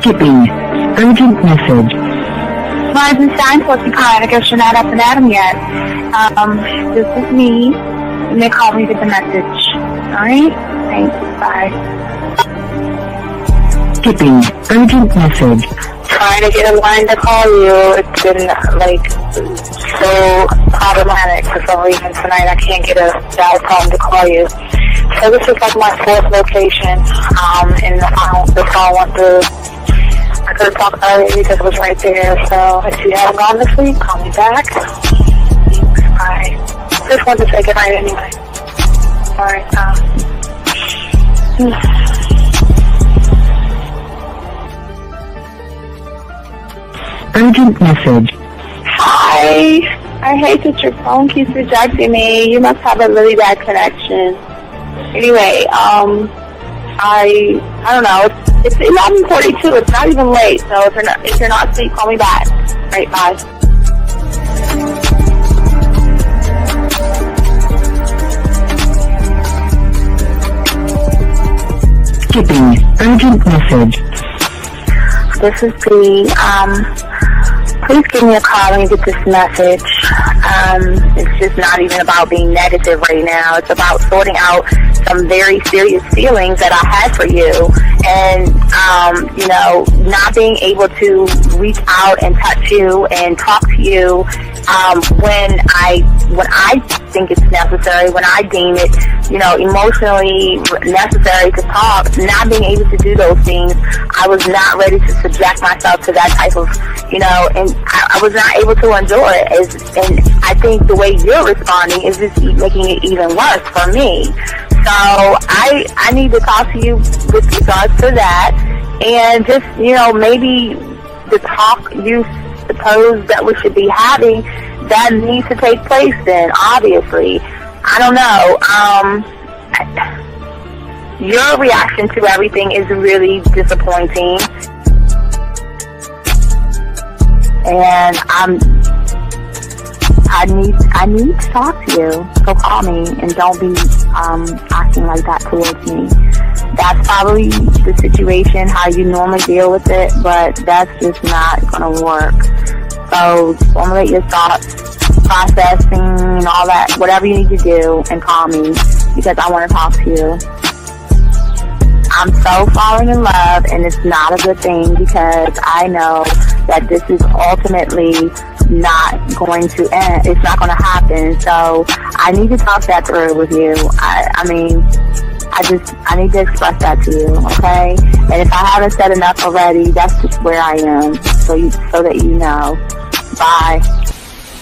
Skipping. Urgent message. Weisenstein, what's the kind? I guess you're not up and at 'em yet. This is me. You may call me with the message. Alright? Thanks. Bye. Skipping. Urgent message. Trying to get a line to call you. It's been, so problematic for some reason tonight. I can't get a dial tone to call you. So this is like my fourth location, and the phone went through. I could have talked earlier because it was right there. So if you haven't gone this week, call me back. Thanks. Bye. Just wanted to say goodnight anyway. Alright, Urgent message. Hi. I hate that your phone keeps rejecting me. You must have a really bad connection. Anyway, I don't know. It's 11:42. It's not even late. So if you're not asleep, call me back. Right, bye. Skipping. Urgent message. This is P. Please give me a call when you get this message. It's just not even about being negative right now. It's about sorting out some very serious feelings that I had for you, and not being able to reach out and touch you and talk to you when I think it's necessary, when I deem it, emotionally necessary to talk. Not being able to do those things, I was not ready to subject myself to that type of, and I was not able to endure it. And I think the way you're responding is just making it even worse for me. So I need to talk to you with regards to that, and just, maybe the talk you suppose that we should be having, that needs to take place then, obviously. I don't know. Your reaction to everything is really disappointing. And I need to talk to you. So call me and don't be acting like that towards me. That's probably the situation, how you normally deal with it, but that's just not going to work. So formulate your thoughts, processing and all that, whatever you need to do, and call me because I want to talk to you. I'm so falling in love, and it's not a good thing because I know that this is ultimately not going to end. It's not going to happen. So I need to talk that through with you. I need to express that to you, okay? And if I haven't said enough already, that's just where I am, so that you know. Bye.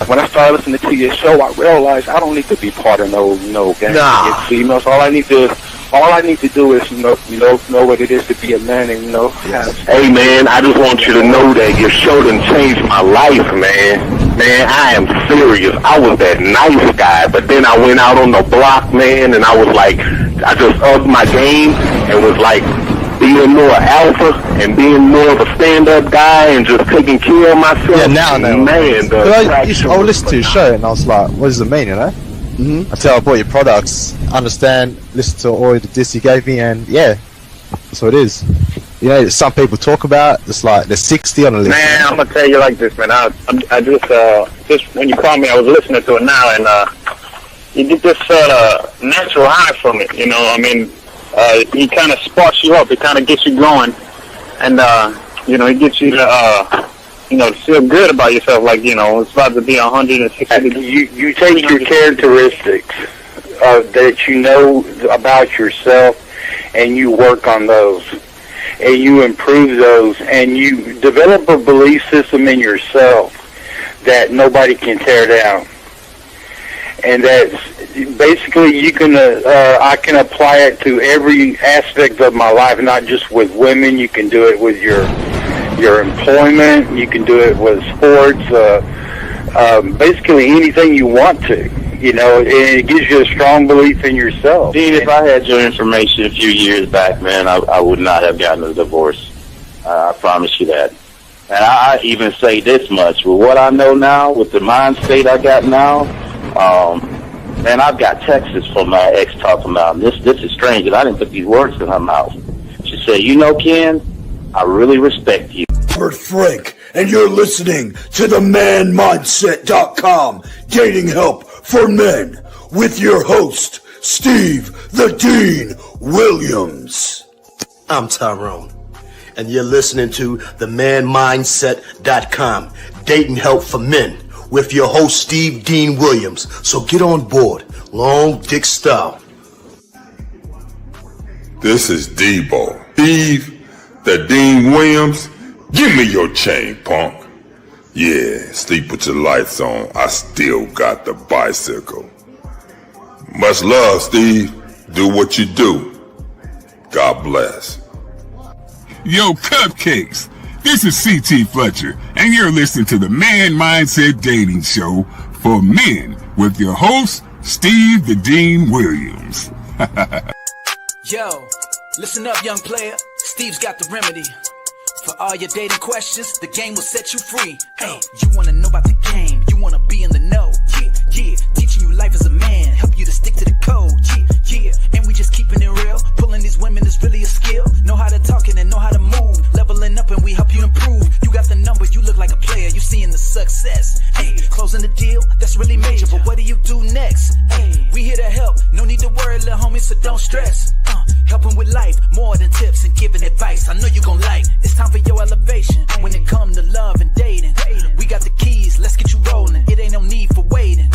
When I started listening to your show, I realized I don't need to be part of no gang against females. All I need to do is know what it is to be a man, and Hey man, I just want you to know that your show done changed my life, man. Man, I am serious. I was that nice guy, but then I went out on the block, man, and I was like, I just upped my game and was like being more alpha and being more of a stand-up guy and just taking care of myself. Yeah, now I know. Man, I would listen to your show and I was like, what does it mean, Until I bought your products, understand, listen to all the diss you gave me, and yeah, that's what it is. Some people talk about, it's like there's 60 on the list. Man, I'm gonna tell you like this, man. I just when you called me, I was listening to it now, and you get this natural high from it. He kind of sparks you up. It kind of gets you going, and it gets you to feel good about yourself. Like it's about to be 160. You take your characteristics that you know about yourself, and you work on those, and you improve those, and you develop a belief system in yourself that nobody can tear down. And that's basically I can apply it to every aspect of my life, not just with women. You can do it with your employment. You can do it with sports. Basically anything you want to. And it gives you a strong belief in yourself. Dean, if I had your information a few years back, man, I would not have gotten a divorce. I promise you that. And I even say this much. With what I know now, with the mind state I got now, man, I've got texts from my ex talking about this is strange, and I didn't put these words in her mouth. She said, Ken, I really respect you. Robert Frank, and you're listening to the ManMindset.com Dating Help for Men with your host, Steve the Dean Williams. I'm Tyrone, and you're listening to the ManMindset.com Dating Help for Men with your host, Steve Dean Williams. So get on board, long dick style. This is Debo. Steve the Dean Williams. Give me your chain, punk. Yeah, sleep with your lights on. I still got the bicycle. Much love, Steve. Do what you do. God bless. Yo, cupcakes. This is C.T. Fletcher, and you're listening to the Man Mindset Dating Show for Men with your host, Steve the Dean Williams. Yo, listen up, young player. Steve's got the remedy. For all your dating questions, the game will set you free. Hey, you wanna know about the game, you wanna be in the know. Yeah, yeah, teaching you life as a man, help you to stick to the code. Yeah, yeah, and we just keeping it real. Pulling these women is really a skill. Know how to talk and know how to move. Leveling up and we help you improve. You got the number, you look like a player, you seeing the success. Hey, closing the deal, that's really major, but what do you do next? Hey, we here to help, no need to worry, little homie, so don't stress. Helping with life, more than tips and giving advice. I know you gon' like. It's time for your elevation. When it come to love and dating, we got the keys, let's get you rolling. It ain't no need for waiting.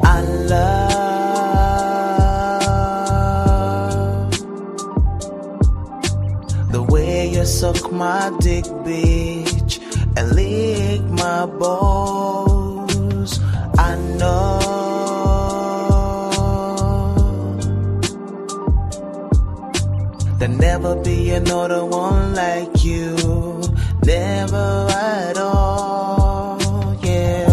I love the way you suck my dick, bitch, and lick my balls. I know there'll never be another one like you, never at all, yeah.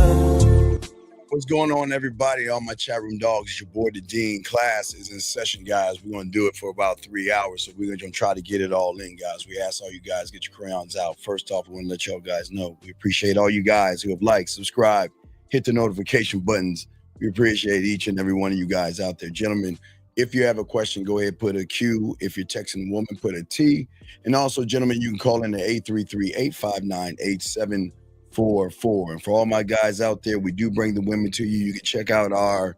What's going on, everybody? All my chat room dogs, it's your boy, the Dean. Class is in session, guys. We're going to do it for about 3 hours, so we're going to try to get it all in, guys. We ask all you guys, get your crayons out. First off, we want to let y'all guys know we appreciate all you guys who have liked, subscribed, hit the notification buttons. We appreciate each and every one of you guys out there. Gentlemen, if you have a question, go ahead, put a Q. If you're texting a woman, put a T. And also, gentlemen, you can call in at 833-859-8744. And for all my guys out there, we do bring the women to you. You can check out our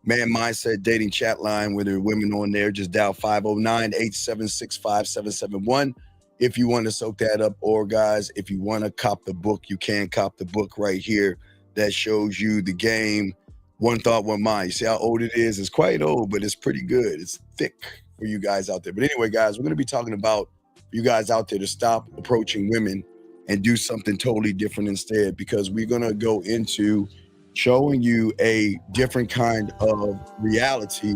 Man Mindset dating chat line where there are women on there. Just dial 509-876-5771 if you want to soak that up. Or guys, if you want to cop the book, you can cop the book right here that shows you the game. One Thought, One Mind. You see how old it is? It's quite old, but it's pretty good. It's thick for you guys out there. But anyway, guys, we're going to be talking about you guys out there to stop approaching women and do something totally different instead, because we're going to go into showing you a different kind of reality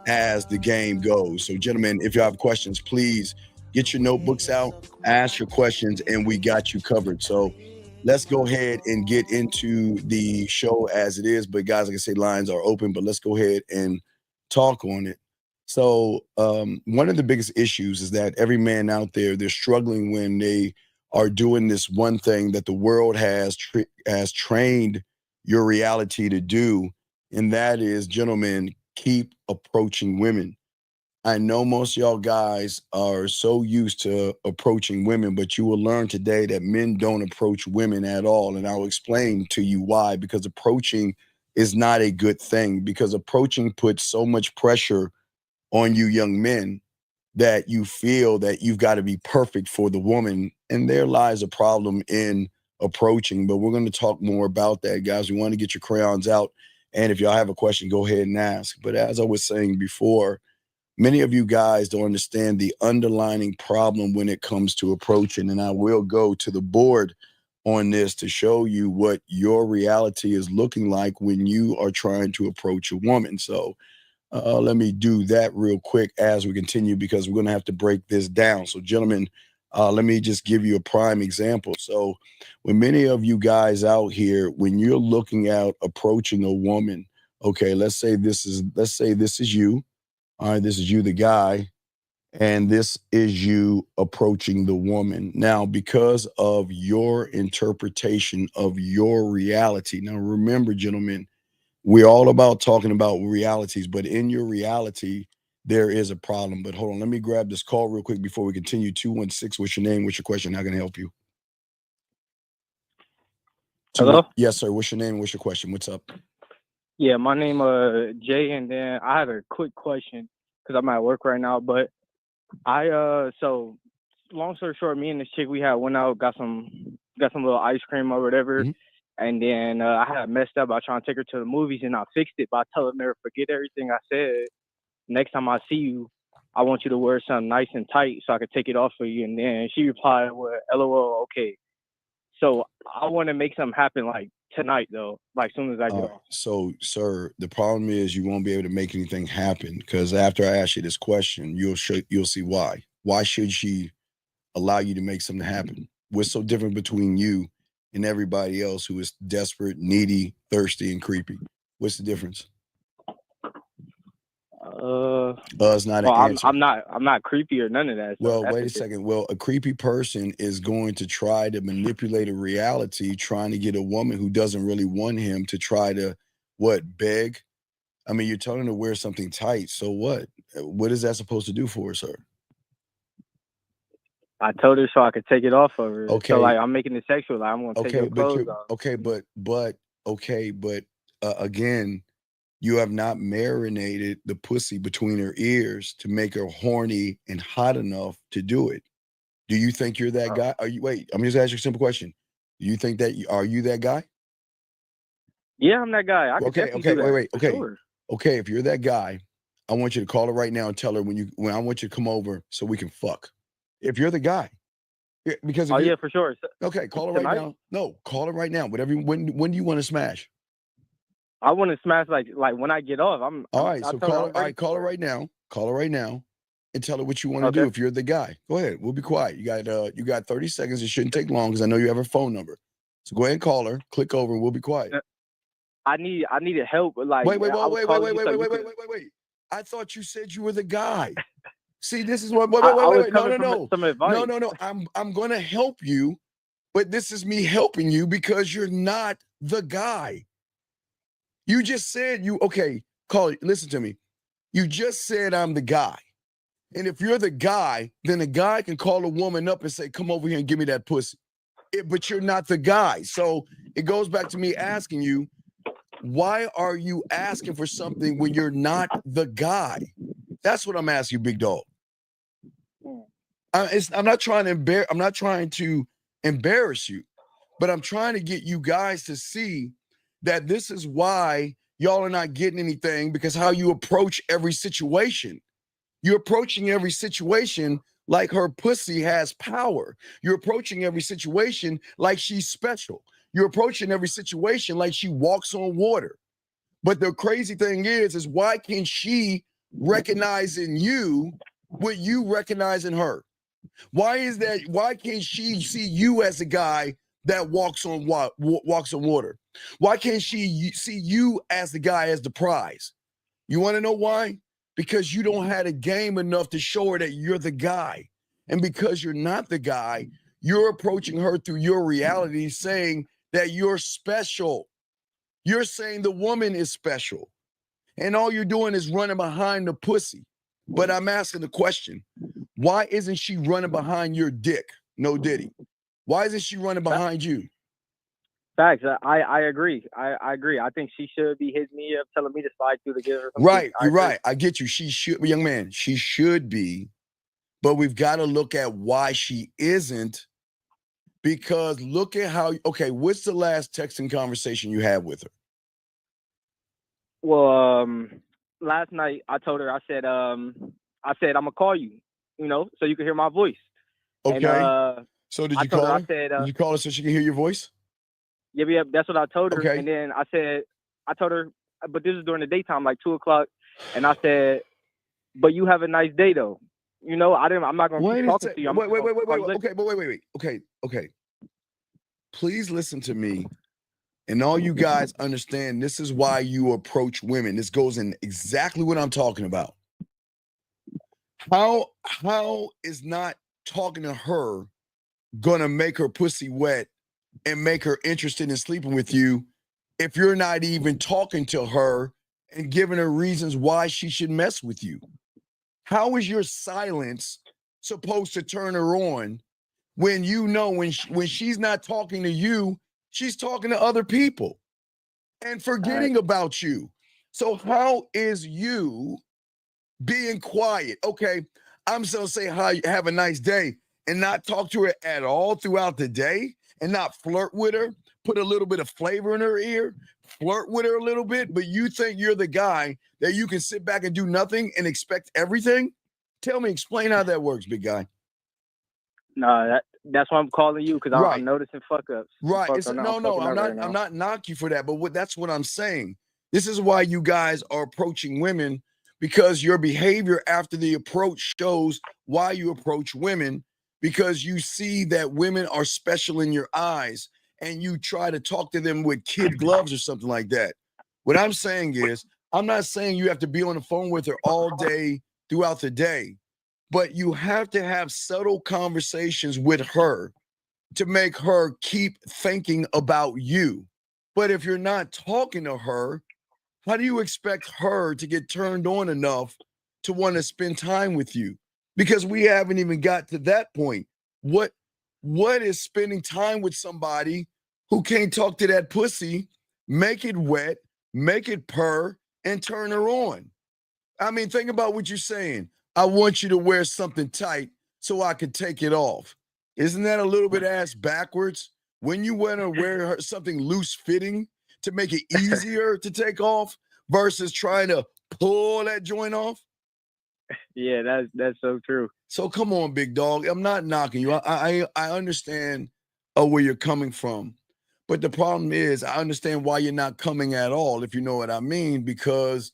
as the game goes. So, gentlemen, if you have questions, please get your notebooks out, ask your questions, and we got you covered. So let's go ahead and get into the show as it is. But guys, like I say, lines are open, but let's go ahead and talk on it. So one of the biggest issues is that every man out there, they're struggling when they are doing this one thing that the world has trained your reality to do. And that is, gentlemen, keep approaching women. I know most of y'all guys are so used to approaching women, but you will learn today that men don't approach women at all. And I'll explain to you why, because approaching is not a good thing, because approaching puts so much pressure on you young men that you feel that you've got to be perfect for the woman. And there lies a problem in approaching, but we're going to talk more about that, guys. We want to get your crayons out. And if y'all have a question, go ahead and ask. But as I was saying before, many of you guys don't understand the underlying problem when it comes to approaching. And I will go to the board on this to show you what your reality is looking like when you are trying to approach a woman. So let me do that real quick as we continue, because we're going to have to break this down. So, gentlemen, let me just give you a prime example. So when many of you guys out here, when you're looking at approaching a woman, okay, let's say this is you. All right, this is you, the guy, And this is you approaching the woman. Now, because of your interpretation of your reality. Now, remember, gentlemen, we're all about talking about realities, but in your reality, there is a problem. But hold on, let me grab this call real quick before we continue. 216, what's your name? What's your question? How can I help you? Hello? Yes, sir. What's your name? What's your question? What's up? Yeah, my name Jay, and then I had a quick question because I'm at work right now. But so long story short, me and this chick, we had went out, got some little ice cream or whatever, and then I had messed up by trying to take her to the movies, and I fixed it by telling her forget everything I said. Next time I see you, I want you to wear something nice and tight so I could take it off for you. And then she replied with LOL, okay. So I want to make something happen like tonight though, like soon as I get off. So, sir, the problem is you won't be able to make anything happen because after I ask you this question, you'll see why. Why should she allow you to make something happen? What's so different between you and everybody else who is desperate, needy, thirsty, and creepy? What's the difference? It's not an answer. I'm not creepy or none of that. So well, wait a second. Well, a creepy person is going to try to manipulate a reality, trying to get a woman who doesn't really want him to try to beg. I mean, you're telling her to wear something tight. So what? What is that supposed to do for her, sir? I told her so I could take it off of her. Okay. So like I'm making it sexual. Like, I'm gonna take your clothes off. But again, you have not marinated the pussy between her ears to make her horny and hot enough to do it. Do you think you're that guy? Wait, I'm just asking you a simple question. Do you think are you that guy? Yeah, I'm that guy. I can definitely do that, wait. Okay. Sure. Okay, if you're that guy, I want you to call her right now and tell her when I want you to come over so we can fuck. If you're the guy. Because yeah, for sure. Okay, call her right now. No, call her right now. Whatever. When do you want to smash? I want to smash like when I get off. All right, so call her right now. Call her right now and tell her what you want to do if you're the guy. Go ahead. We'll be quiet. You got 30 seconds. It shouldn't take long because I know you have her phone number. So go ahead and call her, click over, and we'll be quiet. I needed help. Like wait. I thought you said you were the guy. See, this is what wait. No. Some advice. No. I'm gonna help you, but this is me helping you because you're not the guy. You just said listen to me. You just said I'm the guy. And if you're the guy, then a guy can call a woman up and say, come over here and give me that pussy. But you're not the guy. So it goes back to me asking you, why are you asking for something when you're not the guy? That's what I'm asking you, big dog. I'm not trying to embarrass you, but I'm trying to get you guys to see that this is why y'all are not getting anything, because how you approach every situation. You're approaching every situation like her pussy has power. You're approaching every situation like she's special. You're approaching every situation like she walks on water. But the crazy thing is why can't she recognize in you what you recognize in her? Why is that? Why can't she see you as a guy that walks on water? Why can't she see you as the guy, as the prize? You want to know why? Because you don't have a game enough to show her that you're the guy. And because you're not the guy, you're approaching her through your reality, saying that you're special. You're saying the woman is special. And all you're doing is running behind the pussy. But I'm asking the question, why isn't she running behind your dick? No Diddy. Why isn't she running behind you? Facts. I agree. I agree. I think she should be hitting me up, telling me to slide through to give her some right. You're right. I get you. She should, young man, she should be. But we've got to look at why she isn't. Because look at how, what's the last texting conversation you had with her? Well, last night I told her, I said I'm gonna call you, so you can hear my voice. Okay. And, so did you call her? Did you call her so she can hear your voice? Yeah, that's what I told her. Okay. And then I told her, but this is during the daytime, like 2:00. And I said, but you have a nice day though. I'm not gonna keep talking to you. Wait. Okay. Please listen to me. And all you guys understand, this is why you approach women. This goes in exactly what I'm talking about. How is not talking to her gonna make her pussy wet and make her interested in sleeping with you if you're not even talking to her and giving her reasons why she should mess with you? How is your silence supposed to turn her on when you know when she's not talking to you, she's talking to other people and forgetting about you? So how is you being quiet? Okay, I'm just gonna say hi, have a nice day, and not talk to her at all throughout the day, and not flirt with her, put a little bit of flavor in her ear, flirt with her a little bit, but you think you're the guy that you can sit back and do nothing and expect everything? Tell me, explain how that works, big guy. No, that's why I'm calling you, because I'm noticing fuck ups. Right. I'm not knocking you for that, but that's what I'm saying. This is why you guys are approaching women, because your behavior after the approach shows why you approach women, because you see that women are special in your eyes and you try to talk to them with kid gloves or something like that. What I'm saying is, I'm not saying you have to be on the phone with her all day throughout the day, but you have to have subtle conversations with her to make her keep thinking about you. But if you're not talking to her, how do you expect her to get turned on enough to want to spend time with you? Because we haven't even got to that point. What is spending time with somebody who can't talk to that pussy, make it wet, make it purr, and turn her on? I mean, think about what you're saying. I want you to wear something tight so I can take it off. Isn't that a little bit ass backwards? When you want to wear something loose fitting to make it easier to take off versus trying to pull that joint off? Yeah, that's so true. So come on, big dog. I'm not knocking you. I understand where you're coming from. But the problem is, I understand why you're not coming at all, if you know what I mean, because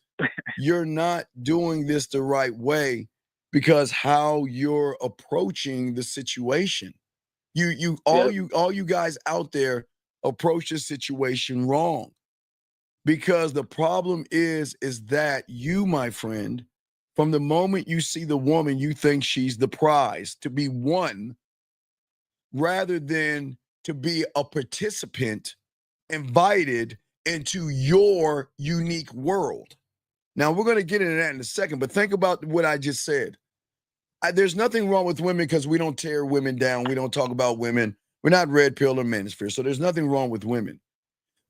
you're not doing this the right way, because how you're approaching the situation. All you guys out there approach the situation wrong. Because the problem is that you, my friend, from the moment you see the woman, you think she's the prize to be won, rather than to be a participant invited into your unique world. Now, we're going to get into that in a second, but think about what I just said. There's nothing wrong with women, because we don't tear women down. We don't talk about women. We're not red pill or manosphere, so there's nothing wrong with women.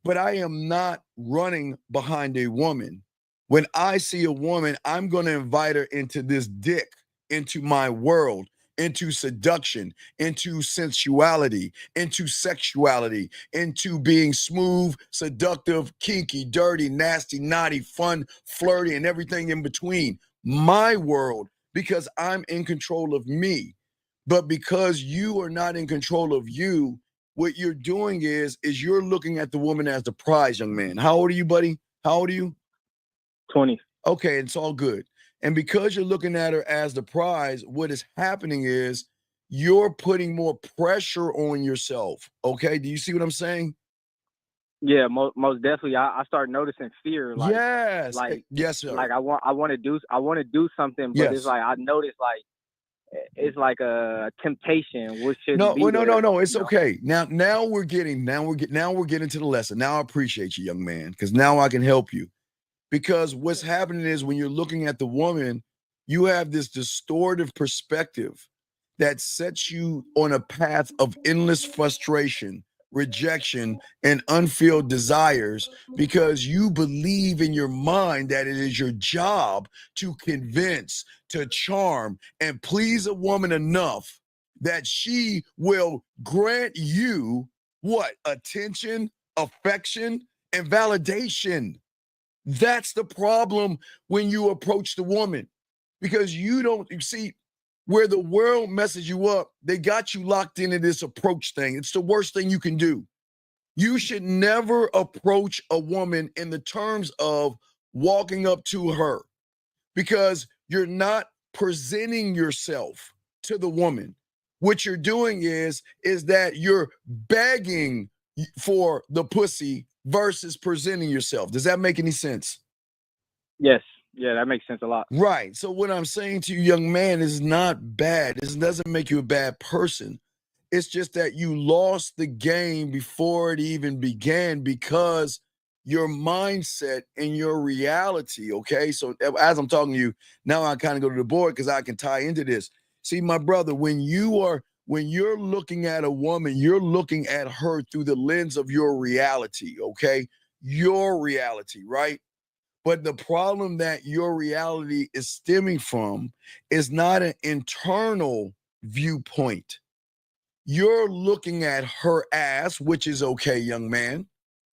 But I am not running behind a woman. When I see a woman, I'm going to invite her into this dick, into my world, into seduction, into sensuality, into sexuality, into being smooth, seductive, kinky, dirty, nasty, naughty, fun, flirty, and everything in between. My world, because I'm in control of me. But because you are not in control of you, what you're doing is you're looking at the woman as the prize, young man. How old are you, buddy? How old are you? 20. Okay, it's all good. And because you're looking at her as the prize, what is happening is you're putting more pressure on yourself. Okay, do you see what I'm saying? Yeah, most definitely. I start noticing fear. Like, yes, like yes, sir. Like I want to do something, but Yes. it's like I notice it's like a temptation. Which should No. It's you know? okay. Now we're getting to the lesson. Now I appreciate you, young man, because now I can help you. Because what's happening is when you're looking at the woman, you have this distorted perspective that sets you on a path of endless frustration, rejection, and unfulfilled desires, because you believe in your mind that it is your job to convince, to charm, and please a woman enough that she will grant you what? Attention, affection, and validation. That's the problem when you approach the woman, because you see where the world messes you up. They got you locked into this approach thing. It's the worst thing you can do. You should never approach a woman in the terms of walking up to her, because you're not presenting yourself to the woman. What you're doing is that you're begging for the pussy versus presenting yourself. Does that make any sense? Yes. Yeah, that makes sense a lot. Right. So what I'm saying to you, young man, is not bad. This doesn't make you a bad person. It's just that you lost the game before it even began because your mindset and your reality, okay? So as I'm talking to you, now I kind of go to the board because I can tie into this. See, my brother, when you're looking at a woman, you're looking at her through the lens of your reality, okay? Your reality, right? But the problem that your reality is stemming from is not an internal viewpoint. You're looking at her ass, which is okay, young man.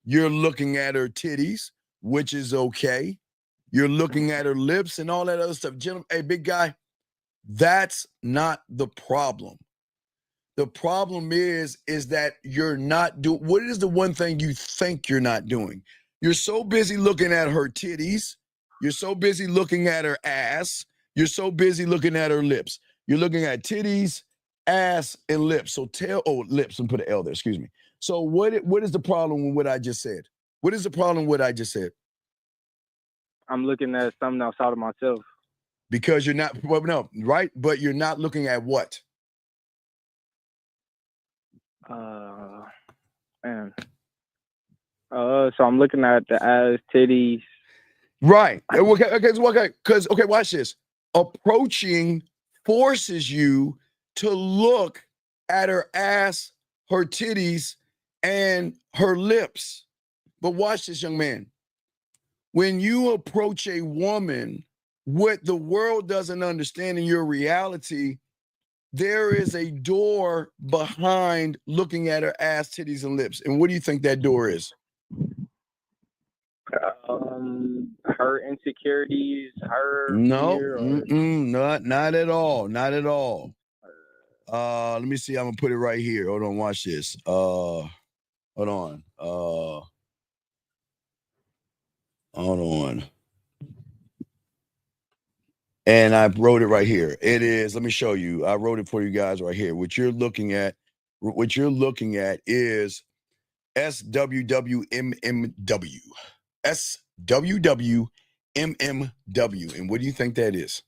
You're looking at her titties, which is okay. You're looking at her lips and all that other stuff. Gentlemen, hey, big guy, that's not the problem. The problem is that you're not doing, what is the one thing you think you're not doing? You're so busy looking at her titties. You're so busy looking at her ass. You're so busy looking at her lips. You're looking at titties, ass, and lips. So lips, and put an L there, excuse me. So what is the problem with what I just said? What is the problem with what I just said? I'm looking at something outside of myself. Because you're not, well, no, right? But you're not looking at what? Man. So I'm looking at the ass, titties. Right. Okay, watch this. Approaching forces you to look at her ass, her titties, and her lips. But watch this, young man. When you approach a woman, what the world doesn't understand in your reality, there is a door behind looking at her ass, titties, and lips. And what do you think that door is? Her insecurities, her fear, not at all. Not at all. Let me see. I'm gonna put it right here. Hold on, watch this. Hold on. Hold on. And I wrote it right here. It is, let me show you. I wrote it for you guys right here. What you're looking at is SWWMMW. SWWMMW. And what do you think that is?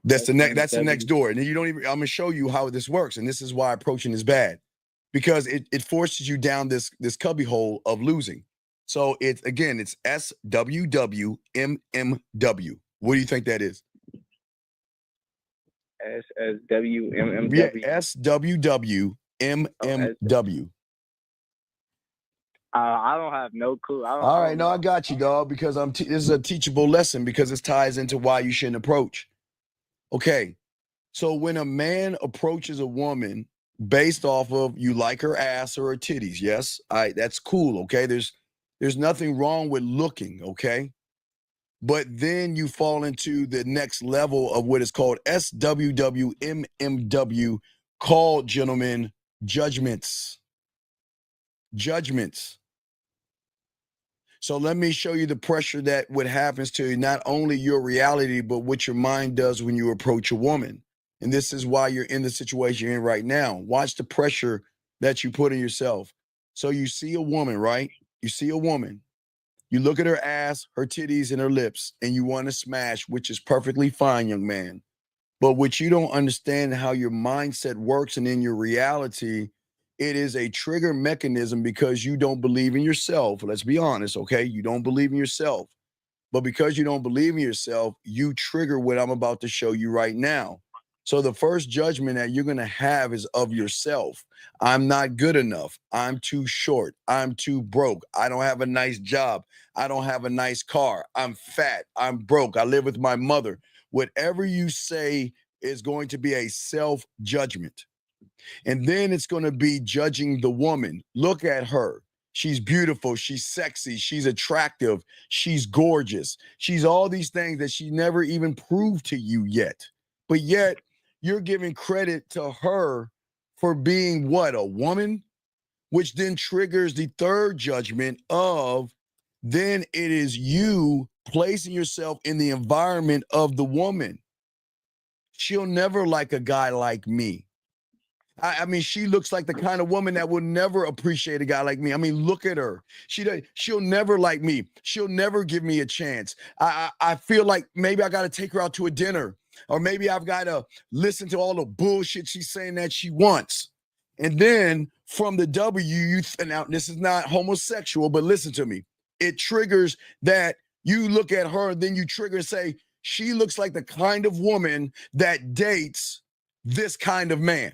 That's the next door. And then you don't even, I'm gonna show you how this works. And this is why approaching is bad. Because it forces you down this cubby hole of losing. So it's SWWMMW. What do you think that is? SWWMMW. Yeah, SWWMMW. I don't have no clue. All right, no, I got you, dog, because this is a teachable lesson because this ties into why you shouldn't approach. Okay, so when a man approaches a woman based off of you like her ass or her titties, yes, that's cool, okay? There's nothing wrong with looking, okay? But then you fall into the next level of what is called SWWMMW, called, gentlemen, judgments. Judgments. So let me show you the pressure that what happens to not only your reality, but what your mind does when you approach a woman. And this is why you're in the situation you're in right now. Watch the pressure that you put on yourself. So you see a woman, right? You see a woman. You look at her ass, her titties, and her lips, and you want to smash, which is perfectly fine, young man. But what you don't understand how your mindset works and in your reality, it is a trigger mechanism because you don't believe in yourself. Let's be honest, okay? You don't believe in yourself. But because you don't believe in yourself, you trigger what I'm about to show you right now. So the first judgment that you're going to have is of yourself. I'm not good enough. I'm too short. I'm too broke. I don't have a nice job. I don't have a nice car. I'm fat. I'm broke. I live with my mother. Whatever you say is going to be a self-judgment. And then it's going to be judging the woman. Look at her. She's beautiful. She's sexy. She's attractive. She's gorgeous. She's all these things that she never even proved to you yet. But yet you're giving credit to her for being what? A woman? Which then triggers the third judgment of then it is you placing yourself in the environment of the woman. She'll never like a guy like me. I mean, she looks like the kind of woman that will never appreciate a guy like me. I mean, look at her. She'll never like me. She'll never give me a chance. I feel like maybe I got to take her out to a dinner, or maybe I've got to listen to all the bullshit she's saying that she wants. And then from the W, now this is not homosexual, but listen to me. It triggers that you look at her and then you trigger and say, she looks like the kind of woman that dates this kind of man.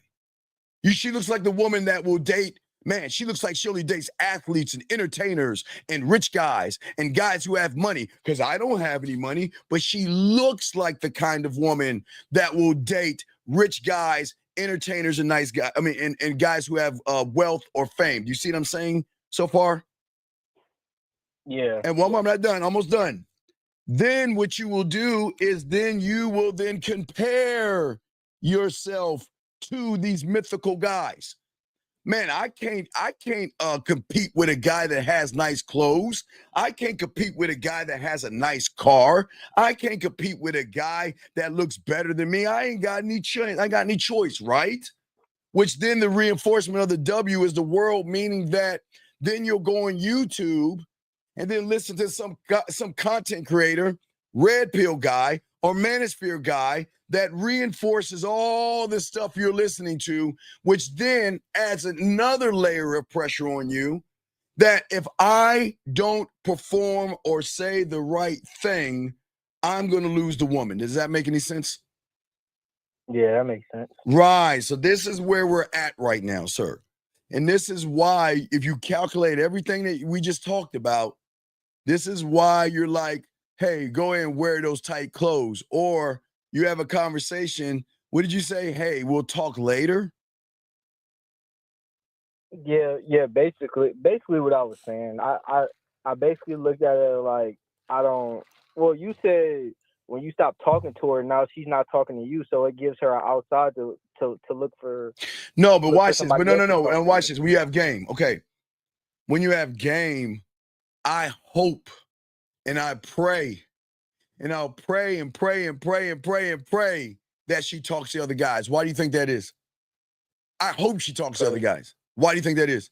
She looks like the woman that will date, man, she looks like she only dates athletes and entertainers and rich guys and guys who have money, because I don't have any money, but she looks like the kind of woman that will date rich guys, entertainers, and nice guys. I mean, and guys who have wealth or fame. Do you see what I'm saying so far? Yeah. And one more, I'm not done, almost done. Then what you will do is then you will then compare yourself to these mythical guys. Man, I can't compete with a guy that has nice clothes. I can't compete with a guy that has a nice car. I can't compete with a guy that looks better than me. I ain't got any choice. I got any choice, right? Which then the reinforcement of the W is the world, meaning that then you'll go on YouTube and then listen to some content creator, red pill guy or manosphere guy that reinforces all the stuff you're listening to, which then adds another layer of pressure on you that if I don't perform or say the right thing, I'm going to lose the woman. Does that make any sense? Yeah, that makes sense. Right. So this is where we're at right now, sir. And this is why, if you calculate everything that we just talked about, this is why you're like, hey, go ahead and wear those tight clothes. Or you have a conversation. What did you say? Hey, we'll talk later. Yeah. Basically what I was saying. I basically looked at it like I don't. Well, you said when you stop talking to her, now she's not talking to you, so it gives her an outside to look for. No, but watch this. But no. And watch this. When you have game, okay. When you have game, I hope and I pray. And I'll pray and pray and pray and pray and pray that she talks to other guys. Why do you think that is? I hope she talks to other guys. Why do you think that is?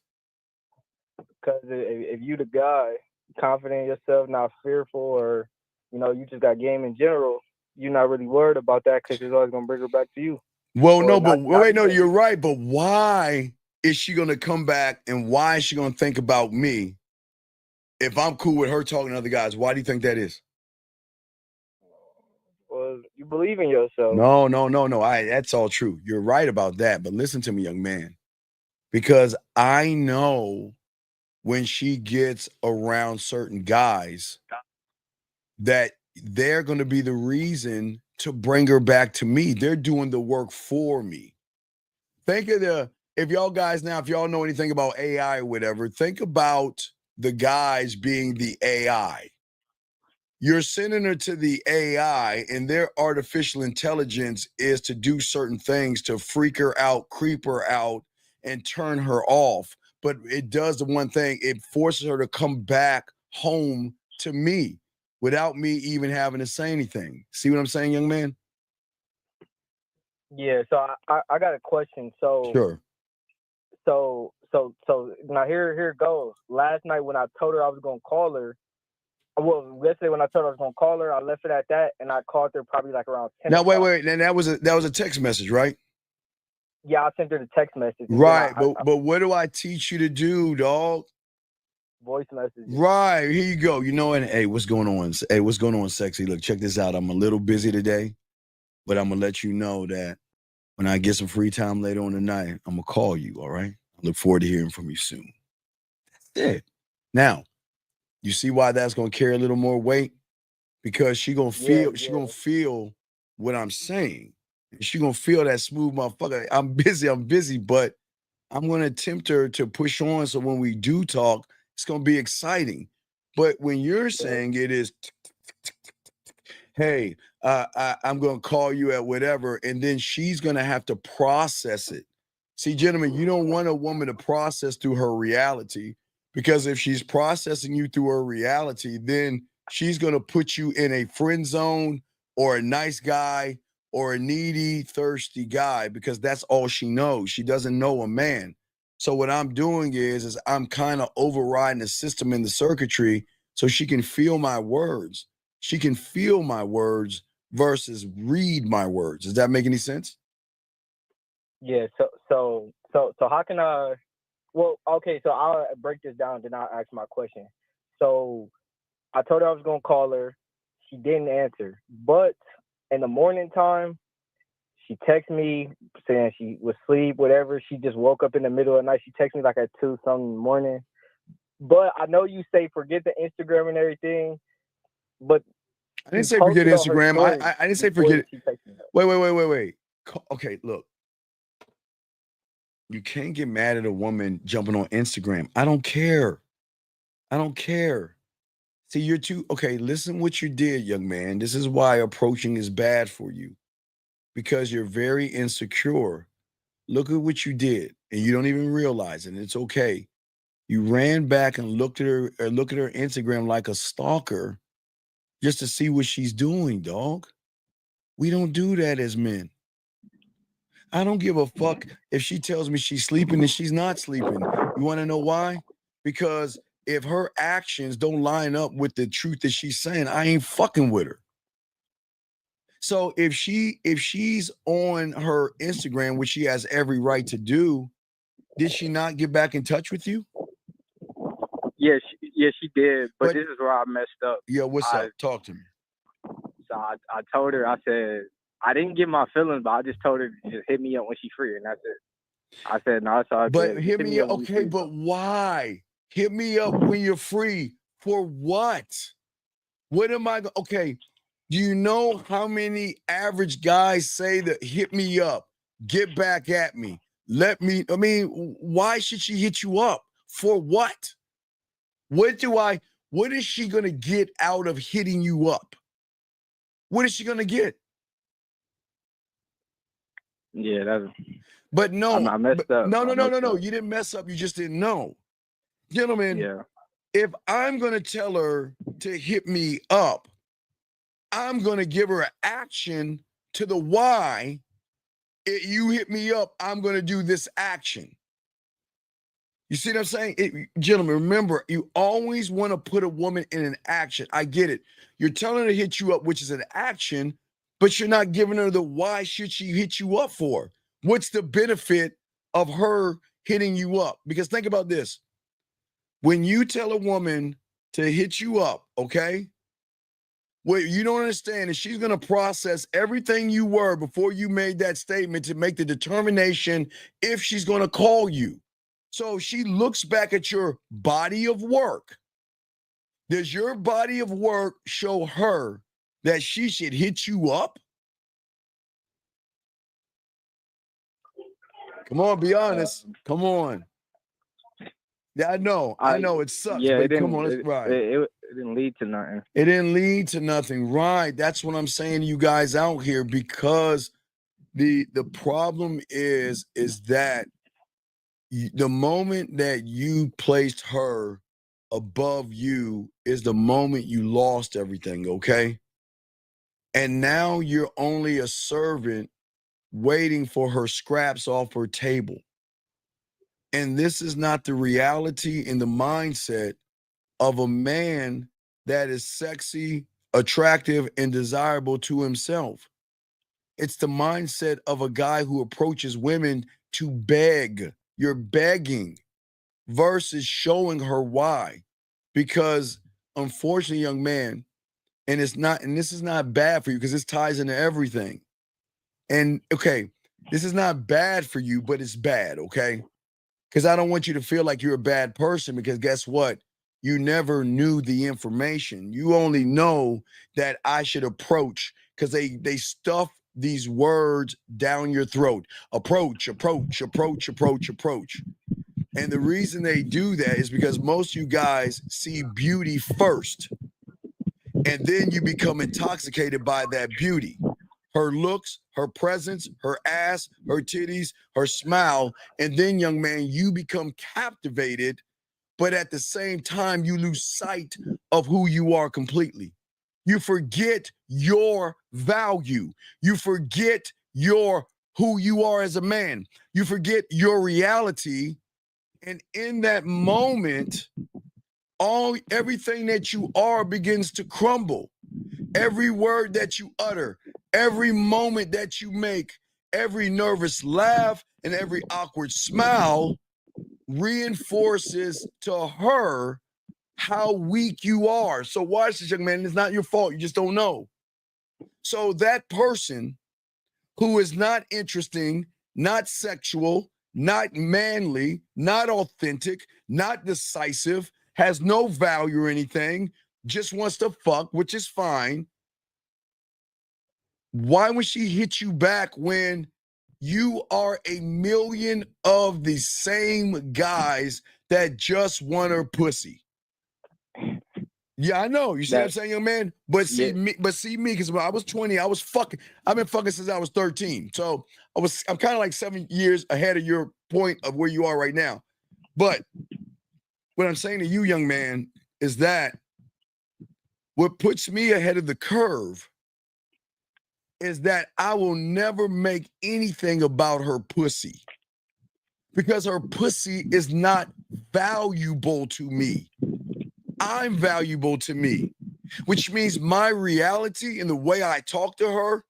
Because if you the guy, confident in yourself, not fearful, or, you just got game in general, you're not really worried about that because it's always going to bring her back to you. Well, no, but wait, no, you're right. But why is she going to come back and why is she going to think about me if I'm cool with her talking to other guys? Why do you think that is? Well, you believe in yourself. No. That's all true. You're right about that. But listen to me, young man, because I know when she gets around certain guys that they're going to be the reason to bring her back to me. They're doing the work for me. Think of if y'all know anything about AI or whatever, think about the guys being the AI. You're sending her to the AI, and their artificial intelligence is to do certain things to freak her out, creep her out, and turn her off. But it does the one thing, it forces her to come back home to me without me even having to say anything. See what I'm saying, young man? Yeah, so I got a question. So sure. So now here it goes. Last night when I told her I was gonna call her, well, yesterday when I told her I was gonna call her, I left it at that, and I called her probably like around 10. Now wait, and that was a text message, right? Yeah, I sent her the text message. Right, but what do I teach you to do, dog? Voice message. Right, here you go. You know, and hey, what's going on? Hey, what's going on, sexy? Look, check this out. I'm a little busy today, but I'm gonna let you know that when I get some free time later on tonight, I'm gonna call you. All right. I look forward to hearing from you soon. That's it. Now, you see why that's gonna carry a little more weight? Because she gonna feel what I'm saying. She gonna feel that smooth motherfucker. I'm busy, but I'm gonna tempt her to push on. So when we do talk, it's gonna be exciting. But when you're saying it is, hey, I'm gonna call you at whatever, and then she's gonna have to process it. See, gentlemen, you don't want a woman to process through her reality, because if she's processing you through her reality, then she's gonna put you in a friend zone or a nice guy or a needy, thirsty guy because that's all she knows. She doesn't know a man. So what I'm doing is I'm kind of overriding the system and the circuitry so she can feel my words. She can feel my words versus read my words. Does that make any sense? Yeah. So how can I? Well, okay. So I'll break this down, then I'll ask my question. So I told her I was gonna call her. She didn't answer, but in the morning time, she texted me saying she was asleep, whatever. She just woke up in the middle of the night. She texted me like at 2 something in the morning. But I know you say forget the Instagram and everything, but I didn't say forget Instagram. I didn't say forget it. Wait. Okay, look. You can't get mad at a woman jumping on Instagram. I don't care. See, you're too okay. Listen what you did, young man. This is why approaching is bad for you. Because you're very insecure. Look at what you did, and you don't even realize it. And it's okay. You ran back and looked at her Instagram like a stalker just to see what she's doing, dog. We don't do that as men. I don't give a fuck if she tells me she's sleeping and she's not sleeping. You want to know why? Because if her actions don't line up with the truth that she's saying, I ain't fucking with her. So if she's on her Instagram, which she has every right to do, did she not get back in touch with you? Yeah, she did. But this is where I messed up. Yeah, what's up? Talk to me. So I told her, I said, I didn't get my feelings, but I just told her to just hit me up when she's free, and that's it. I said, no, it's all good. But hit me up, okay, but why? Hit me up when you're free. For what? What am I, okay, do you know how many average guys say that hit me up, get back at me, why should she hit you up? For what? What is she going to get out of hitting you up? What is she going to get? Yeah, but no, I messed up. No. You didn't mess up. You just didn't know. Gentlemen, yeah. If I'm going to tell her to hit me up, I'm going to give her an action to the why. You hit me up, I'm going to do this action. You see what I'm saying? Gentlemen, remember, you always want to put a woman in an action. I get it. You're telling her to hit you up, which is an action, but you're not giving her the why should she hit you up for. What's the benefit of her hitting you up? Because think about this. When you tell a woman to hit you up, okay? What you don't understand is she's going to process everything you were before you made that statement to make the determination if she's going to call you. So she looks back at your body of work. Does your body of work show her that she should hit you up? Come on, be honest. Come on. Yeah, I know it sucks, yeah, but come on, it's right. It didn't lead to nothing. It didn't lead to nothing, right? That's what I'm saying to you guys out here, because the problem is that the moment that you placed her above you is the moment you lost everything, okay? And now you're only a servant waiting for her scraps off her table. And this is not the reality and the mindset of a man that is sexy, attractive, and desirable to himself. It's the mindset of a guy who approaches women to beg. You're begging versus showing her why. Because unfortunately, young man, and this is not bad for you because this ties into everything. And okay, this is not bad for you, but it's bad, okay? Because I don't want you to feel like you're a bad person, because guess what? You never knew the information. You only know that I should approach, because they stuff these words down your throat. Approach. And the reason they do that is because most of you guys see beauty first, and then you become intoxicated by that beauty. Her looks, her presence, her ass, her titties, her smile, and then, young man, you become captivated, but at the same time, you lose sight of who you are completely. You forget your value. You forget who you are as a man. You forget your reality. And in that moment, everything that you are begins to crumble. Every word that you utter, every moment that you make, every nervous laugh and every awkward smile reinforces to her how weak you are. So watch this, young man. It's not your fault. You just don't know. So that person who is not interesting, not sexual, not manly, not authentic, not decisive, has no value or anything, just wants to fuck, which is fine. Why would she hit you back when you are a million of the same guys that just want her pussy? Yeah, I know. You see what I'm saying, young man? But see me, because when I was 20, I've been fucking since I was 13. So I'm kind of like 7 years ahead of your point of where you are right now. But what I'm saying to you, young man, is that what puts me ahead of the curve is that I will never make anything about her pussy because her pussy is not valuable to me. I'm valuable to me, which means my reality and the way I talk to her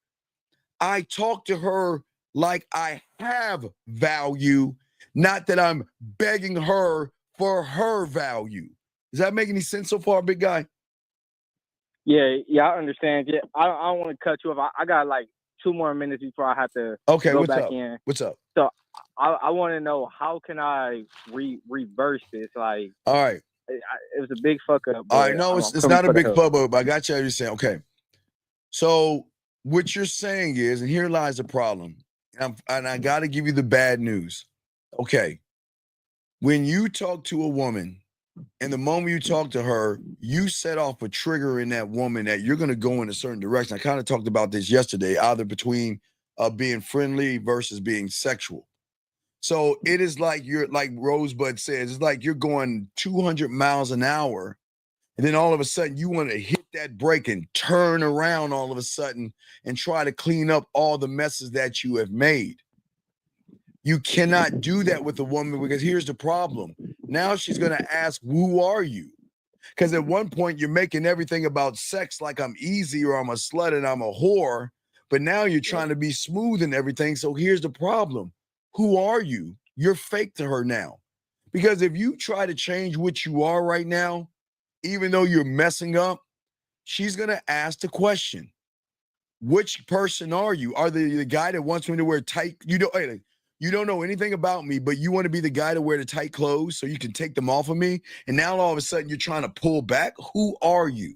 like I have value, not that I'm begging her for her value. Does that make any sense so far, big guy? Yeah, I understand. Yeah, I don't want to cut you off. I got like 2 more minutes before I have to go what's back up? in. What's up? So I want to know, how can I reverse this? Like, all right, it was a big fuck up. All right, no, it's not a big fuck up, but I got you saying. Okay, so what you're saying is, and here lies the problem, and I got to give you the bad news. Okay, when you talk to a woman, and the moment you talk to her, you set off a trigger in that woman that you're going to go in a certain direction. I kind of talked about this yesterday, either between being friendly versus being sexual. So it is like like Rosebud says, it's like you're going 200 miles an hour, and then all of a sudden you want to hit that brake and turn around all of a sudden and try to clean up all the messes that you have made. You cannot do that with a woman, because here's the problem. Now she's going to ask, who are you? Because at one point you're making everything about sex like I'm easy or I'm a slut and I'm a whore. But now you're trying to be smooth and everything. So here's the problem. Who are you? You're fake to her now. Because if you try to change what you are right now, even though you're messing up, she's going to ask the question, which person are you? Are the guy that wants me to wear tight? You don't know anything about me, but you want to be the guy to wear the tight clothes so you can take them off of me. And now all of a sudden you're trying to pull back. Who are you?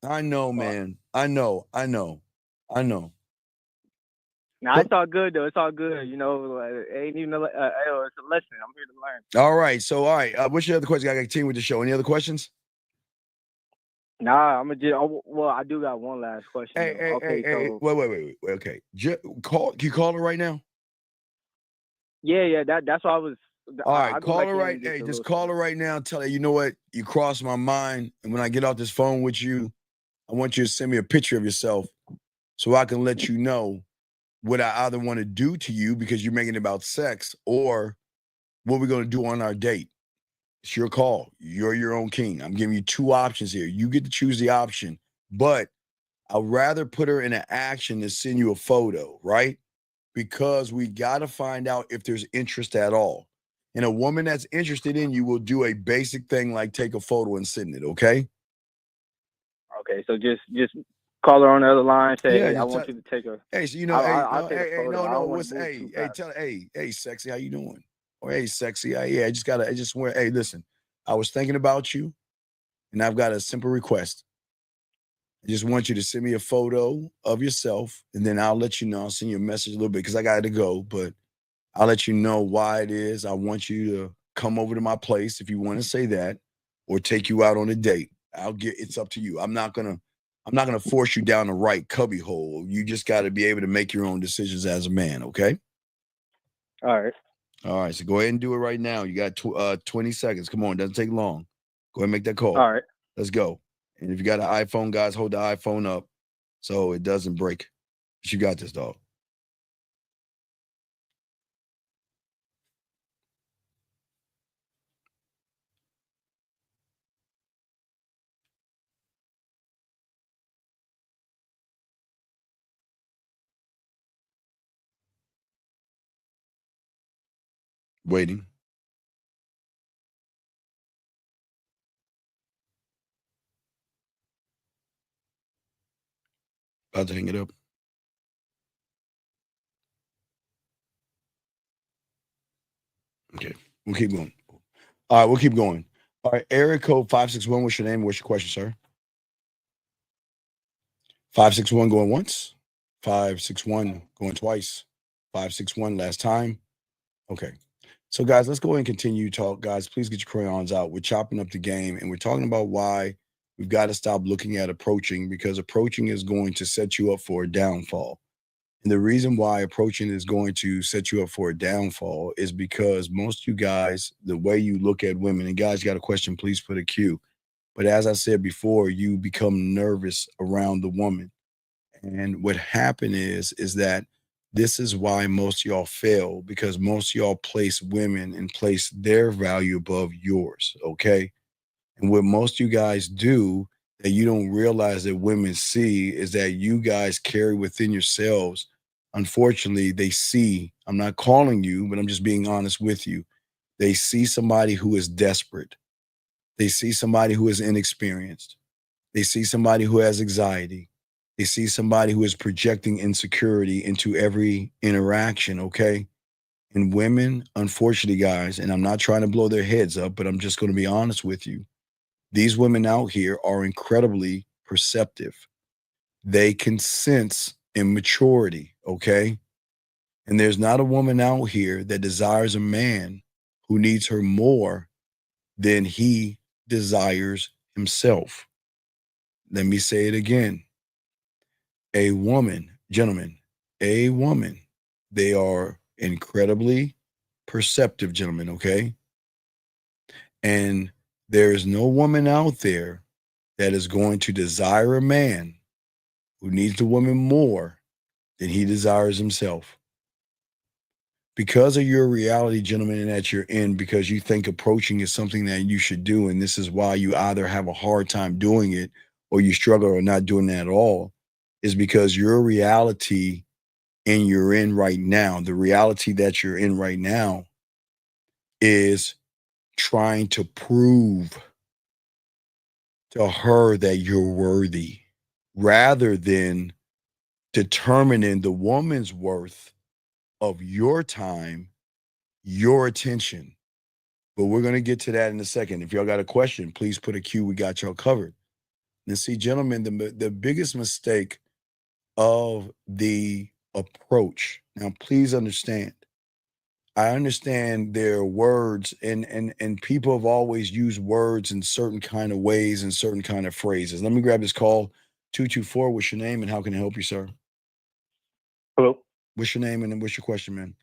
I know, man. I know. No, it's all good though. It's all good. You know, it ain't even it's a lesson. I'm here to learn. All right. So, what's your other question? I got to continue with the show. Any other questions? Nah, I do got one last question. Hey, wait. Okay. Can you call her right now? Yeah. That's what I was. All right, call her right. Hey, just call her right now and tell her, you know what? You crossed my mind. And when I get off this phone with you, I want you to send me a picture of yourself so I can let you know what I either want to do to you because you're making it about sex, or what we're going to do on our date. It's your call. You're your own king. I'm giving you 2 options here. You get to choose the option, but I'd rather put her in an action than send you a photo, right? Because we got to find out if there's interest at all. And a woman that's interested in you will do a basic thing like take a photo and send it, okay? Okay, so just call her on the other line. Say, hey, I want you to take a. Hey, so hey, sexy, how you doing? Or hey, sexy, hey, listen, I was thinking about you, and I've got a simple request. I just want you to send me a photo of yourself, and then I'll let you know. I'll send you a message a little bit because I got to go, but I'll let you know why it is. I want you to come over to my place if you want to say that, or take you out on a date. It's up to you. I'm not gonna force you down the right cubby hole. You just got to be able to make your own decisions as a man, okay? All right. All right, so go ahead and do it right now. You got 20 seconds. Come on, it doesn't take long. Go ahead and make that call. All right. Let's go. And if you got an iPhone, guys, hold the iPhone up so it doesn't break. But you got this, dog. Waiting. About to hang it up. Okay, we'll keep going. All right, we'll keep going. All right, area code 561. What's your name? What's your question, sir? 561 going once. 561 going twice. 561 last time. Okay. So, guys, let's go ahead and continue talk. Guys, please get your crayons out. We're chopping up the game, and we're talking about why we've got to stop looking at approaching, because approaching is going to set you up for a downfall. And the reason why approaching is going to set you up for a downfall is because most of you guys, the way you look at women, and guys got a question, please put a Q. But as I said before, you become nervous around the woman. And what happened is that this is why most of y'all fail, because most of y'all place women and place their value above yours, okay? And what most of you guys do that you don't realize that women see is that you guys carry within yourselves, unfortunately, they see, I'm not calling you, but I'm just being honest with you. They see somebody who is desperate. They see somebody who is inexperienced. They see somebody who has anxiety. They see somebody who is projecting insecurity into every interaction, okay? And women, unfortunately, guys, and I'm not trying to blow their heads up, but I'm just going to be honest with you. These women out here are incredibly perceptive. They can sense immaturity, okay? And there's not a woman out here that desires a man who needs her more than he desires himself. Let me say it again. A woman, gentlemen, a woman, they are incredibly perceptive, gentlemen, okay? And there is no woman out there that is going to desire a man who needs the woman more than he desires himself. Because of your reality, gentlemen, and that you're in, because you think approaching is something that you should do, and this is why you either have a hard time doing it or you struggle or not doing that at all, is because your reality and you're in right now, the reality that you're in right now is trying to prove to her that you're worthy rather than determining the woman's worth of your time, your attention. But we're going to get to that in a second. If y'all got a question, please put a Q. We got y'all covered. And see, gentlemen, the biggest mistake of the approach. Now, please understand. I understand there are words and people have always used words in certain kind of ways and certain kind of phrases. Let me grab this call. 224, what's your name and how can I help you, sir? Hello. What's your name and what's your question, man?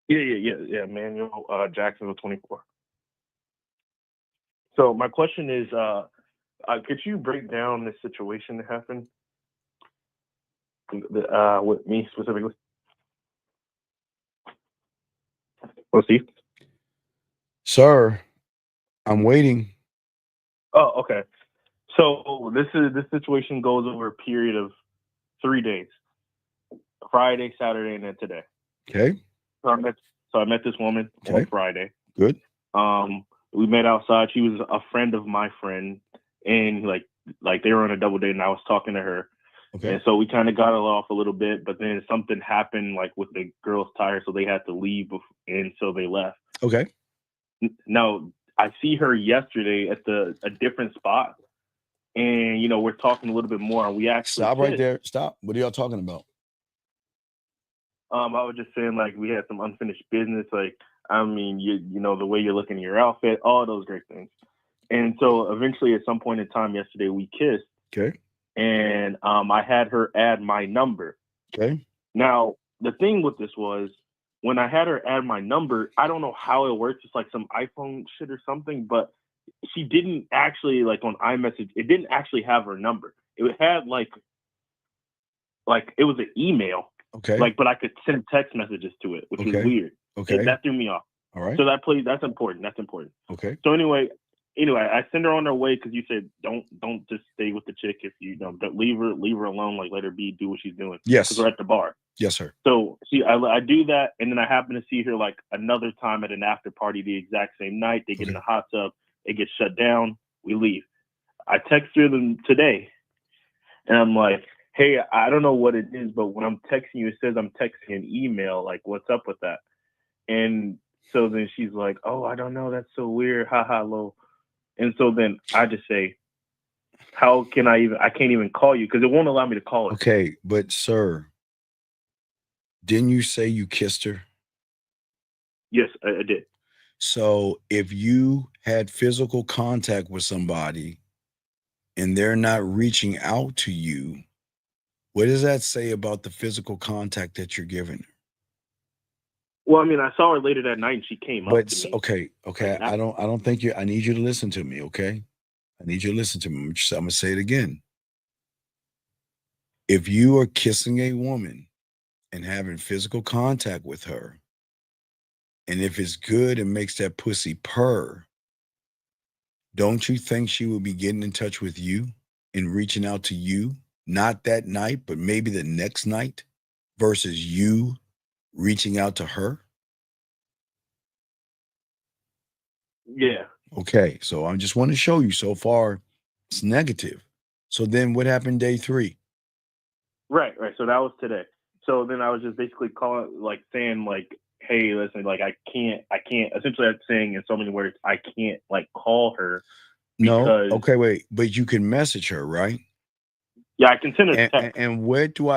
Yeah, Manuel Jacksonville 24. So my question is, could you break down this situation that happened with me specifically? Well, Steve? Sir, I'm waiting. Oh, okay. So this situation goes over a period of 3 days. Friday, Saturday, and then today. Okay. So I met this woman on Friday. Good. We met outside. She was a friend of my friend, and like they were on a double date, and I was talking to her. Okay. And so we kind of got it off a little bit, but then something happened like with the girls' tire, so they had to leave, and so they left. Okay. Now I see her yesterday at a different spot, and we're talking a little bit more. And we actually stop right there. Stop. What are y'all talking about? I was just saying, like, we had some unfinished business. Like, I mean, you know the way you're looking at your outfit, all those great things. And so eventually, at some point in time yesterday, we kissed. Okay. And I had her add my number. Okay. Now, the thing with this was, when I had her add my number, I don't know how it works. It's like some iPhone shit or something, but she didn't actually, like, on iMessage, it didn't actually have her number. It had like it was an email. Okay. Like, but I could send text messages to it, which was weird. Okay. That threw me off. All right. So that's important. That's important. Okay. So anyway, I send her on her way because you said don't just stay with the chick if you don't leave her alone. Like, let her be, do what she's doing. Yes. Because we're at the bar. Yes, sir. So I do that, and then I happen to see her like another time at an after party the exact same night. They get in the hot tub. It gets shut down. We leave. I text her them today, and I'm like, hey, I don't know what it is, but when I'm texting you, it says I'm texting an email. Like, what's up with that? And so then she's like, oh, I don't know. That's so weird. Ha ha, lol. And so then I just say, how can I can't even call you because it won't allow me to call her. Okay, but sir, didn't you say you kissed her? Yes, I did. So if you had physical contact with somebody and they're not reaching out to you, what does that say about the physical contact that you're giving her? Well, I mean, I saw her later that night and she came up to me. Okay. I don't think I need you to listen to me, okay? I need you to listen to me. I'm gonna say it again. If you are kissing a woman and having physical contact with her, and if it's good and makes that pussy purr, don't you think she will be getting in touch with you and reaching out to you? Not that night, but maybe the next night, versus you reaching out to her? Yeah. Okay, so I just want to show you so far it's negative. So then what happened day 3? Right. So that was today. So then I was just basically calling, like saying like, hey, listen, like I can't, essentially I'm saying in so many words, I can't like call her. No, okay, wait, but you can message her, right? Yeah, I can send her text. And where do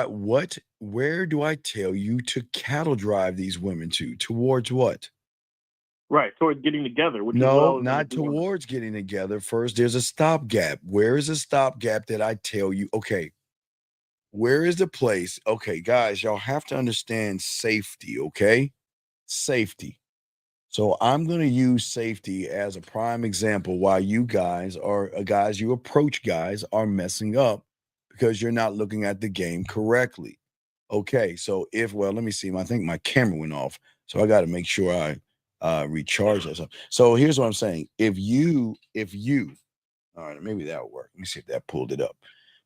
I tell you to cattle drive these women to? Towards what? Right, towards getting together. Which no, not towards getting together. First, there's a stopgap. Where is a stopgap that I tell you, okay, where is the place? Okay, guys, y'all have to understand safety, okay? Safety. So I'm going to use safety as a prime example why you guys you approach guys are messing up because you're not looking at the game correctly. Okay, so let me see. I think my camera went off. So I got to make sure I recharge that. So here's what I'm saying. If you, all right, maybe that'll work. Let me see if that pulled it up.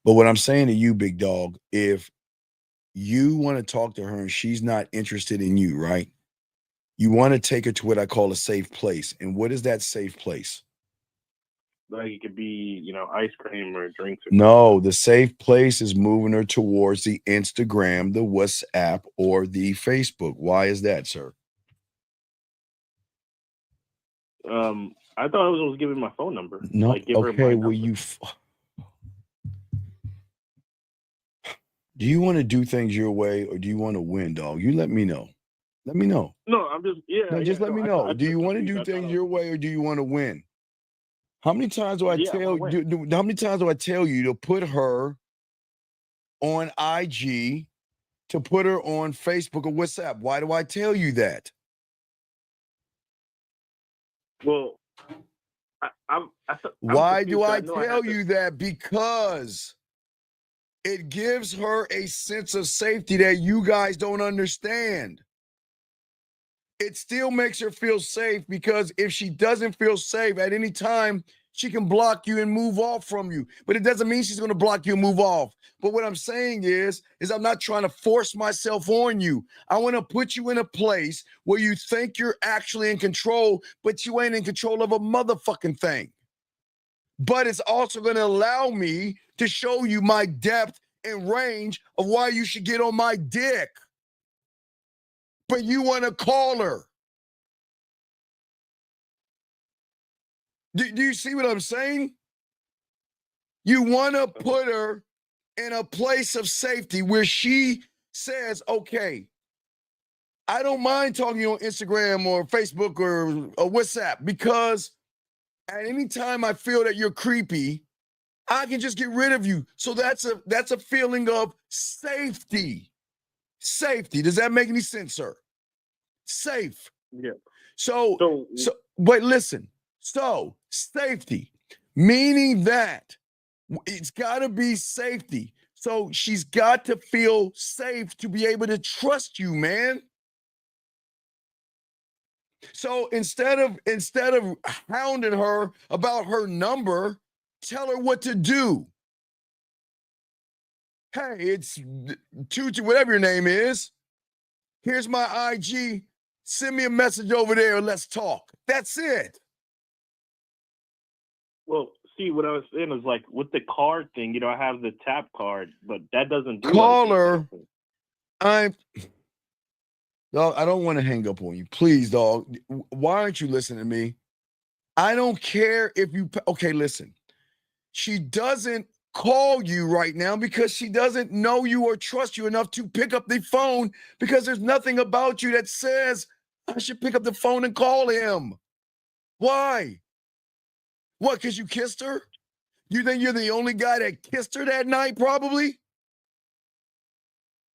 But what I'm saying to you, big dog, if you want to talk to her and she's not interested in you, right? You want to take her to what I call a safe place. And what is that safe place? Like it could be, ice cream or drinks. No, the safe place is moving her towards the Instagram, the WhatsApp, or the Facebook. Why is that, sir? I thought I was giving my phone number. No, like, give her okay, my number. Do you want to do things your way or do you want to win, dog? You let me know. Let me know. No, I'm just, just let me know. Do you want to do things your way or do you want to win? How many times do I how many times do I tell you to put her on IG, to put her on Facebook or WhatsApp? Why do I tell you that? Well, why do I tell you that? Because it gives her a sense of safety that you guys don't understand. It still makes her feel safe because if she doesn't feel safe at any time, she can block you and move off from you. But it doesn't mean she's going to block you and move off. But what I'm saying is I'm not trying to force myself on you. I want to put you in a place where you think you're actually in control, but you ain't in control of a motherfucking thing. But it's also going to allow me to show you my depth and range of why you should get on my dick. But you want to call her. Do you see what I'm saying? You want to put her in a place of safety where she says, okay, I don't mind talking to you on Instagram or Facebook or WhatsApp because at any time I feel that you're creepy, I can just get rid of you. So that's a feeling of safety. Safety. Does that make any sense, sir? Safe. Yeah. So but listen. So safety, meaning that it's got to be safety. So she's got to feel safe to be able to trust you, man. So instead of hounding her about her number, tell her what to do. Hey, it's Tutu, whatever your name is. Here's my IG. Send me a message over there. Let's talk. That's it. Well, see, what I was saying is like with the card thing, you know, I have the tap card, but that doesn't do Call anything. her. Dog, I don't want to hang up on you. Please, dog. Why aren't you listening to me? I don't care if you... Okay, listen. She doesn't call you right now because she doesn't know you or trust you enough to pick up the phone because there's nothing about you that says I should pick up the phone and call him. Why? What, because you kissed her? You think you're the only guy that kissed her that night, probably?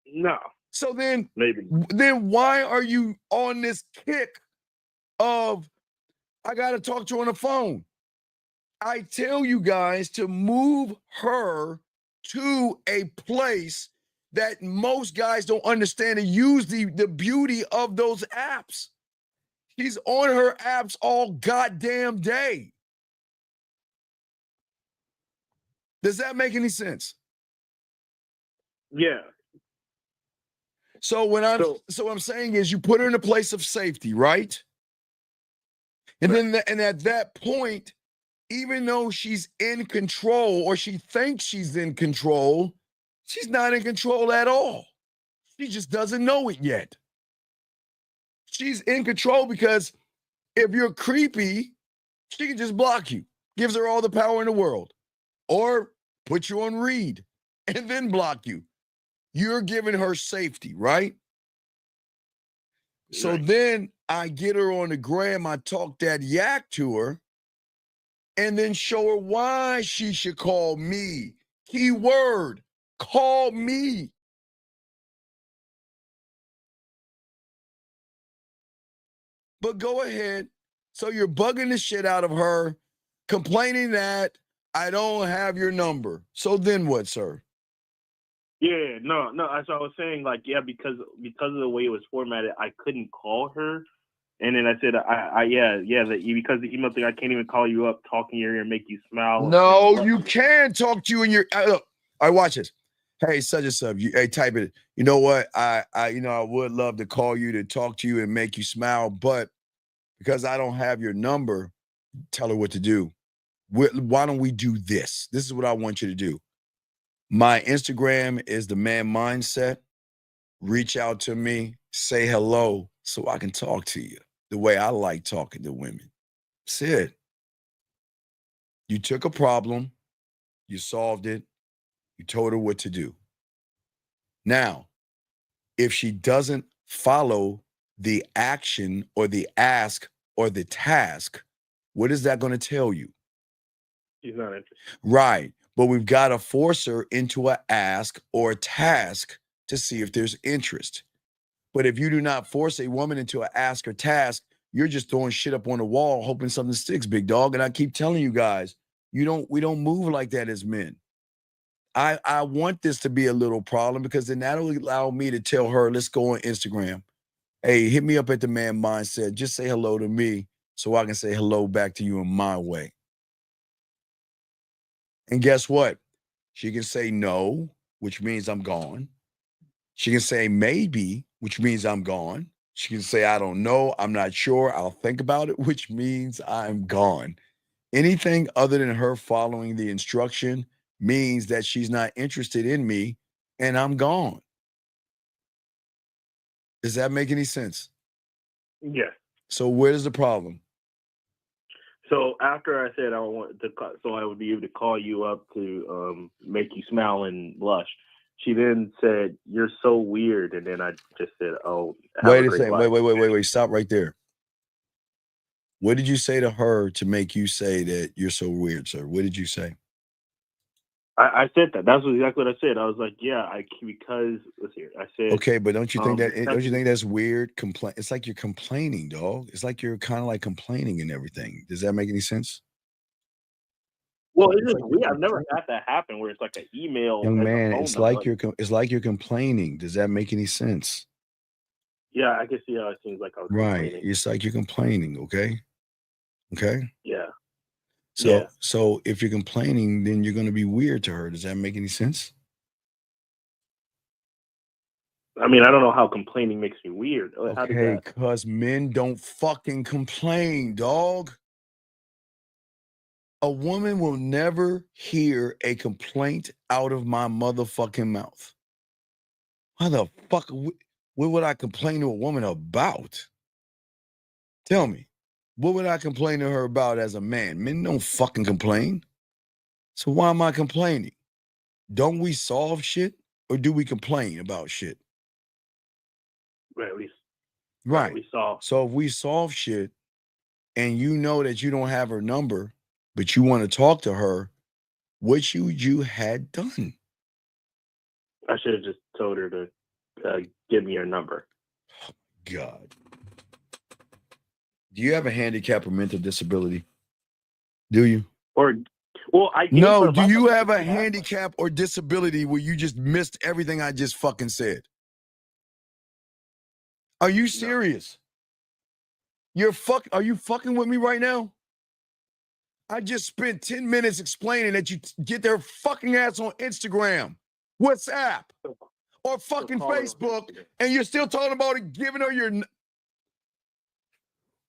No. So then, maybe. Then why are you on this kick of, I got to talk to her on the phone? I tell you guys to move her to a place that most guys don't understand and use the beauty of those apps. She's on her apps all goddamn day. Does that make any sense? Yeah. So what I'm saying is you put her in a place of safety, right? And then and at that point, even though she's in control or she thinks she's in control, she's not in control at all. She just doesn't know it yet. She's in control because if you're creepy, she can just block you. Gives her all the power in the world. Or put you on read and then block you. You're giving her safety, right? So then I get her on the gram, I talk that yak to her, and then show her why she should call me. Keyword, call me. But go ahead. So you're bugging the shit out of her, complaining that I don't have your number. So then what, sir? Yeah, no. As I was saying, like, yeah, because of the way it was formatted, I couldn't call her. And then I said, because the email thing, I can't even call you up, talk in your ear, and make you smile. No, you can talk to you in your. Look, I watch this. Hey, such and such. Hey, type it. You know what? I would love to call you to talk to you and make you smile, but because I don't have your number, tell her what to do. Why don't we do this? This is what I want you to do. My Instagram is The Man Mindset. Reach out to me, say hello, so I can talk to you the way I like talking to women. That's it. You took a problem, you solved it, you told her what to do. Now, if she doesn't follow the action or the ask or the task, what is that going to tell you? She's not interested. Right. But we've got to force her into an ask or a task to see if there's interest. But if you do not force a woman into an ask or task, you're just throwing shit up on the wall, hoping something sticks, big dog. And I keep telling you guys, we don't move like that as men. I want this to be a little problem because then that'll allow me to tell her, let's go on Instagram. Hey, hit me up at The Man Mindset. Just say hello to me so I can say hello back to you in my way. And guess what? She can say no, which means I'm gone. She can say maybe, which means I'm gone. She can say, I don't know, I'm not sure, I'll think about it, which means I'm gone. Anything other than her following the instruction means that she's not interested in me and I'm gone. Does that make any sense? Yeah. So where's the problem? So after I said I wanted to, so I would be able to call you up to make you smile and blush, she then said, "You're so weird," and then I just said, "Oh, wait a second, wait, stop right there. What did you say to her to make you say that you're so weird, sir? What did you say? I said that. That's exactly what I said. I was like, yeah, because let's see. I said, okay, but don't you think don't you think that's that's weird? It's like you're complaining, dog. It's like you're kind of like complaining and everything. Does that make any sense? well, it's just weird. I've never had that happen where it's like an email. Young as a man, phone it's number. like you're complaining. Does that make any sense? Yeah, I can see how it seems like I was Right. complaining. It's like you're complaining, okay? Okay? Yeah. So if you're complaining, then you're gonna be weird to her. Does that make any sense? I mean, I don't know how complaining makes me weird. How does Okay, that? because men don't fucking complain, dog. A woman will never hear a complaint out of my motherfucking mouth. How the fuck, what would I complain to a woman about? Tell me, what would I complain to her about as a man? Men don't fucking complain. So why am I complaining? Don't we solve shit or do we complain about shit? Right. Right. We saw. So if we solve shit and you know that you don't have her number, but you want to talk to her, what you had done? I should have just told her to give me her number. God. Do you have a handicap or mental disability? Do you? Or, well, I gave No, her do my you number. have a handicap or disability where you just missed everything I just fucking said? Are you serious? Are you fucking with me right now? I just spent 10 minutes explaining that you get their fucking ass on Instagram, WhatsApp, or fucking Facebook, and you're still talking about it, giving her your...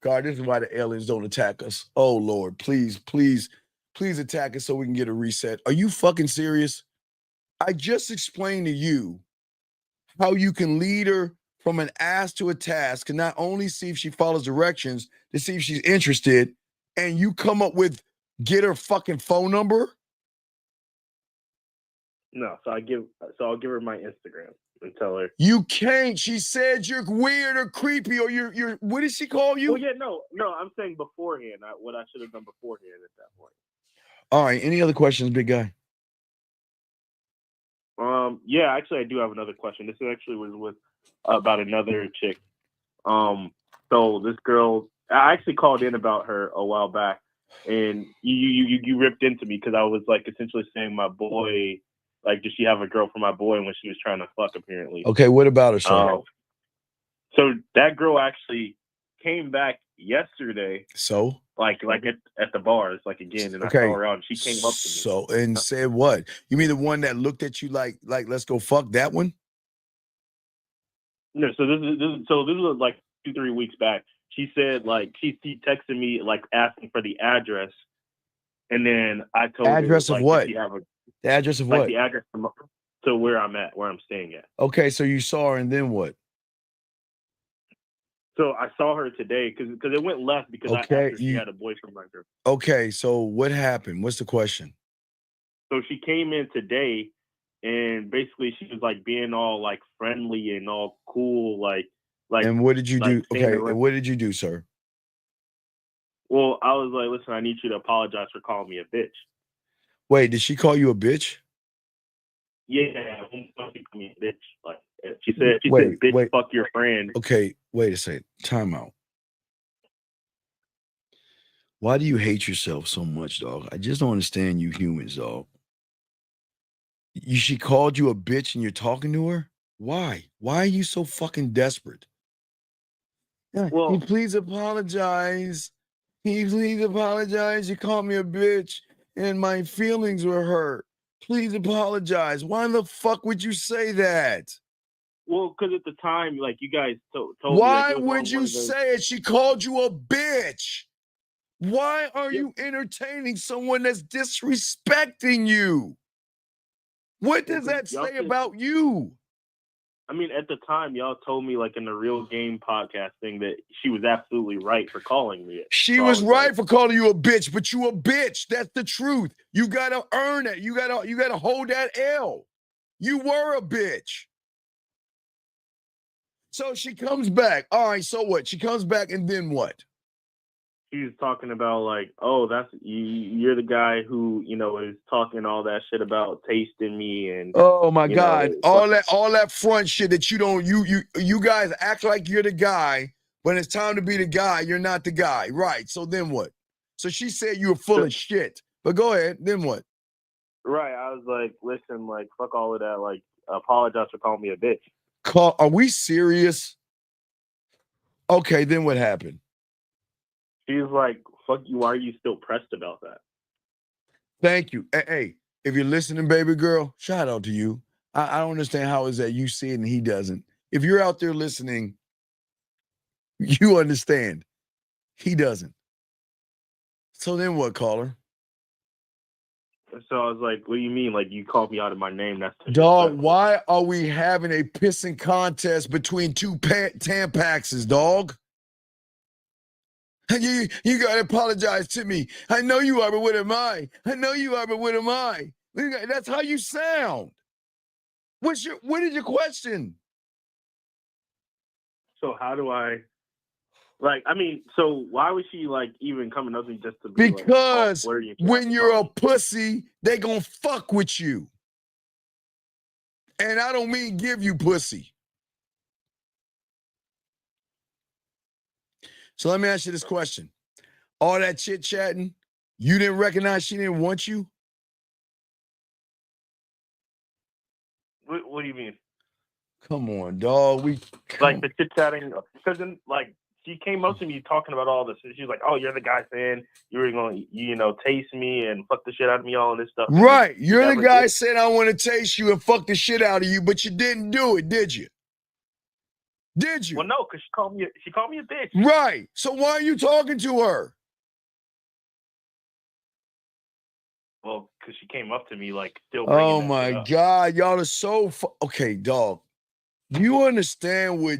God, this is why the aliens don't attack us. Oh, Lord, please, please, please attack us so we can get a reset. Are you fucking serious? I just explained to you how you can lead her from an ass to a task and not only see if she follows directions, to see if she's interested, and you come up with get her fucking phone number? No, so I'll give her my Instagram and tell her. You can't. She said you're weird or creepy or you're what did she call you? Well, yeah, no, I'm saying beforehand, what I should have done beforehand at that point. All right. Any other questions, big guy? Yeah, actually, I do have another question. This actually was with about another chick. So this girl, I actually called in about her a while back, and you ripped into me because I was like essentially saying my boy, like, did she have a girl for my boy when she was trying to fuck apparently? Okay, what about her, sir? So that girl actually came back yesterday. So? Like at the bars, like again, and Okay. I saw her out, and she came up to me. So, and said what? You mean the one that looked at you like let's go fuck, that one? No, so this was like 2-3 weeks back. She said like she texted me like asking for the address, and then I told Address her, of like, what? The address of like what? the address to where I'm staying at. Okay, so you saw her and then what? So I saw her today because it went left because I asked her she had a boyfriend like her. Okay, so what happened? What's the question? So she came in today, and basically she was like being all like friendly and all cool, like. And what did you do? saying Okay, the right- and what did you do, sir? Well, I was like, listen, I need you to apologize for calling me a bitch. Wait, did she call you a bitch? Yeah, she called me a bitch. Like she said, bitch, fuck your friend. Okay, wait a second. Time out. Why do you hate yourself so much, dog? I just don't understand you humans, dog. She called you a bitch and you're talking to her? Why? Why are you so fucking desperate? Well, please apologize. Please apologize. You called me a bitch and my feelings were hurt. Please apologize. Why the fuck would you say that? Well, because at the time, like, you guys told me. Why would you say it? She called you a bitch. Why are you entertaining someone that's disrespecting you? What does that say about you? I mean, at the time, y'all told me, like, in the Real Game podcast thing that she was absolutely right for calling me it. She was right for calling you a bitch, but you a bitch. That's the truth. You gotta earn it. You gotta hold that L. You were a bitch. So she comes back. All right, so what? She comes back and then what? She's talking about like, oh, that's you're the guy who is talking all that shit about tasting me and. Oh my you God! know, All that front shit that you don't you guys act like you're the guy. When it's time to be the guy, you're not the guy, right? So then what? So she said you were full of shit. But go ahead. Then what? Right. I was like, listen, like, fuck all of that. Like, apologize for calling me a bitch. Are we serious? Okay, then what happened? She's like, fuck you. Why are you still pressed about that? Thank you. Hey, if you're listening, baby girl, shout out to you. I don't understand how is that you see it and he doesn't. If you're out there listening, you understand. He doesn't. So then what, caller? So I was like, what do you mean? Like, you called me out of my name. That's Dog, why are we having a pissing contest between two Tampaxes, dog? You gotta apologize to me. I know you are, but what am I? I know you are, but what am I? That's how you sound. What is your question? So how do I, like, I mean, so why was she like even coming up to me just to be because like, oh, what are you when you're a pussy, they gonna fuck with you. And I don't mean give you pussy. So let me ask you this question. All that chit-chatting, you didn't recognize she didn't want you? What do you mean? Come on, dog. Like the chit-chatting, because then, like, she came up to me talking about all this. She was like, oh, you're the guy saying you were going to, taste me and fuck the shit out of me, all this stuff. Right. You're the guy saying I want to taste you and fuck the shit out of you, but you didn't do it, did you? Did you? Well, no, because she called me a bitch. Right. So why are you talking to her? Well, because she came up to me like still. Oh my God, y'all are so okay, dog. You understand what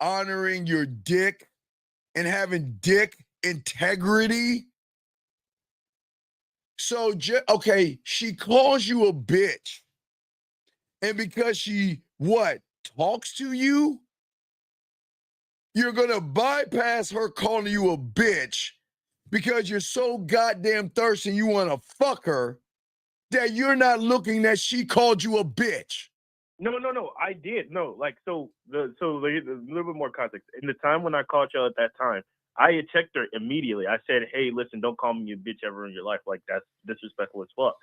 honoring your dick and having dick integrity? So okay, she calls you a bitch, and because she talks to you, you're gonna bypass her calling you a bitch because you're so goddamn thirsty and you want to fuck her that you're not looking that she called you a bitch. No, I did. No, like, so a little bit more context. In the time when I called y'all at that time, I had checked her immediately. I said, hey, listen, don't call me a bitch ever in your life. Like, that's disrespectful as fuck.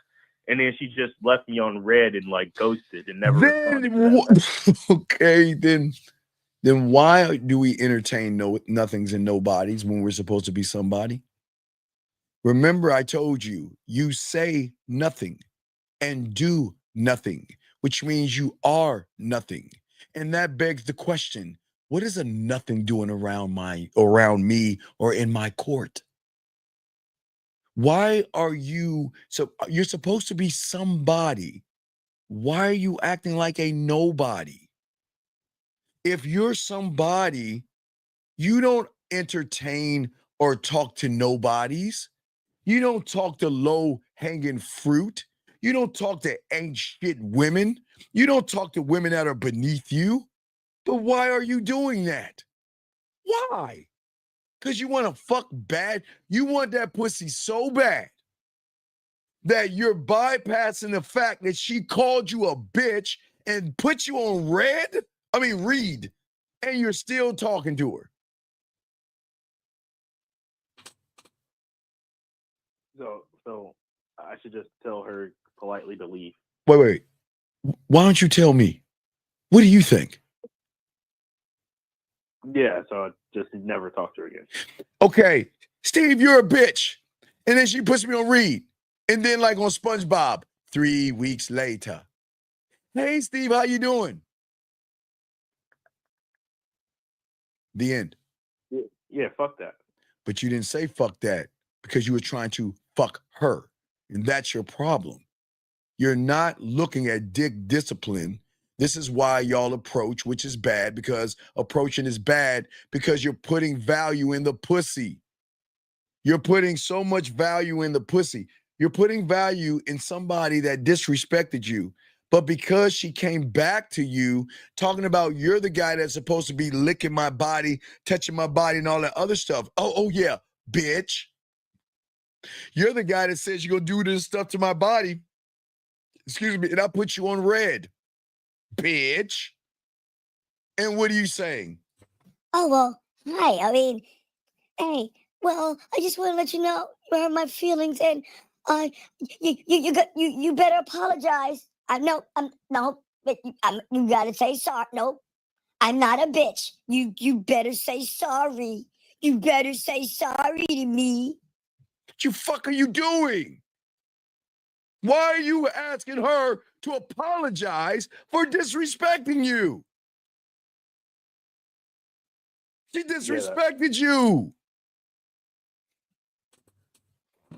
And then she just left me on red and like ghosted and never responded. Okay, then why do we entertain nothings and nobodies when we're supposed to be somebody? Remember, I told you, you say nothing and do nothing, which means you are nothing. And that begs the question, what is a nothing doing around me or in my court? Why are you, you're supposed to be somebody. Why are you acting like a nobody? If you're somebody, you don't entertain or talk to nobodies. You don't talk to low-hanging fruit. You don't talk to ain't shit women. You don't talk to women that are beneath you. But why are you doing that? Why? Because you want to fuck bad? You want that pussy so bad that you're bypassing the fact that she called you a bitch and put you on read, and you're still talking to her. So I should just tell her politely to leave. Wait. Why don't you tell me? What do you think? Yeah, so I just never talk to her again. Okay, Steve, you're a bitch. And then she puts me on read. And then like on SpongeBob, 3 weeks later. Hey, Steve, how you doing? The end. Yeah, fuck that. But you didn't say fuck that because you were trying to fuck her. And that's your problem. You're not looking at dick discipline. This is why y'all approach, which is bad, because approaching is bad because you're putting value in the pussy. You're putting so much value in the pussy. You're putting value in somebody that disrespected you. But because she came back to you talking about you're the guy that's supposed to be licking my body, touching my body and all that other stuff. Oh yeah. bitch. You're the guy that says you're going to do this stuff to my body. Excuse me. And I put you on red, bitch. And what are you saying? Oh, well, hi. I mean, hey, well, I just want to let you know you hurt my feelings, and you better apologize. No, but you gotta say sorry. No, I'm not a bitch. You better say sorry. You better say sorry to me. What you fuck are you doing? Why are you asking her to apologize for disrespecting you? She disrespected you.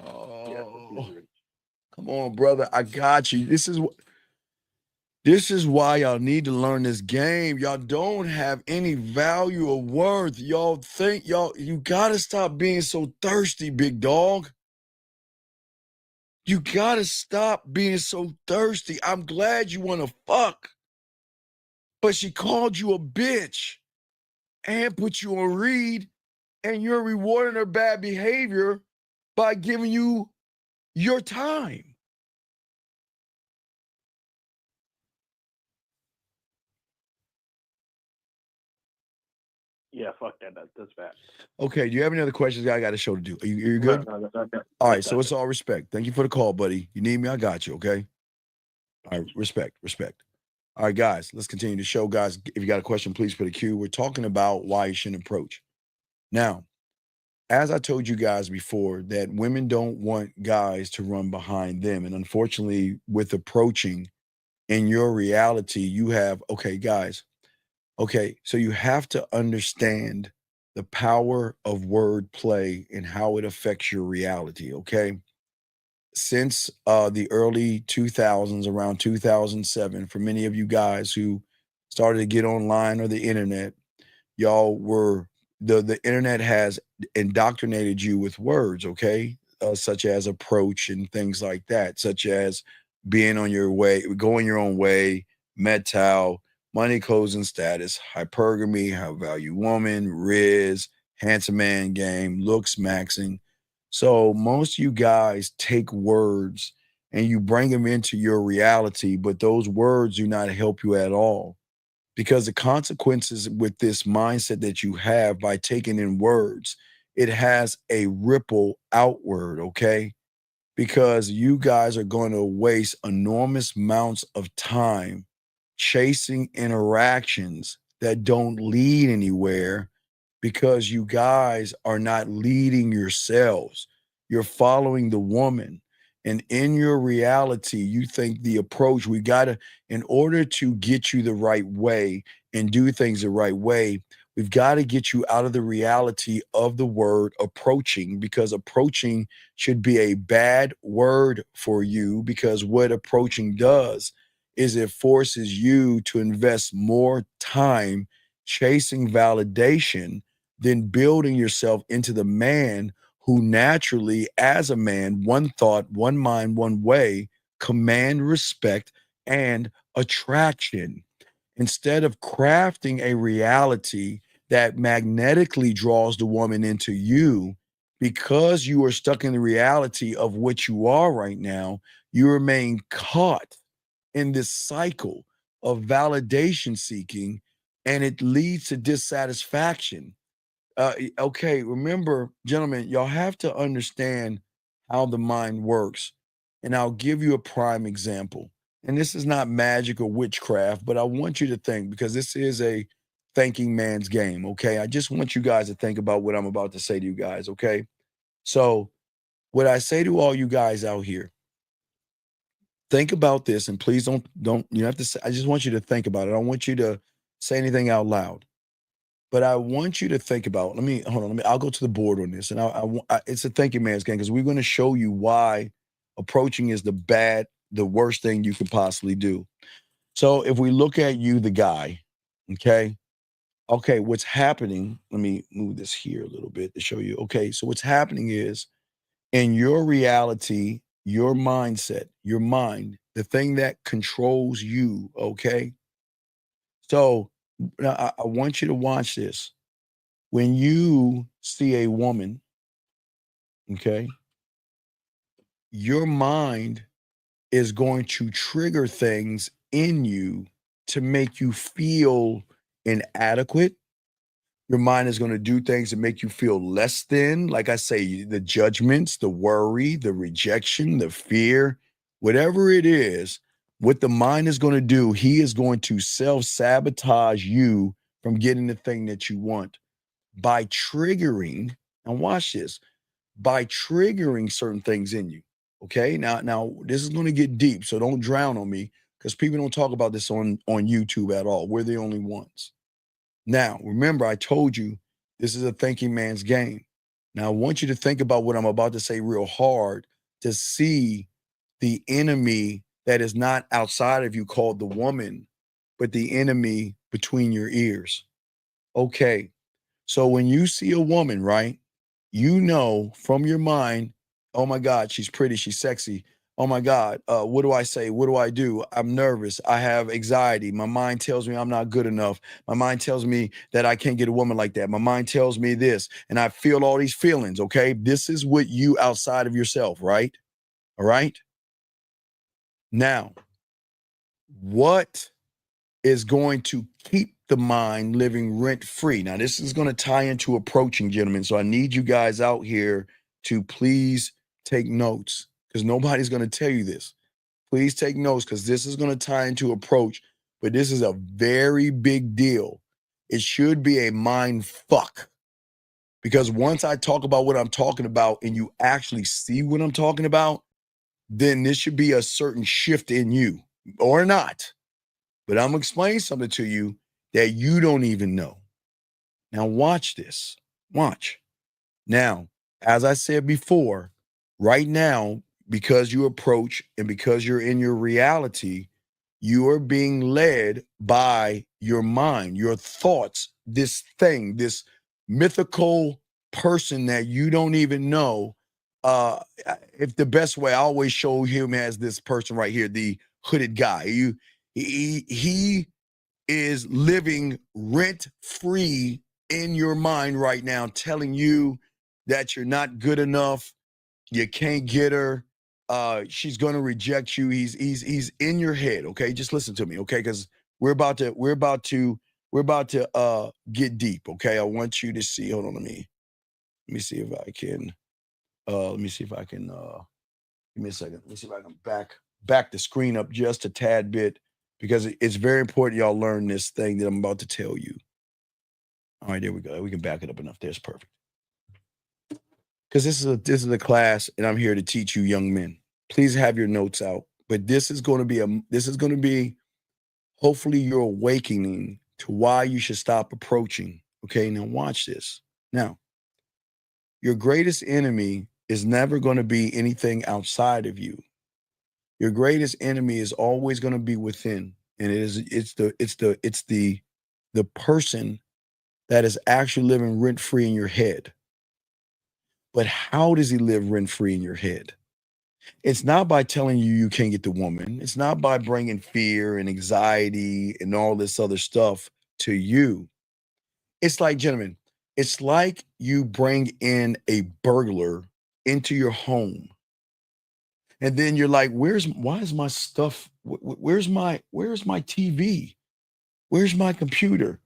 Oh, come on, brother. I got you. This is why y'all need to learn this game. Y'all don't have any value or worth. Y'all think you gotta stop being so thirsty, big dog. You gotta stop being so thirsty. I'm glad you want to fuck, but she called you a bitch and put you on read, and you're rewarding her bad behavior by giving you your time. Yeah, fuck that. That's bad. Okay, do you have any other questions? I got a show to do. You're good? No, all right, so it's all respect. Thank you for the call, buddy. You need me, I got you, okay? All right, respect. All right, guys, let's continue the show. Guys, if you got a question, please put a Q. We're talking about why you shouldn't approach. Now, as I told you guys before, that women don't want guys to run behind them. And unfortunately, with approaching, in your reality, you have, okay, guys, okay, so you have to understand the power of wordplay and how it affects your reality, okay? Since the early 2000s, around 2007, for many of you guys who started to get online or the internet, y'all were, the internet has indoctrinated you with words, okay? Such as approach and things like that, such as being on your way, going your own way, MGTOW, money, clothes, and status, hypergamy, high value woman, Riz, handsome man game, looks maxing. So most of you guys take words and you bring them into your reality, but those words do not help you at all, because the consequences with this mindset that you have by taking in words, it has a ripple outward, okay? Because you guys are going to waste enormous amounts of time chasing interactions that don't lead anywhere, because you guys are not leading yourselves. You're following the woman. And in your reality, you think the approach, we got to, in order to get you the right way and do things the right way, we've got to get you out of the reality of the word approaching, because approaching should be a bad word for you, because what approaching does is it forces you to invest more time chasing validation than building yourself into the man who naturally, as a man, one thought, one mind, one way, command respect and attraction. Instead of crafting a reality that magnetically draws the woman into you, because you are stuck in the reality of what you are right now, you remain caught in this cycle of validation seeking, and it leads to dissatisfaction. Okay, remember, gentlemen, y'all have to understand how the mind works. And I'll give you a prime example. And this is not magic or witchcraft, but I want you to think, because this is a thinking man's game, okay? I just want you guys to think about what I'm about to say to you guys, okay? So, what I say to all you guys out here, think about this, and please don't you have to say, I just want you to think about it. I don't want you to say anything out loud, but I want you to think about, I'll go to the board on this, and it's a thinking man's game, because we're going to show you why approaching is the worst thing you could possibly do. So if we look at you, the guy, okay, what's happening, let me move this here a little bit to show you. Okay, so what's happening is, in your reality, your mindset, your mind, the thing that controls you, okay? So now I want you to watch this. When you see a woman okay, your mind is going to trigger things in you to make you feel inadequate. Your mind is going to do things to make you feel less than, like I say, the judgments, the worry, the rejection, the fear, whatever it is, what the mind is going to do, he is going to self-sabotage you from getting the thing that you want by triggering, and watch this, by triggering certain things in you. Okay, now this is going to get deep, so don't drown on me because people don't talk about this on YouTube at all. We're the only ones. Now, remember, I told you this is a thinking man's game. Now, I want you to think about what I'm about to say real hard to see the enemy that is not outside of you called the woman, but the enemy between your ears. Okay, so when you see a woman, right, you know from your mind, oh my God, she's pretty, she's sexy. Oh my God, what do I say? What do I do? I'm nervous. I have anxiety. My mind tells me I'm not good enough. My mind tells me that I can't get a woman like that. My mind tells me this, and I feel all these feelings, okay? This is what you outside of yourself, right? All right? Now, what is going to keep the mind living rent-free? Now, this is going to tie into approaching, gentlemen, so I need you guys out here to please take notes, because nobody's going to tell you this. Please take notes, because this is going to tie into approach, but this is a very big deal. It should be a mind fuck, because once I talk about what I'm talking about and you actually see what I'm talking about, then this should be a certain shift in you, or not. But I'm going to explain something to you that you don't even know. Now watch this. Watch. Now, as I said before, right now, because you approach and because you're in your reality, you are being led by your mind, your thoughts, this thing, this mythical person that you don't even know. If the best way, I always show him as this person right here, the hooded guy. He is living rent-free in your mind right now, telling you that you're not good enough, you can't get her, she's gonna reject you. He's in your head. Okay, just listen to me, okay? Because we're about to get deep. Okay, I want you to see. Hold on, let me see if I can. Let me see if I can. Give me a second. Let me see if I can back the screen up just a tad bit, because it's very important y'all learn this thing that I'm about to tell you. All right, there we go. We can back it up enough. There's perfect. Because this is a class, and I'm here to teach you young men. Please have your notes out. But this is going to be hopefully your awakening to why you should stop approaching. Okay, now watch this. Now, your greatest enemy is never going to be anything outside of you. Your greatest enemy is always going to be within, and it's the person that is actually living rent-free in your head. But how does he live rent-free in your head? It's not by telling you you can't get the woman. It's not by bringing fear and anxiety and all this other stuff to you. It's like, gentlemen, it's like you bring in a burglar into your home. And then you're like, why is my stuff? Where's my TV? Where's my computer?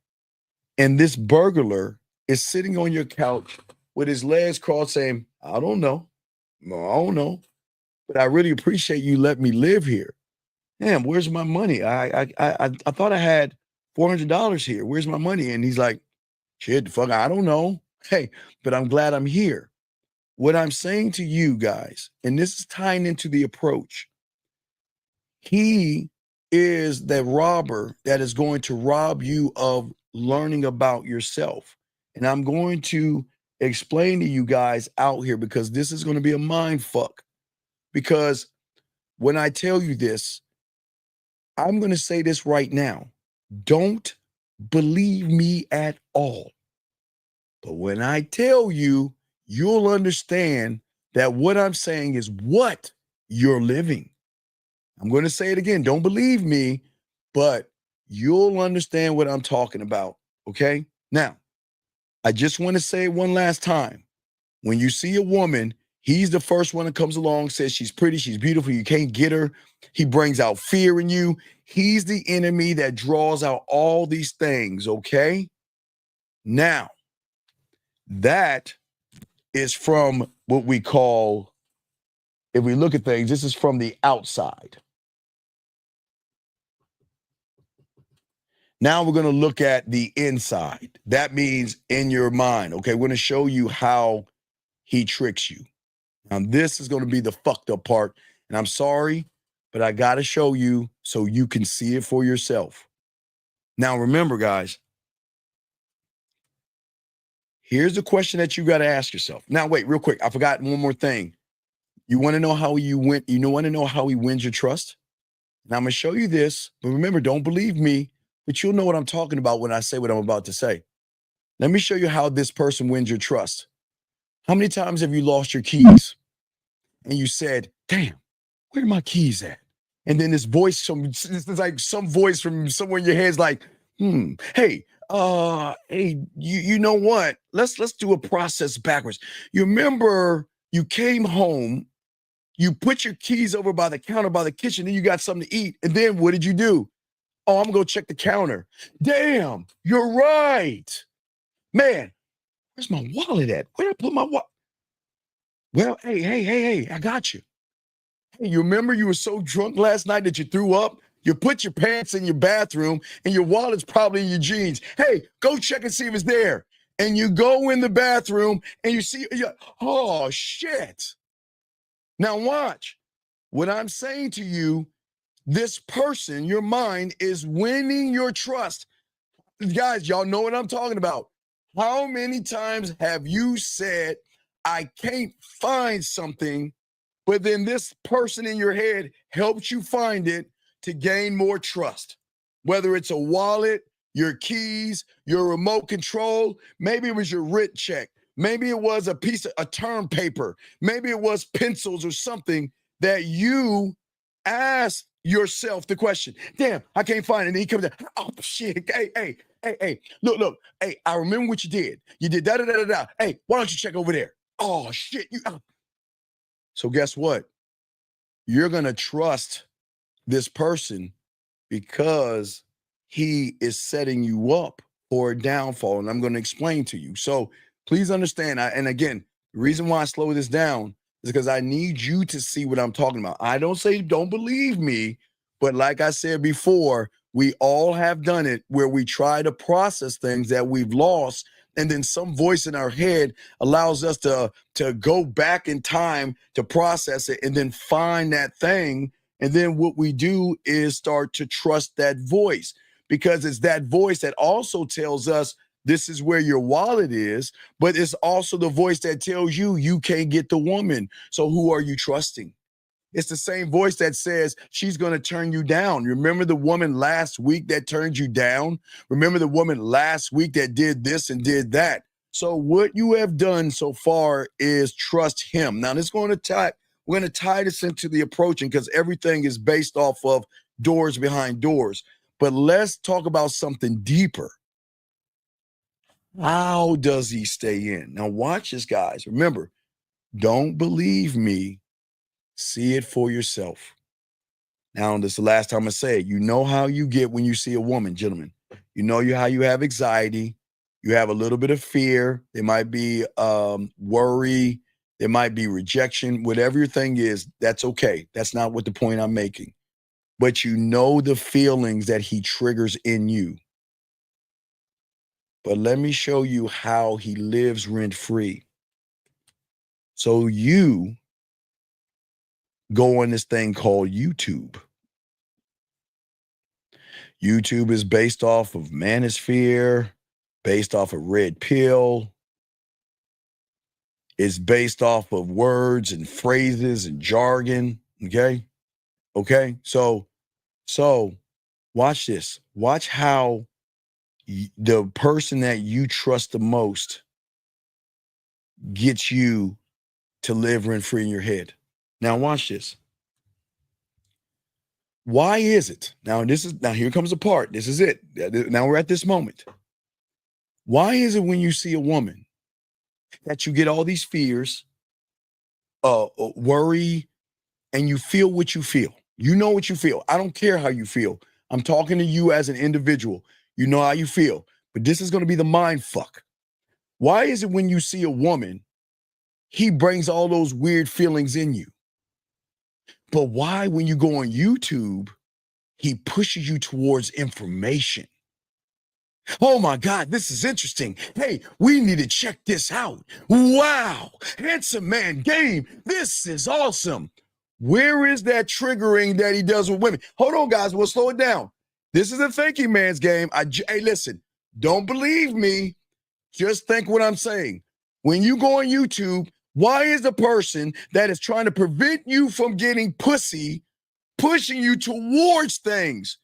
And this burglar is sitting on your couch with his legs crossed saying, I don't know. No, I don't know. But I really appreciate you letting me live here. Damn, where's my money? I thought I had $400 here. Where's my money? And he's like, shit, the fuck, I don't know. Hey, but I'm glad I'm here. What I'm saying to you guys, and this is tying into the approach, he is the robber that is going to rob you of learning about yourself. And I'm going to explain to you guys out here, because this is going to be a mind fuck. Because when I tell you this, I'm going to say this right now. Don't believe me at all. But when I tell you, you'll understand that what I'm saying is what you're living. I'm going to say it again. Don't believe me, but you'll understand what I'm talking about. Okay? Now, I just want to say it one last time. When you see a woman, He's the first one that comes along, says she's pretty, she's beautiful, you can't get her. He brings out fear in you. He's the enemy that draws out all these things, okay? Now, that is from what we call, if we look at things, this is from the outside. Now we're going to look at the inside. That means in your mind, okay? We're going to show you how he tricks you. Now, this is going to be the fucked up part, and I'm sorry, but I got to show you so you can see it for yourself. Now, remember, guys, here's the question that you got to ask yourself. Now, wait, real quick. I forgot one more thing. You want to know how you win? You want to know how he wins your trust? Now, I'm going to show you this, but remember, don't believe me, but you'll know what I'm talking about when I say what I'm about to say. Let me show you how this person wins your trust. How many times have you lost your keys? And you said, damn, where are my keys at? And then this voice, it's like some voice from somewhere in your head's like, hey, you know what? Let's do a process backwards. You remember you came home, you put your keys over by the counter by the kitchen, then you got something to eat. And then what did you do? Oh, I'm gonna go check the counter. Damn, you're right. Man, where's my wallet at? Where did I put my wallet? Well, hey, I got you. Hey, you remember you were so drunk last night that you threw up? You put your pants in your bathroom and your wallet's probably in your jeans. Hey, go check and see if it's there. And you go in the bathroom and you see, oh, shit. Now watch. What I'm saying to you, this person, your mind, is winning your trust. Guys, y'all know what I'm talking about. How many times have you said, I can't find something, but then this person in your head helps you find it to gain more trust? Whether it's a wallet, your keys, your remote control, maybe it was your rent check, maybe it was a piece of a term paper, maybe it was pencils or something that you asked yourself the question, damn, I can't find it. And he comes down, oh shit, hey, look, hey, I remember what you did. You did da-da-da-da-da. Hey, why don't you check over there? Oh shit. So guess what? You're gonna trust this person because he is setting you up for a downfall. And I'm gonna explain to you. So please understand, and again, the reason why I slow this down is because I need you to see what I'm talking about. I don't say don't believe me, but like I said before, we all have done it where we try to process things that we've lost, and then some voice in our head allows us to go back in time to process it and then find that thing. And then what we do is start to trust that voice, because it's that voice that also tells us this is where your wallet is, but it's also the voice that tells you you can't get the woman. So who are you trusting? It's the same voice that says she's going to turn you down. Remember the woman last week that turned you down? Remember the woman last week that did this and did that? So what you have done so far is trust him. Now, we're going to tie this into the approaching, because everything is based off of doors behind doors. But let's talk about something deeper. How does he stay in? Now, watch this, guys. Remember, don't believe me. See it for yourself. Now, this is the last time I say it. You know how you get when you see a woman, gentlemen. You know how you have anxiety. You have a little bit of fear. There might be worry. There might be rejection. Whatever your thing is, that's okay. That's not what the point I'm making. But you know the feelings that he triggers in you. But let me show you how he lives rent-free. So you go on this thing called YouTube. YouTube is based off of Manosphere, based off of Red Pill. It's based off of words and phrases and jargon. Okay. So watch this. Watch how the person that you trust the most gets you to live rent-free in your head. Now watch this. Why is it? Now here comes the part. This is it. Now we're at this moment. Why is it when you see a woman that you get all these fears, worry, and you feel what you feel. You know what you feel. I don't care how you feel. I'm talking to you as an individual. You know how you feel. But this is going to be the mind fuck. Why is it when you see a woman, he brings all those weird feelings in you? But why, when you go on YouTube, he pushes you towards information? Oh my God, this is interesting. Hey, we need to check this out. Wow, Handsome Man Game. This is awesome. Where is that triggering that he does with women? Hold on, guys. We'll slow it down. This is a thinking man's game. Hey, listen, don't believe me. Just think what I'm saying. When you go on YouTube, why is the person that is trying to prevent you from getting pussy pushing you towards things?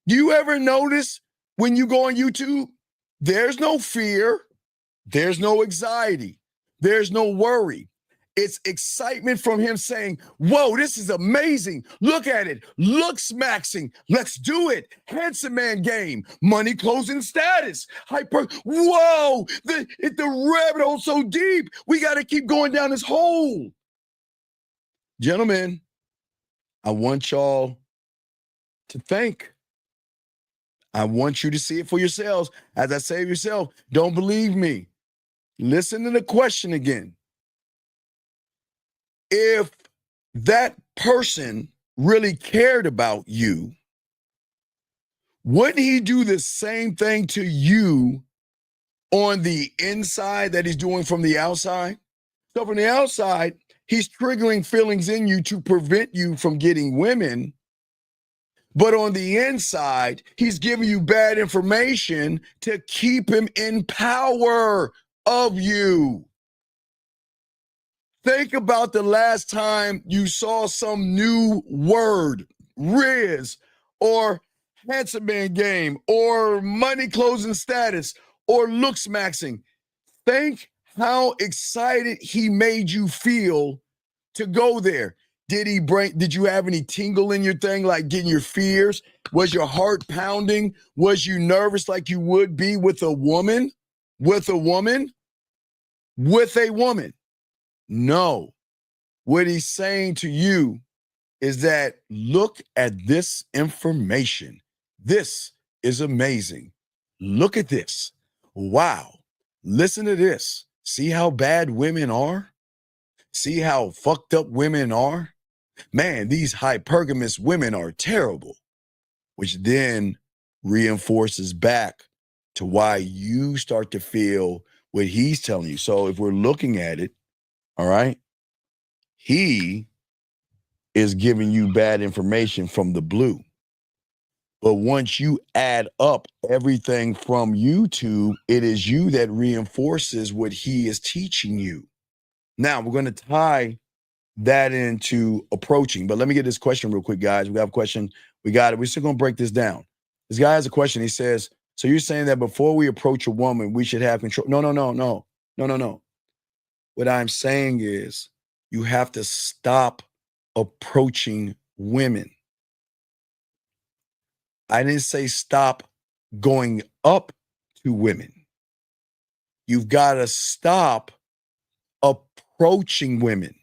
Do you ever notice when you go on YouTube, there's no fear, there's no anxiety, there's no worry. It's excitement from him saying, whoa, this is amazing. Look at it. Looks maxing. Let's do it. Handsome Man Game. Money closing status. Hyper. Whoa, the rabbit hole so deep. We got to keep going down this hole. Gentlemen, I want y'all to think. I want you to see it for yourselves. As I say yourself, don't believe me. Listen to the question again. If that person really cared about you, wouldn't he do the same thing to you on the inside that he's doing from the outside? So from the outside, he's triggering feelings in you to prevent you from getting women. But on the inside, he's giving you bad information to keep him in power of you. Think about the last time you saw some new word, Riz, or Handsome Man Game, or money closing status, or looks maxing. Think how excited he made you feel to go there. Did you have any tingle in your thing, like getting your fears? Was your heart pounding? Was you nervous like you would be with a woman? With a woman? With a woman? No. What he's saying to you is that look at this information. This is amazing. Look at this. Wow. Listen to this. See how bad women are? See how fucked up women are? Man, these hypergamous women are terrible, which then reinforces back to why you start to feel what he's telling you. So if we're looking at it, all right, he is giving you bad information from the blue. But once you add up everything from YouTube, it is you that reinforces what he is teaching you. Now, we're going to tie that into approaching. But let me get this question real quick, guys. We have a question. We got it. We're still going to break this down. This guy has a question. He says, so you're saying that before we approach a woman, we should have control? No. What I'm saying is you have to stop approaching women. I didn't say stop going up to women. You've got to stop approaching women.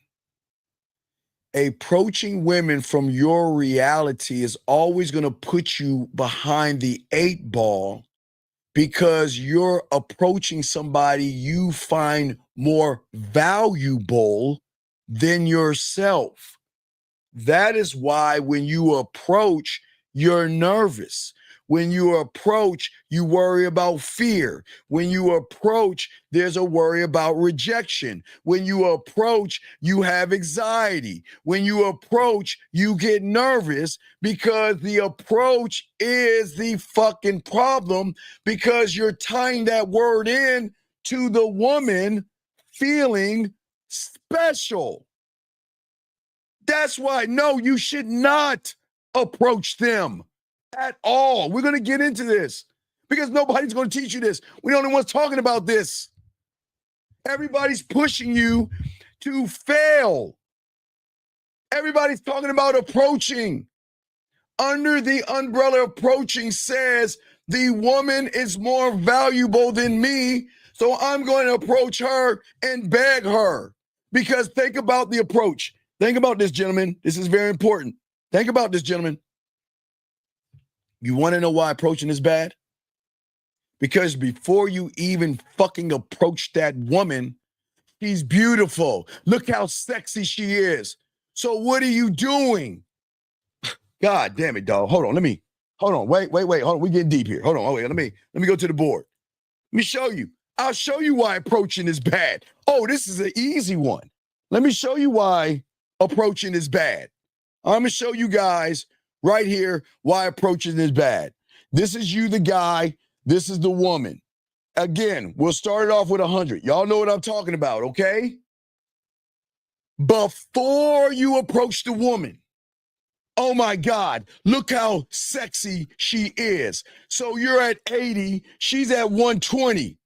Approaching women from your reality is always going to put you behind the 8 ball because you're approaching somebody you find more valuable than yourself. That is why when you approach, you're nervous. When you approach, you worry about fear. When you approach, there's a worry about rejection. When you approach, you have anxiety. When you approach, you get nervous because the approach is the fucking problem because you're tying that word in to the woman feeling special. That's why, no, you should not approach them at all. We're going to get into this because nobody's going to teach you this. We're the only ones talking about this. Everybody's pushing you to fail. Everybody's talking about approaching. Under the umbrella of approaching says the woman is more valuable than me, so I'm going to approach her and beg her. Because think about the approach. Think about this, gentlemen. This is very important. Think about this, gentlemen. You want to know why approaching is bad? Because before you even fucking approach that woman, she's beautiful. Look how sexy she is. So what are you doing? God damn it, dog. Hold on. Wait. Hold on. We getting deep here. Hold on. Oh, wait. Let me go to the board. Let me show you. I'll show you why approaching is bad. Oh, this is an easy one. Let me show you why approaching is bad. I'm going to show you guys right here why approaching is bad. This is you, the guy. This is the woman. Again, we'll start it off with 100. Y'all know what I'm talking about, okay? Before you approach the woman, oh my God, look how sexy she is. So you're at 80, she's at 120.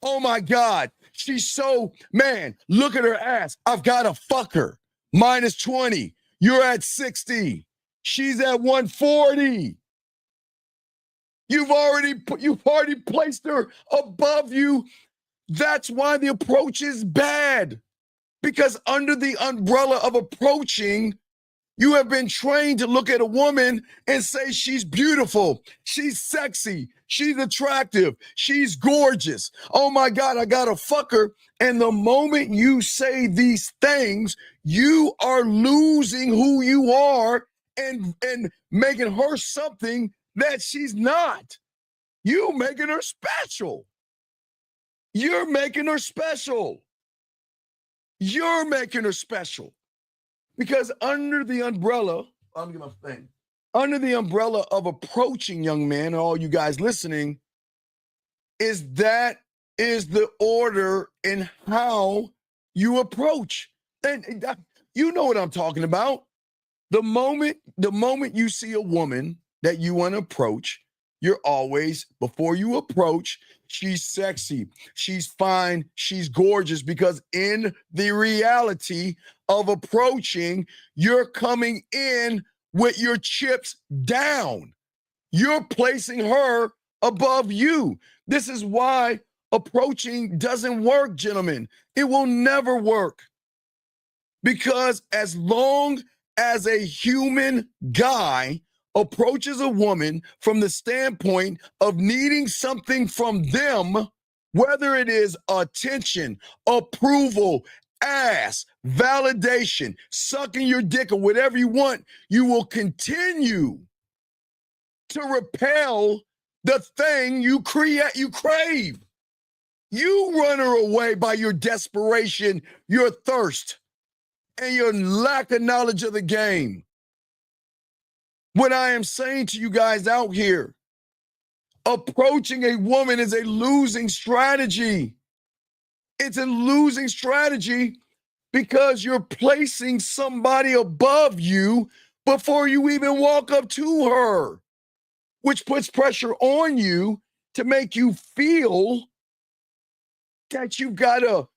Oh my God, she's so, man, look at her ass. I've got to fuck her. Minus 20. You're at 60. She's at 140. You've already placed her above you. That's why the approach is bad. Because under the umbrella of approaching, you have been trained to look at a woman and say she's beautiful, she's sexy, she's attractive, she's gorgeous. Oh my God, I gotta fuck her. And the moment you say these things, you are losing who you are and making her something that she's not. You making her special. You're making her special. You're making her special. Because under the umbrella, under the umbrella of approaching, young man, and all you guys listening, is the order in how you approach. And you know what I'm talking about. The moment you see a woman that you want to approach, you're always, before you approach, she's sexy, she's fine, she's gorgeous, because in the reality of approaching, you're coming in with your chips down. You're placing her above you. This is why approaching doesn't work, gentlemen. It will never work. Because as long as a human guy approaches a woman from the standpoint of needing something from them, whether it is attention, approval, ass, validation, sucking your dick, or whatever you want, you will continue to repel the thing you crave. You run her away by your desperation, your thirst, and your lack of knowledge of the game. What I am saying to you guys out here, approaching a woman is a losing strategy. It's a losing strategy because you're placing somebody above you before you even walk up to her, which puts pressure on you to make you feel that you've got to,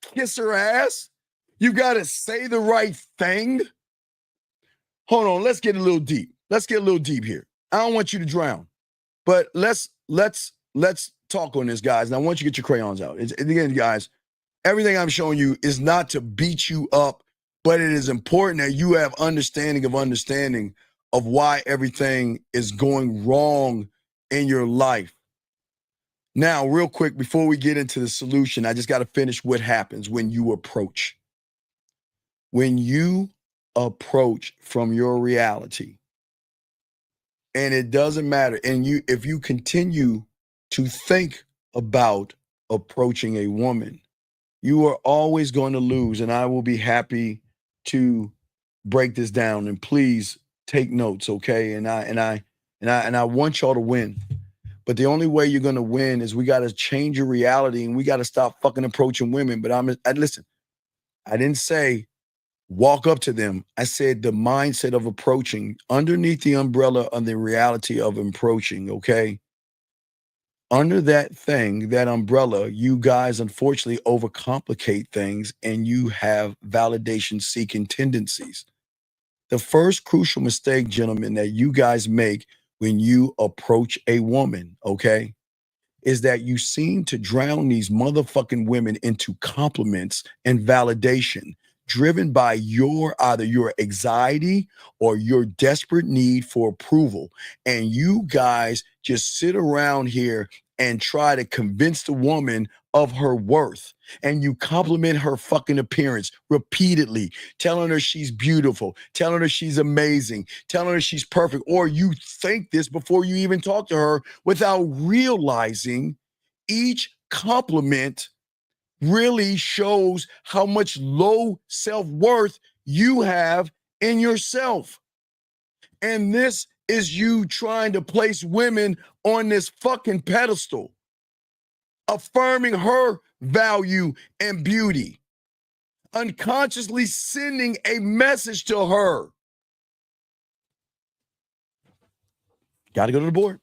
kiss her ass? You got to say the right thing? Hold on, let's get a little deep. Let's get a little deep here. I don't want you to drown, but let's talk on this, guys. And I want you to get your crayons out. Again, guys, everything I'm showing you is not to beat you up, but it is important that you have understanding of why everything is going wrong in your life. Now, real quick, before we get into the solution, I just got to finish what happens when you approach. When you approach from your reality, and it doesn't matter, and if you continue to think about approaching a woman, you are always going to lose. And I will be happy to break this down. And please take notes, okay? And I want y'all to win. But the only way you're going to win is we got to change your reality, and we got to stop fucking approaching women. But listen, I didn't say walk up to them. I said the mindset of approaching underneath the umbrella of the reality of approaching, okay? Under that thing, that umbrella, you guys unfortunately overcomplicate things and you have validation-seeking tendencies. The first crucial mistake, gentlemen, that you guys make when you approach a woman, okay, is that you seem to drown these motherfucking women into compliments and validation, driven by either your anxiety or your desperate need for approval. And you guys just sit around here and try to convince the woman of her worth. And you compliment her fucking appearance repeatedly, telling her she's beautiful, telling her she's amazing, telling her she's perfect. Or you think this before you even talk to her without realizing each compliment really shows how much low self-worth you have in yourself. And this is you trying to place women on this fucking pedestal, affirming her value and beauty, unconsciously sending a message to her. Got to go to the board.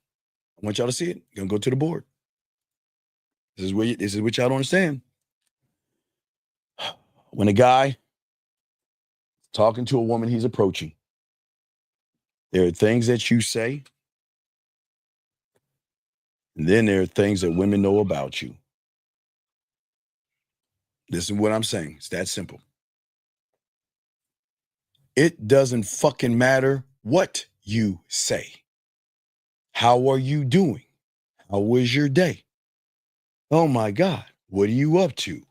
I want y'all to see it. You're going to go to the board. This is what y'all don't understand. When a guy talking to a woman he's approaching, there are things that you say, and then there are things that women know about you. This is what I'm saying. It's that simple. It doesn't fucking matter what you say. How are you doing? How was your day? Oh my God, what are you up to?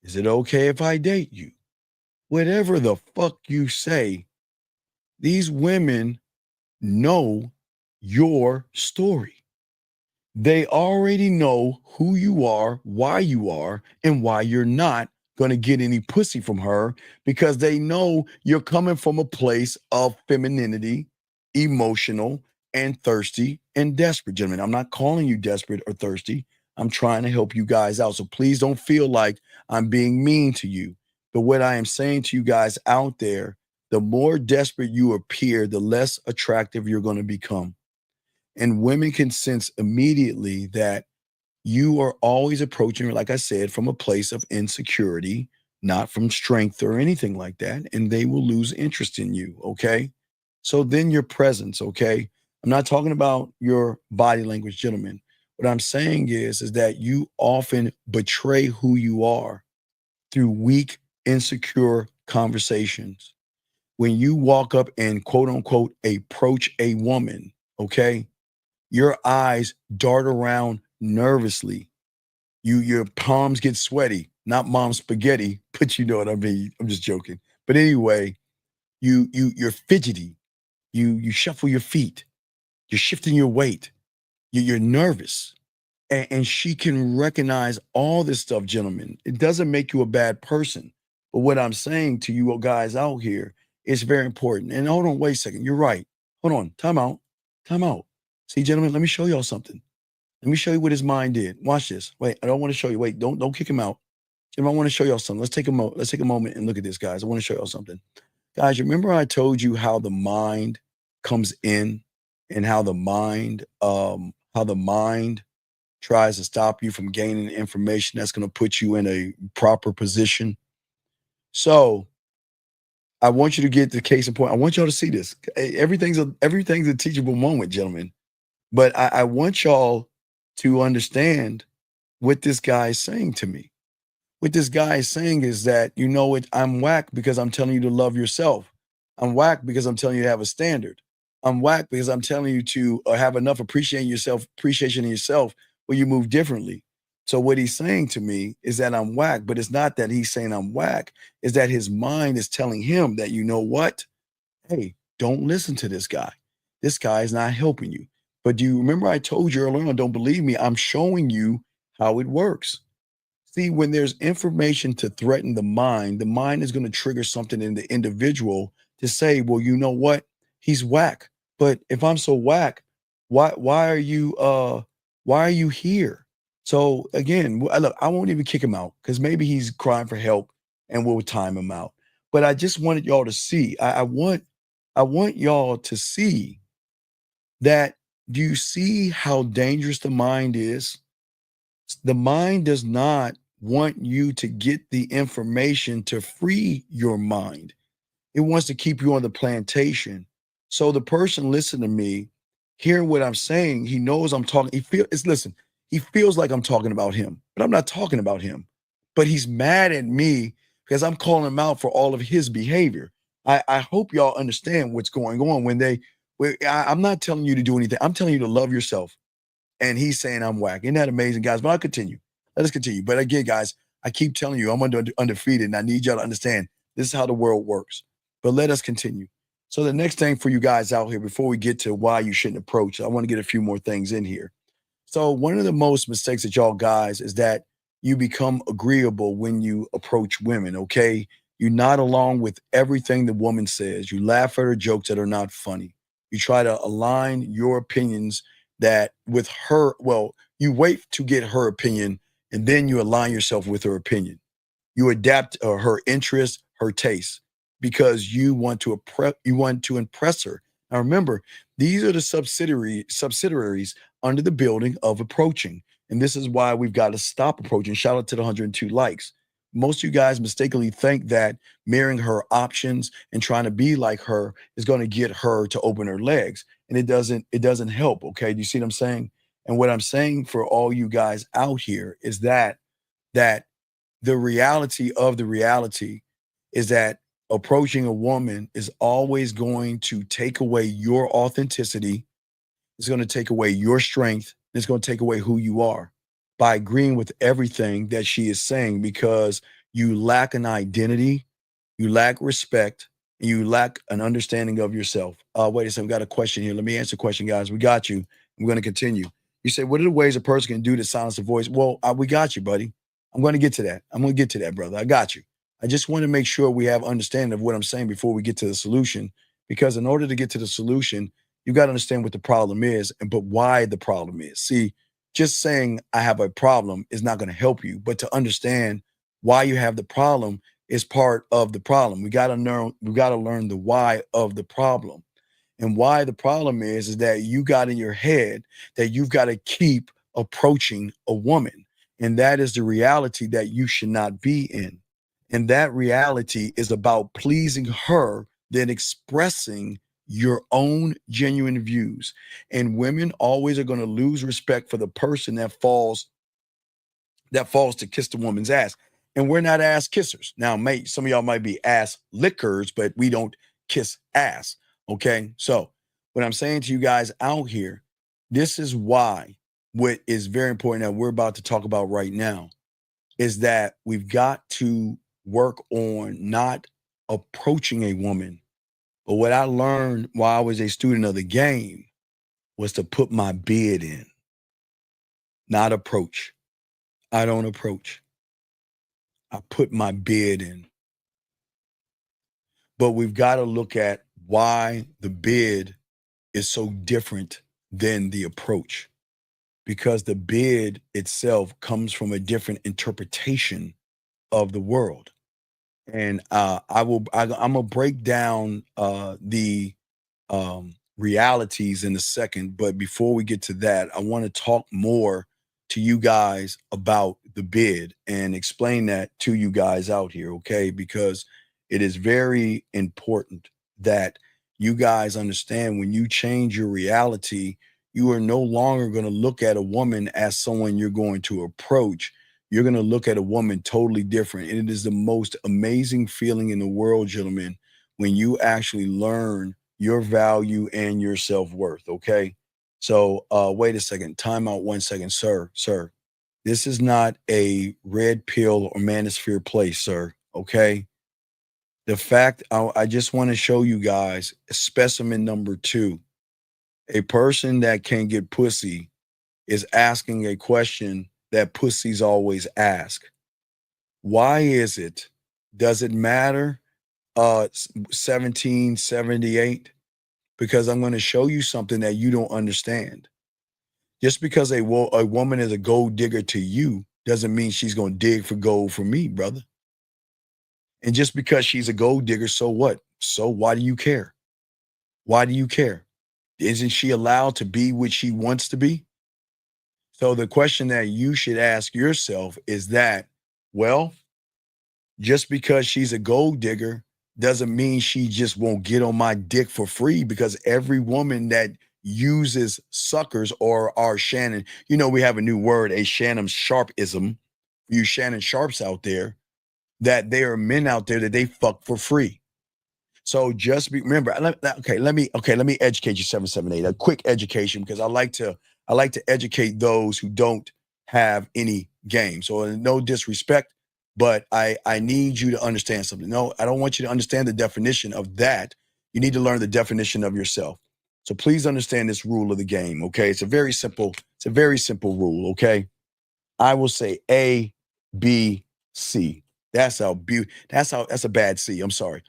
Is it okay if I date you? Whatever the fuck you say, these women know your story. They already know who you are, and why you're not going to get any pussy from her, because they know you're coming from a place of femininity, emotional, and thirsty and desperate. Gentlemen, I'm not calling you desperate or thirsty. I'm trying to help you guys out. So please don't feel like I'm being mean to you. But what I am saying to you guys out there, the more desperate you appear, the less attractive you're going to become. And women can sense immediately that you are always approaching her, like I said, from a place of insecurity, not from strength or anything like that. And they will lose interest in you, okay? So then your presence, okay? I'm not talking about your body language, gentlemen. What I'm saying is that you often betray who you are through weak, insecure conversations. When you walk up and quote unquote approach a woman, okay, your eyes dart around nervously. Your palms get sweaty, not mom spaghetti, but you know what I mean. I'm just joking. But anyway, you're fidgety. You shuffle your feet. You're shifting your weight. You're nervous. And she can recognize all this stuff, gentlemen. It doesn't make you a bad person. But what I'm saying to you guys out here is very important. And hold on, wait a second. You're right. Hold on. Time out. Time out. See, gentlemen, let me show y'all something. Let me show you what his mind did. Watch this. Wait, I don't want to show you. Wait, don't kick him out. Gentlemen, I want to show y'all something. Let's take a moment and look at this, guys. I want to show y'all something. Guys, remember I told you how the mind comes in and how the mind tries to stop you from gaining information that's going to put you in a proper position. So I want you to get the case in point. I want y'all to see this. Everything's a teachable moment, gentlemen. But I want y'all to understand what this guy is saying to me. What this guy is saying is that, you know what, I'm whack because I'm telling you to love yourself. I'm whack because I'm telling you to have a standard. I'm whack because I'm telling you to have enough appreciation in yourself where you move differently. So what he's saying to me is that I'm whack, but it's not that he's saying I'm whack. It's that his mind is telling him that, you know what? Hey, don't listen to this guy. This guy is not helping you. But do you remember I told you earlier on, don't believe me, I'm showing you how it works. See, when there's information to threaten the mind is going to trigger something in the individual to say, well, you know what? He's whack. But if I'm so whack, why are you here? So again, look, I won't even kick him out because maybe he's crying for help and we'll time him out. But I just wanted y'all to see. I want y'all to see that. Do you see how dangerous the mind is? The mind does not want you to get the information to free your mind. It wants to keep you on the plantation. So the person listening to me, hearing what I'm saying, he knows I'm talking. Listen, He feels like I'm talking about him, but I'm not talking about him. But he's mad at me because I'm calling him out for all of his behavior. I hope y'all understand what's going on I'm not telling you to do anything. I'm telling you to love yourself. And he's saying I'm whack. Isn't that amazing, guys? But I'll continue. Let us continue. But again, guys, I keep telling you I'm undefeated, and I need y'all to understand this is how the world works. But let us continue. So the next thing for you guys out here, before we get to why you shouldn't approach, I want to get a few more things in here. So one of the most mistakes that y'all guys is that you become agreeable when you approach women, okay? You nod along with everything the woman says. You laugh at her jokes that are not funny. You try to align your opinions that with her, well, you wait to get her opinion and then you align yourself with her opinion. You adapt her interests, her tastes, because you want to impress her. Now remember, these are the subsidiaries under the building of approaching. And this is why we've got to stop approaching. Shout out to the 102 likes. Most of you guys mistakenly think that marrying her options and trying to be like her is going to get her to open her legs. And it doesn't help. Okay. Do you see what I'm saying? And what I'm saying for all you guys out here is that the reality of the reality is that approaching a woman is always going to take away your authenticity. It's going to take away your strength. And it's going to take away who you are by agreeing with everything that she is saying, because you lack an identity, you lack respect, and you lack an understanding of yourself. Wait a second, we got a question here. Let me answer the question, guys. We got you. I'm going to continue. You say, what are the ways a person can do to silence the voice? Well, we got you, buddy. I'm going to get to that. I'm going to get to that, brother. I got you. I just want to make sure we have understanding of what I'm saying before we get to the solution, because in order to get to the solution, you got to understand what the problem is, but why the problem is. See, just saying I have a problem is not going to help you, but to understand why you have the problem is part of the problem. We got to learn the why of the problem. And why the problem is that you got in your head that you've got to keep approaching a woman. And that is the reality that you should not be in. And that reality is about pleasing her, then expressing your own genuine views. And women always are going to lose respect for the person that falls to kiss the woman's ass. And we're not ass kissers. Now, some of y'all might be ass lickers, but we don't kiss ass. Okay. So what I'm saying to you guys out here, this is why what is very important that we're about to talk about right now is that we've got to work on not approaching a woman. But what I learned while I was a student of the game was to put my bid in, not approach. I don't approach. I put my bid in. But we've got to look at why the bid is so different than the approach, because the bid itself comes from a different interpretation of the world. And I'm gonna break down the realities in a second. But before we get to that, I want to talk more to you guys about the bid and explain that to you guys out here, okay? Because it is very important that you guys understand when you change your reality, you are no longer going to look at a woman as someone you're going to approach. You're going to look at a woman totally different. And it is the most amazing feeling in the world, gentlemen, when you actually learn your value and your self-worth, okay? So wait a second. Time out 1 second, sir. This is not a red pill or manosphere place, sir, okay? The fact, I just want to show you guys specimen number 2. A person that can get pussy is asking a question that pussies always ask. Why is it? Does it matter? 1778? Because I'm going to show you something that you don't understand. Just because a woman is a gold digger to you doesn't mean she's going to dig for gold for me, brother. And just because she's a gold digger, so what? So why do you care? Why do you care? Isn't she allowed to be what she wants to be? So the question that you should ask yourself is that, well, just because she's a gold digger doesn't mean she just won't get on my dick for free, because every woman that uses suckers or our Shannon. You know, we have a new word, a Shannon Sharpism. You Shannon Sharps out there, that there are men out there that they fuck for free. So just remember, let me educate you 778. A quick education, because I like to educate those who don't have any game. So no disrespect, but I need you to understand something. No, I don't want you to understand the definition of that. You need to learn the definition of yourself. So please understand this rule of the game, okay? It's a very simple rule, okay? I will say A, B, C. That's a bad C. I'm sorry.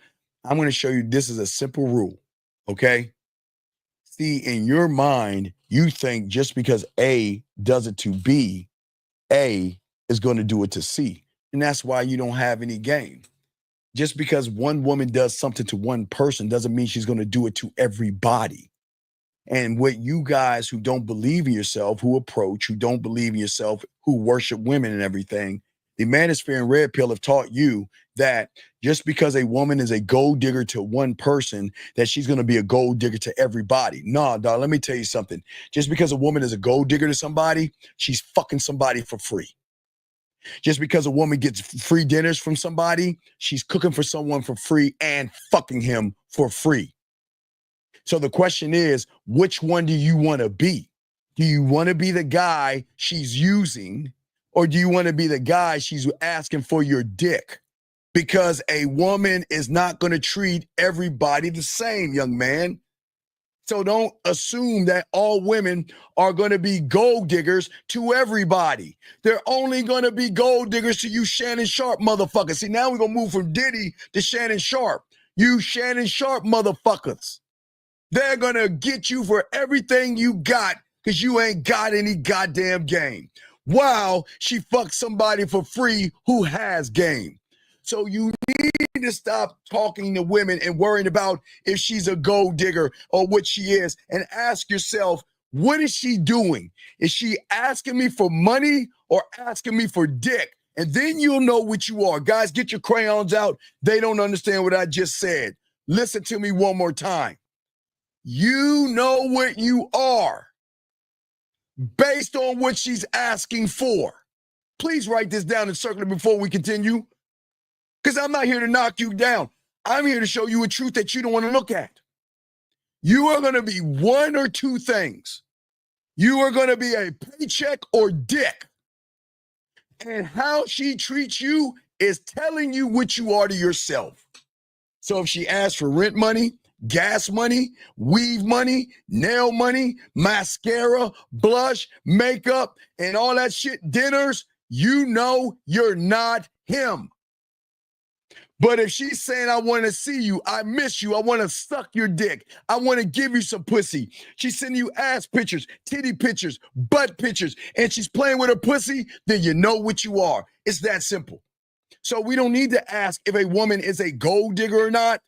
I'm going to show you this is a simple rule, okay? See, in your mind, you think just because A does it to B, A is going to do it to C. And that's why you don't have any game. Just because one woman does something to one person doesn't mean she's going to do it to everybody. And what you guys who don't believe in yourself, who don't believe in yourself, who worship women and everything, the Manosphere and Red Pill have taught you that just because a woman is a gold digger to one person, that she's going to be a gold digger to everybody. Nah, dog, let me tell you something. Just because a woman is a gold digger to somebody, she's fucking somebody for free. Just because a woman gets free dinners from somebody, she's cooking for someone for free and fucking him for free. So the question is, which one do you want to be? Do you want to be the guy she's using, or do you want to be the guy she's asking for your dick? Because a woman is not going to treat everybody the same, young man. So don't assume that all women are going to be gold diggers to everybody. They're only going to be gold diggers to you Shannon Sharp motherfuckers. See, now we're going to move from Diddy to Shannon Sharp. You Shannon Sharp motherfuckers. They're going to get you for everything you got because you ain't got any goddamn game. Wow, she fucked somebody for free who has game. So you need to stop talking to women and worrying about if she's a gold digger or what she is, and ask yourself, what is she doing? Is she asking me for money or asking me for dick? And then you'll know what you are. Guys, get your crayons out. They don't understand what I just said. Listen to me one more time. You know what you are based on what she's asking for. Please write this down and circle it before we continue. Because I'm not here to knock you down. I'm here to show you a truth that you don't want to look at. You are going to be one or two things. You are going to be a paycheck or dick. And how she treats you is telling you what you are to yourself. So if she asks for rent money, gas money, weave money, nail money, mascara, blush, makeup, and all that shit, dinners, you know you're not him. But if she's saying, I want to see you, I miss you, I want to suck your dick, I want to give you some pussy, she's sending you ass pictures, titty pictures, butt pictures, and she's playing with her pussy, then you know what you are. It's that simple. So we don't need to ask if a woman is a gold digger or not.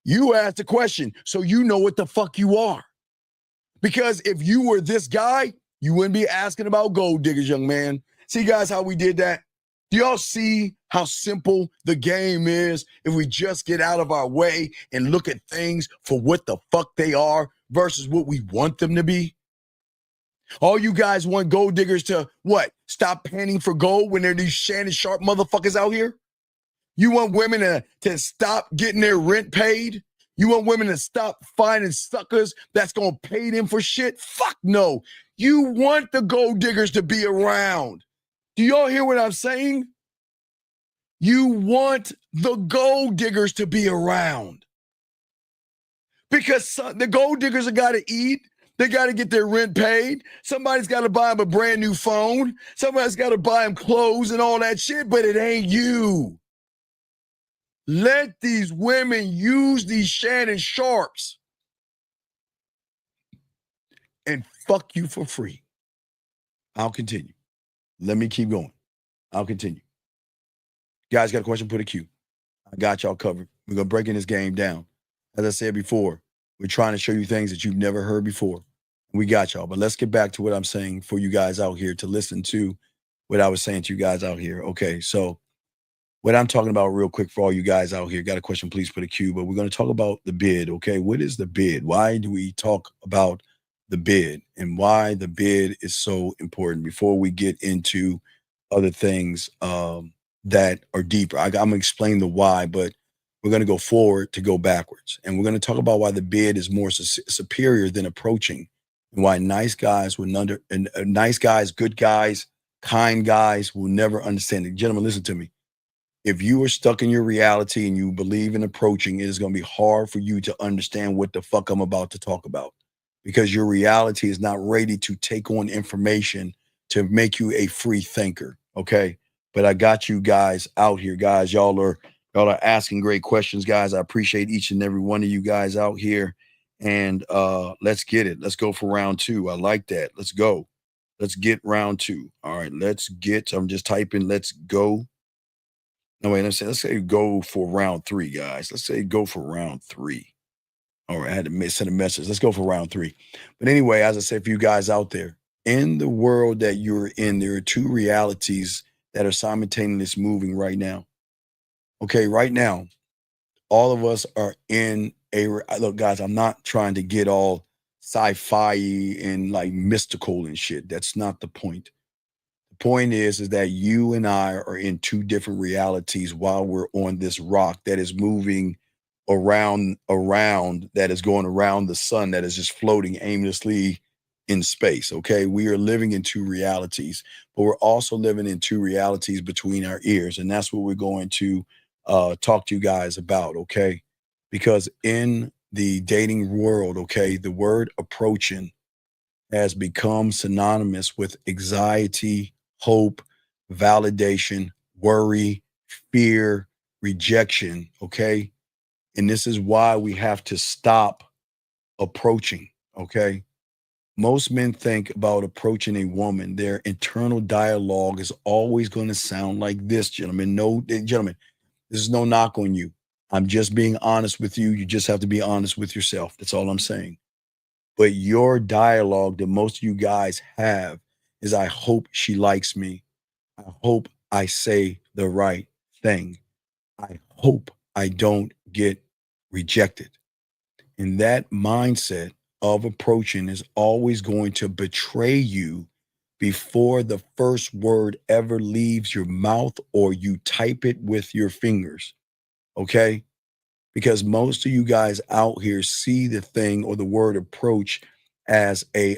You ask the question so you know what the fuck you are. Because if you were this guy, you wouldn't be asking about gold diggers, young man. See, guys, how we did that? Do y'all see how simple the game is if we just get out of our way and look at things for what the fuck they are versus what we want them to be? All you guys want gold diggers to what? Stop panning for gold when there are these Shannon Sharp motherfuckers out here? You want women to stop getting their rent paid? You want women to stop finding suckers that's going to pay them for shit? Fuck no. You want the gold diggers to be around. Do y'all hear what I'm saying? You want the gold diggers to be around. Because the gold diggers have got to eat. They got to get their rent paid. Somebody's got to buy them a brand new phone. Somebody's got to buy them clothes and all that shit, but it ain't you. Let these women use these Shannon Sharps and fuck you for free. I'll continue. Let me keep going. I'll continue. Guys, got a question? Put a Q. I got y'all covered. We're going to break in this game down. As I said before, we're trying to show you things that you've never heard before. We got y'all. But let's get back to what I'm saying for you guys out here to listen to what I was saying to you guys out here. Okay, so what I'm talking about real quick for all you guys out here, got a question, please put a Q. But we're going to talk about the bid, okay? What is the bid? Why do we talk about the bid and why the bid is so important before we get into other things that are deeper. I'm going to explain the why, but we're going to go forward to go backwards. And we're going to talk about why the bid is more superior than approaching, and why nice guys, good guys, kind guys will never understand it. Gentlemen, listen to me. If you are stuck in your reality and you believe in approaching, it is going to be hard for you to understand what the fuck I'm about to talk about, because your reality is not ready to take on information to make you a free thinker. Okay. But I got you guys out here, guys. Y'all are asking great questions, guys. I appreciate each and every one of you guys out here. And let's get it. Let's go for round 2. I like that. Let's go. Let's get round 2. All right. I'm just typing. Let's go. No, wait, let's say go for round 3, guys. Let's say go for round 3. All right, I had to send a message. Let's go for round 3. But anyway, as I said, for you guys out there, in the world that you're in, there are 2 realities that are simultaneously moving right now. Okay, right now, all of us are in look, guys, I'm not trying to get all sci-fi and like mystical and shit. That's not the point. Point is that you and I are in 2 different realities while we're on this rock that is moving around, that is going around the sun, that is just floating aimlessly in space. Okay, we are living in 2 realities, but we're also living in 2 realities between our ears, and that's what we're going to talk to you guys about. Okay, because in the dating world, okay, the word approaching has become synonymous with anxiety, hope, validation, worry, fear, rejection, okay? And this is why we have to stop approaching, okay? Most men think about approaching a woman, their internal dialogue is always going to sound like this, gentlemen. Gentlemen, this is no knock on you. I'm just being honest with you. You just have to be honest with yourself. That's all I'm saying. But your dialogue that most of you guys have is, I hope she likes me. I hope I say the right thing. I hope I don't get rejected. And that mindset of approaching is always going to betray you before the first word ever leaves your mouth or you type it with your fingers. Okay? Because most of you guys out here see the thing or the word approach as a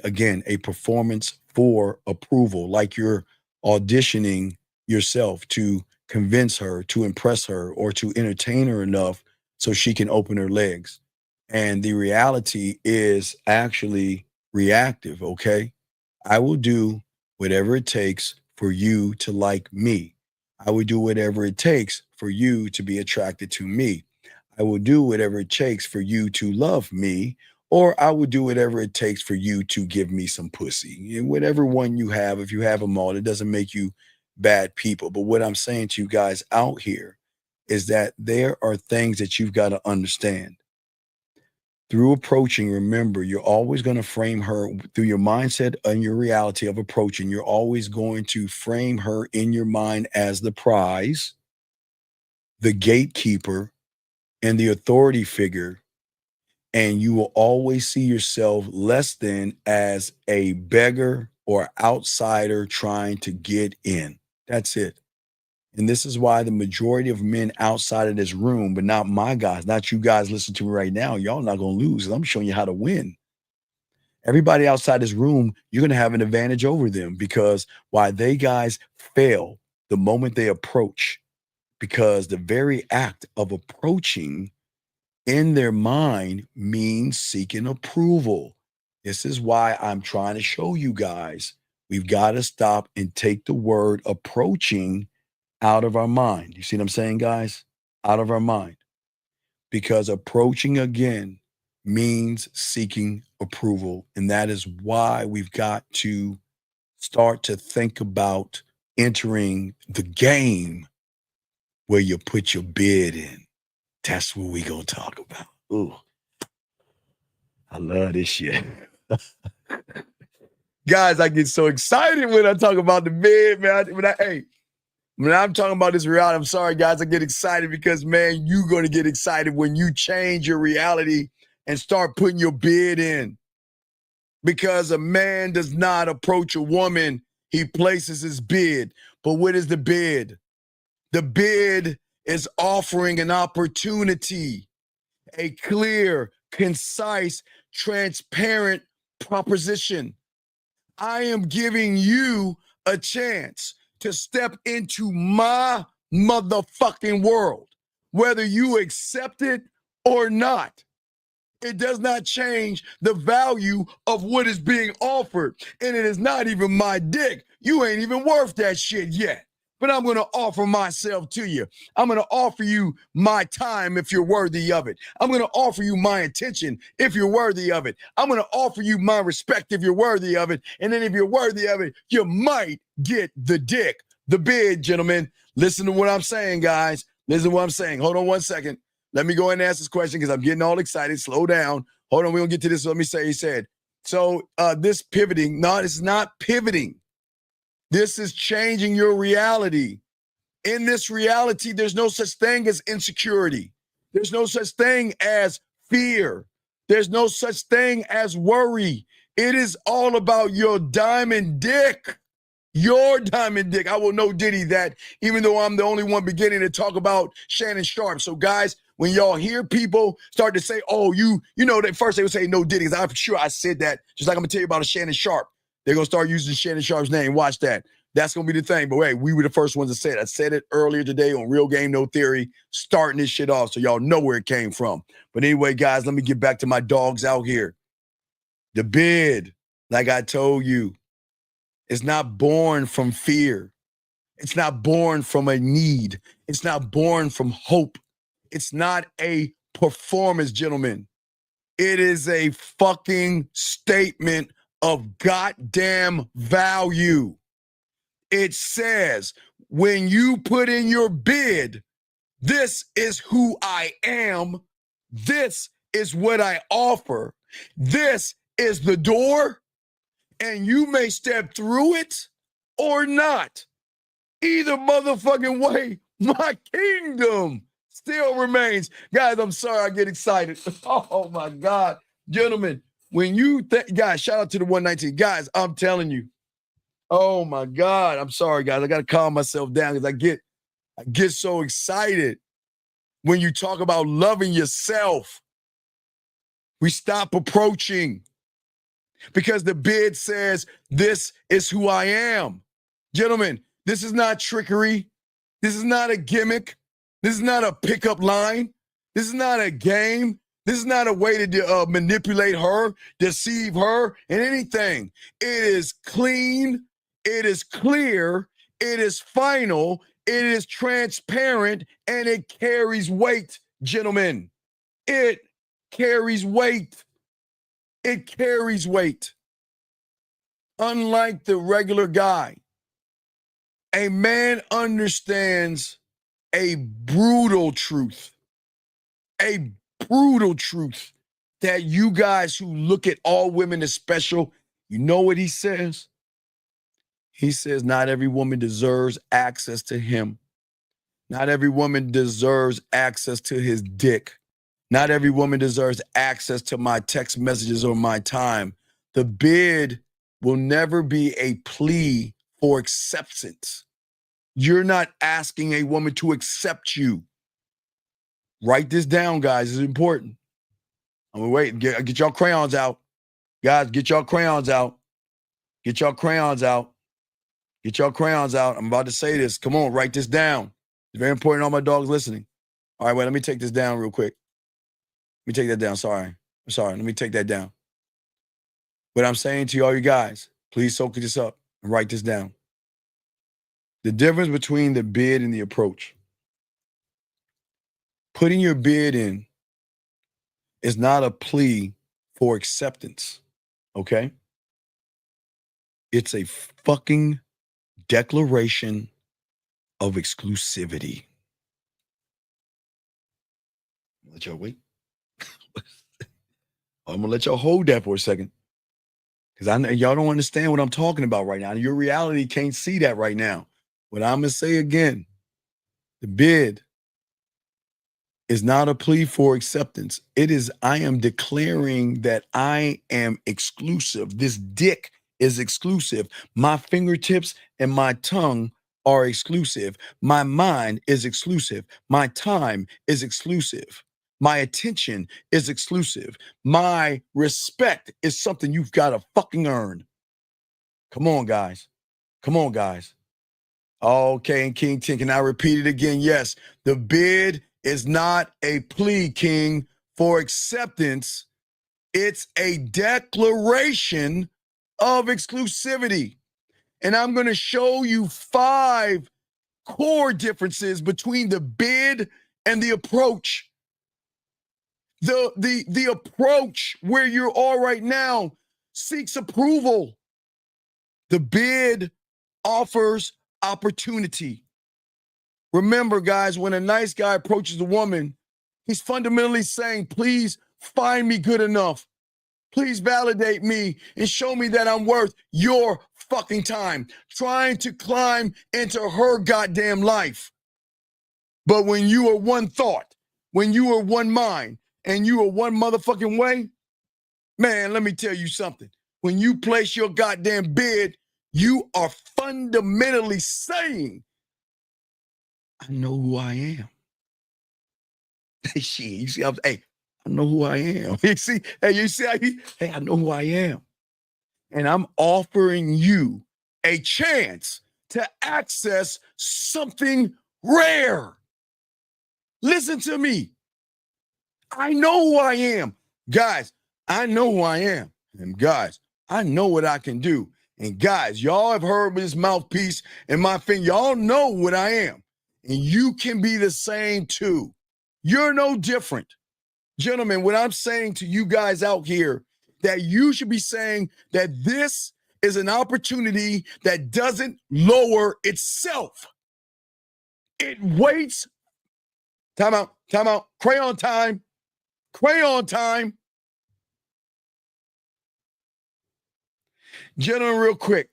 performance for approval, like you're auditioning yourself to convince her, to impress her, or to entertain her enough so she can open her legs. And the reality is actually reactive, okay? I will do whatever it takes for you to like me. I will do whatever it takes for you to be attracted to me. I will do whatever it takes for you to love me, or I will do whatever it takes for you to give me some pussy. And whatever one you have, if you have them all, it doesn't make you bad people. But what I'm saying to you guys out here is that there are things that you've got to understand. Through approaching, remember, you're always going to frame her through your mindset and your reality of approaching. You're always going to frame her in your mind as the prize, the gatekeeper, and the authority figure. And you will always see yourself less than as a beggar or outsider trying to get in. That's it. And this is why the majority of men outside of this room, but not my guys, not you guys listen to me right now, y'all not going to lose. I'm showing you how to win. Everybody outside this room, you're going to have an advantage over them, because why they guys fail the moment they approach, because the very act of approaching in their mind means seeking approval. This is why I'm trying to show you guys, we've got to stop and take the word approaching out of our mind. You see what I'm saying, guys? Out of our mind. Because approaching again means seeking approval. And that is why we've got to start to think about entering the game where you put your bid in. That's what we gonna talk about. Ooh, I love this shit. Guys, I get so excited when I talk about the bid, man. When I'm talking about this reality, I'm sorry, guys, I get excited because, man, you're gonna get excited when you change your reality and start putting your bid in. Because a man does not approach a woman, he places his bid. But what is the bid? The bid is offering an opportunity, a clear, concise, transparent proposition. I am giving you a chance to step into my motherfucking world, whether you accept it or not. It does not change the value of what is being offered. And it is not even my dick. You ain't even worth that shit yet. But I'm going to offer myself to you. I'm going to offer you my time if you're worthy of it. I'm going to offer you my attention if you're worthy of it. I'm going to offer you my respect if you're worthy of it. And then if you're worthy of it, you might get the dick, the bid, gentlemen. Listen to what I'm saying, guys. Listen to what I'm saying. Hold on one second. Let me go ahead and ask this question because I'm getting all excited. Slow down. Hold on. We're going to get to this. Let me say, he said, so this pivoting, no, it's not pivoting. This is changing your reality. In this reality, there's no such thing as insecurity. There's no such thing as fear. There's no such thing as worry. It is all about your diamond dick. Your diamond dick. I will know Diddy that, even though I'm the only one beginning to talk about Shannon Sharpe. So guys, when y'all hear people start to say, oh, you know, at first they would say no Diddy, because I'm sure I said that, just like I'm gonna tell you about a Shannon Sharpe. They're gonna start using Shannon Sharpe's name. Watch that. That's gonna be the thing. But wait, we were the first ones to say it. I said it earlier today on Real Game No Theory, starting this shit off so y'all know where it came from. But anyway, guys, let me get back to my dogs out here. The bid, like I told you, is not born from fear. It's not born from a need. It's not born from hope. It's not a performance, gentlemen. It is a fucking statement of goddamn value. It says, when you put in your bid, this is who I am. This is what I offer. This is the door. And you may step through it or not. Either motherfucking way, my kingdom still remains. Guys, I'm sorry I get excited. Oh my God. Gentlemen, when you guys, shout out to the 119. Guys, I'm telling you. Oh my God. I'm sorry, guys. I gotta calm myself down because I get so excited when you talk about loving yourself. We stop approaching. Because the bid says, this is who I am. Gentlemen, this is not trickery. This is not a gimmick. This is not a pickup line. This is not a game. This is not a way to manipulate her, deceive her, and anything. It is clean. It is clear. It is final. It is transparent, and it carries weight, gentlemen. It carries weight. It carries weight. Unlike the regular guy, a man understands a brutal truth that you guys who look at all women as special, you know what he says? He says, not every woman deserves access to him. Not every woman deserves access to his dick. Not every woman deserves access to my text messages or my time. The bid will never be a plea for acceptance. You're not asking a woman to accept you. Write this down, guys. It's important. I'm gonna wait. Get y'all crayons out. Guys, get y'all crayons out. Get y'all crayons out. Get y'all crayons out. I'm about to say this. Come on, write this down. It's very important, all my dogs listening. All right, wait, let me take this down real quick. Let me take that down. I'm sorry. Let me take that down. What I'm saying to all you guys, please soak this up and write this down. The difference between the bid and the approach. Putting your bid in is not a plea for acceptance, okay? It's a fucking declaration of exclusivity. Let y'all wait. I'm gonna let y'all hold that for a second. Because I know y'all don't understand what I'm talking about right now. Your reality can't see that right now. What I'm gonna say again, the bid is not a plea for acceptance. It is, I am declaring that I am exclusive. This dick is exclusive. My fingertips and my tongue are exclusive. My mind is exclusive. My time is exclusive. My attention is exclusive. My respect is something you've got to fucking earn. Come on, guys. Come on, guys. Okay, and King 10, can I repeat it again? Yes, the bid is not a plea, King, for acceptance. It's a declaration of exclusivity. And I'm going to show you 5 core differences between the bid and the approach. The approach where you are right now seeks approval. The bid offers opportunity. Remember, guys, when a nice guy approaches a woman, he's fundamentally saying, please find me good enough. Please validate me and show me that I'm worth your fucking time. Trying to climb into her goddamn life. But when you are one thought, when you are one mind, and you are one motherfucking way, man, let me tell you something. When you place your goddamn bid, you are fundamentally saying, I know who I am. Shit, you see, hey, I know who I am. You see how hey, I know who I am. And I'm offering you a chance to access something rare. Listen to me. I know who I am. Guys, I know who I am. And guys, I know what I can do. And guys, y'all have heard this mouthpiece and my finger. Y'all know what I am. And you can be the same too. You're no different. Gentlemen, what I'm saying to you guys out here, that you should be saying that this is an opportunity that doesn't lower itself. It waits. Time out. Crayon time. Gentlemen, real quick.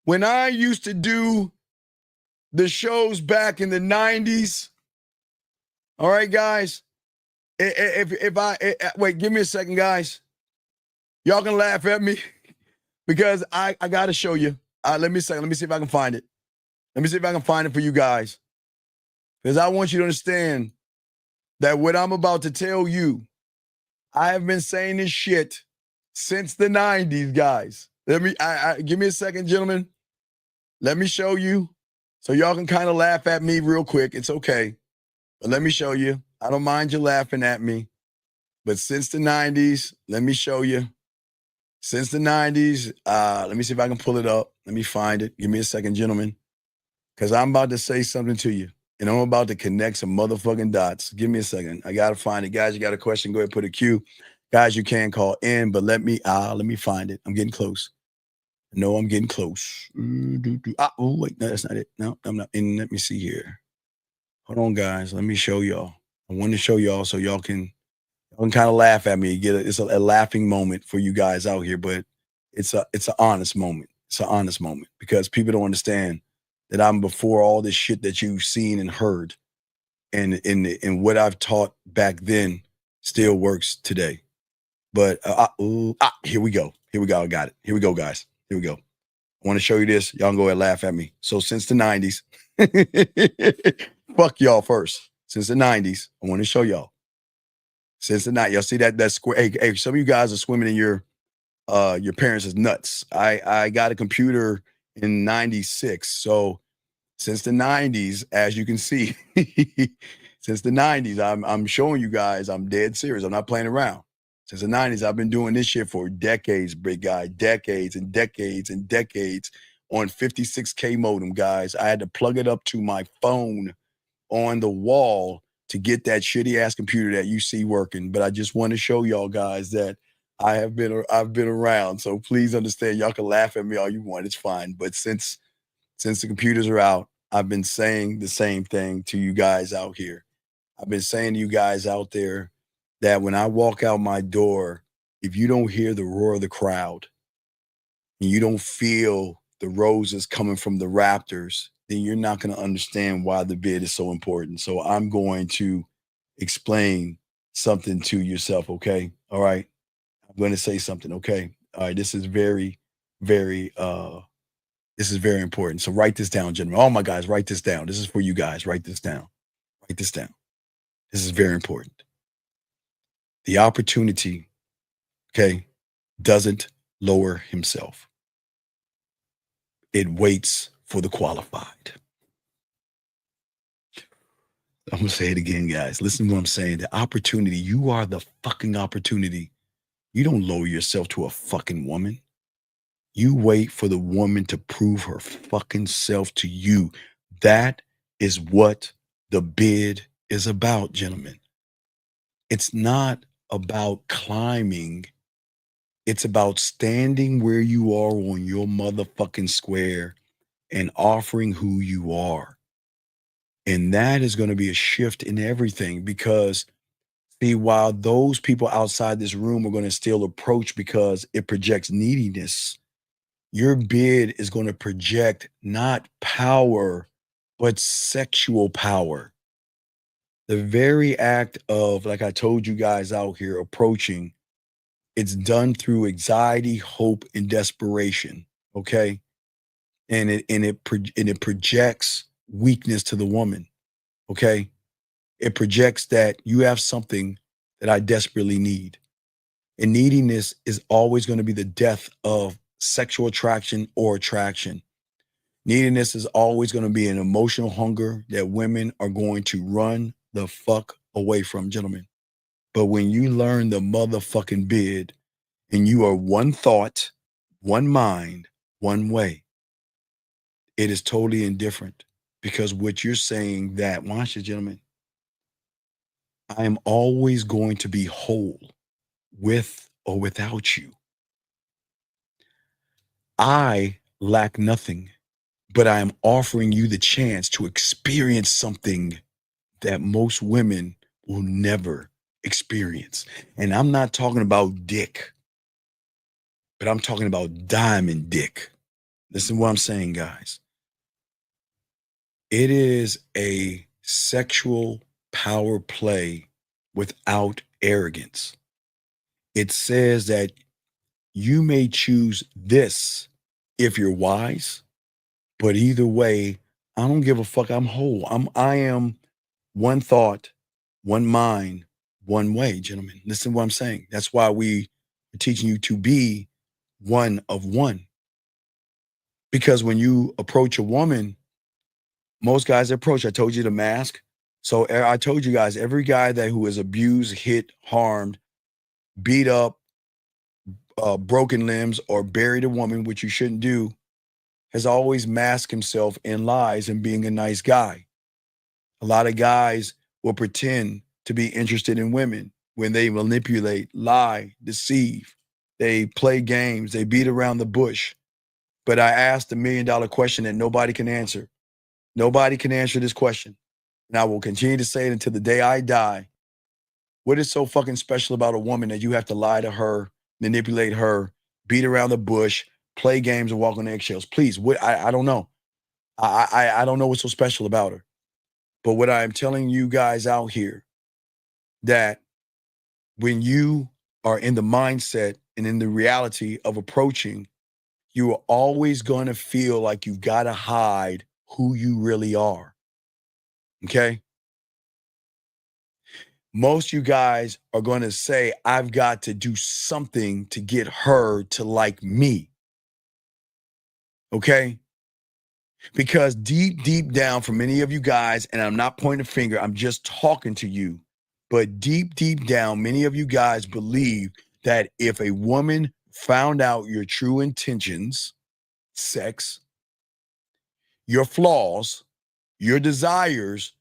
When I used to do the shows back in the 90s, all right, guys, wait, give me a second, guys. Y'all can laugh at me because I got to show you. Let me see if I can find it. Let me see if I can find it for you guys. Because I want you to understand that what I'm about to tell you, I have been saying this shit since the 90s, guys. Give me a second, gentlemen. Let me show you so y'all can kind of laugh at me real quick. It's okay. But let me show you. I don't mind you laughing at me. But since the 90s, let me show you. Since the 90s, let me see if I can pull it up. Let me find it. Give me a second, gentlemen. Because I'm about to say something to you. And I'm about to connect some motherfucking dots. Give me a second. I got to find it. Guys, you got a question, go ahead and put a Q. Guys, you can call in, but let me find it. I'm getting close. No, I'm getting close. Oh, wait, no, that's not it. No, I'm not. And let me see here. Hold on, guys. Let me show y'all. I want to show y'all so y'all can kind of laugh at me. It's a laughing moment for you guys out here, but it's an honest moment. It's an honest moment because people don't understand that I'm before all this shit that you've seen and heard, and what I've taught back then still works today. But here we go. I got it. Here we go, guys. Here we go. I want to show you this. Y'all can go ahead and laugh at me. So since the 90s, fuck y'all first. Since the 90s, I want to show y'all. Since the night, y'all see that square. Hey, some of you guys are swimming in your parents' nuts. I got a computer in 96. So since the 90s, as you can see, since the 90s, I'm showing you guys I'm dead serious. I'm not playing around. Since the 90s, I've been doing this shit for decades, big guy. Decades and decades and decades on 56K modem, guys. I had to plug it up to my phone on the wall to get that shitty ass computer that you see working. But I just want to show y'all guys that I've been around. So please understand, y'all can laugh at me all you want. It's fine. But since the computers are out, I've been saying the same thing to you guys out here. I've been saying to you guys out there that when I walk out my door, if you don't hear the roar of the crowd and you don't feel the roses coming from the Raptors, then you're not going to understand why the bid is so important. So I'm going to explain something to yourself, okay? All right. I'm going to say something, okay? All right, this is very, very important. So write this down, gentlemen. All my guys, write this down. This is for you guys. Write this down. Write this down. This is very important. The opportunity, okay, doesn't lower himself. It waits for the qualified. I'm going to say it again, guys. Listen to what I'm saying. The opportunity, you are the fucking opportunity. You don't lower yourself to a fucking woman. You wait for the woman to prove her fucking self to you. That is what the bid is about, gentlemen. It's not about climbing. It's about standing where you are on your motherfucking square and offering who you are. And that is going to be a shift in everything because, see, while those people outside this room are going to still approach because it projects neediness, your bid is going to project not power, but sexual power. The very act of, like I told you guys out here, approaching, it's done through anxiety, hope, and desperation, okay? And it projects weakness to the woman, okay? It projects that you have something that I desperately need. And neediness is always going to be the death of sexual attraction or attraction. Neediness is always going to be an emotional hunger that women are going to run the fuck away from, gentlemen. But when you learn the motherfucking bid and you are one thought, one mind, one way, it is totally indifferent because what you're saying that, watch it, gentlemen, I am always going to be whole with or without you. I lack nothing, but I am offering you the chance to experience something that most women will never experience. And I'm not talking about dick, but I'm talking about diamond dick. Listen to what I'm saying, guys. It is a sexual power play without arrogance. It says that you may choose this if you're wise, but either way, I don't give a fuck. I'm whole. I am one thought, one mind, one way, gentlemen. Listen to what I'm saying. That's why we are teaching you to be one of one. Because when you approach a woman, most guys approach, I told you the mask. So I told you guys, every guy who is abused, hit, harmed, beat up, broken limbs, or buried a woman, which you shouldn't do, has always masked himself in lies and being a nice guy. A lot of guys will pretend to be interested in women when they manipulate, lie, deceive. They play games. They beat around the bush. But I asked the $1 million question that nobody can answer. Nobody can answer this question. And I will continue to say it until the day I die. What is so fucking special about a woman that you have to lie to her, manipulate her, beat around the bush, play games, and walk on eggshells? Please, I don't know. I don't know what's so special about her. But what I am telling you guys out here, that when you are in the mindset and in the reality of approaching, you are always going to feel like you've got to hide who you really are. Okay? Most of you guys are going to say, I've got to do something to get her to like me. Okay? Because deep down for many of you guys, and I'm not pointing a finger, I'm just talking to you, but deep down, many of you guys believe that if a woman found out your true intentions, sex, your flaws, your desires,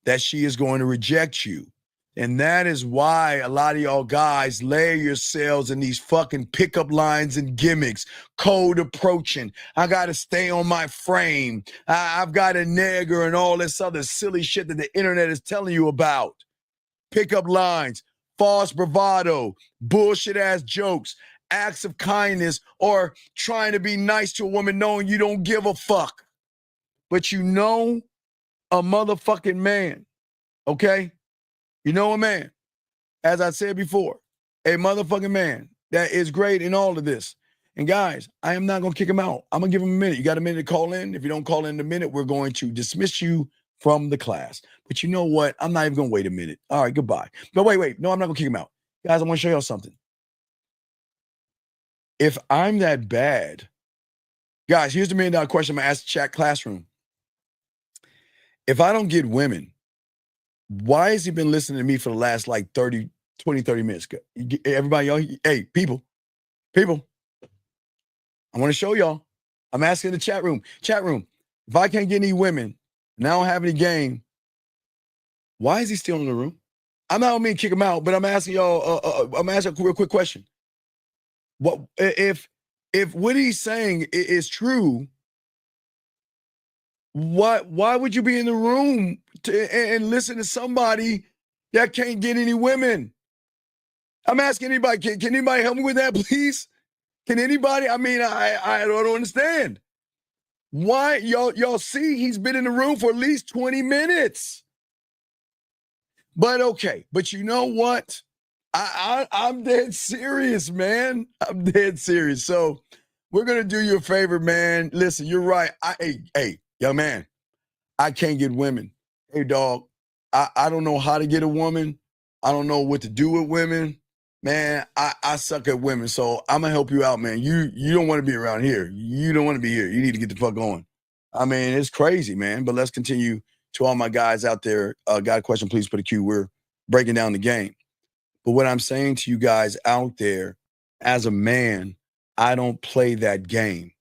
that she is going to reject you. And that is why a lot of y'all guys layer yourselves in these fucking pickup lines and gimmicks, cold approaching. I got to stay on my frame. I've got a nigger and all this other silly shit that the internet is telling you about. Pickup lines, false bravado, bullshit ass jokes, acts of kindness, or trying to be nice to a woman knowing you don't give a fuck. But you know a motherfucking man, okay? You know a man, as I said before, a motherfucking man that is great in all of this. And guys, I am not going to kick him out. I'm going to give him a minute. You got a minute to call in? If you don't call in a minute, we're going to dismiss you from the class. But you know what? I'm not even going to wait a minute. All right, goodbye. But wait. No, I'm not going to kick him out. Guys, I want to show y'all something. If I'm that bad, guys, here's the $1 million question I'm going to ask the chat classroom. If I don't get women, why has he been listening to me for the last like 30 minutes? Everybody, y'all, hey, people, I want to show y'all. I'm asking the chat room, if I can't get any women and I don't have any game, why is he still in the room? I'm not going to kick him out, but I'm asking y'all, I'm asking a real quick question. What if what he's saying is true, why would you be in the room and listen to somebody that can't get any women? I'm asking anybody, can anybody help me with that, please? Can anybody? I mean, I don't understand. Why? Y'all see he's been in the room for at least 20 minutes. But okay, but you know what? I'm dead serious, man. I'm dead serious. So we're going to do you a favor, man. Listen, you're right. Hey, young man, I can't get women. Hey, dog, I don't know how to get a woman. I don't know what to do with women. Man, I suck at women, so I'm going to help you out, man. You don't want to be around here. You don't want to be here. You need to get the fuck on. I mean, it's crazy, man. But let's continue to all my guys out there. Got a question, please put a Q. We're breaking down the game. But what I'm saying to you guys out there, as a man, I don't play that game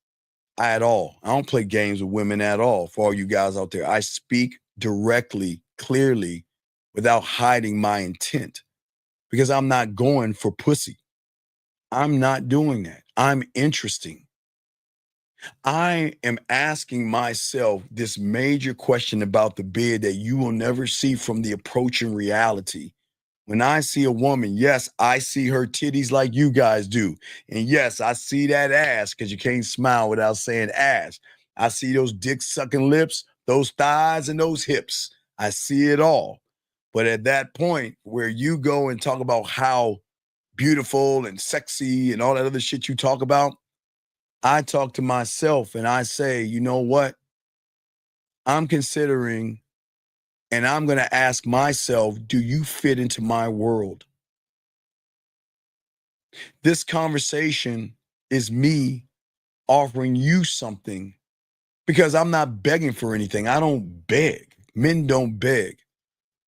at all. I don't play games with women at all. For all you guys out there, I speak directly, clearly, without hiding my intent, because I'm not going for pussy. I'm not doing that. I'm interesting. I am asking myself this major question about the bid that you will never see from the approaching reality. When I see a woman, yes, I see her titties like you guys do. And yes, I see that ass, because you can't smile without saying ass. I see those dick-sucking lips, those thighs, and those hips. I see it all. But at that point where you go and talk about how beautiful and sexy and all that other shit you talk about, I talk to myself and I say, you know what? I'm considering, and I'm going to ask myself, do you fit into my world? This conversation is me offering you something, because I'm not begging for anything. I don't beg. Men don't beg.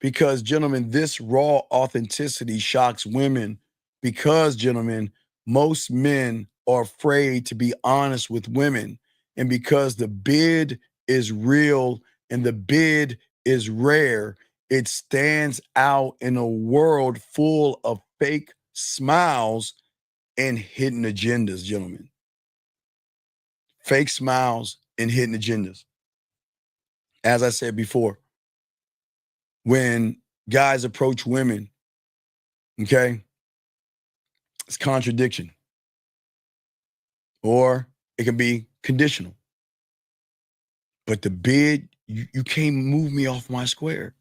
Because, gentlemen, this raw authenticity shocks women, because, gentlemen, most men are afraid to be honest with women. And because the bid is real and the bid is rare, it stands out in a world full of fake smiles and hidden agendas, gentlemen. Fake smiles and hidden agendas. As I said before, when guys approach women, okay, it's contradiction. Or it can be conditional. But the bid, you can't move me off my square.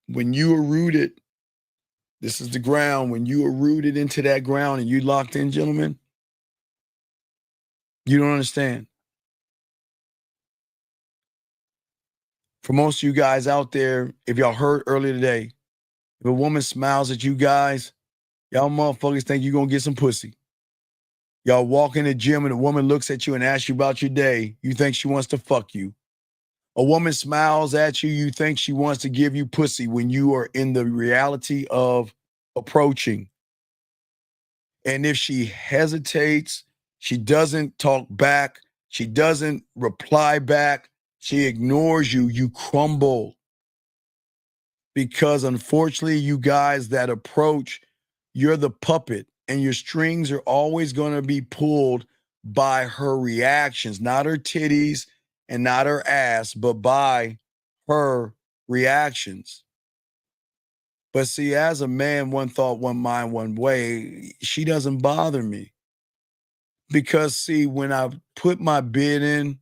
When you are rooted, this is the ground, when you are rooted into that ground and you locked in, gentlemen, you don't understand. For most of you guys out there, if y'all heard earlier today, if a woman smiles at you guys, y'all motherfuckers think you're going to get some pussy. Y'all walk in the gym and a woman looks at you and asks you about your day, you think she wants to fuck you. A woman smiles at you, you think she wants to give you pussy when you are in the reality of approaching. And if she hesitates, she doesn't talk back, she doesn't reply back, she ignores you, you crumble. Because unfortunately, you guys that approach, you're the puppet and your strings are always going to be pulled by her reactions, not her titties and not her ass, but by her reactions. But see, as a man, one thought, one mind, one way, she doesn't bother me. Because see, when I put my bid in,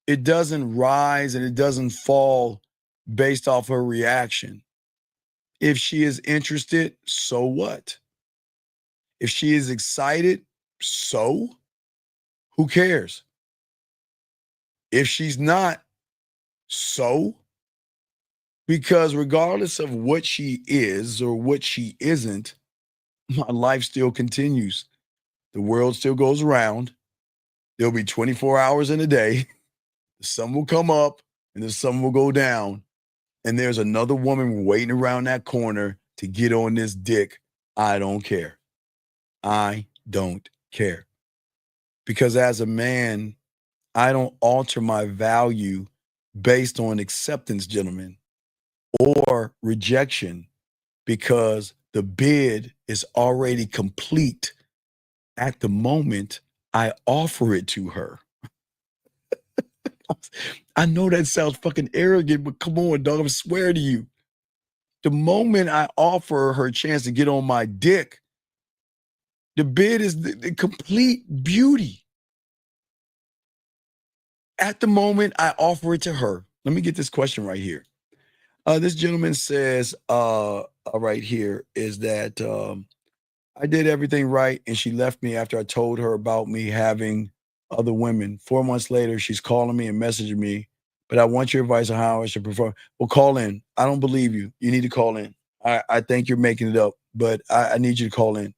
it doesn't rise and it doesn't fall based off her reaction. If she is interested, so what? If she is excited, so who cares? If she's not, so, because regardless of what she is or what she isn't, my life still continues. The world still goes around. There'll be 24 hours in a day. The sun will come up and the sun will go down. And there's another woman waiting around that corner to get on this dick. I don't care. I don't care. Because as a man, I don't alter my value based on acceptance, gentlemen, or rejection, because the bid is already complete at the moment I offer it to her. I know that sounds fucking arrogant, but come on, dog, I swear to you. The moment I offer her a chance to get on my dick, the bid is the complete beauty. At the moment I offer it to her. Let me get this question right here. This gentleman says, right here is that I did everything right and she left me after I told her about me having other women. 4 months later, she's calling me and messaging me, but I want your advice on how I should perform. Well, call in. I don't believe you. You need to call in. I think you're making it up, but I need you to call in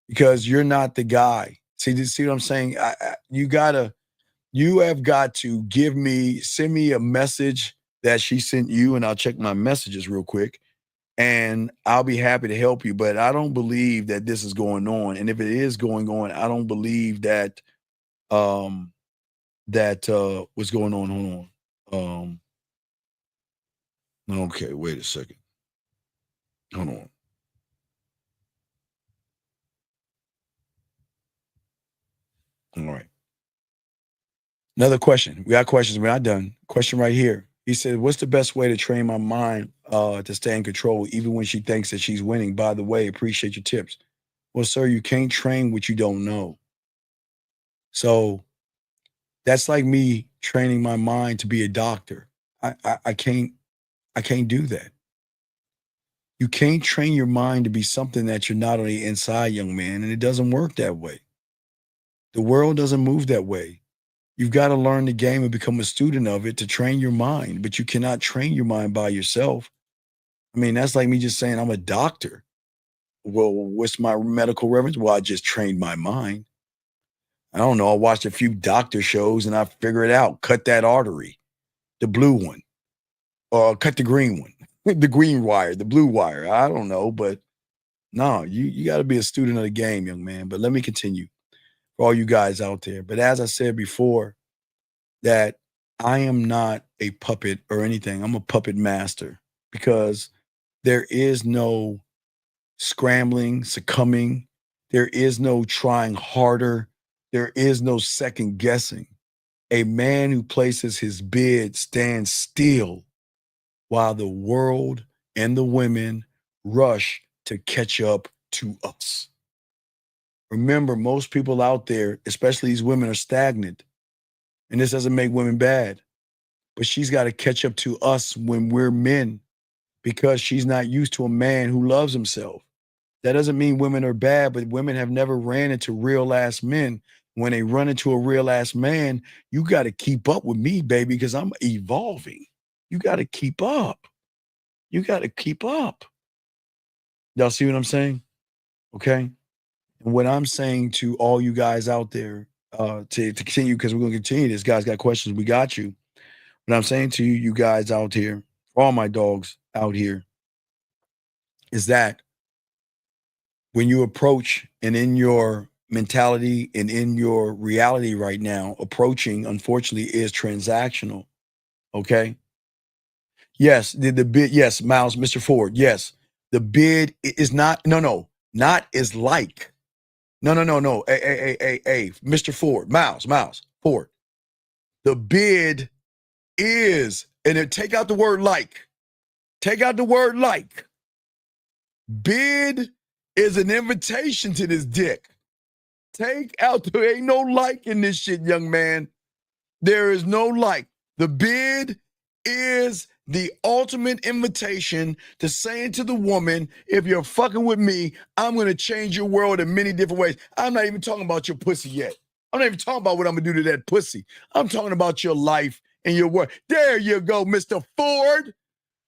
because you're not the guy. See what I'm saying? You have got to send me a message that she sent you, and I'll check my messages real quick, and I'll be happy to help you. But I don't believe that this is going on. And if it is going on, I don't believe that what's going on. Hold on. Okay, wait a second. Hold on. All right. Another question. We got questions. We're not done. Question right here. He said, what's the best way to train my mind to stay in control even when she thinks that she's winning? By the way, appreciate your tips. Well, sir, you can't train what you don't know. So that's like me training my mind to be a doctor. I can't do that. You can't train your mind to be something that you're not on the inside, young man, and it doesn't work that way. The world doesn't move that way. You've got to learn the game and become a student of it to train your mind, but you cannot train your mind by yourself. I mean, that's like me just saying I'm a doctor. Well, what's my medical reference? Well, I just trained my mind. I don't know. I watched a few doctor shows and I figure it out. Cut that artery, the blue one, or cut the green one, the green wire, the blue wire. I don't know, but no, you got to be a student of the game, young man. But let me continue for all you guys out there. But as I said before, that I am not a puppet or anything. I'm a puppet master because there is no scrambling, succumbing. There is no trying harder. There is no second guessing. A man who places his bid stands still while the world and the women rush to catch up to us. Remember, most people out there, especially these women, are stagnant. And this doesn't make women bad. But she's got to catch up to us when we're men because she's not used to a man who loves himself. That doesn't mean women are bad, but women have never ran into real ass men. When they run into a real ass man, you got to keep up with me, baby, because I'm evolving. You got to keep up. You got to keep up. Y'all see what I'm saying? Okay. And what I'm saying to all you guys out there, to continue, because we're going to continue this. Guys got questions. We got you. What I'm saying to you guys out here, all my dogs out here, is that when you approach and in your mentality and in your reality right now, approaching, unfortunately, is transactional. Okay. Yes, the bid. Yes, Miles, Mr. Ford. Yes, the bid is not. Not is like. No. Hey, Mr. Ford, Miles, Ford. The bid is, and then take out the word like. Take out the word like. Bid is an invitation to this dick. Take out, there ain't no like in this shit, young man. There is no like. The bid is the ultimate invitation to saying to the woman, if you're fucking with me, I'm going to change your world in many different ways. I'm not even talking about your pussy yet. I'm not even talking about what I'm going to do to that pussy. I'm talking about your life and your work. There you go, Mr. Ford.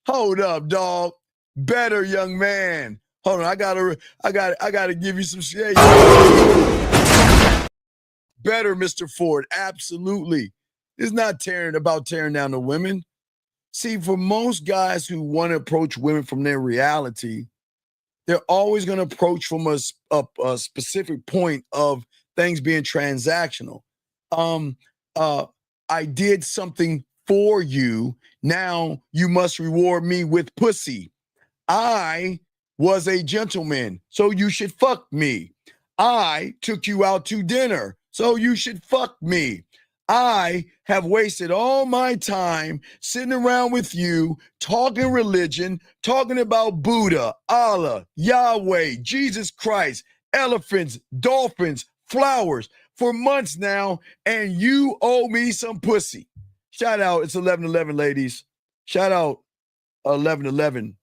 Hold up, dog. Better, young man. Hold on, I gotta give you some shit. Better, Mr. Ford. Absolutely. It's not about tearing down the women. See, for most guys who want to approach women from their reality, they're always going to approach from a specific point of things being transactional. I did something for you. Now you must reward me with pussy. I was a gentleman, so you should fuck me. I took you out to dinner, so you should fuck me. I have wasted all my time sitting around with you, talking religion, talking about Buddha, Allah, Yahweh, Jesus Christ, elephants, dolphins, flowers for months now, and you owe me some pussy. Shout out, it's 11:11, ladies. Shout out 11:11.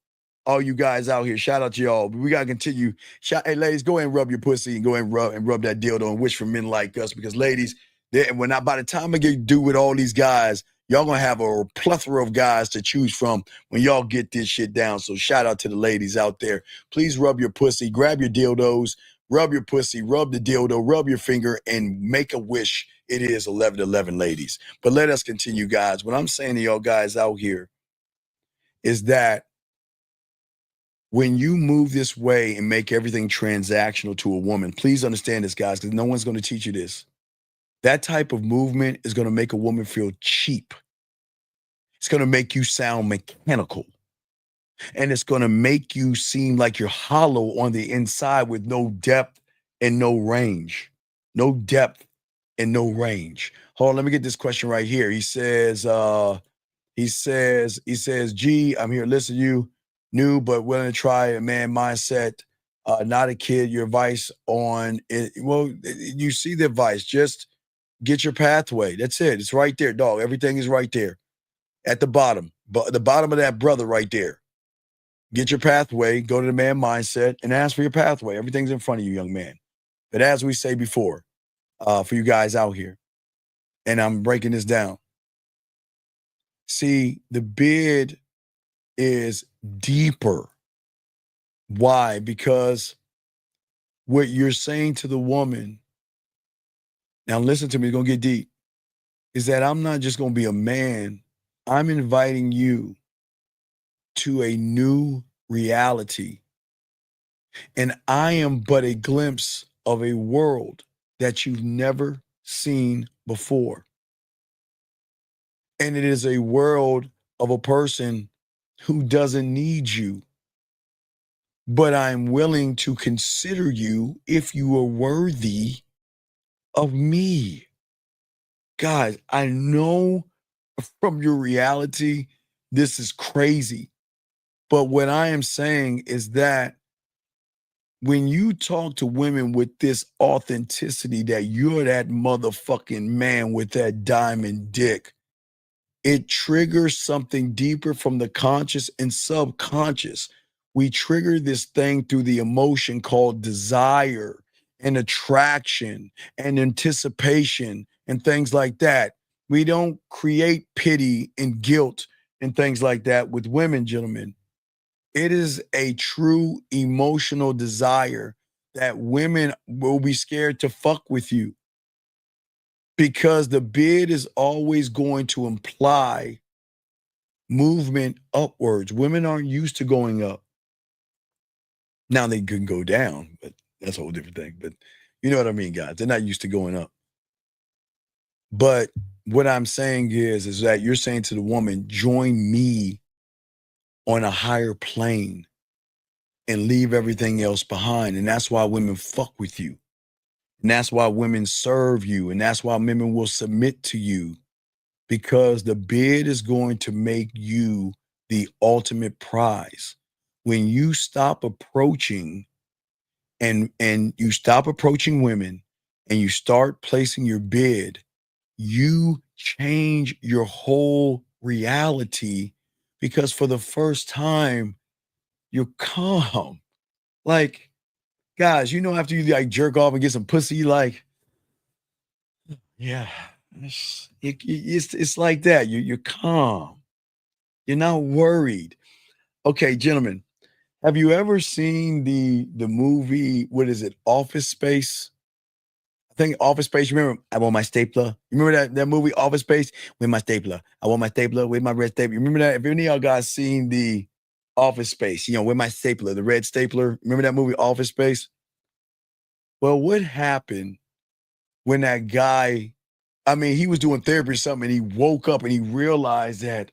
All you guys out here, shout out to y'all. We gotta continue. Hey, ladies, go ahead and rub your pussy and go ahead and rub that dildo and wish for men like us, because ladies, by the time I get due with all these guys, y'all gonna have a plethora of guys to choose from when y'all get this shit down. So shout out to the ladies out there. Please rub your pussy, grab your dildos, rub your pussy, rub the dildo, rub your finger, and make a wish. It is 11:11, ladies. But let us continue, guys. What I'm saying to y'all guys out here is that when you move this way and make everything transactional to a woman, please understand this, guys, because no one's going to teach you this. That type of movement is going to make a woman feel cheap. It's going to make you sound mechanical. And it's going to make you seem like you're hollow on the inside with no depth and no range. No depth and no range. Hold on, let me get this question right here. He says, G, I'm here to listen to you. New but willing to try a man mindset, not a kid. Your advice on it. Well, you see the advice. Just get your pathway. That's it. It's right there, dog. Everything is right there at the bottom. But the bottom of that brother right there. Get your pathway. Go to the man mindset and ask for your pathway. Everything's in front of you, young man. But as we say before, for you guys out here, and I'm breaking this down. See, the bid is deeper. Why? Because what you're saying to the woman, now listen to me, it's going to get deep, is that I'm not just going to be a man. I'm inviting you to a new reality. And I am but a glimpse of a world that you've never seen before. And it is a world of a person who doesn't need you, but I'm willing to consider you if you are worthy of me. Guys, I know from your reality, this is crazy. But what I am saying is that when you talk to women with this authenticity that you're that motherfucking man with that diamond dick, it triggers something deeper from the conscious and subconscious. We trigger this thing through the emotion called desire and attraction and anticipation and things like that. We don't create pity and guilt and things like that with women, gentlemen. It is a true emotional desire that women will be scared to fuck with you, because the bid is always going to imply movement upwards. Women aren't used to going up. Now they can go down, but that's a whole different thing. But you know what I mean, guys? They're not used to going up. But what I'm saying is that you're saying to the woman, join me on a higher plane and leave everything else behind. And that's why women fuck with you. And that's why women serve you. And that's why women will submit to you, because the bid is going to make you the ultimate prize. When you stop approaching and you stop approaching women and you start placing your bid, you change your whole reality because for the first time, you're calm. Like, guys, you know, after you like jerk off and get some pussy, you like, yeah, it's like that. You're calm. You're not worried. Okay, gentlemen, have you ever seen the movie? What is it? Office Space. I think Office Space. You remember? I want my stapler. You remember that movie Office Space? With my stapler. I want my stapler. With my red stapler. You remember that? If any of y'all guys seen the Office Space, you know, with my stapler, the red stapler. Remember that movie Office Space? Well, what happened when that guy? I mean, he was doing therapy or something, and he woke up and he realized that,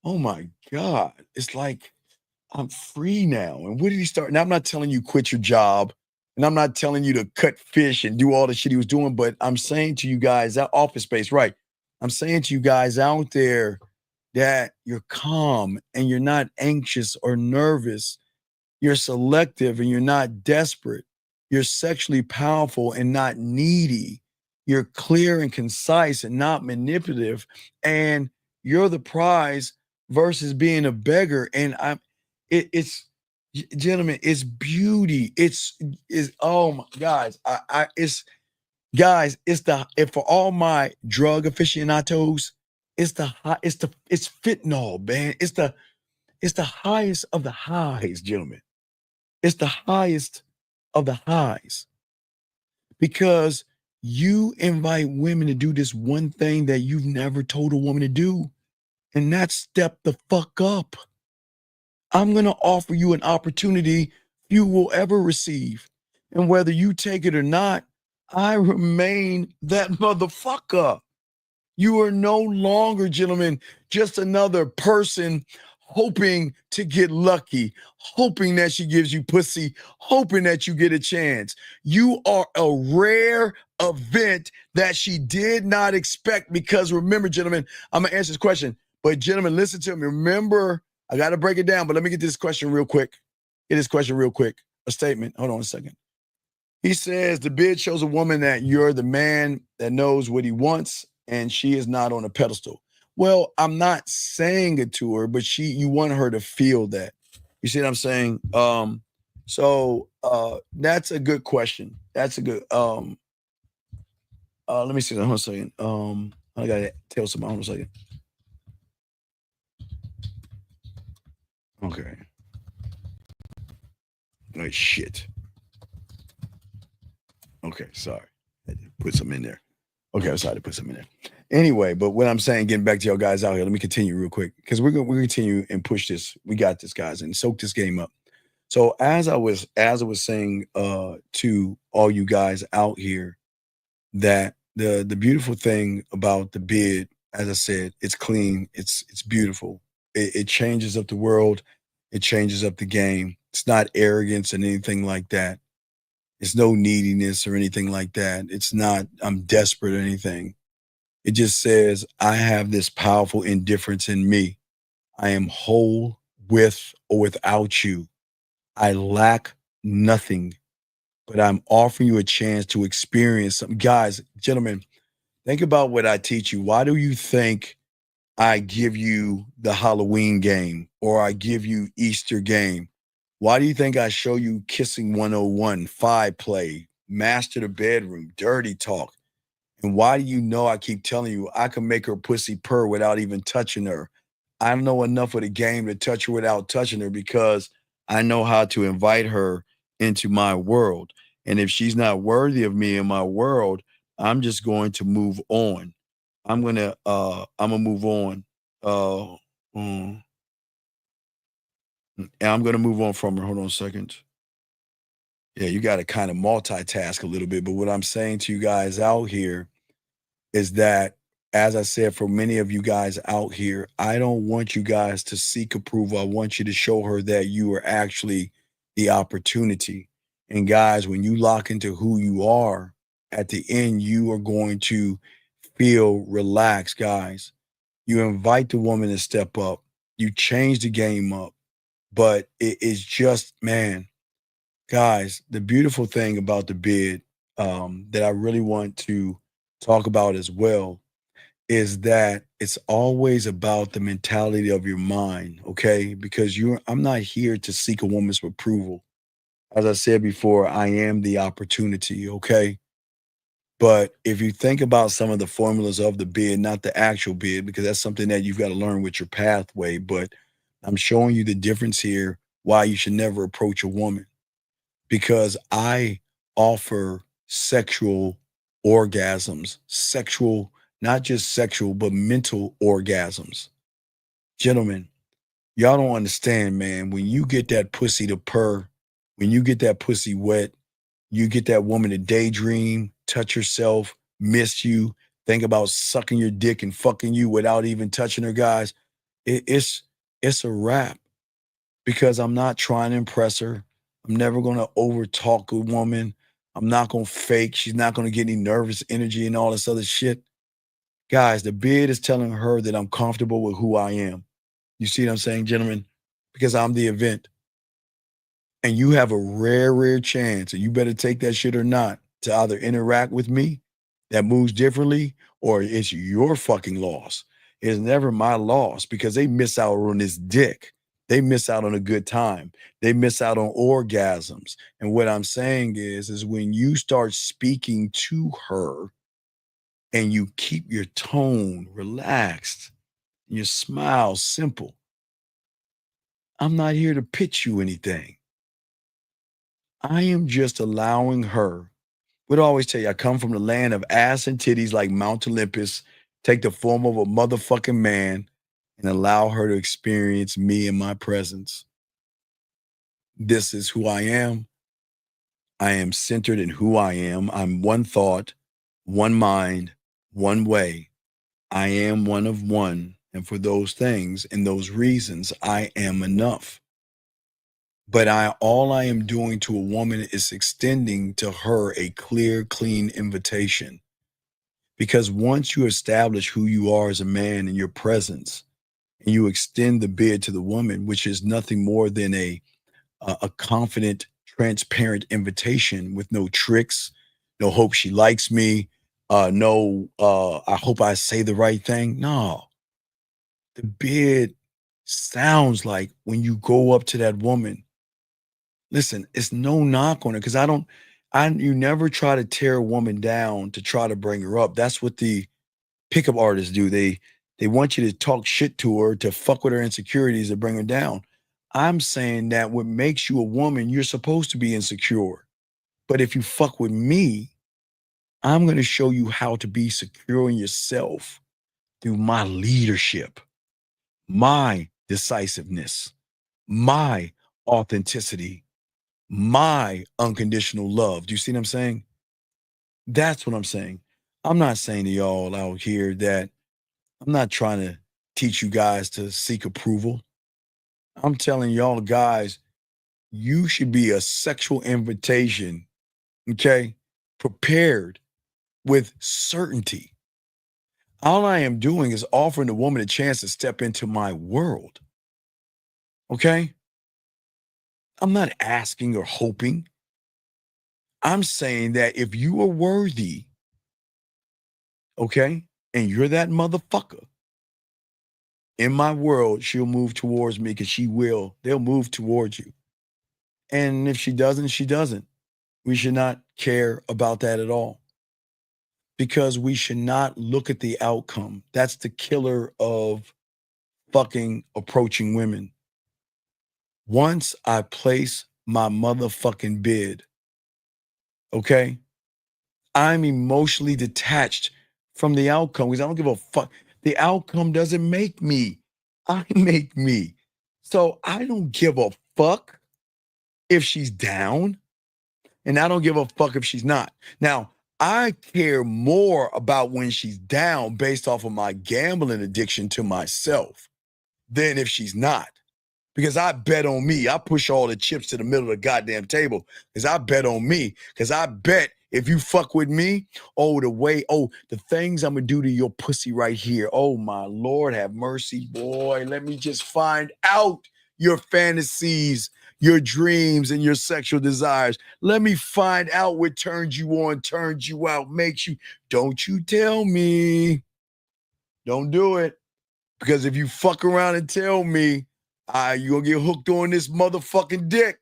oh my God, it's like I'm free now. And what did he start? Now, I'm not telling you quit your job, and I'm not telling you to cut fish and do all the shit he was doing, but I'm saying to you guys, that Office Space, right? I'm saying to you guys out there that you're calm and you're not anxious or nervous. You're selective and you're not desperate. You're sexually powerful and not needy. You're clear and concise and not manipulative. And you're the prize versus being a beggar. And it's gentlemen, it's beauty. It's oh my guys, it's guys, if for all my drug aficionados, it's fentanyl, man. It's the highest of the highs, gentlemen. It's the highest of the highs because you invite women to do this one thing that you've never told a woman to do, and that's step the fuck up. I'm going to offer you an opportunity you will ever receive. And whether you take it or not, I remain that motherfucker. You are no longer, gentlemen, just another person hoping to get lucky, hoping that she gives you pussy, hoping that you get a chance. You are a rare event that she did not expect because remember, gentlemen, I'm going to answer this question. But gentlemen, listen to me. Remember, I got to break it down, but let me get this question real quick. Get this question real quick. A statement. Hold on a second. He says, the bid shows a woman that you're the man that knows what he wants and she is not on a pedestal. Well, I'm not saying it to her, but you want her to feel that. You see what I'm saying? So that's a good question. That's a good, let me see. Hold on a second. I got to tell somebody. Hold on a second. Okay. Oh, shit. Okay, sorry. I had to put some in there. Okay, I'm sorry to put some in there. Anyway, but what I'm saying, getting back to y'all guys out here, let me continue real quick because we're gonna continue and push this. We got this, guys, and soak this game up. So as I was saying to all you guys out here, that the beautiful thing about the bid, as I said, it's clean, it's beautiful. It changes up the world, it changes up the game. It's not arrogance and anything like that. It's no neediness or anything like that. It's not, I'm desperate or anything. It just says, I have this powerful indifference in me. I am whole with or without you. I lack nothing, but I'm offering you a chance to experience something. Guys, gentlemen, think about what I teach you. Why do you think I give you the Halloween game or I give you Easter game? Why do you think I show you Kissing 101, 5-play, Master the Bedroom, Dirty Talk? And why do you know I keep telling you I can make her pussy purr without even touching her? I know enough of the game to touch her without touching her because I know how to invite her into my world. And if she's not worthy of me in my world, I'm just going to move on. I'm gonna move on. And I'm going to move on from her. Hold on a second. Yeah, you got to kind of multitask a little bit. But what I'm saying to you guys out here is that, as I said, for many of you guys out here, I don't want you guys to seek approval. I want you to show her that you are actually the opportunity. And guys, when you lock into who you are, at the end, you are going to feel relaxed, guys. You invite the woman to step up. You change the game up. But it is just, man, guys, the beautiful thing about the bid that I really want to talk about as well is that it's always about the mentality of your mind, okay? Because I'm not here to seek a woman's approval. As I said before, I am the opportunity, okay? But if you think about some of the formulas of the bid, not the actual bid, because that's something that you've got to learn with your pathway, but I'm showing you the difference here, why you should never approach a woman. Because I offer sexual orgasms, sexual, not just sexual, but mental orgasms. Gentlemen, y'all don't understand, man. When you get that pussy to purr, when you get that pussy wet, you get that woman to daydream, touch herself, miss you, think about sucking your dick and fucking you without even touching her, guys. It's a wrap, because I'm not trying to impress her. I'm never going to over talk a woman. I'm not going to fake. She's not going to get any nervous energy and all this other shit. Guys, the bid is telling her that I'm comfortable with who I am. You see what I'm saying, gentlemen? Because I'm the event. And you have a rare chance, and you better take that shit or not, to either interact with me that moves differently, or it's your fucking loss. It's never my loss, because they miss out on this dick. They miss out on a good time. They miss out on orgasms. And what I'm saying is when you start speaking to her and you keep your tone relaxed, your smile simple. I'm not here to pitch you anything. I am just allowing her. We'd always tell you, I come from the land of ass and titties like Mount Olympus, take the form of a motherfucking man, and allow her to experience me in my presence. This is who I am. I am centered in who I am. I'm one thought, one mind, one way. I am one of one. And for those things and those reasons, I am enough. But all I am doing to a woman is extending to her a clear, clean invitation. Because once you establish who you are as a man in your presence, and you extend the bid to the woman, which is nothing more than a confident, transparent invitation with no tricks, no hope she likes me, no I hope I say the right thing. No. The bid sounds like when you go up to that woman, listen, it's no knock on her, because you never try to tear a woman down to try to bring her up. That's what the pickup artists do. They want you to talk shit to her, to fuck with her insecurities, to bring her down. I'm saying that what makes you a woman, you're supposed to be insecure. But if you fuck with me, I'm going to show you how to be secure in yourself through my leadership, my decisiveness, my authenticity, my unconditional love. Do you see what I'm saying? That's what I'm saying. I'm not saying to y'all out here that I'm not trying to teach you guys to seek approval. I'm telling y'all guys, you should be a sexual invitation, okay? Prepared with certainty. All I am doing is offering the woman a chance to step into my world, okay? I'm not asking or hoping. I'm saying that if you are worthy, okay, and you're that motherfucker, in my world, she'll move towards me, because she will. They'll move towards you. And if she doesn't, she doesn't. We should not care about that at all, because we should not look at the outcome. That's the killer of fucking approaching women. Once I place my motherfucking bid, okay, I'm emotionally detached from the outcome, because I don't give a fuck. The outcome doesn't make me. I make me. So I don't give a fuck if she's down, and I don't give a fuck if she's not. Now, I care more about when she's down based off of my gambling addiction to myself than if she's not. Because I bet on me. I push all the chips to the middle of the goddamn table, because I bet on me. Because I bet if you fuck with me, the things I'm going to do to your pussy right here. Oh, my Lord, have mercy, boy. Let me just find out your fantasies, your dreams, and your sexual desires. Let me find out what turns you on, turns you out, makes you. Don't you tell me Don't do it. Because if you fuck around and tell me you're going to get hooked on this motherfucking dick,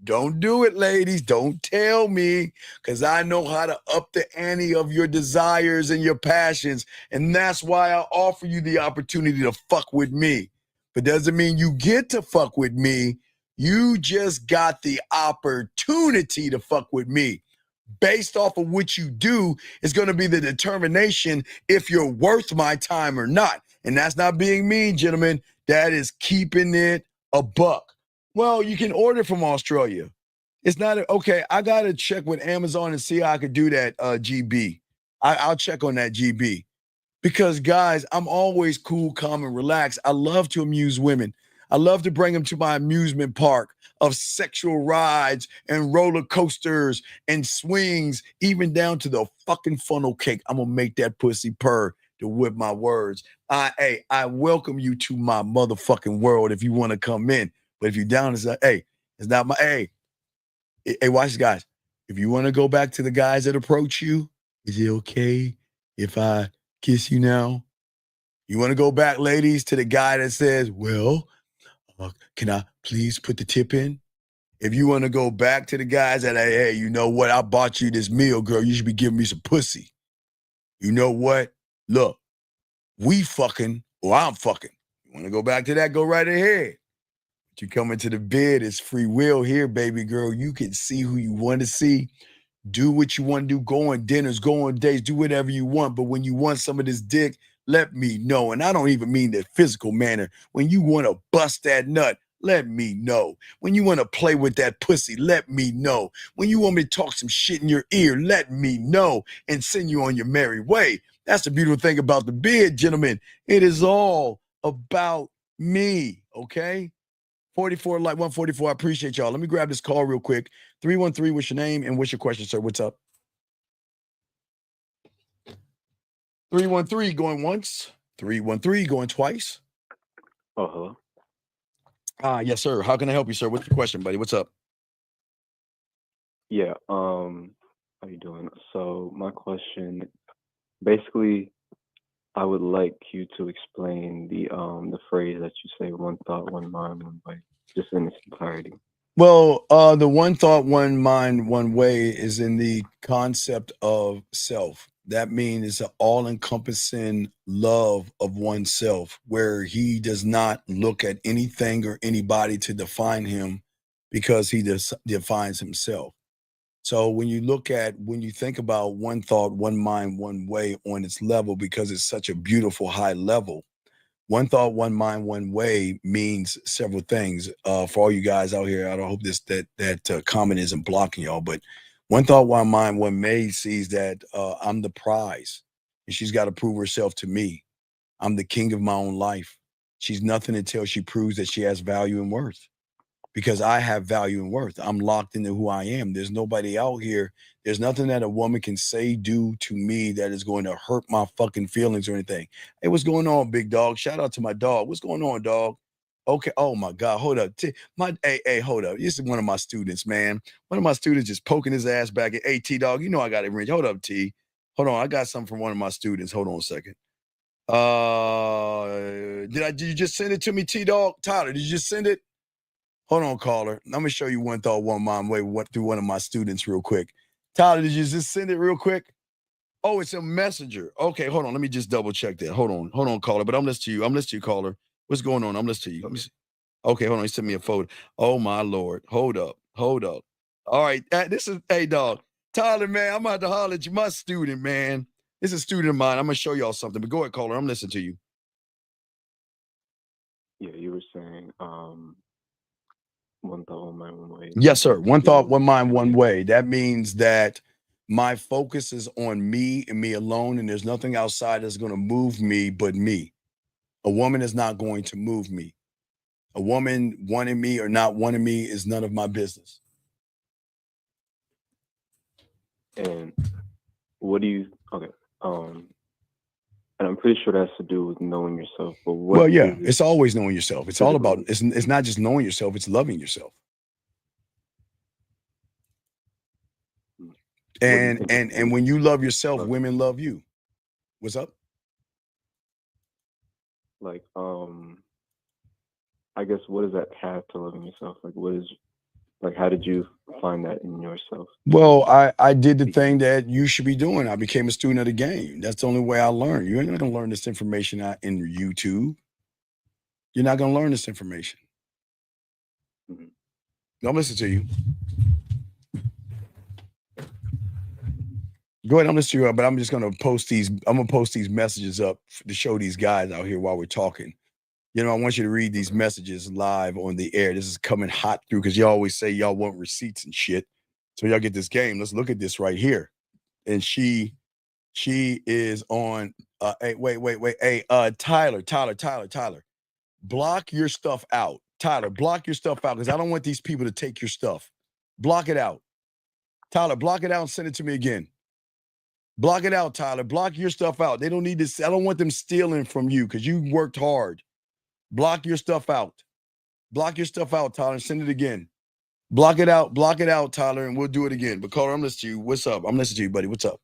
don't do it, ladies. Don't tell me, because I know how to up the ante of your desires and your passions. And that's why I offer you the opportunity to fuck with me. But doesn't mean you get to fuck with me. You just got the opportunity to fuck with me. Based off of what you do is going to be the determination if you're worth my time or not. And that's not being mean, gentlemen. That is keeping it a buck. Well, you can order from Australia. It's not okay. I got to check with Amazon and see how I could do that, GB. I'll check on that, GB. Because, guys, I'm always cool, calm, and relaxed. I love to amuse women. I love to bring them to my amusement park of sexual rides and roller coasters and swings, even down to the fucking funnel cake. I'm going to make that pussy purr to whip my words. I welcome you to my motherfucking world if you want to come in. But if you're down, it's like, hey, it's not my, hey, watch this, guys. If you want to go back to the guys that approach you, is it okay if I kiss you now? You want to go back, ladies, to the guy that says, well, can I please put the tip in? If you want to go back to the guys that, hey, you know what? I bought you this meal, girl. You should be giving me some pussy. You know what? Look, we fucking, or I'm fucking. You want to go back to that? Go right ahead. But you come into the bed, it's free will here, baby girl. You can see who you want to see. Do what you want to do. Go on dinners, go on dates, do whatever you want. But when you want some of this dick, let me know. And I don't even mean the physical manner. When you want to bust that nut, let me know. When you want to play with that pussy, let me know. When you want me to talk some shit in your ear, let me know and send you on your merry way. That's the beautiful thing about the bed, gentlemen. It is all about me, okay? 44, like 144, I appreciate y'all. Let me grab this call real quick. 313, what's your name and what's your question, sir? What's up? 313 going once. 313 going twice. Oh, hello. Yes, sir. How can I help you, sir? What's your question, buddy? What's up? Yeah. How you doing? So my question, basically, I would like you to explain the phrase that you say, one thought, one mind, one way, just in its entirety. Well, the one thought, one mind, one way is in the concept of self. That means it's an all-encompassing love of oneself, where he does not look at anything or anybody to define him, because he defines himself. So when you think about one thought, one mind, one way on its level, because it's such a beautiful high level, one thought, one mind, one way means several things. For all you guys out here, I don't hope that comment isn't blocking y'all, but one thought, one mind, one way sees that I'm the prize, and she's got to prove herself to me. I'm the king of my own life. She's nothing until she proves that she has value and worth. Because I have value and worth. I'm locked into who I am. There's nobody out here. There's nothing that a woman can say, do to me that is going to hurt my fucking feelings or anything. Hey, what's going on, big dog? Shout out to my dog. What's going on, dog? Okay. Oh my God. Hold up. Hey, hold up. This is one of my students, man. One of my students just poking his ass back at, hey, T dog, you know I got it ring. Hold up, T. Hold on. I got something from one of my students. Hold on a second. Did you just send it to me, T dog? Tyler, did you just send it? Hold on, caller. I'm gonna show you one thought, one mind way through one of my students real quick. Tyler, did you just send it real quick? Oh, it's a messenger. Okay, hold on. Let me just double check that. Hold on, caller. But I'm listening to you, caller. What's going on? I'm listening to you. Let me see. Okay, hold on. He sent me a photo. Oh my Lord. Hold up. All right. Hey, dog. Tyler, man, I'm about to holler at you. My student, man. This is a student of mine. I'm gonna show y'all something. But go ahead, caller. I'm listening to you. Yeah, you were saying one thought, one mind, one way. Yes, sir. One thought, one mind, one way. That means that my focus is on me and me alone, and there's nothing outside that's going to move me but me. A woman is not going to move me. A woman wanting me or not wanting me is none of my business. And what do you, okay, and I'm pretty sure that has to do with knowing yourself. But what? Well, yeah, it's always knowing yourself. It's all about, it's not just knowing yourself, it's loving yourself. And when you love yourself, women love you. What's up? like I guess what is that path to loving yourself? Like what is like how did you find that in yourself? Well, I did the thing that you should be doing. I became a student of the game. That's the only way I learn. You ain't gonna learn this information out in YouTube. You're not gonna learn this information. Don't listen to you. Go ahead, I'm listening to you, but I'm just gonna post these. I'm gonna post these messages up to show these guys out here while we're talking. You know, I want you to read these messages live on the air. This is coming hot through because you always say y'all want receipts and shit. So y'all get this game. Let's look at this right here. And she is on. Hey, wait. Hey, Tyler. Block your stuff out. Tyler, block your stuff out because I don't want these people to take your stuff. Block it out. Tyler, block it out and send it to me again. Block it out, Tyler. Block your stuff out. They don't need this. I don't want them stealing from you because you worked hard. Block your stuff out. Block your stuff out, Tyler, and send it again. Block it out, Tyler, and we'll do it again. But caller, I'm listening to you. What's up? I'm listening to you, buddy. What's up?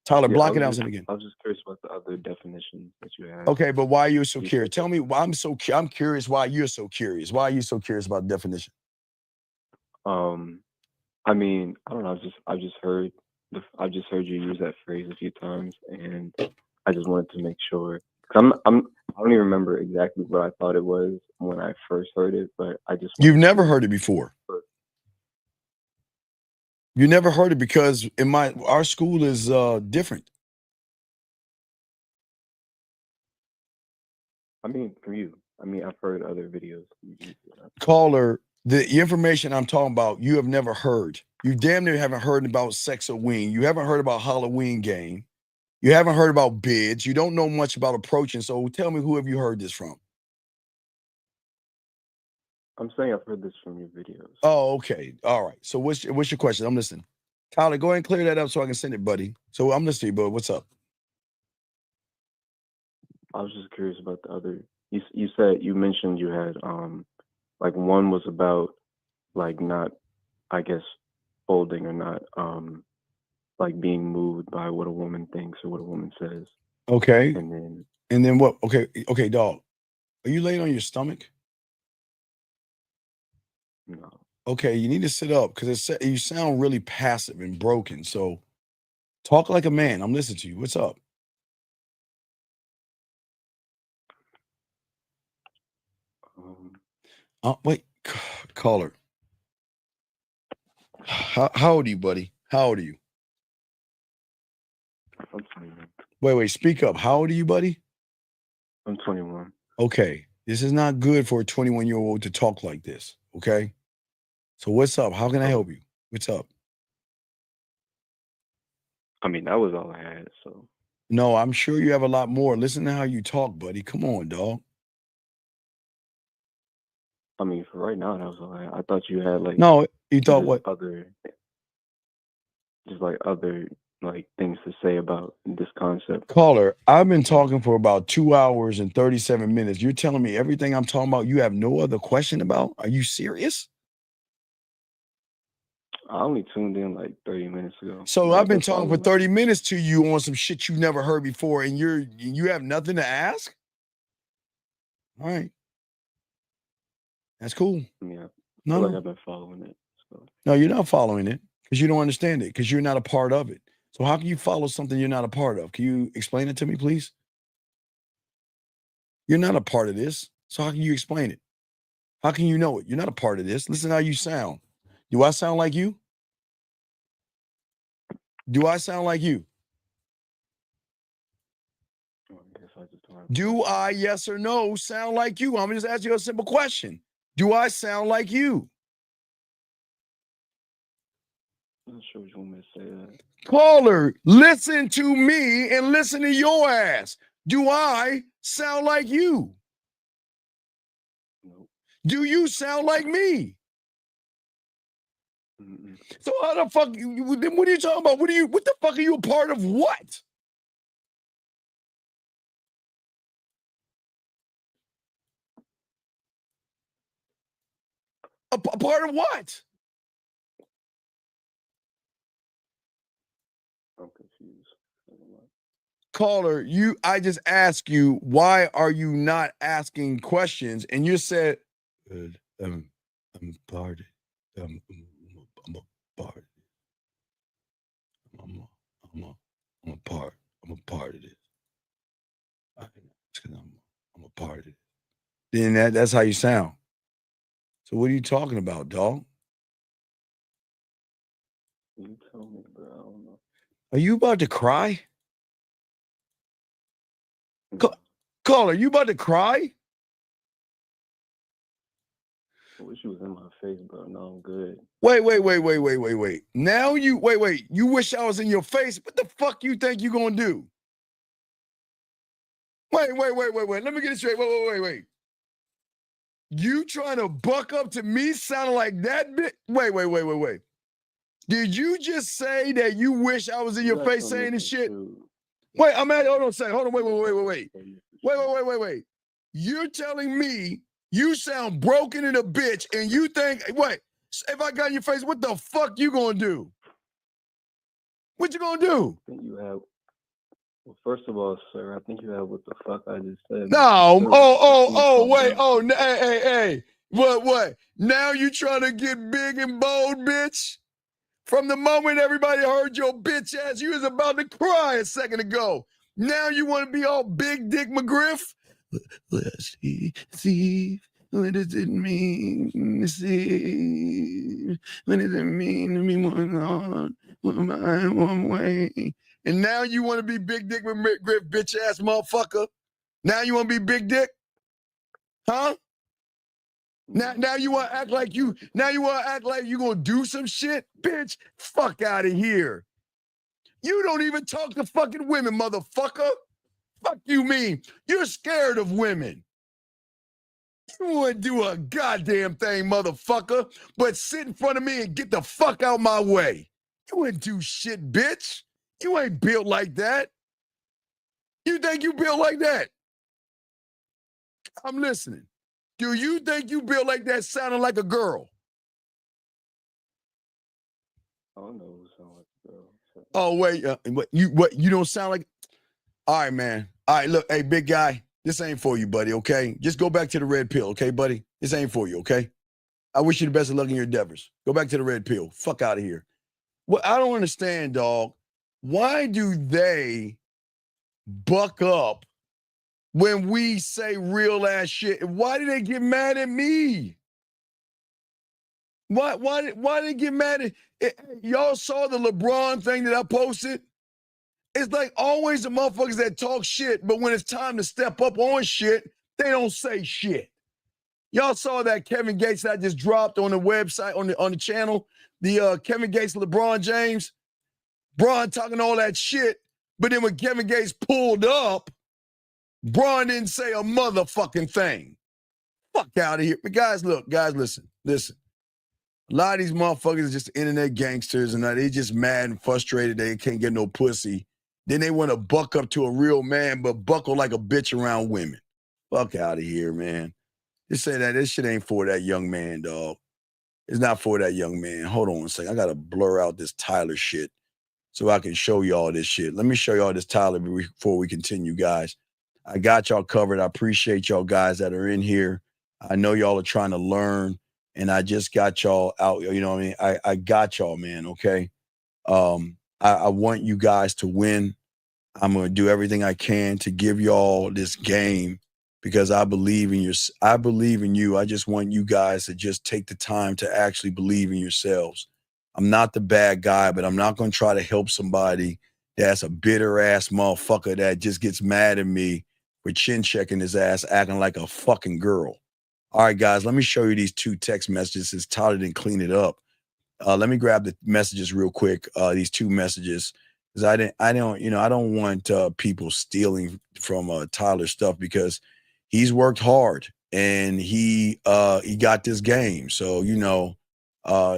Tyler, Yeah, block it out and send it again. I was just curious about the other definitions that you had. Okay, but why are you so curious? Tell me why I'm curious why you're so curious. Why are you so curious about the definition? I mean, I don't know. I've just heard you use that phrase a few times, and I just wanted to make sure. I don't even remember exactly what I thought it was when I first heard it, but I just You've never heard it before. You never heard it because our school is different. I mean, from you. I mean, I've heard other videos. Caller, the information I'm talking about, you have never heard. You damn near haven't heard about Sex-a-Wing. You haven't heard about Halloween game. You haven't heard about bids. You don't know much about approaching. So tell me, who have you heard this from? I'm saying I've heard this from your videos. Oh, okay. All right. So what's your question? I'm listening. Tyler, go ahead and clear that up so I can send it, buddy. So I'm listening to you, bud. What's up? I was just curious about the other. You mentioned you had like one was about like not, I guess, folding or not like being moved by what a woman thinks or what a woman says. Okay. And then what? Okay, dog. Are you laying on your stomach? No. Okay, you need to sit up because you sound really passive and broken. So talk like a man. I'm listening to you. What's up? Wait, caller. How old are you, buddy? How old are you? I'm 21. Wait, speak up. How old are you, buddy? I'm 21. Okay, this is not good for a 21-year-old to talk like this, okay? So what's up? How can I help you? What's up? I mean, that was all I had, so. No, I'm sure you have a lot more. Listen to how you talk, buddy. Come on, dog. I mean, for right now, that was all I had. I thought you had like. No, you thought what? Just like other like things to say about this concept. Caller, I've been talking for about 2 hours and 37 minutes. You're telling me everything I'm talking about you have no other question about? Are you serious? I only tuned in like 30 minutes ago. So I've been talking for 30 minutes to you on some shit you've never heard before, and you have nothing to ask? All right. That's cool. Yeah. No, like I've been following it. So. No, you're not following it because you don't understand it because you're not a part of it. So how can you follow something you're not a part of? Can you explain it to me, please? You're not a part of this. So how can you explain it? How can you know it? You're not a part of this. Listen how you sound. Do I sound like you? Do I sound like you? Do I, yes or no, sound like you? I'm just asking you a simple question. Do I sound like you? I'm not sure what you want me to say that. Caller, listen to me and listen to your ass. Do I sound like you? Nope. Do you sound like me? Mm-mm. So how the fuck? What are you talking about? What the fuck are you a part of? What? A part of what? I'm confused. caller, I just asked you, why are you not asking questions? And you said, I'm part of it. I'm a part of it. I'm a part of this. I'm a part of it. Then that's how you sound. So what are you talking about, dog? You tell me, bro. I don't know. Are you about to cry? Caller, you about to cry? I wish you was in my face, bro. No, I'm good. Wait. Now you wish I was in your face? What the fuck you think you gonna do? Wait. Let me get it straight. Wait. You trying to buck up to me sounding like that bitch? Wait. Did you just say that you wish I was in your face saying this shit? Wait, hold on a second. Hold on, wait. You're telling me you sound broken in a bitch and you think, wait, if I got in your face, what the fuck you gonna do? What you gonna do? I think you have, well, first of all, sir, I think you have what the fuck I just said. No, wait, hey. What? Now you trying to get big and bold, bitch? From the moment everybody heard your bitch ass, you was about to cry a second ago. Now you want to be all big dick McGriff? Let's see, what does it mean to see? What does it mean to be one way? And now you want to be big dick McGriff, bitch ass motherfucker? Now you want to be big dick? Huh? Now you want to act like you gonna do some shit? Bitch, fuck out of here. You don't even talk to fucking women, motherfucker. Fuck you mean? You're scared of women. You wouldn't do a goddamn thing, motherfucker, but sit in front of me and get the fuck out my way. You wouldn't do shit, bitch. You ain't built like that. You think you built like that? I'm listening. Do you think you built like that sounding like a girl? I don't know who sound like a girl. So. Oh, wait. You don't sound like... All right, man. All right, look, hey, big guy, this ain't for you, buddy, okay? Just go back to the red pill, okay, buddy? This ain't for you, okay? I wish you the best of luck in your endeavors. Go back to the red pill. Fuck out of here. Well, I don't understand, dog. Why do they buck up when we say real ass shit? Why do they get mad at me? Why they get mad at y'all? Saw the LeBron thing that I posted? It's like always the motherfuckers that talk shit, but when it's time to step up on shit, they don't say shit. Y'all saw that Kevin Gates that I just dropped on the website, on the channel, the Kevin Gates, LeBron James, Bron talking all that shit, but then when Kevin Gates pulled up, Bron didn't say a motherfucking thing. Fuck out of here. But guys, look, listen. A lot of these motherfuckers are just internet gangsters and they just mad and frustrated they can't get no pussy. Then they want to buck up to a real man, but buckle like a bitch around women. Fuck out of here, man. Just say that this shit ain't for that young man, dog. It's not for that young man. Hold on a second. I got to blur out this Tyler shit so I can show y'all this shit. Let me show y'all this Tyler before we continue, guys. I got y'all covered. I appreciate y'all guys that are in here. I know y'all are trying to learn, and I just got y'all out. You know what I mean? I got y'all, man, okay? I want you guys to win. I'm going to do everything I can to give y'all this game because I believe in you. I just want you guys to just take the time to actually believe in yourselves. I'm not the bad guy, but I'm not going to try to help somebody that's a bitter ass motherfucker that just gets mad at me for chin checking his ass, acting like a fucking girl. All right, guys, let me show you these two text messages since Tyler didn't clean it up. Let me grab the messages real quick. These two messages, because I don't want people stealing from Tyler's stuff because he's worked hard and he got this game. So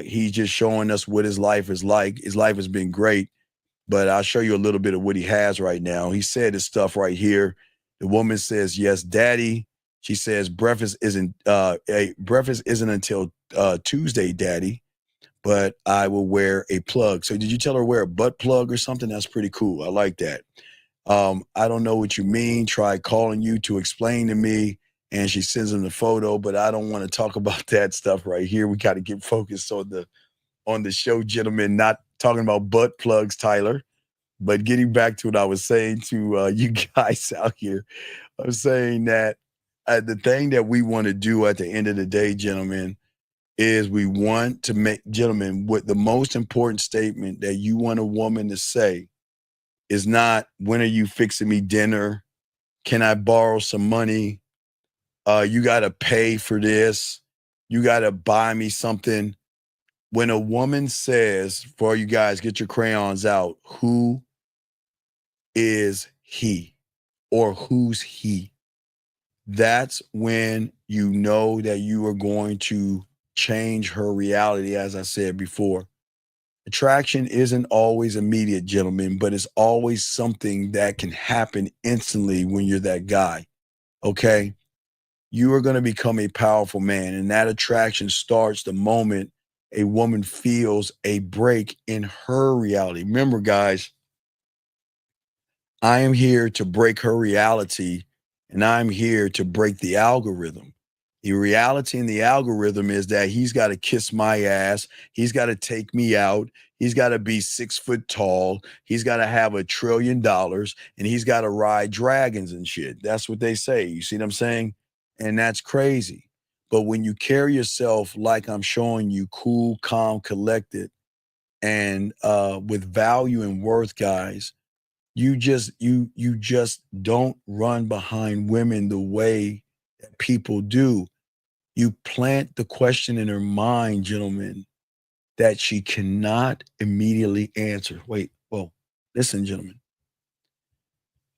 he's just showing us what his life is like. His life has been great, but I'll show you a little bit of what he has right now. He said his stuff right here. The woman says, "Yes, Daddy." She says, "Breakfast isn't until Tuesday, Daddy, but I will wear a plug." So did you tell her to wear a butt plug or something? That's pretty cool. I like that. I don't know what you mean. Tried calling you to explain to me, and she sends him the photo, but I don't want to talk about that stuff right here. We got to get focused on the show, gentlemen, not talking about butt plugs, Tyler, but getting back to what I was saying to you guys out here. I was saying that the thing that we want to do at the end of the day, gentlemen, is we want to make, gentlemen, what the most important statement that you want a woman to say is not, when are you fixing me dinner? Can I borrow some money? You got to pay for this. You got to buy me something. When a woman says, for all you guys, get your crayons out, who is he or who's he? That's when you know that you are going to change her reality, as I said before. Attraction isn't always immediate, gentlemen, but it's always something that can happen instantly when you're that guy, okay? You are going to become a powerful man, and that attraction starts the moment a woman feels a break in her reality. Remember, guys, I am here to break her reality, and I'm here to break the algorithm. The reality in the algorithm is that he's got to kiss my ass. He's got to take me out. He's got to be 6 foot tall. He's got to have $1 trillion, and he's got to ride dragons and shit. That's what they say. You see what I'm saying? And that's crazy. But when you carry yourself like I'm showing you, cool, calm, collected, and with value and worth, guys, you just don't run behind women the way that people do. You plant the question in her mind, gentlemen, that she cannot immediately answer. Wait, well, listen, gentlemen.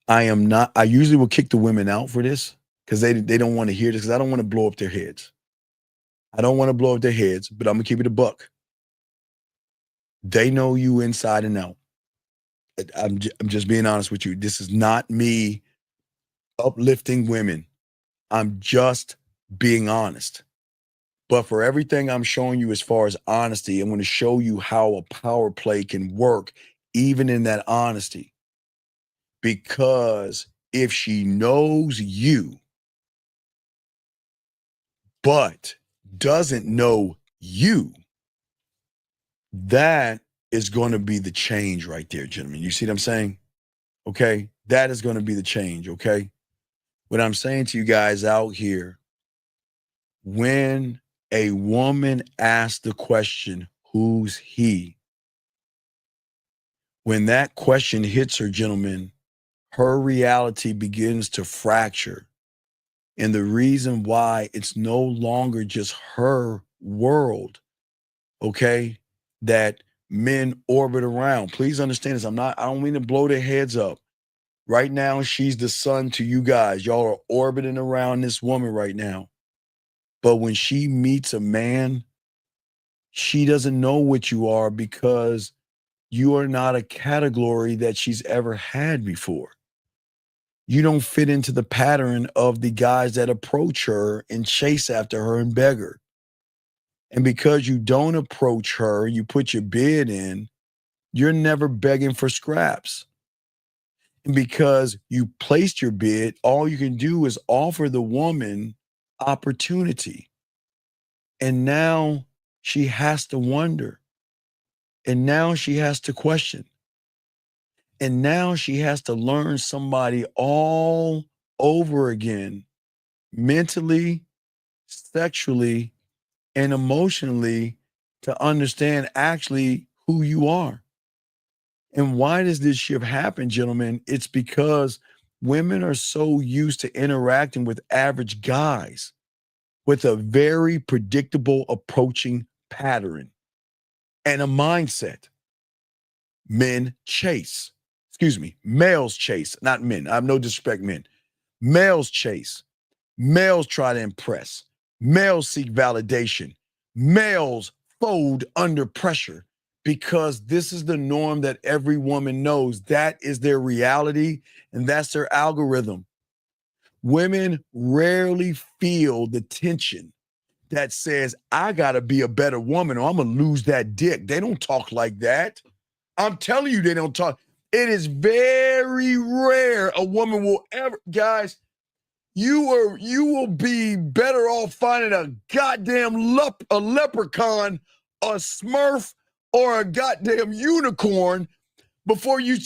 I usually will kick the women out for this because they don't want to hear this, because I don't want to blow up their heads. I don't want to blow up their heads, but I'm going to keep it a buck. They know you inside and out. I'm just being honest with you. This is not me uplifting women. I'm just being honest. But for everything I'm showing you as far as honesty, I'm going to show you how a power play can work even in that honesty. Because if she knows you, but doesn't know you, that is going to be the change right there, gentlemen. You see what I'm saying? Okay? That is going to be the change, okay? What I'm saying to you guys out here, when a woman asks the question, who's he? When that question hits her, gentlemen, her reality begins to fracture. And the reason why it's no longer just her world, okay, that men orbit around. Please understand this. I don't mean to blow their heads up. Right now, she's the sun to you guys. Y'all are orbiting around this woman right now. But when she meets a man, she doesn't know what you are because you are not a category that she's ever had before. You don't fit into the pattern of the guys that approach her and chase after her and beg her. And because you don't approach her, you put your bid in, you're never begging for scraps. And because you placed your bid, all you can do is offer the woman opportunity. And now she has to wonder. And now she has to question. And now she has to learn somebody all over again, mentally, sexually, and emotionally, to understand actually who you are. And why does this shift happen, gentlemen? It's because women are so used to interacting with average guys with a very predictable approaching pattern and a mindset. Males chase, not men. I have no disrespect, men. Males chase. Males try to impress. Males seek validation. Males fold under pressure because this is the norm that every woman knows. That is their reality, and that's their algorithm. Women rarely feel the tension that says, I got to be a better woman or I'm going to lose that dick. They don't talk like that. I'm telling you, they don't talk. It is very rare a woman will ever, guys, you will be better off finding a goddamn a leprechaun, a smurf, or a goddamn unicorn before you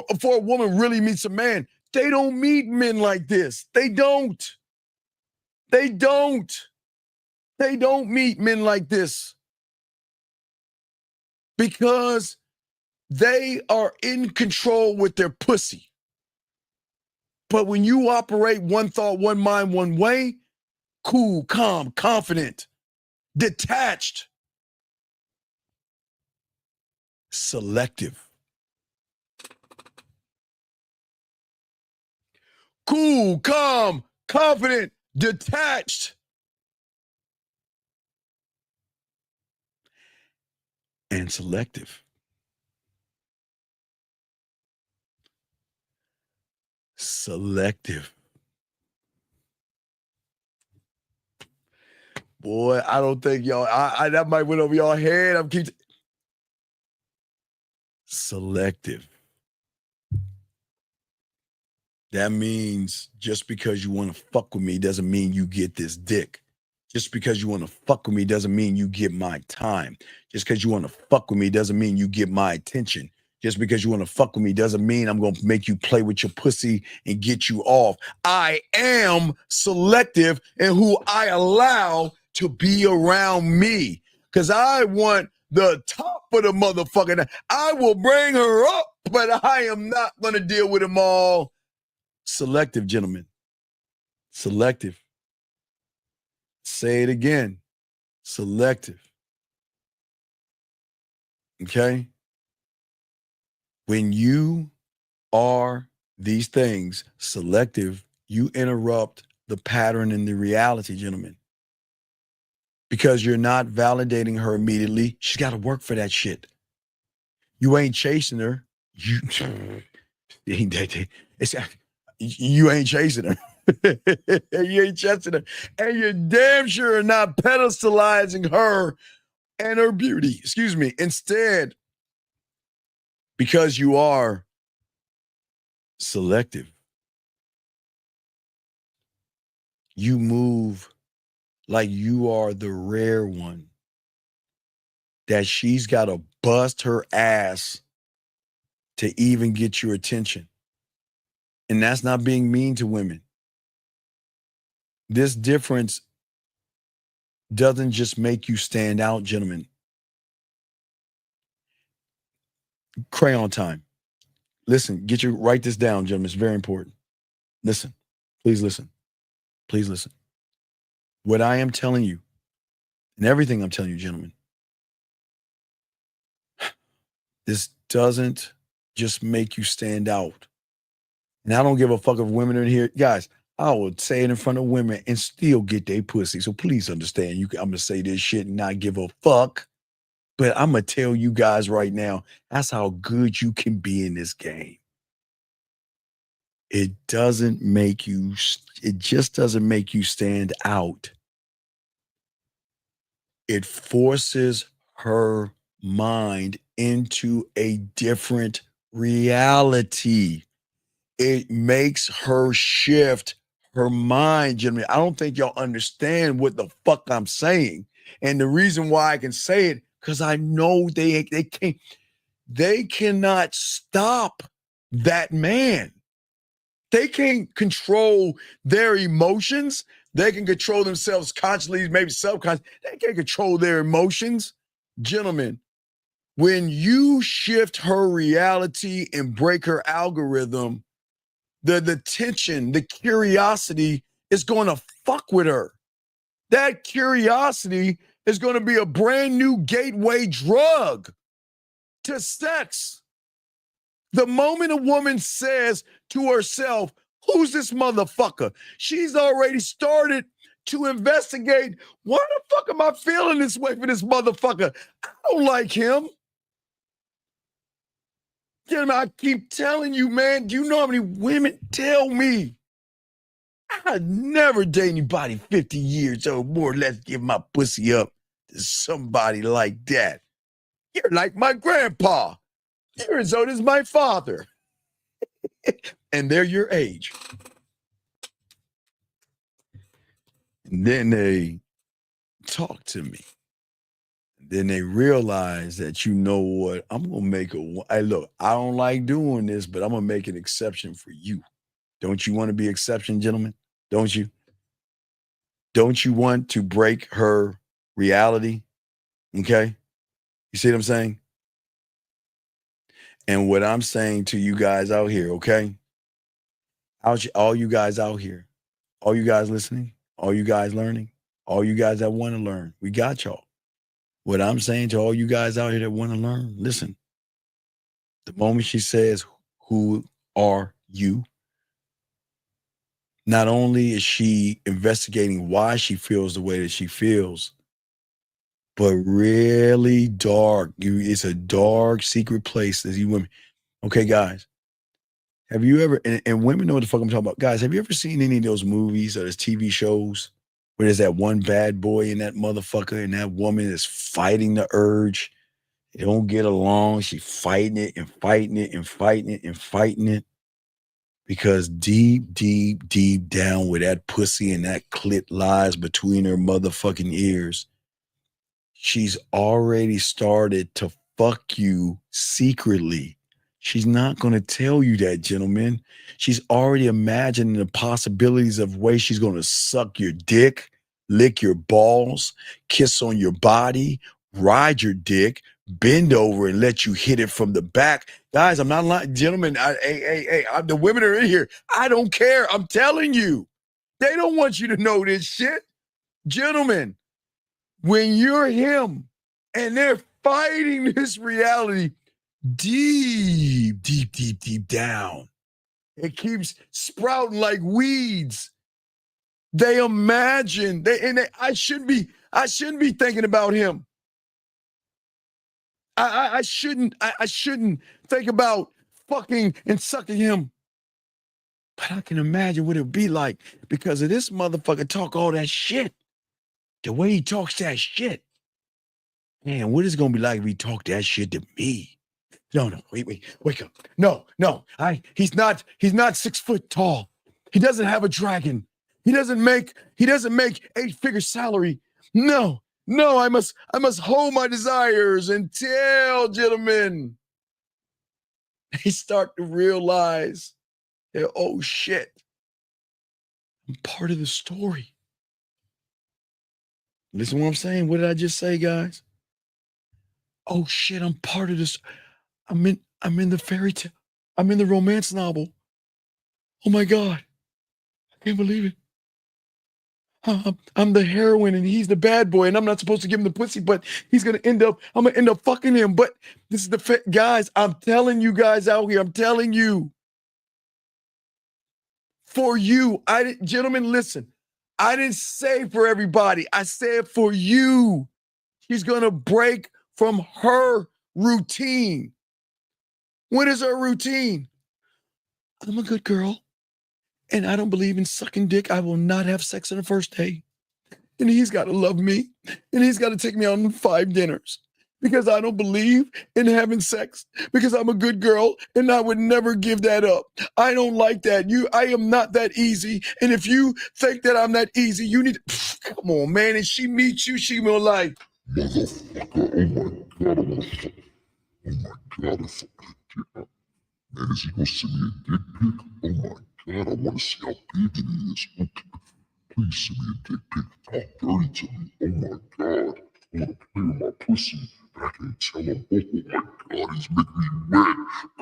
before a woman really meets a man. They don't meet men like this. They don't. They don't. They don't meet men like this because they are in control with their pussy. But when you operate one thought, one mind, one way, cool, calm, confident, detached, selective. Cool, calm, confident, detached, and selective. Selective. Boy, I don't think y'all, that might went over y'all head. Selective. That means just because you want to fuck with me doesn't mean you get this dick. Just because you want to fuck with me doesn't mean you get my time. Just because you want to fuck with me doesn't mean you get my attention. Just because you want to fuck with me doesn't mean I'm going to make you play with your pussy and get you off. I am selective in who I allow to be around me because I want the top of the motherfucker. I will bring her up, but I am not going to deal with them all. Selective, gentlemen. Selective. Say it again. Selective. Okay? When you are these things, selective, you interrupt the pattern and the reality, gentlemen. Because you're not validating her immediately. She's got to work for that shit. You ain't chasing her. You ain't chasing her. You ain't chasing her. And you're damn sure not pedestalizing her and her beauty. Excuse me. Instead, because you are selective, you move like you are the rare one that she's got to bust her ass to even get your attention. And that's not being mean to women. This difference doesn't just make you stand out, gentlemen. Crayon time. Listen, write this down, gentlemen. It's very important. Listen, please listen. Please listen. What I am telling you, and everything I'm telling you, gentlemen, this doesn't just make you stand out. And I don't give a fuck if women are in here. Guys, I would say it in front of women and still get their pussy. So please understand, I'm going to say this shit and not give a fuck. But I'm going to tell you guys right now, that's how good you can be in this game. It just doesn't make you stand out. It forces her mind into a different reality. It makes her shift her mind, gentlemen. I don't think y'all understand what the fuck I'm saying. And the reason why I can say it, because I know they cannot stop that man. They can't control their emotions. They can control themselves consciously, maybe subconsciously. They can't control their emotions. Gentlemen, when you shift her reality and break her algorithm, the tension, the curiosity is going to fuck with her. That curiosity is going to be a brand new gateway drug to sex. The moment a woman says to herself, who's this motherfucker? She's already started to investigate, why the fuck am I feeling this way for this motherfucker? I don't like him. I keep telling you, man, do you know how many women tell me I'd never date anybody 50 years or more, let's give my pussy up to somebody like that. You're like my grandpa. You're as old as my father. and they're your age. And then they talk to me. Then they realize that, you know what, I'm going to make hey, look, I don't like doing this, but I'm going to make an exception for you. Don't you want to be exception, gentlemen? Don't you? Don't you want to break her reality? Okay? You see what I'm saying? And what I'm saying to you guys out here, okay? All you guys out here, all you guys listening, all you guys learning, all you guys that want to learn, we got y'all. What I'm saying to all you guys out here that want to learn, listen. The moment she says, "Who are you?" Not only is she investigating why she feels the way that she feels, but really dark. It's a dark, secret place that you women. Okay, guys. Have you ever, and women know what the fuck I'm talking about. Guys, have you ever seen any of those movies or those TV shows where there's that one bad boy and that motherfucker and that woman is fighting the urge? They don't get along. She's fighting it and fighting it and fighting it and fighting it. Because deep, deep, deep down where that pussy and that clit lies between her motherfucking ears, she's already started to fuck you secretly. She's not going to tell you that, gentlemen. She's already imagining the possibilities of ways she's going to suck your dick, lick your balls, kiss on your body, ride your dick, bend over and let you hit it from the back. Guys, I'm not lying. Gentlemen, the women are in here. I don't care. I'm telling you. They don't want you to know this shit. Gentlemen, when you're him and they're fighting this reality deep, deep, deep, deep down, it keeps sprouting like weeds. They imagine, I shouldn't be thinking about him. I shouldn't think about fucking and sucking him. But I can imagine what it'd be like because of this motherfucker talk all that shit. The way he talks that shit. Man, what is it gonna be like if he talk that shit to me? No, wake up. No, he's not 6 foot tall. He doesn't have a dragon. He doesn't make 8-figure salary. No, I must hold my desires until, gentlemen, they start to realize that, oh shit, I'm part of the story. Listen to what I'm saying. What did I just say, guys? Oh shit, I'm part of this. I'm in the fairy tale. I'm in the romance novel. Oh my God. I can't believe it. I'm the heroine and he's the bad boy and I'm not supposed to give him the pussy, but I'm going to end up fucking him. But this is guys, I'm telling you guys out here, I'm telling you. For you, gentlemen, listen. I didn't say for everybody. I said for you. She's going to break from her routine. What is her routine? I'm a good girl. And I don't believe in sucking dick. I will not have sex on the first day. And he's got to love me. And he's got to take me on 5 dinners. Because I don't believe in having sex. Because I'm a good girl. And I would never give that up. I don't like that. I am not that easy. And if you think that I'm that easy, you need to... Come on, man. And she meets you, she will like... Motherfucker. Oh my God. I fucking get up. Man, is he going to send me a dick pic? Oh my God. God, I want to see how big it is. Okay. Please send me a dick pic. Talk dirty to me. Oh my God. I want to play with my pussy, but I can't tell him. Oh my God, he's making me wet.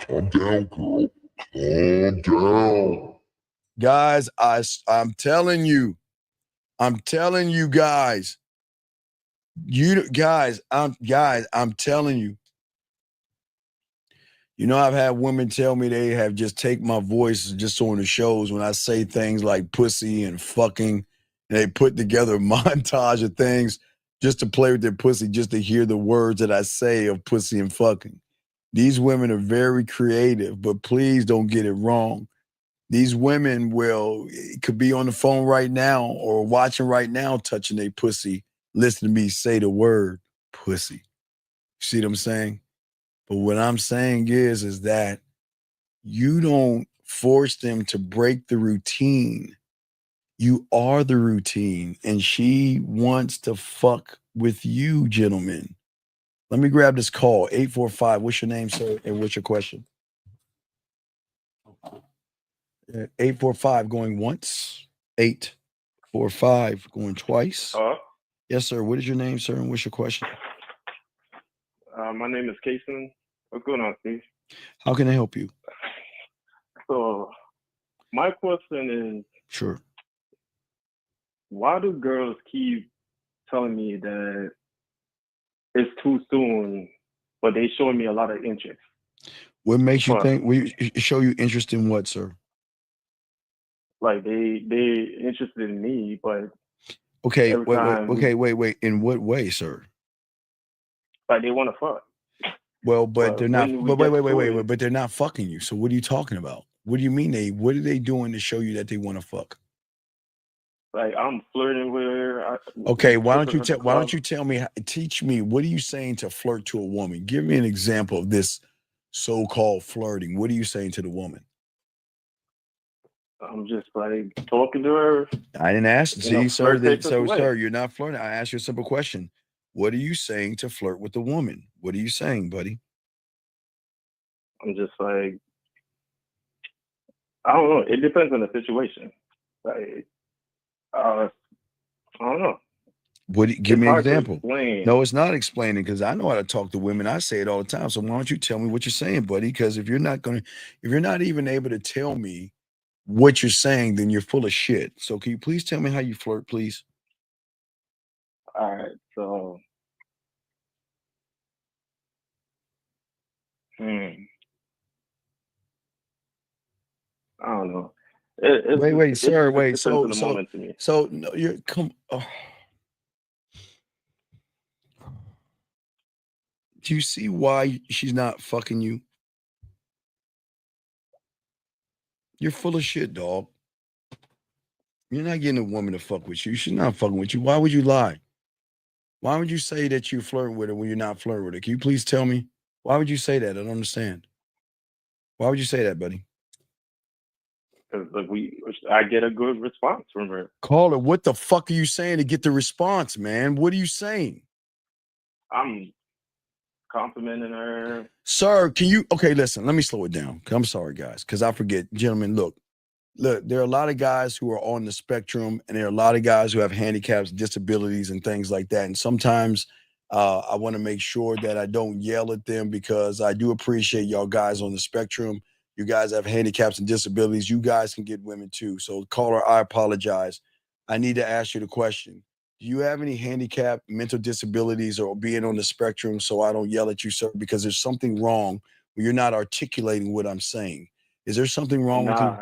Calm down, girl. Calm down. Guys, I'm telling you. I'm telling you guys. I'm telling you. You know, I've had women tell me they have just take my voice just on the shows when I say things like pussy and fucking. And they put together a montage of things just to play with their pussy, just to hear the words that I say of pussy and fucking. These women are very creative, but please don't get it wrong. These women could be on the phone right now or watching right now, touching their pussy, listening to me say the word pussy. You see what I'm saying? But what I'm saying is that you don't force them to break the routine. You are the routine, and she wants to fuck with you, gentlemen. Let me grab this call. 845. What's your name, sir? And what's your question? 845 going once. 845 going twice. Yes, sir. What is your name, sir? And what's your question? My name is Kason. What's going on, Steve? How can I help you? So, my question is, Sure. why do girls keep telling me that it's too soon, but they showing me a lot of interest? What makes you What? think we show you interest in what, sir? Like they interested in me, but Okay, every wait. time Wait. In what way, sir? like they want to fuck. Well, but they're not. when we But get to wait. it- But they're not fucking you. So what are you talking about? What do you mean what are they doing to show you that they want to fuck? Like I'm flirting with her. Okay, why don't you tell me? Teach me. What are you saying to flirt to a woman? Give me an example of this so-called flirting. What are you saying to the woman? I'm just like talking to her. I didn't ask. You know, See, sir. flirt takes us away. Sir, you're not flirting. I asked you a simple question. What are you saying to flirt with the woman? What are you saying, buddy? I'm just like, I don't know. It depends on the situation. Like, I don't know. Give me an hard to example. explain. No, it's not explaining because I know how to talk to women. I say it all the time. So why don't you tell me what you're saying, buddy? Because if you're not even able to tell me what you're saying, then you're full of shit. So can you please tell me how you flirt, please? All right, so I don't know. Wait, sir. It Wait. depends So on the moment to me. so no, you're come. Oh. Do you see why she's not fucking you? You're full of shit, dog. You're not getting a woman to fuck with you. She's not fucking with you. Why would you lie? Why would you say that you're flirting with her when you're not flirting with her? Can you please tell me? Why would you say that? I don't understand. Why would you say that, buddy? Like I get a good response from her. Caller, what the fuck are you saying to get the response, man? What are you saying? I'm complimenting her. Sir, can you okay, listen, let me slow it down. I'm sorry, guys, because I forget. Gentlemen, look, there are a lot of guys who are on the spectrum, and there are a lot of guys who have handicaps, disabilities, and things like that. And sometimes I want to make sure that I don't yell at them because I do appreciate y'all guys on the spectrum. You guys have handicaps and disabilities. You guys can get women too. So, caller, I apologize. I need to ask you the question. Do you have any handicap, mental disabilities, or being on the spectrum so I don't yell at you, sir? Because there's something wrong when you're not articulating what I'm saying. Is there something wrong with you?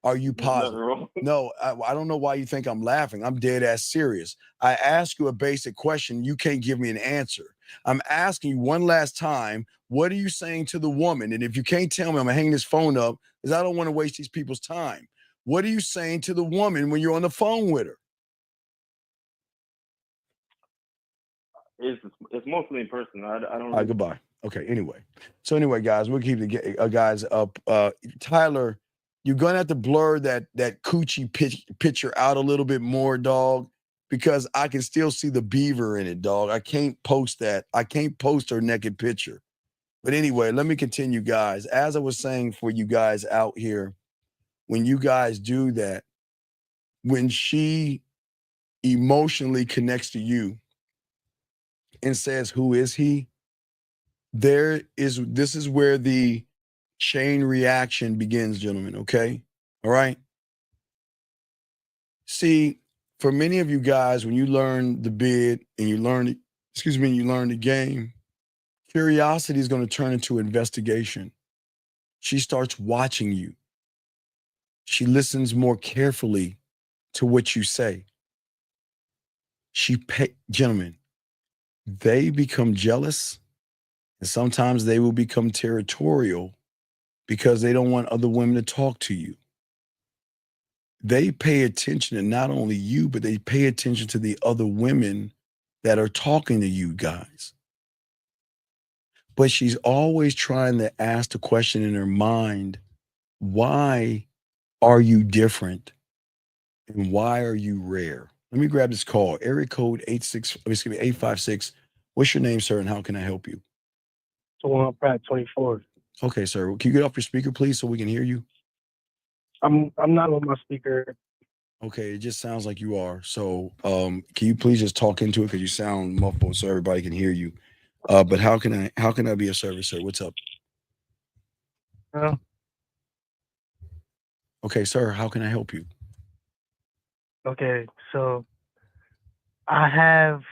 Are you positive? No, I don't know why you think I'm laughing. I'm dead ass serious. I ask you a basic question. You can't give me an answer. I'm asking you one last time, what are you saying to the woman? And if you can't tell me, I'm going to hang this phone up because I don't want to waste these people's time. What are you saying to the woman when you're on the phone with her? It's mostly in person. I don't. All right, goodbye. Okay, anyway. So anyway, guys, we'll keep the guys up. Tyler, you're gonna have to blur that coochie picture out a little bit more, dog, because I can still see the beaver in it, dog. I can't post that. I can't post her naked picture. But anyway, let me continue, guys. As I was saying for you guys out here, when you guys do that, when she emotionally connects to you and says, "Who is he?" This is where the chain reaction begins, gentlemen. Okay. All right. See, for many of you guys, when you learn the bid and you learn the game, curiosity is going to turn into investigation. She starts watching you. She listens more carefully to what you say. Gentlemen, they become jealous, and sometimes they will become territorial because they don't want other women to talk to you. They pay attention to not only you, but they pay attention to the other women that are talking to you guys. But she's always trying to ask the question in her mind, why are you different and why are you rare? Let me grab this call. Area code 856. What's your name, sir, and how can I help you? Tawon Pratt, 24. Okay, sir. Can you get off your speaker, please, so we can hear you? I'm not on my speaker. Okay, it just sounds like you are. So, can you please just talk into it because you sound muffled, so everybody can hear you. But how can I be of service, sir? What's up? Okay, sir. How can I help you? Okay, so I have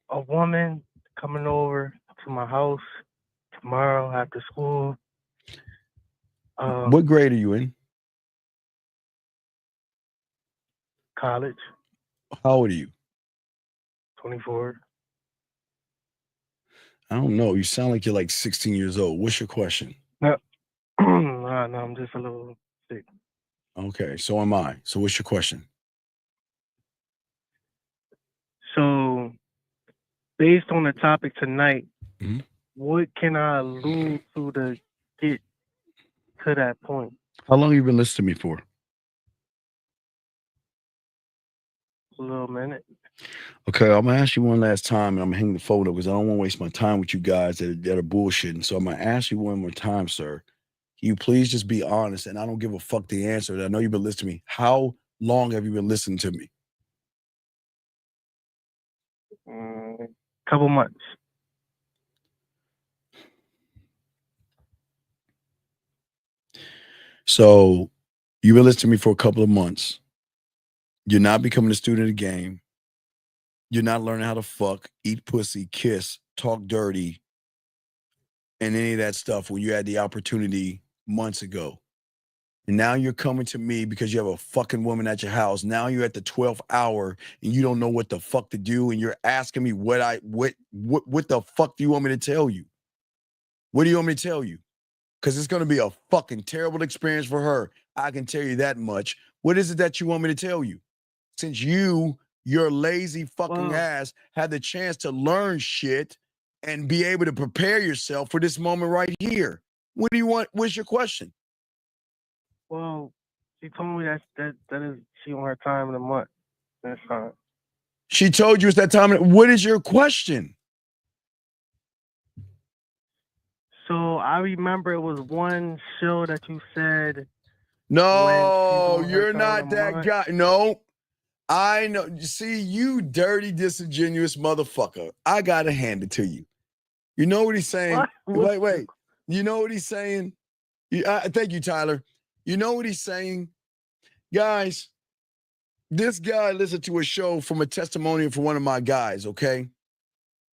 a woman coming over to my house tomorrow after school. What grade are you in? College. How old are you? 24. I don't know. You sound like you're like 16 years old. What's your question? No, no, I'm just a little sick. Okay, so am I. So what's your question? So, based on the topic tonight, what can I allude to get to that point? How long have you been listening to me for? A little minute. Okay, I'm gonna ask you one last time, and I'm gonna hang the phone up because I don't want to waste my time with you guys that are bullshitting. So I'm gonna ask you one more time, sir. Can you please just be honest? And I don't give a fuck the answer. I know you've been listening to me. How long have you been listening to me? Couple months. So you've been listening to me for a couple of months. You're not becoming a student of the game. You're not learning how to fuck, eat pussy, kiss, talk dirty, and any of that stuff when you had the opportunity months ago. And now you're coming to me because you have a fucking woman at your house. Now you're at the 12th hour and you don't know what the fuck to do. And you're asking me what the fuck do you want me to tell you? What do you want me to tell you? Because it's going to be a fucking terrible experience for her. I can tell you that much. What is it that you want me to tell you? Since your lazy fucking ass had the chance to learn shit and be able to prepare yourself for this moment right here. What do you want? What's your question? Well, she told me that is she on her time in a month. That's fine. She told you it's that time. What is your question? So I remember it was one show that you said. No, you're not that guy. No, I know. See, you dirty, disingenuous motherfucker. I gotta hand it to you. You know what he's saying? Wait. You know what he's saying? Thank you, Tyler. You know what he's saying? Guys, this guy listened to a show from a testimonial for one of my guys, okay?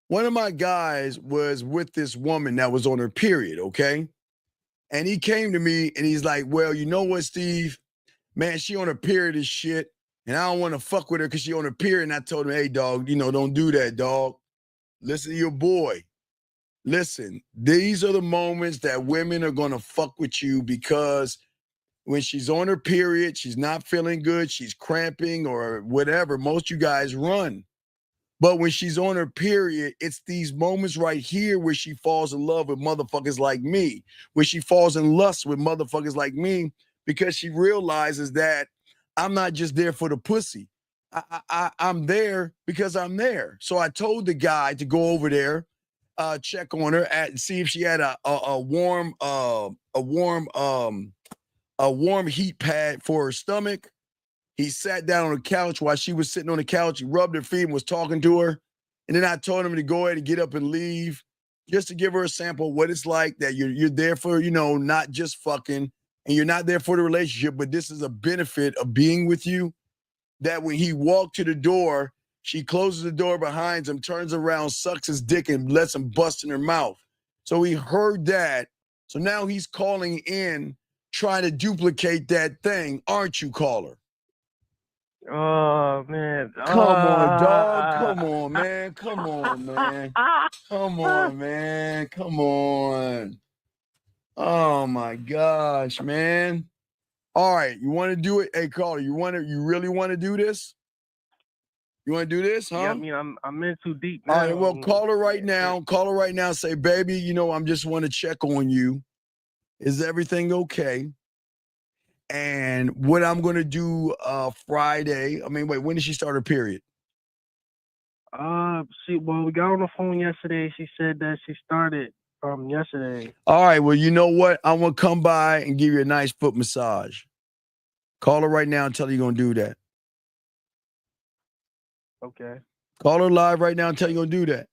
One of my guys was with this woman that was on her period, okay? And he came to me and he's like, well, you know what, Steve? Man, she on her period is shit. And I don't want to fuck with her because she on her period. And I told him, hey, dog, don't do that, dog. Listen to your boy. Listen, these are the moments that women are going to fuck with you because when she's on her period, she's not feeling good, she's cramping or whatever. Most of you guys run. But when she's on her period, it's these moments right here where she falls in love with motherfuckers like me, where she falls in lust with motherfuckers like me because she realizes that I'm not just there for the pussy. I'm there because I'm there. So I told the guy to go over there, check on her, see if she had a warm heat pad for her stomach. He sat down on the couch while she was sitting on the couch. He rubbed her feet and was talking to her. And then I told him to go ahead and get up and leave just to give her a sample of what it's like that you're there for, not just fucking, and you're not there for the relationship, but this is a benefit of being with you. That when he walked to the door, she closes the door behind him, turns around, sucks his dick, and lets him bust in her mouth. So he heard that. So now he's calling in, trying to duplicate that thing. Aren't you, caller? Oh, man. Come on, dog. Come on, man. Come on, man. Come on, man. Come on. Oh, my gosh, man. All right. You want to do it? Hey, caller, you really want to do this? You want to do this, huh? Yeah, I mean, I'm in too deep now. All right, well, call her right now. Call her right now. Say, baby, I'm just want to check on you. Is everything okay? And what I'm gonna do Friday. I mean, wait, when did she start her period? We got on the phone yesterday. She said that she started yesterday. All right, well, you know what? I'm gonna come by and give you a nice foot massage. Call her right now and tell her you're gonna do that. Okay. Call her live right now and tell her you're gonna do that.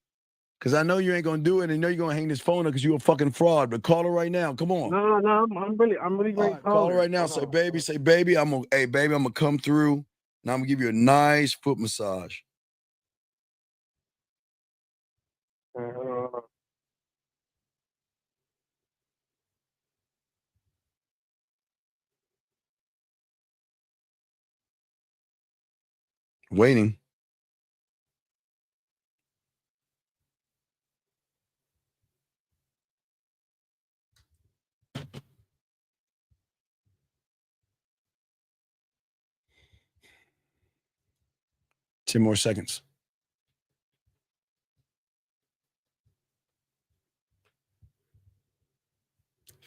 Because I know you ain't gonna do it, and I know you're gonna hang this phone up because you're a fucking fraud. But call her right now. Come on. No, I'm really great. Right, call her right now. Say, baby, I'm gonna come through and I'm gonna give you a nice foot massage. Waiting. Ten more seconds.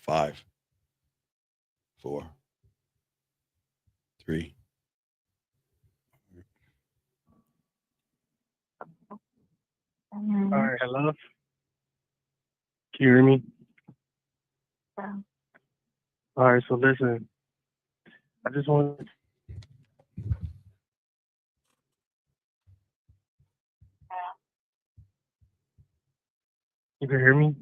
5, 4, 3. All right, hello. Can you hear me? Yeah. All right, so listen. I just want. You can hear me?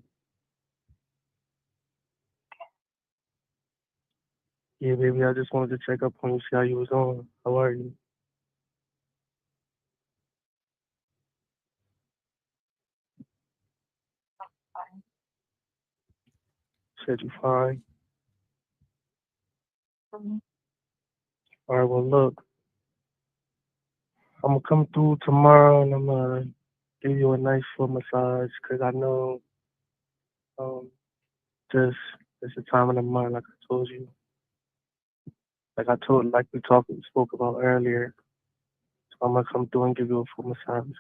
Yeah, baby, I just wanted to check up on you, see how you was on. How are you? Said you fine. All right, well, look. I'm going to come through tomorrow and I'm going to give you a nice foot massage because I know just it's the time of the month, like I told you. Like we spoke about earlier. So I'm going to come through and give you a foot massage.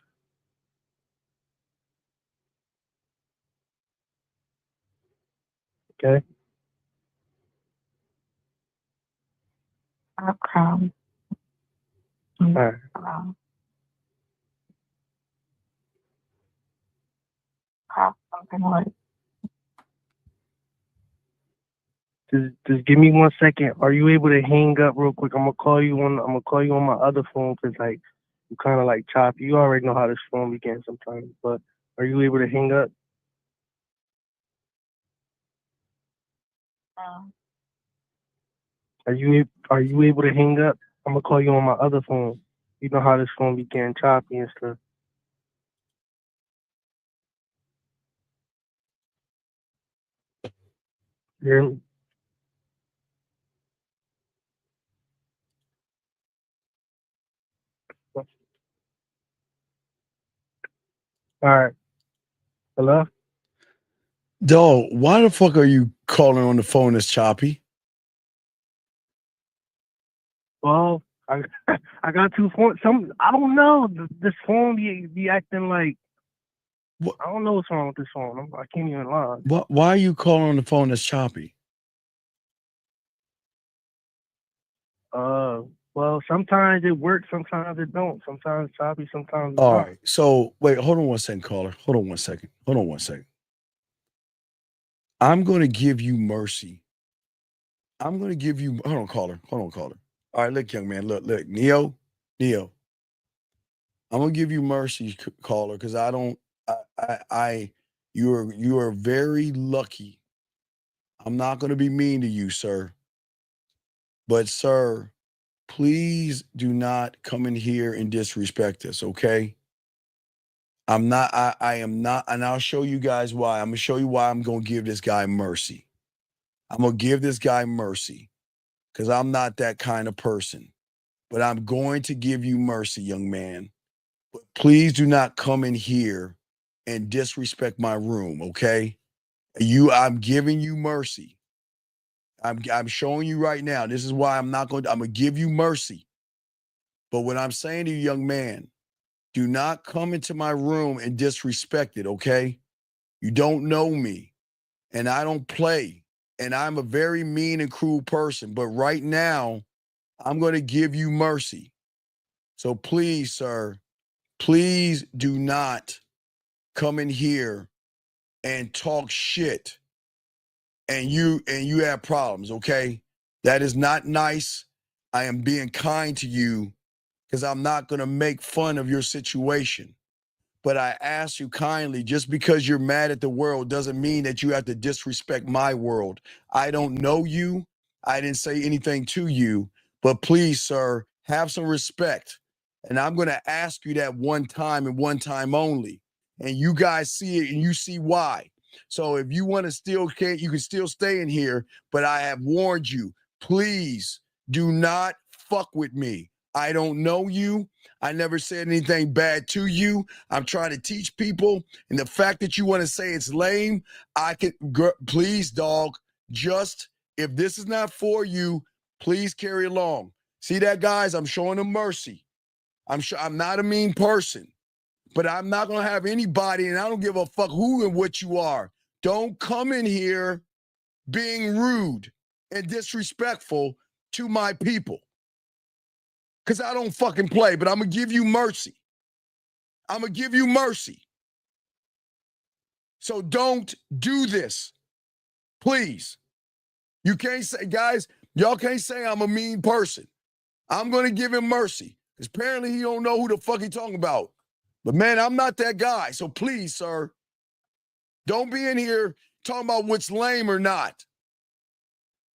Okay? Okay. All right. Something like. Just give me 1 second. Are you able to hang up real quick? I'm gonna call you on my other phone because like you kind of like choppy. You already know how this phone begins sometimes. But are you able to hang up? Are you able to hang up? I'm gonna call you on my other phone. You know how this phone began choppy and stuff. You hear me? All right. Hello? Dog, why the fuck are you calling on the phone that's choppy? Well, I got 2 phones. I don't know. This phone be acting like what? I don't know what's wrong with this phone. I can't even lie. Why are you calling on the phone that's choppy? Well, sometimes it works, sometimes it don't. Sometimes it's choppy, sometimes it's All not. right. So wait, hold on 1 second, caller. Hold on 1 second. I'm gonna give you mercy. I'm gonna give you. Hold on, caller. All right, look, young man. Look, Neo. I'm gonna give you mercy, caller, because you are very lucky. I'm not gonna be mean to you, sir. But sir, please do not come in here and disrespect us, okay? I am not, and I'll show you guys why. I'm gonna show you why I'm gonna give this guy mercy. I'm gonna give this guy mercy because I'm not that kind of person. But I'm going to give you mercy, young man. But please do not come in here and disrespect my room, okay? I'm giving you mercy. I'm showing you right now. This is why I'm gonna give you mercy. But what I'm saying to you, young man, do not come into my room and disrespect it, okay? You don't know me, and I don't play. and I'm a very mean and cruel person, but right now, I'm going to give you mercy. So please, sir, please do not come in here and talk shit and you have problems, okay? That is not nice. I am being kind to you because I'm not going to make fun of your situation. But I ask you kindly, just because you're mad at the world doesn't mean that you have to disrespect my world. I don't know you. I didn't say anything to you. But please, sir, have some respect. And I'm going to ask you that one time and one time only. And you guys see it and you see why. So if you want to still, you can still stay in here. But I have warned you, please do not fuck with me. I don't know you. I never said anything bad to you. I'm trying to teach people. And the fact that you want to say it's lame, please, dog, just, if this is not for you, please carry along. See that, guys? I'm showing them mercy. I'm not a mean person, but I'm not going to have anybody, and I don't give a fuck who and what you are. Don't come in here being rude and disrespectful to my people. Because I don't fucking play, but I'm going to give you mercy. I'm going to give you mercy. So don't do this. Please. You can't say, guys, y'all can't say I'm a mean person. I'm going to give him mercy. Because apparently he don't know who the fuck he talking about. But man, I'm not that guy. So please, sir, don't be in here talking about what's lame or not.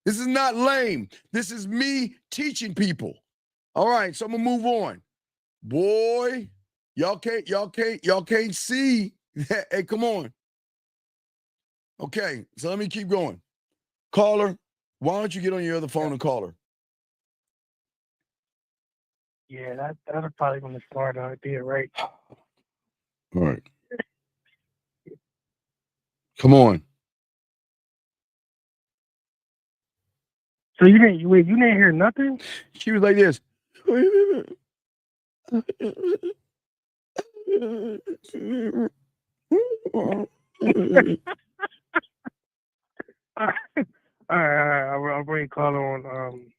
This is not lame. This is me teaching people. All right, so I'm gonna move on. Boy, y'all can't see. Hey, come on. Okay, so let me keep going. Caller, why don't you get on your other phone and call her? Yeah, that'll probably be the smart idea, right? All right. Come on. So you didn't hear nothing? She was like this. All right. I'll bring caller on.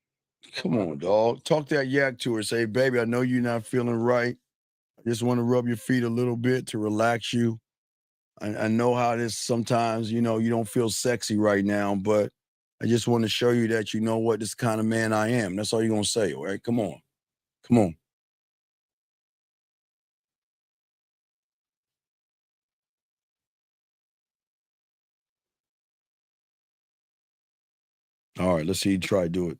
Come on, dog. Talk that yak to her. Say, baby, I know you're not feeling right. I just want to rub your feet a little bit to relax you. I know how this sometimes, you don't feel sexy right now, but I just want to show you that you know what this kind of man I am. That's all you're going to say, all right? Come on. Come on. All right, let's see you try to do it.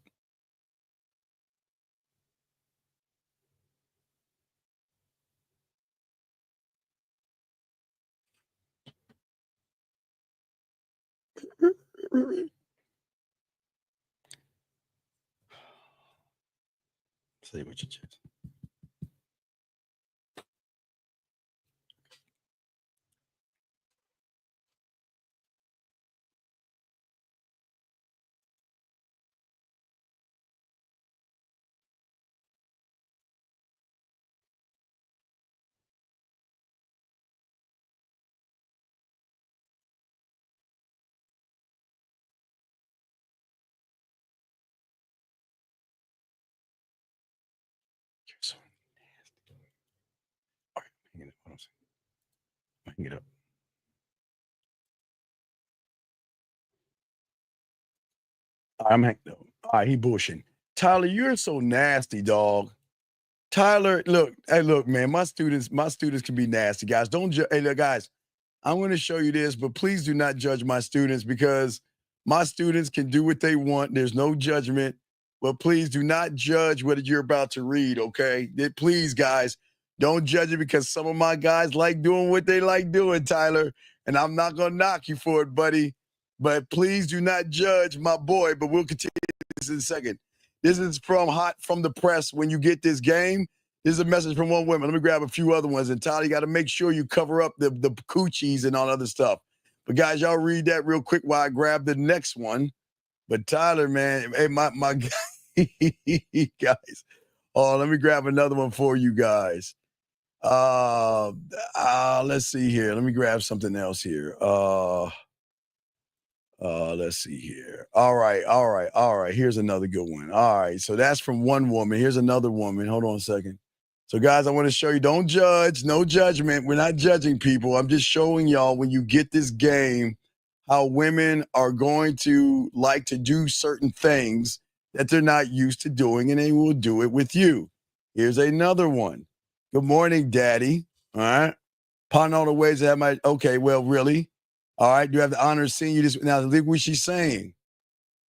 Say what you just. You're so nasty. All right, I can get up. I'm hanging up. All right, he bullshitting. Tyler, you're so nasty, dog. Tyler, look, man, my students can be nasty, guys. Don't judge. Hey, look, guys, I'm going to show you this, but please do not judge my students because my students can do what they want. There's no judgment, but please do not judge what you're about to read, okay? Please, guys, don't judge it because some of my guys like doing what they like doing, Tyler, and I'm not going to knock you for it, buddy, but please do not judge my boy, but we'll continue this in a second. This is from Hot from the Press. When you get this game, this is a message from one woman. Let me grab a few other ones. And Tyler, you got to make sure you cover up the coochies and all other stuff. But guys, y'all read that real quick while I grab the next one. But Tyler, man, hey, my guys. Oh, let me grab another one for you guys. Let's see here. Let me grab something else here. Let's see here. All right. Here's another good one. All right. So that's from one woman. Here's another woman. Hold on a second. So, guys, I want to show you, don't judge, no judgment. We're not judging people. I'm just showing y'all when you get this game, how women are going to like to do certain things that they're not used to doing, and they will do it with you. Here's another one. Good morning, Daddy. All right. Pardon all the ways that okay, well, really? All right. Do you have the honor of seeing you this? Now, look what she's saying.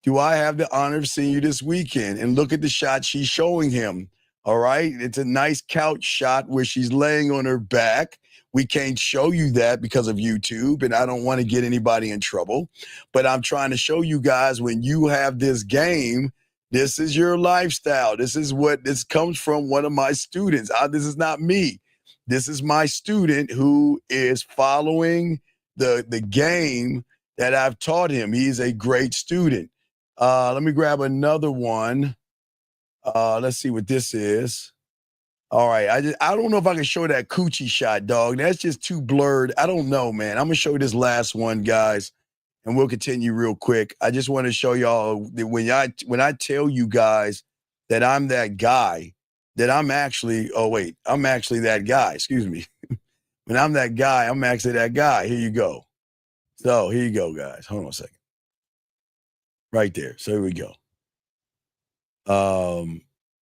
Do I have the honor of seeing you this weekend? And look at the shot she's showing him. All right. It's a nice couch shot where she's laying on her back. We can't show you that because of YouTube, and I don't want to get anybody in trouble. But I'm trying to show you guys, when you have this game, this is your lifestyle. This is what this comes from one of my students. This is not me. This is my student who is following the game that I've taught him. He's a great student. Let me grab another one. Let's see what this is. All right. I don't know if I can show that coochie shot, dog. That's just too blurred. I don't know, man. I'm going to show you this last one, guys, and we'll continue real quick. I just want to show y'all that when I tell you guys that I'm that guy, that I'm actually that guy. Excuse me. When I'm that guy, I'm actually that guy. Here you go. So here you go, guys. Hold on a second. Right there. So here we go.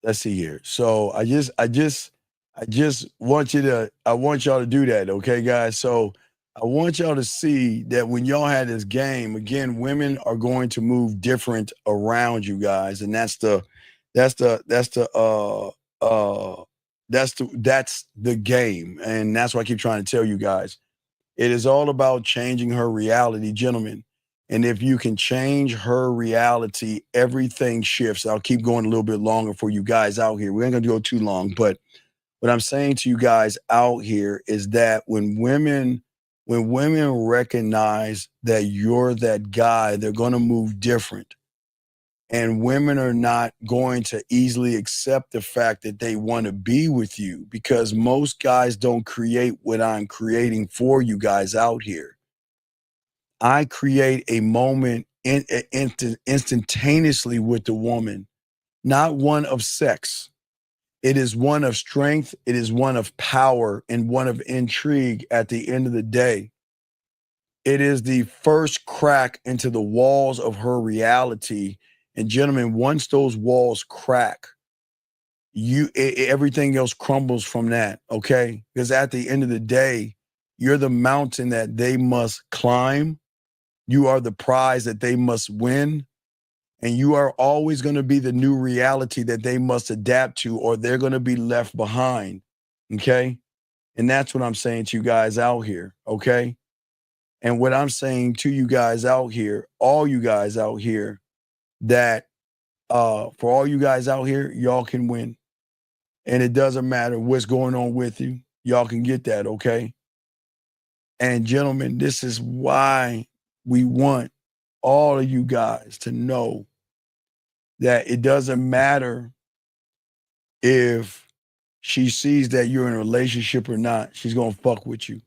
Let's see here. So I just want y'all to do that, okay, guys? So I want y'all to see that when y'all had this game, again, women are going to move different around you guys, and that's the game, and that's what I keep trying to tell you guys. It is all about changing her reality, gentlemen. And if you can change her reality, everything shifts. I'll keep going a little bit longer for you guys out here. We ain't gonna go too long, but what I'm saying to you guys out here is that when women recognize that you're that guy, they're gonna move different. And women are not going to easily accept the fact that they want to be with you, because most guys don't create what I'm creating for you guys out here. I create a moment instantaneously with the woman, not one of sex. It is one of strength. It is one of power and one of intrigue at the end of the day. It is the first crack into the walls of her reality. And gentlemen, once those walls crack, everything else crumbles from that, okay? Because at the end of the day, you're the mountain that they must climb. You are the prize that they must win. And you are always going to be the new reality that they must adapt to, or they're going to be left behind, okay? And that's what I'm saying to you guys out here, okay? And what I'm saying to you guys out here, all you guys out here, that for all you guys out here, y'all can win. And it doesn't matter what's going on with you. Y'all can get that, okay? And gentlemen, this is why we want all of you guys to know that it doesn't matter if she sees that you're in a relationship or not. She's going to fuck with you.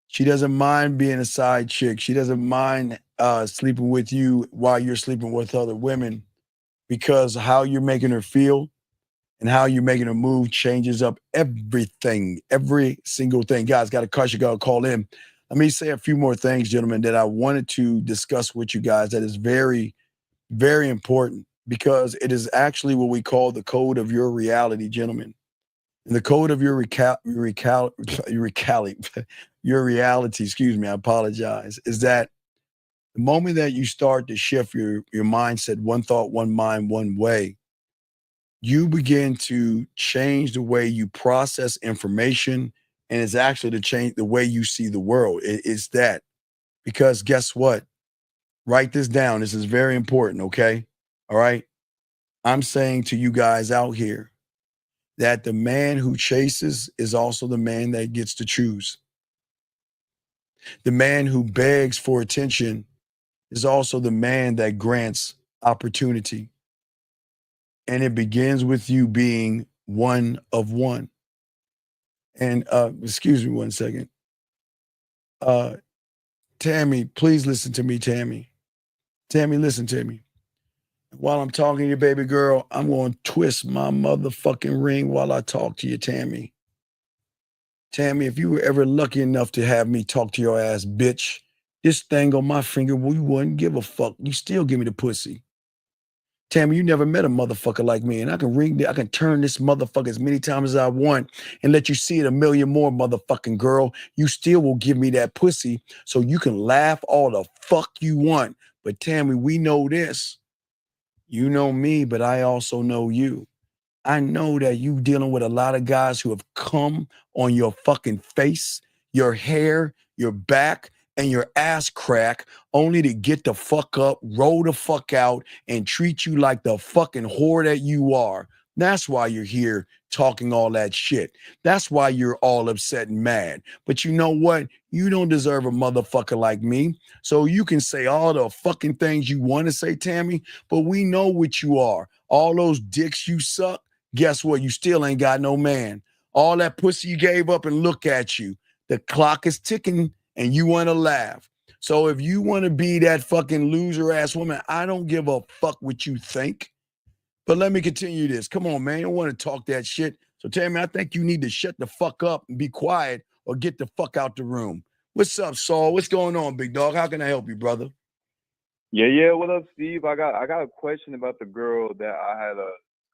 She doesn't mind being a side chick. She doesn't mind sleeping with you while you're sleeping with other women, because how you're making her feel and how you're making her move changes up everything, every single thing. Guys, got a cut, you got to call in. Let me say a few more things, gentlemen, that I wanted to discuss with you guys that is very, very important, because it is actually what we call the code of your reality, gentlemen. And the code of your reality, excuse me, I apologize, is that the moment that you start to shift your mindset, one thought, one mind, one way, you begin to change the way you process information. And it's actually to change the way you see the world. It's that. Because guess what? Write this down. This is very important, okay? All right? I'm saying to you guys out here that the man who chases is also the man that gets to choose. The man who begs for attention is also the man that grants opportunity. And it begins with you being one of one. And excuse me one second. Tammy, please listen to me, Tammy. Tammy, listen to me. While I'm talking to you, baby girl, I'm going to twist my motherfucking ring while I talk to you, Tammy. Tammy, if you were ever lucky enough to have me talk to your ass, bitch, this thing on my finger, well, you wouldn't give a fuck. You still give me the pussy. Tammy, you never met a motherfucker like me, and I can turn this motherfucker as many times as I want and let you see it a million more, motherfucking girl. You still will give me that pussy so you can laugh all the fuck you want. But Tammy, we know this. You know me, but I also know you. I know that you dealing with a lot of guys who have come on your fucking face, your hair, your back, and your ass crack only to get the fuck up, roll the fuck out, and treat you like the fucking whore that you are. That's why you're here talking all that shit. That's why you're all upset and mad. But you know what? You don't deserve a motherfucker like me. So you can say all the fucking things you want to say, Tammy, but we know what you are. All those dicks you suck, guess what? You still ain't got no man. All that pussy you gave up, and look at you. The clock is ticking and you want to laugh. So if you want to be that fucking loser ass woman, I don't give a fuck what you think. But let me continue this. Come on, man. You don't want to talk that shit. So Tammy, I think you need to shut the fuck up and be quiet or get the fuck out the room. What's up, Saul? What's going on, big dog? How can I help you, brother? Yeah. What up, Steve? I got a question about the girl that I had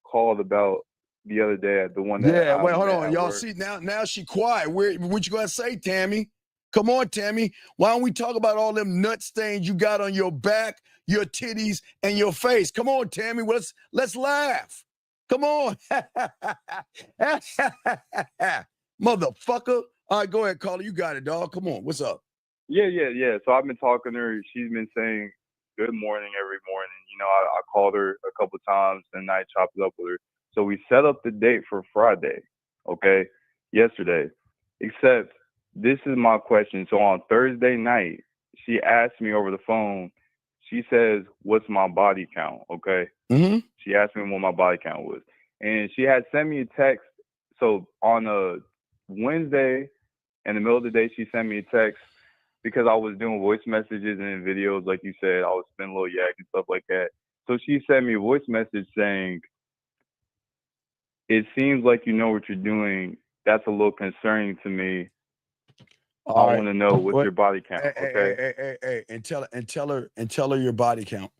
called about the other day. The one that Yeah, wait, hold on. Y'all see now she quiet. What you gonna say, Tammy? Come on, Tammy. Why don't we talk about all them nut stains you got on your back, your titties, and your face? Come on, Tammy. Let's laugh. Come on. Motherfucker. All right, go ahead, caller. You got it, dog. Come on. What's up? Yeah. So I've been talking to her. She's been saying good morning every morning. You know, I called her a couple times and I chopped it up with her. So we set up the date for Friday, okay, yesterday. Except this is my question. So on Thursday night, she asked me over the phone, she says, what's my body count, okay? Mm-hmm. She asked me what my body count was. And she had sent me a text. So on a Wednesday, in the middle of the day, she sent me a text because I was doing voice messages and videos, like you said. I was spinning a little yak and stuff like that. So she sent me a voice message saying, it seems like you know what you're doing. That's a little concerning to me. All I want to know what's your body count, okay? Hey, and tell her your body count.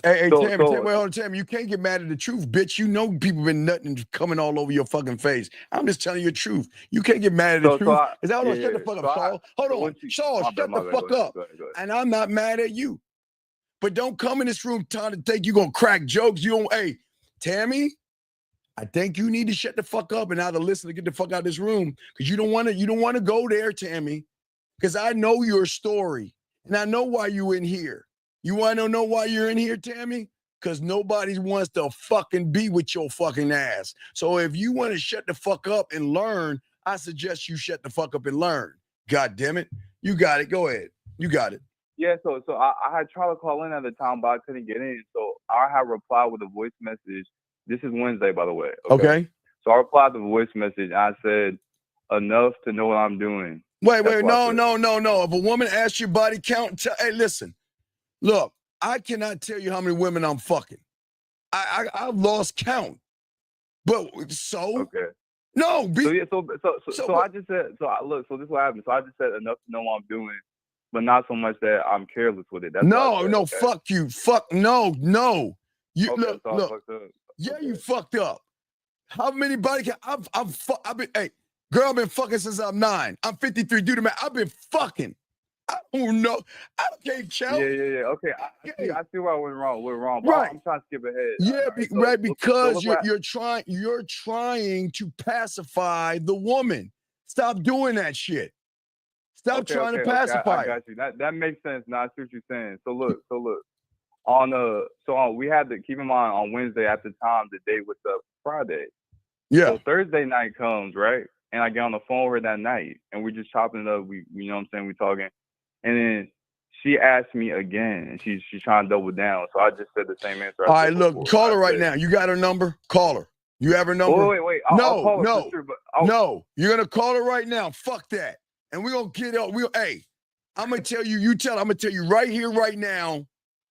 Hey, So- Tammy, so- wait, hold on, Tammy. You can't get mad at the truth, bitch. You know people been nutting and coming all over your fucking face. I'm just telling you the truth. You can't get mad at the truth. Is that hold on? Shut the fuck up, Saul. Hold on, Saul. Shut the fuck up. Go ahead. And I'm not mad at you. But don't come in this room trying to think you're gonna crack jokes. You don't. Hey, Tammy, I think you need to shut the fuck up and either listen to get the fuck out of this room because you don't want to go there, Tammy. Because I know your story and I know why you in here. You want to know why you're in here, Tammy? Because nobody wants to fucking be with your fucking ass. So if you want to shut the fuck up and learn, I suggest you shut the fuck up and learn. God damn it. You got it. Go ahead. You got it. Yeah, so I had tried to call in at the time, but I couldn't get in. So I had replied with a voice message. This is Wednesday, by the way. Okay. So I replied to the voice message. I said, enough to know what I'm doing. Wait, That's what I no. said. If a woman asks your body count, hey, listen. Look, I cannot tell you how many women I'm fucking. I've lost count. But so Okay. no. So I just said. So this is what happened. So I just said enough to know what I'm doing, but not so much that I'm careless with it. That's what I said, okay? Fuck you. Fuck no. You Okay, look. so I fucked up. Yeah, you fucked up. How many body count? I've been. Hey, girl, I've been fucking since I'm 9. I'm 53. Do the math. I've been fucking. I don't know. I can't count. Yeah. Okay, I see where I went wrong. But Right. I'm trying to skip ahead. Yeah, because look you're trying to pacify the woman. Stop doing that shit. Stop trying to pacify. I got you. That makes sense. Now I see what you're saying. So look. We had to keep in mind on Wednesday at the time the date was up Friday. Yeah. So Thursday night comes, right? And I get on the phone with her that night and we're just chopping it up. We you know what I'm saying, we talking. And then she asked me again and she's trying to double down. So I just said the same answer. All right, look, call her right now. You got her number? Call her. You have her number? Wait. I'll call her for sure, but No, you're gonna call her right now. Fuck that. And we're gonna get up. Hey, I'm gonna tell you. I'm gonna tell you right here, right now.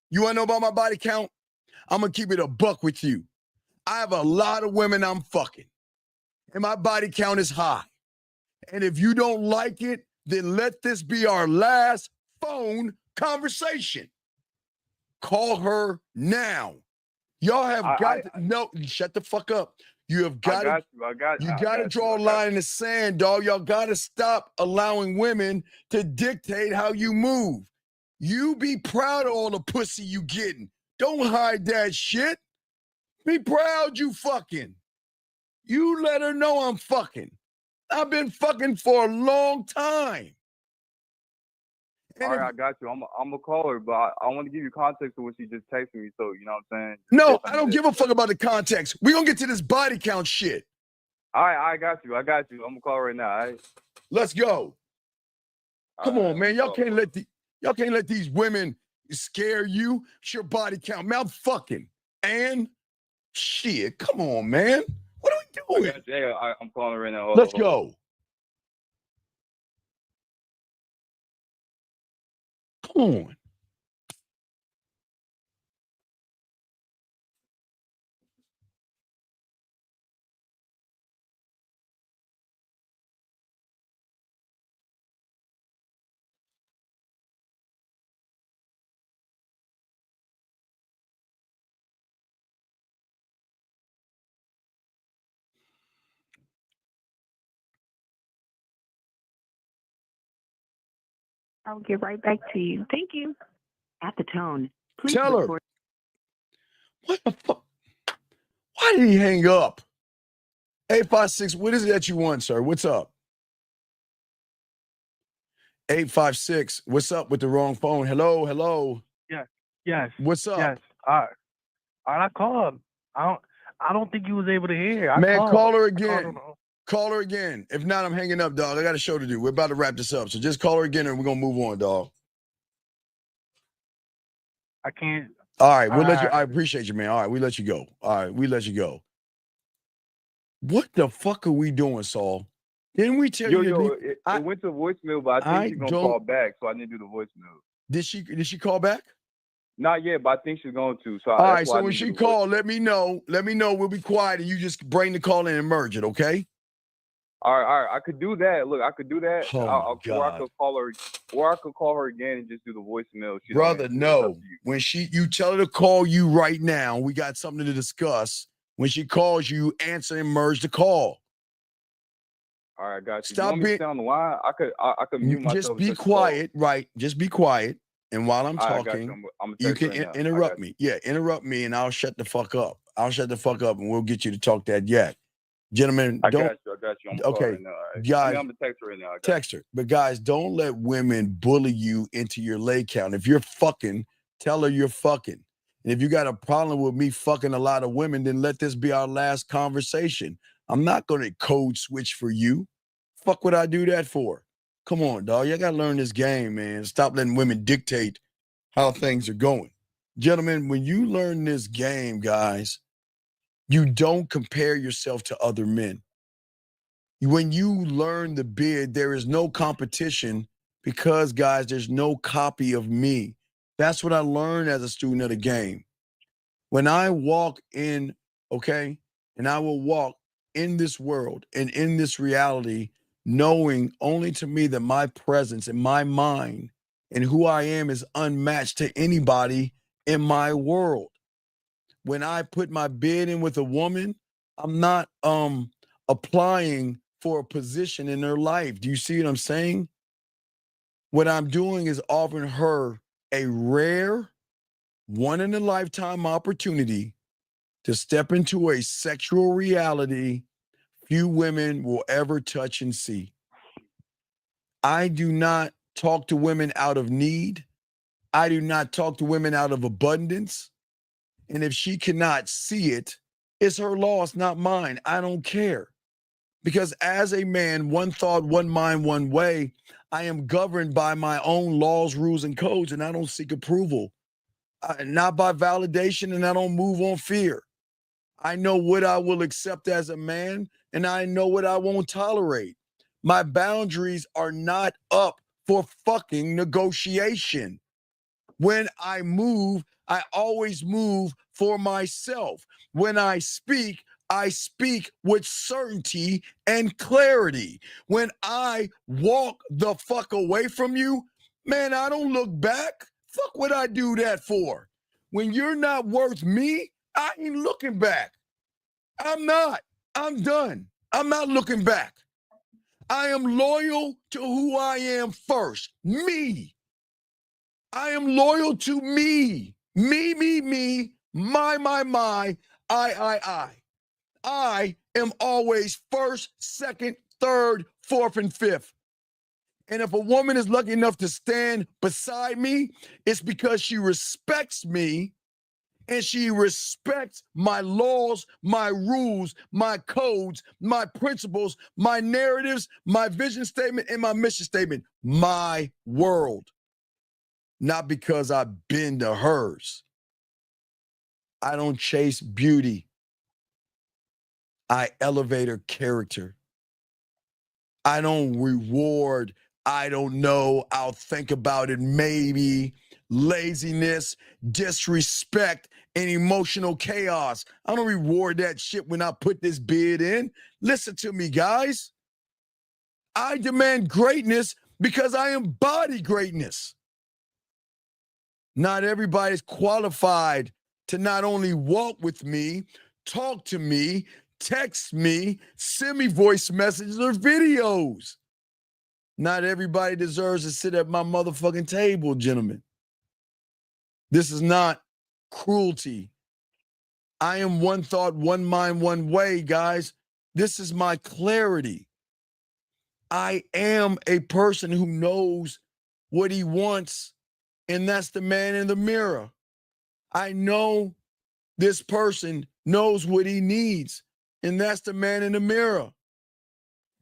You wanna know about my body count? I'm gonna keep it a buck with you. I have a lot of women I'm fucking, and my body count is high. And if you don't like it, then let this be our last phone conversation. Call her now. Y'all have no. Shut the fuck up. You have got to. You got to draw a line in the sand, dog. Y'all got to stop allowing women to dictate how you move. You be proud of all the pussy you getting. Don't hide that shit. Be proud you fucking. You let her know I'm fucking. I've been fucking for a long time. All right, I got you. I'm gonna call her, but I want to give you context of what she just texted me. So you know what I'm saying? No, I don't give a fuck about the context. We're gonna get to this body count shit. All right, I got you. I'm gonna call her right now. All right? Let's go. Come on, man. Y'all can't let these women scare you. It's your body count. Man, I'm fucking. And shit. Come on, man. What are we doing? Yeah, I'm calling her right now. Let's go. Come on. I'll get right back to you. Thank you. At the tone, please Tell her. record. What the fuck? Why did he hang up? 856, what is it that you want, sir? What's up? 856, what's up with the wrong phone? Hello. Yes. What's up? Yes. All right, I called. I don't think you was able to hear. Man, call her again. Call her again. If not, I'm hanging up, dog. I got a show to do. We're about to wrap this up. So just call her again and we're going to move on, dog. I can't. All right. We'll let you. I appreciate you, man. All right. We let you go. All right. We let you go. What the fuck are we doing, Saul? Didn't we tell you? It went to voicemail, but I think she's going to call back. So I didn't do the voicemail. Did she call back? Not yet, but I think she's going to. So all right. So when she called, let me know. Let me know. We'll be quiet and you just bring the call in and merge it, okay? All right. I could do that. Look, I could do that. Oh, or I could call her, or I could call her again and just do the voicemail. Brother, no. When you tell her to call you right now, we got something to discuss. When she calls you, answer and merge the call. All right, got you. Stop you want me to stay on the line? I could mute myself. Just be quiet, right? Just be quiet. And while I'm talking, you can interrupt me. Yeah, interrupt me, and I'll shut the fuck up. I'll shut the fuck up, and we'll get you to talk that yak. Gentlemen, I got you. I'm okay, right now, right? guys. I'm the texter right now. Text her. But guys, don't let women bully you into your lay count. If you're fucking, tell her you're fucking. And if you got a problem with me fucking a lot of women, then let this be our last conversation. I'm not going to code switch for you. Fuck would I do that for? Come on, dog. You got to learn this game, man. Stop letting women dictate how things are going. Gentlemen, when you learn this game, guys, you don't compare yourself to other men. When you learn the bid, there is no competition because, guys, there's no copy of me. That's what I learned as a student of the game. When I walk in, okay, and I will walk in this world and in this reality, knowing only to me that my presence and my mind and who I am is unmatched to anybody in my world. When I put my bid in with a woman, I'm not applying for a position in her life. Do you see what I'm saying? What I'm doing is offering her a rare, one-in-a-lifetime opportunity to step into a sexual reality few women will ever touch and see. I do not talk to women out of need. I do not talk to women out of abundance. And if she cannot see it, it's her loss, not mine. I don't care. Because as a man, one thought, one mind, one way, I am governed by my own laws, rules, and codes, and I don't seek approval. Not by validation, and I don't move on fear. I know what I will accept as a man, and I know what I won't tolerate. My boundaries are not up for fucking negotiation. When I move, I always move for myself. When I speak with certainty and clarity. When I walk the fuck away from you, man, I don't look back. Fuck what I do that for? When you're not worth me, I ain't looking back. I'm not. I'm done. I'm not looking back. I am loyal to who I am first. Me. I am loyal to me. Me, my, I. I am always first, second, third, fourth, and fifth. And if a woman is lucky enough to stand beside me, it's because she respects me and she respects my laws, my rules, my codes, my principles, my narratives, my vision statement, and my mission statement. My world. Not because I bend to hers. I don't chase beauty. I elevate her character. I don't reward, I don't know, I'll think about it maybe, laziness, disrespect, and emotional chaos. I don't reward that shit when I put this bid in. Listen to me, guys. I demand greatness because I embody greatness. Not everybody's qualified to not only walk with me, talk to me, text me, send me voice messages or videos. Not everybody deserves to sit at my motherfucking table, gentlemen. This is not cruelty. I am one thought, one mind, one way, guys. This is my clarity. I am a person who knows what he wants, and that's the man in the mirror. I know this person knows what he needs, and that's the man in the mirror.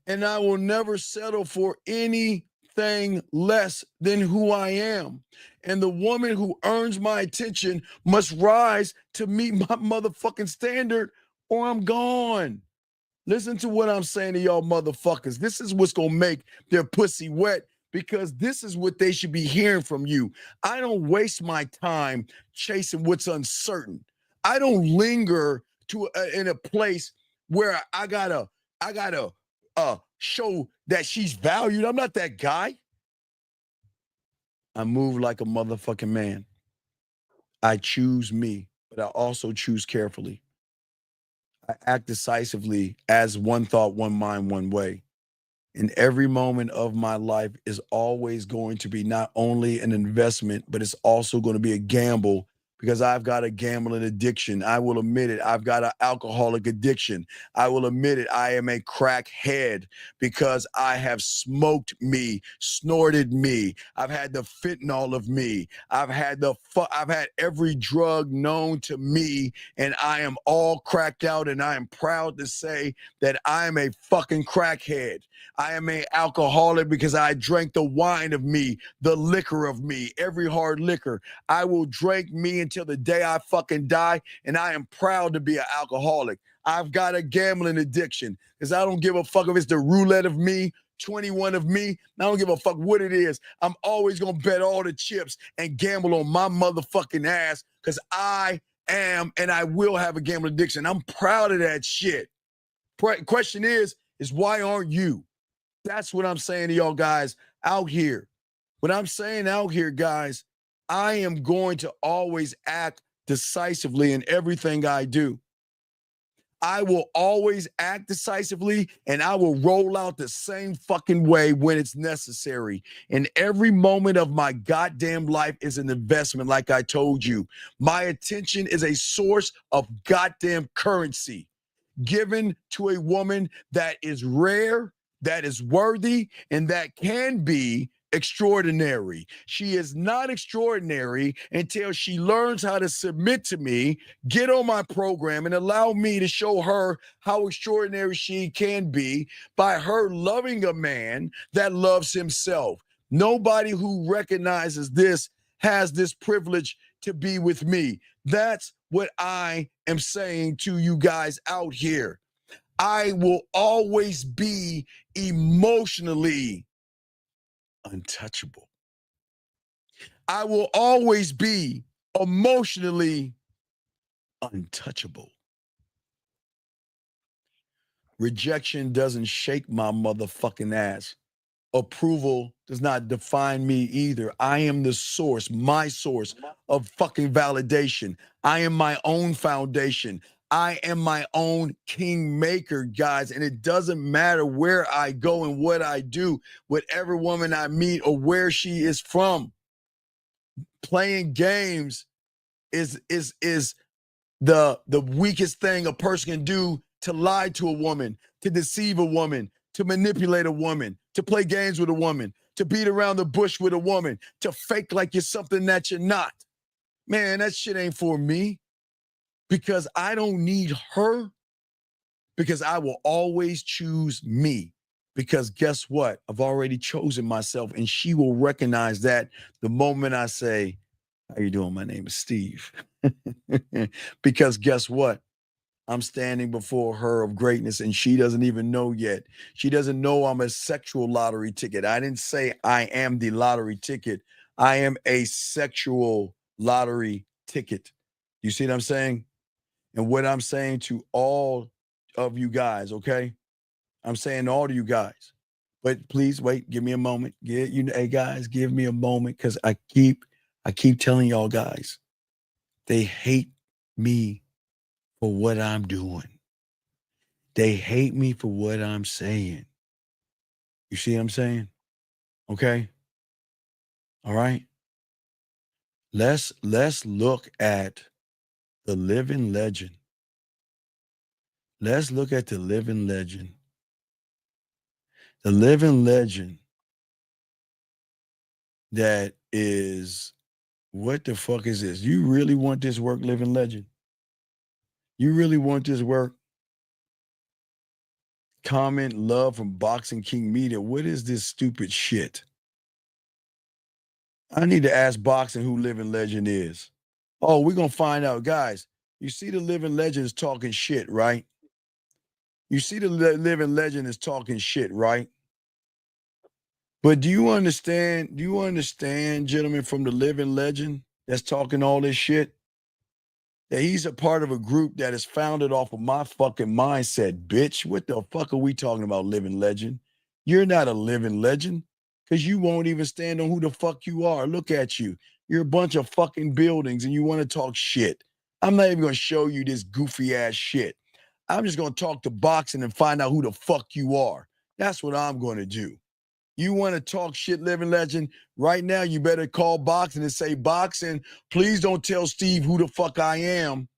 And I will never settle for anything less than who I am. And the woman who earns my attention must rise to meet my motherfucking standard, or I'm gone. Listen to what I'm saying to y'all motherfuckers. This is what's going to make their pussy wet, because this is what they should be hearing from you. I don't waste my time chasing what's uncertain. I don't linger in a place where I gotta show that she's valued. I'm not that guy. I move like a motherfucking man. I choose me, but I also choose carefully. I act decisively as one thought, one mind, one way. And every moment of my life is always going to be not only an investment, but it's also going to be a gamble, because I've got a gambling addiction. I will admit it. I've got an alcoholic addiction. I will admit it. I am a crackhead because I have smoked me, snorted me. I've had the fentanyl of me. I've had every drug known to me, and I am all cracked out, and I am proud to say that I am a fucking crackhead. I am an alcoholic because I drank the wine of me, the liquor of me, every hard liquor. I will drink me until the day I fucking die, and I am proud to be an alcoholic. I've got a gambling addiction because I don't give a fuck if it's the roulette of me, 21 of me. I don't give a fuck what it is. I'm always going to bet all the chips and gamble on my motherfucking ass because I am and I will have a gambling addiction. I'm proud of that shit. Question is why aren't you? That's what I'm saying to y'all guys out here. What I'm saying out here, guys, I am going to always act decisively in everything I do. I will always act decisively, and I will roll out the same fucking way when it's necessary. And every moment of my goddamn life is an investment, like I told you. My attention is a source of goddamn currency given to a woman that is rare, that is worthy, and that can be extraordinary. She is not extraordinary until she learns how to submit to me, get on my program, and allow me to show her how extraordinary she can be by her loving a man that loves himself. Nobody who recognizes this has this privilege to be with me. That's what I am saying to you guys out here. I will always be emotionally untouchable. I will always be emotionally untouchable. Rejection doesn't shake my motherfucking ass. Approval does not define me either. I am the source, my source of fucking validation. I am my own foundation. I am my own kingmaker, guys. And it doesn't matter where I go and what I do, whatever woman I meet or where she is from. Playing games is the weakest thing a person can do, to lie to a woman, to deceive a woman, to manipulate a woman, to play games with a woman, to beat around the bush with a woman, to fake like you're something that you're not. Man, that shit ain't for me, because I don't need her, because I will always choose me. Because guess what? I've already chosen myself, and she will recognize that the moment I say, how you doing? My name is Steve. Because guess what? I'm standing before her of greatness, and she doesn't even know yet. She doesn't know I'm a sexual lottery ticket. I didn't say I am the lottery ticket. I am a sexual lottery ticket. You see what I'm saying? And what I'm saying to all of you guys, okay? I'm saying to all of you guys, but please wait, give me a moment. Hey guys, give me a moment, because I keep telling y'all guys, they hate me for what I'm doing. They hate me for what I'm saying. You see what I'm saying? Okay? All right? Let's look at the living legend. Let's look at the living legend. The living legend that is, what the fuck is this? You really want this work, living legend? You really want this work? Comment love from Boxing King Media. What is this stupid shit? I need to ask Boxing who living legend is. Oh, we're going to find out. Guys, you see the living legend is talking shit, right? You see the living legend is talking shit, right? But do you understand, gentlemen, from the living legend that's talking all this shit, that he's a part of a group that is founded off of my fucking mindset, bitch? What the fuck are we talking about, living legend? You're not a living legend, because you won't even stand on who the fuck you are. Look at you. You're a bunch of fucking buildings, and you want to talk shit. I'm not even going to show you this goofy ass shit. I'm just going to talk to Boxing and find out who the fuck you are. That's what I'm going to do. You want to talk shit, living legend? Right now, you better call Boxing and say, Boxing, please don't tell Steve who the fuck I am.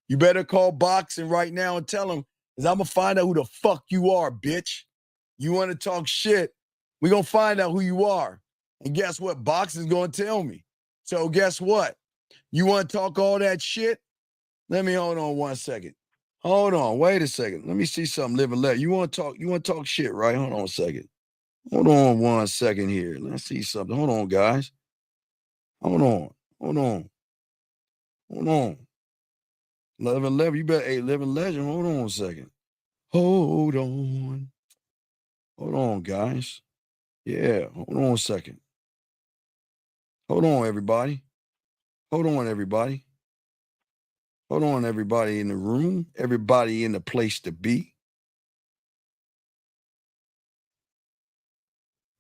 You better call Boxing right now and tell him, because I'm going to find out who the fuck you are, bitch. You want to talk shit? We're going to find out who you are. And guess what? Boxing's going to tell me. So guess what? You want to talk all that shit? Let me hold on 1 second. Hold on. Wait a second. Let me see something, living legend. You want to talk shit, right? Hold on a second. Hold on 1 second here. Let's see something. Hold on, guys. Hold on. Living legend, you better, hey, living legend, hold on a second. Hold on, guys. Yeah, hold on a second. Hold on, everybody. Hold on, everybody in the room, everybody in the place to be.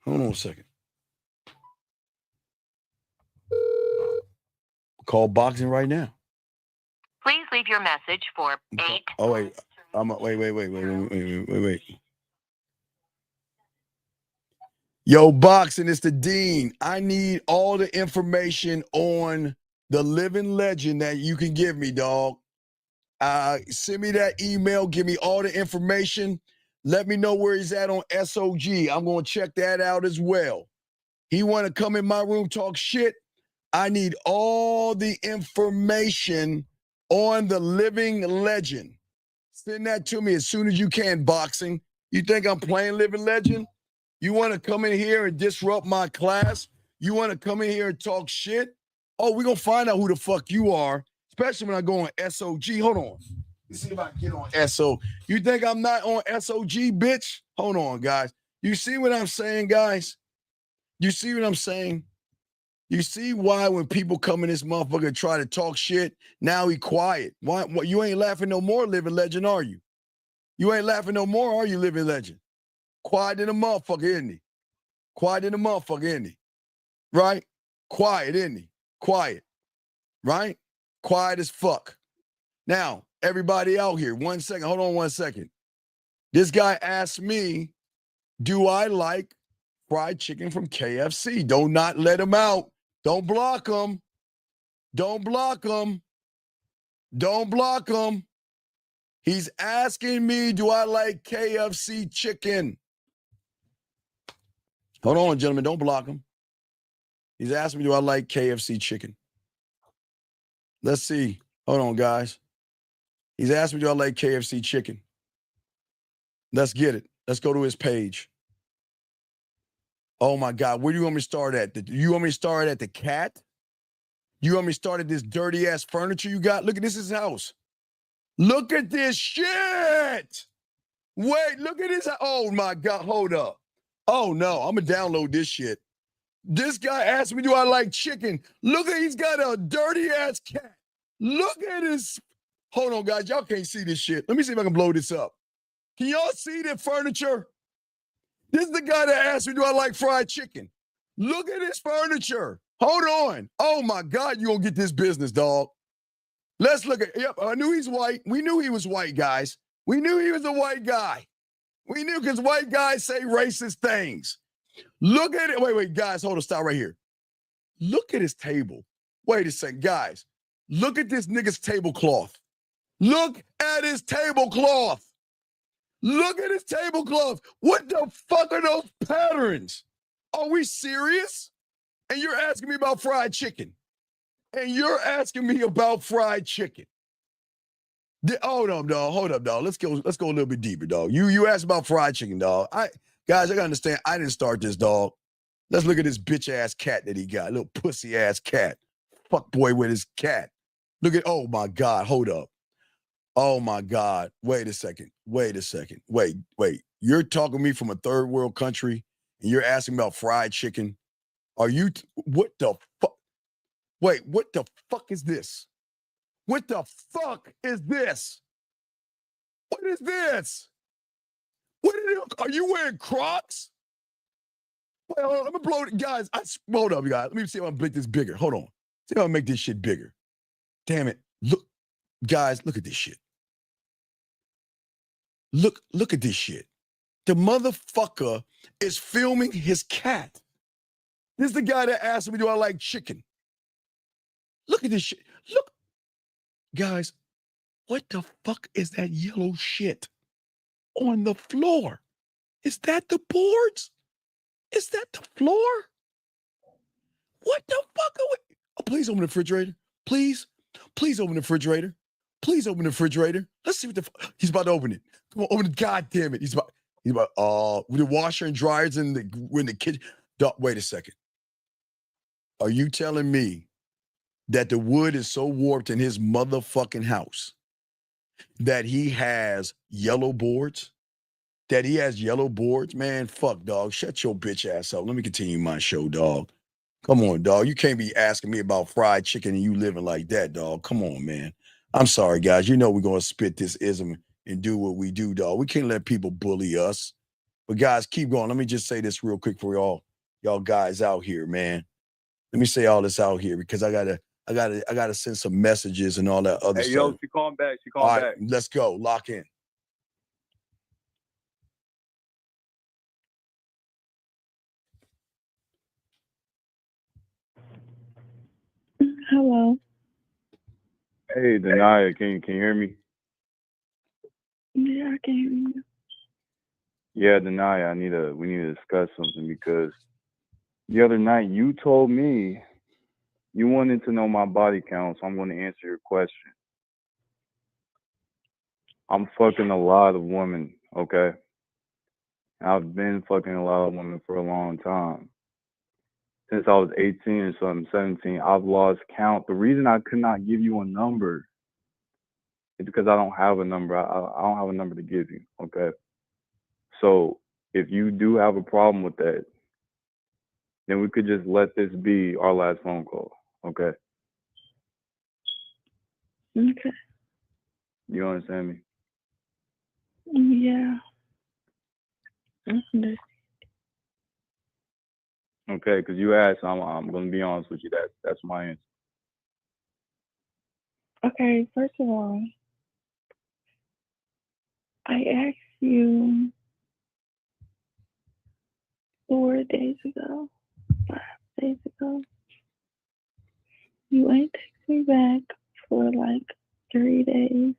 Hold on a second. Call Boxing right now. Please leave your message for 8. Oh, wait. Wait. Yo, Boxing, it's the Dean. I need all the information on the living legend that you can give me, dog. Send me that email. Give me all the information. Let me know where he's at on SOG. I'm going to check that out as well. He want to come in my room, talk shit. I need all the information on the living legend. Send that to me as soon as you can, Boxing. You think I'm playing living legend? You want to come in here and disrupt my class? You want to come in here and talk shit? Oh, we're going to find out who the fuck you are, especially when I go on SOG. Hold on. Let's see if I can get on SO. You think I'm not on SOG, bitch? Hold on, guys. You see what I'm saying, guys? You see what I'm saying? You see why when people come in this motherfucker and try to talk shit, now he quiet. Why you ain't laughing no more, living legend, are you? You ain't laughing no more, are you, living legend? Quiet in a motherfucker, isn't he? Quiet in a motherfucker, isn't he? Right? Quiet, isn't he? Quiet. Right? Quiet as fuck. Now, everybody out here, 1 second. Hold on 1 second. This guy asked me, do I like fried chicken from KFC? Do not let him out. Don't block him. Don't block him. Don't block him. He's asking me, do I like KFC chicken? Hold on, gentlemen. Don't block him. He's asking me, do I like KFC chicken? Let's see. Hold on, guys. He's asked me, do I like KFC chicken? Let's get it. Let's go to his page. Oh, my God. Where do you want me to start at? You want me to start at the cat? You want me to start at this dirty-ass furniture you got? Look at this, his house. Look at this shit. Wait, look at this. Oh, my God. Hold up. Oh, no. I'm going to download this shit. This guy asked me, do I like chicken? Look at, he's got a dirty-ass cat. Look at his. Hold on, guys. Y'all can't see this shit. Let me see if I can blow this up. Can y'all see the furniture? This is the guy that asked me, do I like fried chicken? Look at his furniture. Hold on. Oh, my God, you going to get this business, dog. Let's look at, yep, I knew he's white. We knew he was white, guys. We knew he was a white guy. We knew because white guys say racist things. Look at it. Wait, guys, hold on, stop right here. Look at his table. Wait a second, guys. Look at this nigga's tablecloth. Look at his tablecloth. Look at his tablecloth. What the fuck are those patterns? Are we serious? And you're asking me about fried chicken. And you're asking me about fried chicken. Hold up, dog. Let's go a little bit deeper, dog. You asked about fried chicken, dog. Guys, I gotta understand, I didn't start this, dog. Let's look at this bitch-ass cat that he got. Little pussy-ass cat. Fuck boy with his cat. Look at, oh my God, hold up. Oh my God, wait a second. Wait. You're talking to me from a third world country and you're asking about fried chicken. Are you, what the fuck? Wait, what the fuck is this? What the fuck is this? What is this? Are you wearing Crocs? Wait, hold on, I'm gonna blow it. Guys, hold up, guys. Let me see if I can make this bigger. Hold on. See if I can make this shit bigger. Damn it. Look, guys, look at this shit. Look at this shit. The motherfucker is filming his cat. This is the guy that asked me, do I like chicken? Look at this shit. Look. Guys, what the fuck is that yellow shit on the floor? Is that the boards? Is that the floor? What the fuck are we? Oh, please open the refrigerator. Please open the refrigerator. Please open the refrigerator. Let's see what the fuck. He's about to open it. Come on, open it. God damn it. He's about with the washer and dryers in the kitchen. Wait a second. Are you telling me that the wood is so warped in his motherfucking house that he has yellow boards? That he has yellow boards? Man, fuck, dog. Shut your bitch ass up. Let me continue my show, dog. Come on, dog. You can't be asking me about fried chicken and you living like that, dog. Come on, man. I'm sorry, guys. You know we're going to spit this ism and do what we do, dog. We can't let people bully us. But, guys, keep going. Let me just say this real quick for y'all guys out here, man. Let me say all this out here because I gotta send some messages and all that other stuff. Hey, yo, she calling back. All right, let's go. Lock in. Hello. Hey, Denia, can you hear me? Yeah, I can hear you. Yeah, Denia, we need to discuss something because the other night you told me you wanted to know my body count, so I'm going to answer your question. I'm fucking a lot of women, okay? I've been fucking a lot of women for a long time. Since I was 18 or something, 17, I've lost count. The reason I could not give you a number is because I don't have a number. I don't have a number to give you, okay? So if you do have a problem with that, then we could just let this be our last phone call. Okay? Okay. You understand me? Yeah. Okay, because you asked, I'm gonna be honest with you. That's my answer. Okay, first of all, I asked you 4 days ago, 5 days ago. You ain't text me back for like 3 days.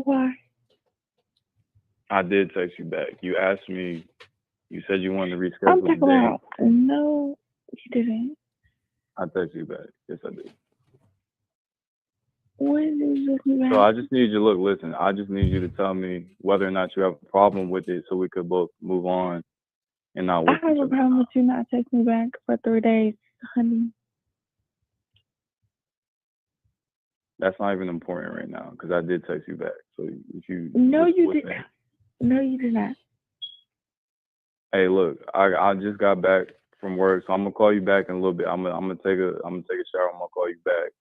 Why? I did text you back. You asked me. You said you wanted to I'm reschedule talking the day. about, no, you didn't. I texted you back. Yes, I did. When did you text me back? So I just need you to listen. I just need you to tell me whether or not you have a problem with it, so we could both move on and not I waste have each a other. problem with you not texting me back for 3 days, honey. That's not even important right now because I did text you back. So if you No, you listen. didn't. No, you did not. Hey, look, I just got back from work, so I'm gonna call you back in a little bit. I'm gonna take a shower. I'm gonna call you back.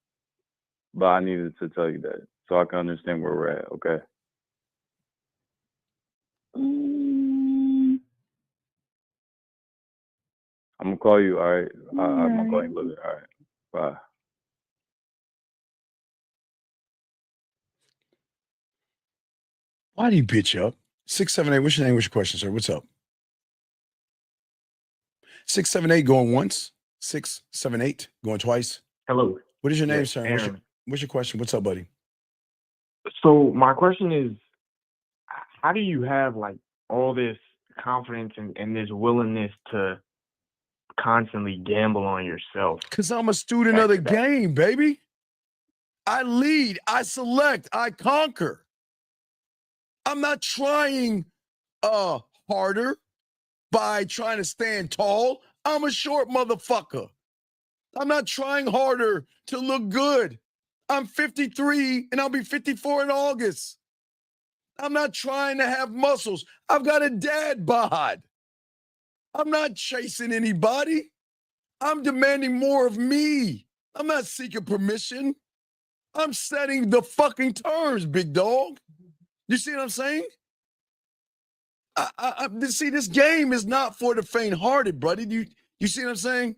But I needed to tell you that so I can understand where we're at. Okay. I'm gonna call you. All right. I'm gonna call you a little bit. All right. Bye. Why do you bitch up? 678. What's your name? What's your question, sir? What's up? 678 going once. 678 going twice. Hello. What is your name, Yes, sir? Aaron. What's your question? What's up, buddy? So my question is, how do you have like all this confidence and this willingness to constantly gamble on yourself? Because I'm a student of the game, baby. I lead, I select, I conquer. I'm not trying harder by trying to stand tall. I'm a short motherfucker. I'm not trying harder to look good. I'm 53 and I'll be 54 in August. I'm not trying to have muscles. I've got a dad bod. I'm not chasing anybody. I'm demanding more of me. I'm not seeking permission. I'm setting the fucking terms, big dog. You see what I'm saying? See, this game is not for the faint-hearted, buddy. You see what I'm saying?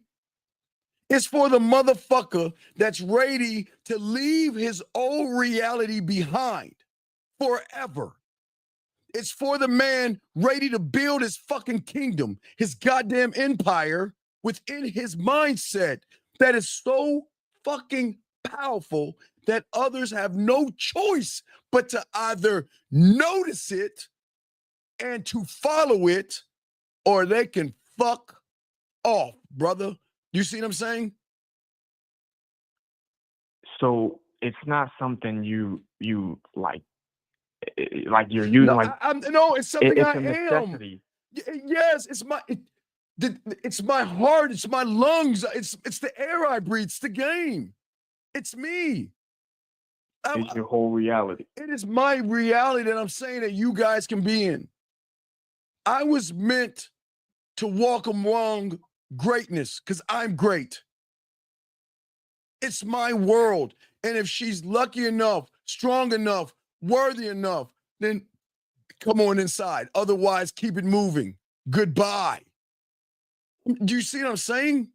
It's for the motherfucker that's ready to leave his old reality behind forever. It's for the man ready to build his fucking kingdom, his goddamn empire within his mindset that is so fucking powerful that others have no choice but to either notice it and to follow it, or they can fuck off, brother. You see what I'm saying? So it's not something you like you're using No, it's something it's I a am. necessity. Yes, it's my heart, it's my lungs, it's the air I breathe, it's the game. It's me. It's your whole reality. It is my reality that I'm saying that you guys can be in. I was meant to walk among greatness because I'm great. It's my world. And if she's lucky enough, strong enough, worthy enough, then come on inside. Otherwise, keep it moving. Goodbye. Do you see what I'm saying?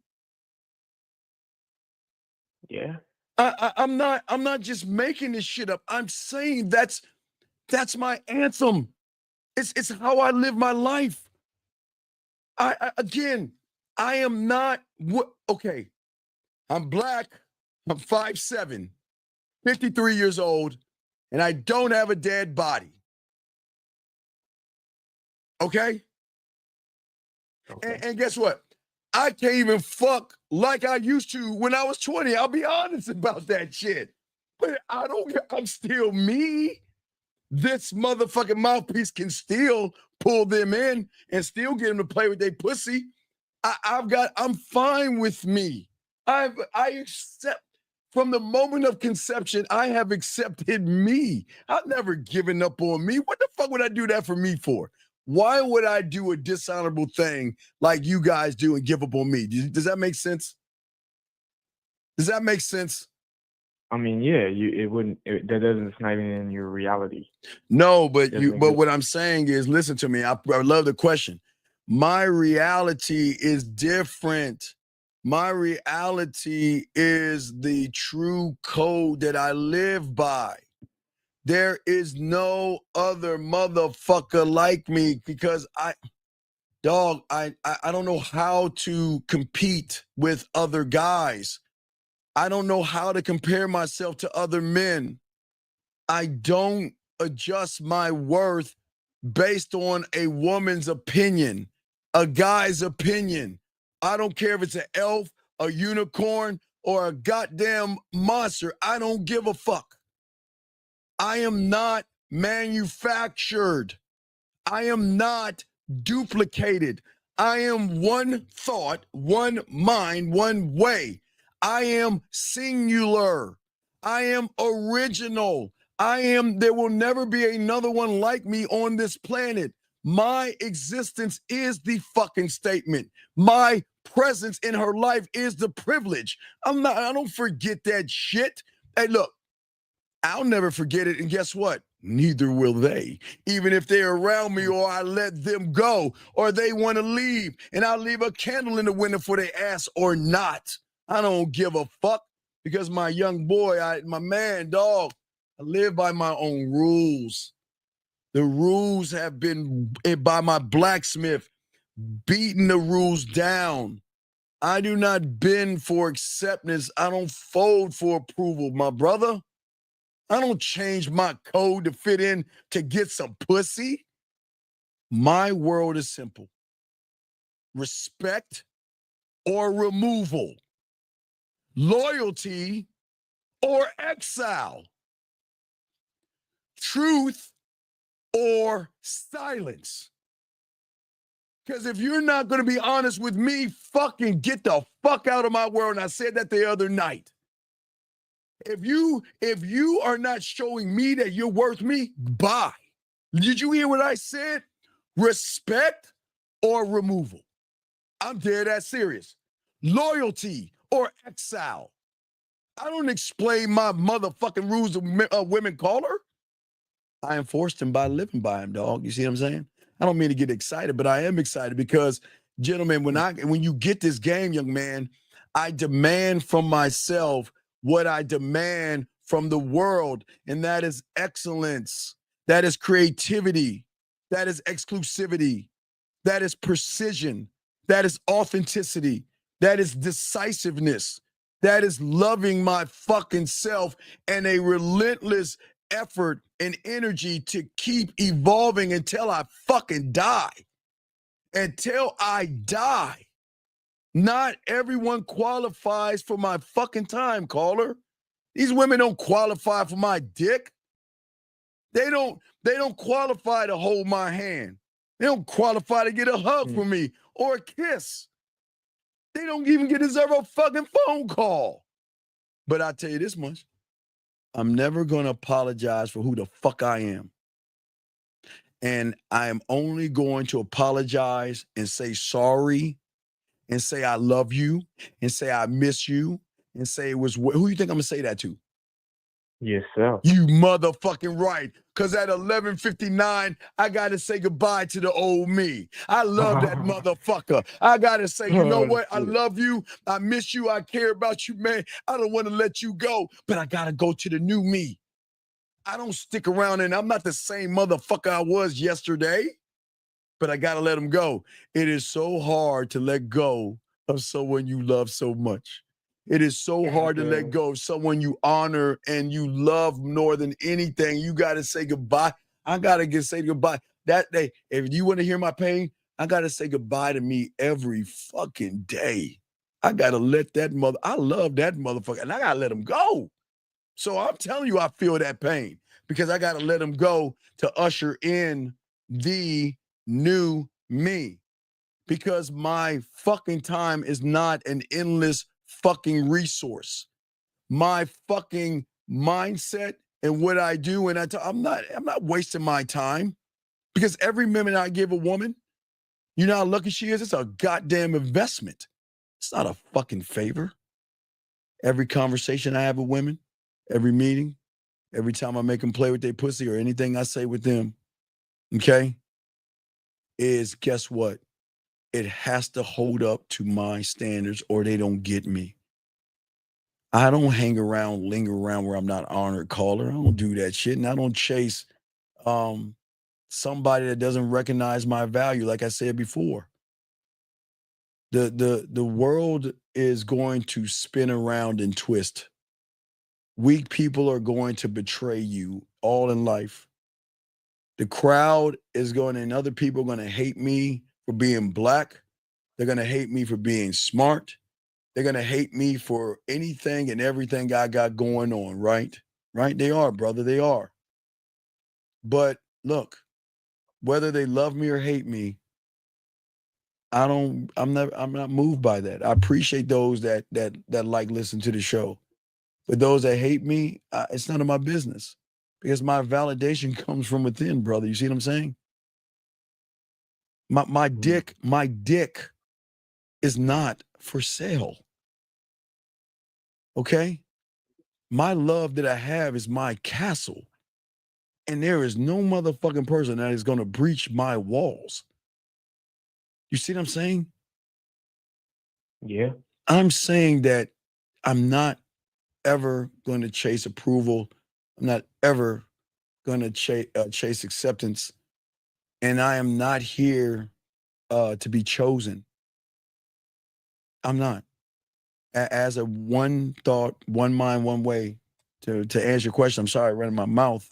Yeah. I'm not just making this shit up. I'm saying that's my anthem. It's how I live my life. I am not okay. I'm black. I'm 5'7", 53 years old, and I don't have a dead body. Okay? And guess what? I can't even fuck like I used to when I was 20. I'll be honest about that shit. But I'm still me. This motherfucking mouthpiece can still pull them in and still get them to play with their pussy. I'm fine with me. I accept From the moment of conception, I have accepted me. I've never given up on me. What the fuck would I do that for me for? Why would I do a dishonorable thing like you guys do and give up on me? Does that make sense? Does that make sense? I mean, yeah, that doesn't, it's not even in your reality. No, but Doesn't but exist. what I'm saying is, listen to me. I love the question. My reality is different. My reality is the true code that I live by. There is no other motherfucker like me because I don't know how to compete with other guys. I don't know how to compare myself to other men. I don't adjust my worth based on a woman's opinion, a guy's opinion. I don't care if it's an elf, a unicorn, or a goddamn monster. I don't give a fuck. I am not manufactured. I am not duplicated. I am one thought, one mind, one way. I am singular. I am original. There will never be another one like me on this planet. My existence is the fucking statement. My presence in her life is the privilege. I don't forget that shit. Hey, look, I'll never forget it. And guess what? Neither will they. Even if they're around me or I let them go or they want to leave and I'll leave a candle in the window for their ass or not. I don't give a fuck because my young boy, my man, dog, I live by my own rules. The rules have been by my blacksmith, beating the rules down. I do not bend for acceptance. I don't fold for approval, my brother. I don't change my code to fit in to get some pussy. My world is simple. Respect or removal. Loyalty or exile. Truth or silence. Because if you're not going to be honest with me, fucking get the fuck out of my world. And I said that the other night. If you are not showing me that you're worth me, bye. Did you hear what I said? Respect or removal. I'm dead ass serious. Loyalty or exile. I don't explain my motherfucking rules of women caller. I enforced them by living by them, dog. You see what I'm saying? I don't mean to get excited, but I am excited because, gentlemen, when you get this game, young man, I demand from myself what I demand from the world, and that is excellence. That is creativity. That is exclusivity. That is precision. That is authenticity. That is decisiveness. That is loving my fucking self and a relentless effort and energy to keep evolving until I fucking die. Until I die. Not everyone qualifies for my fucking time, caller. These women don't qualify for my dick. They don't qualify to hold my hand. They don't qualify to get a hug from me or a kiss. They don't even deserve a fucking phone call. But I tell you this much. I'm never going to apologize for who the fuck I am. And I am only going to apologize and say sorry and say I love you and say I miss you and say it was, who you think I'm going to say that to? Yourself. You motherfucking right. Because at 11:59, I got to say goodbye to the old me. I love that motherfucker. I got to say, you know what? I love you. I miss you. I care about you, man. I don't want to let you go, but I got to go to the new me. I don't stick around and I'm not the same motherfucker I was yesterday, but I got to let him go. It is so hard to let go of someone you love so much. It is so hard to let go of someone you honor and you love more than anything. You got to say goodbye. I got to say goodbye. That day, if you want to hear my pain, I got to say goodbye to me every fucking day. I got to let I love that motherfucker, and I got to let him go. So I'm telling you, I feel that pain because I got to let him go to usher in the new me because my fucking time is not an endless fucking resource. my fucking mindset and what I do, and I'm not wasting my time, because every minute I give a woman, you know how lucky she is? It's a goddamn investment. It's not a fucking favor. Every conversation I have with women, every meeting, every time I make them play with their pussy or anything I say with them, okay, is, guess what? It has to hold up to my standards or they don't get me. I don't hang around, linger around where I'm not honored caller. I don't do that shit. And I don't chase somebody that doesn't recognize my value. Like I said before, the world is going to spin around and twist. Weak people are going to betray you all in life. The crowd is going, and other people are going to hate me for being black. They're going to hate me for being smart. They're going to hate me for anything and everything I got going on, right? Right? They are, brother. They are. But look, whether they love me or hate me, I'm not moved by that. I appreciate those that like listen to the show. But those that hate me, it's none of my business, because my validation comes from within, brother. You see what I'm saying? My dick is not for sale. Okay? My love that I have is my castle. And there is no motherfucking person that is going to breach my walls. You see what I'm saying? Yeah. I'm saying that I'm not ever going to chase approval. I'm not ever going to chase acceptance. And I am not here to be chosen. I'm not. As a one thought, one mind, one way, to answer your question, I'm sorry, running my mouth,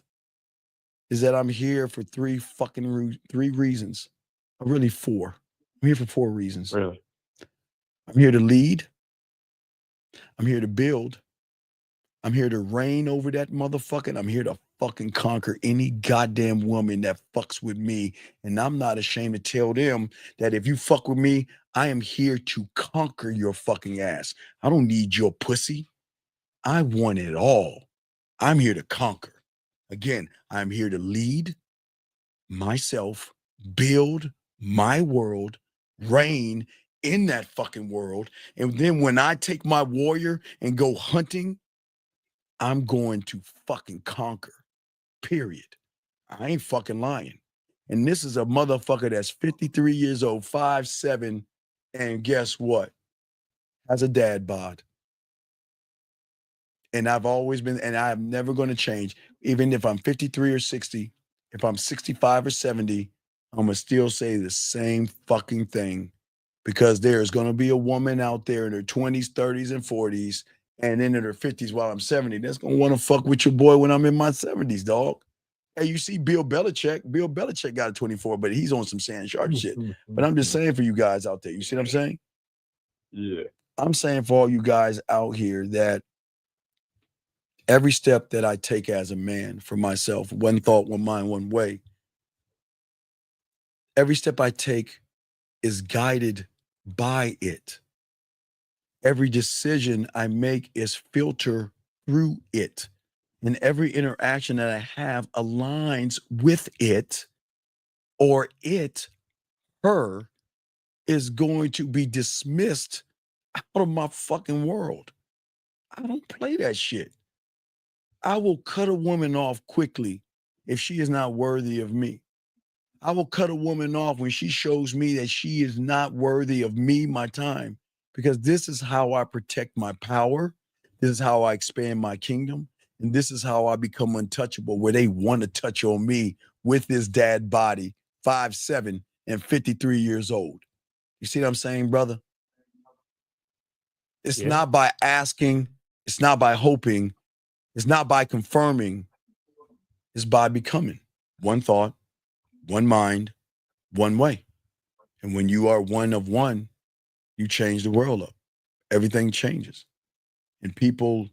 is that I'm here for three reasons. Really four. I'm here for 4 reasons. Really? I'm here to lead. I'm here to build. I'm here to reign over that motherfucker. And I'm here to fucking conquer any goddamn woman that fucks with me. And I'm not ashamed to tell them that if you fuck with me, I am here to conquer your fucking ass. I don't need your pussy. I want it all. I'm here to conquer. Again, I'm here to lead myself, build my world, reign in that fucking world. And then when I take my warrior and go hunting, I'm going to fucking conquer, period. I ain't fucking lying. And this is a motherfucker that's 53 years old, 5'7", and guess what? Has a dad bod. And I've always been, and I'm never going to change. Even if I'm 53 or 60, if I'm 65 or 70, I'm going to still say the same fucking thing, because there's going to be a woman out there in her 20s, 30s, and 40s, and then in her 50s while I'm 70, that's going to want to fuck with your boy when I'm in my 70s, dog. Hey, you see Bill Belichick. Bill Belichick got a 24, but he's on some Shannon Sharp shit. But I'm just saying for you guys out there, you see what I'm saying? Yeah. I'm saying for all you guys out here that every step that I take as a man for myself, one thought, one mind, one way, every step I take is guided by it. Every decision I make is filtered through it. And every interaction that I have aligns with it, or it, her, is going to be dismissed out of my fucking world. I don't play that shit. I will cut a woman off quickly if she is not worthy of me. I will cut a woman off when she shows me that she is not worthy of me, my time, because this is how I protect my power. This is how I expand my kingdom. And this is how I become untouchable, where they want to touch on me with this dad body, 5'7" and 53 years old. You see what I'm saying, brother? It's not by asking. It's not by hoping. It's not by confirming. It's by becoming. One thought, one mind, one way. And when you are one of one, you change the world up. Everything changes. And people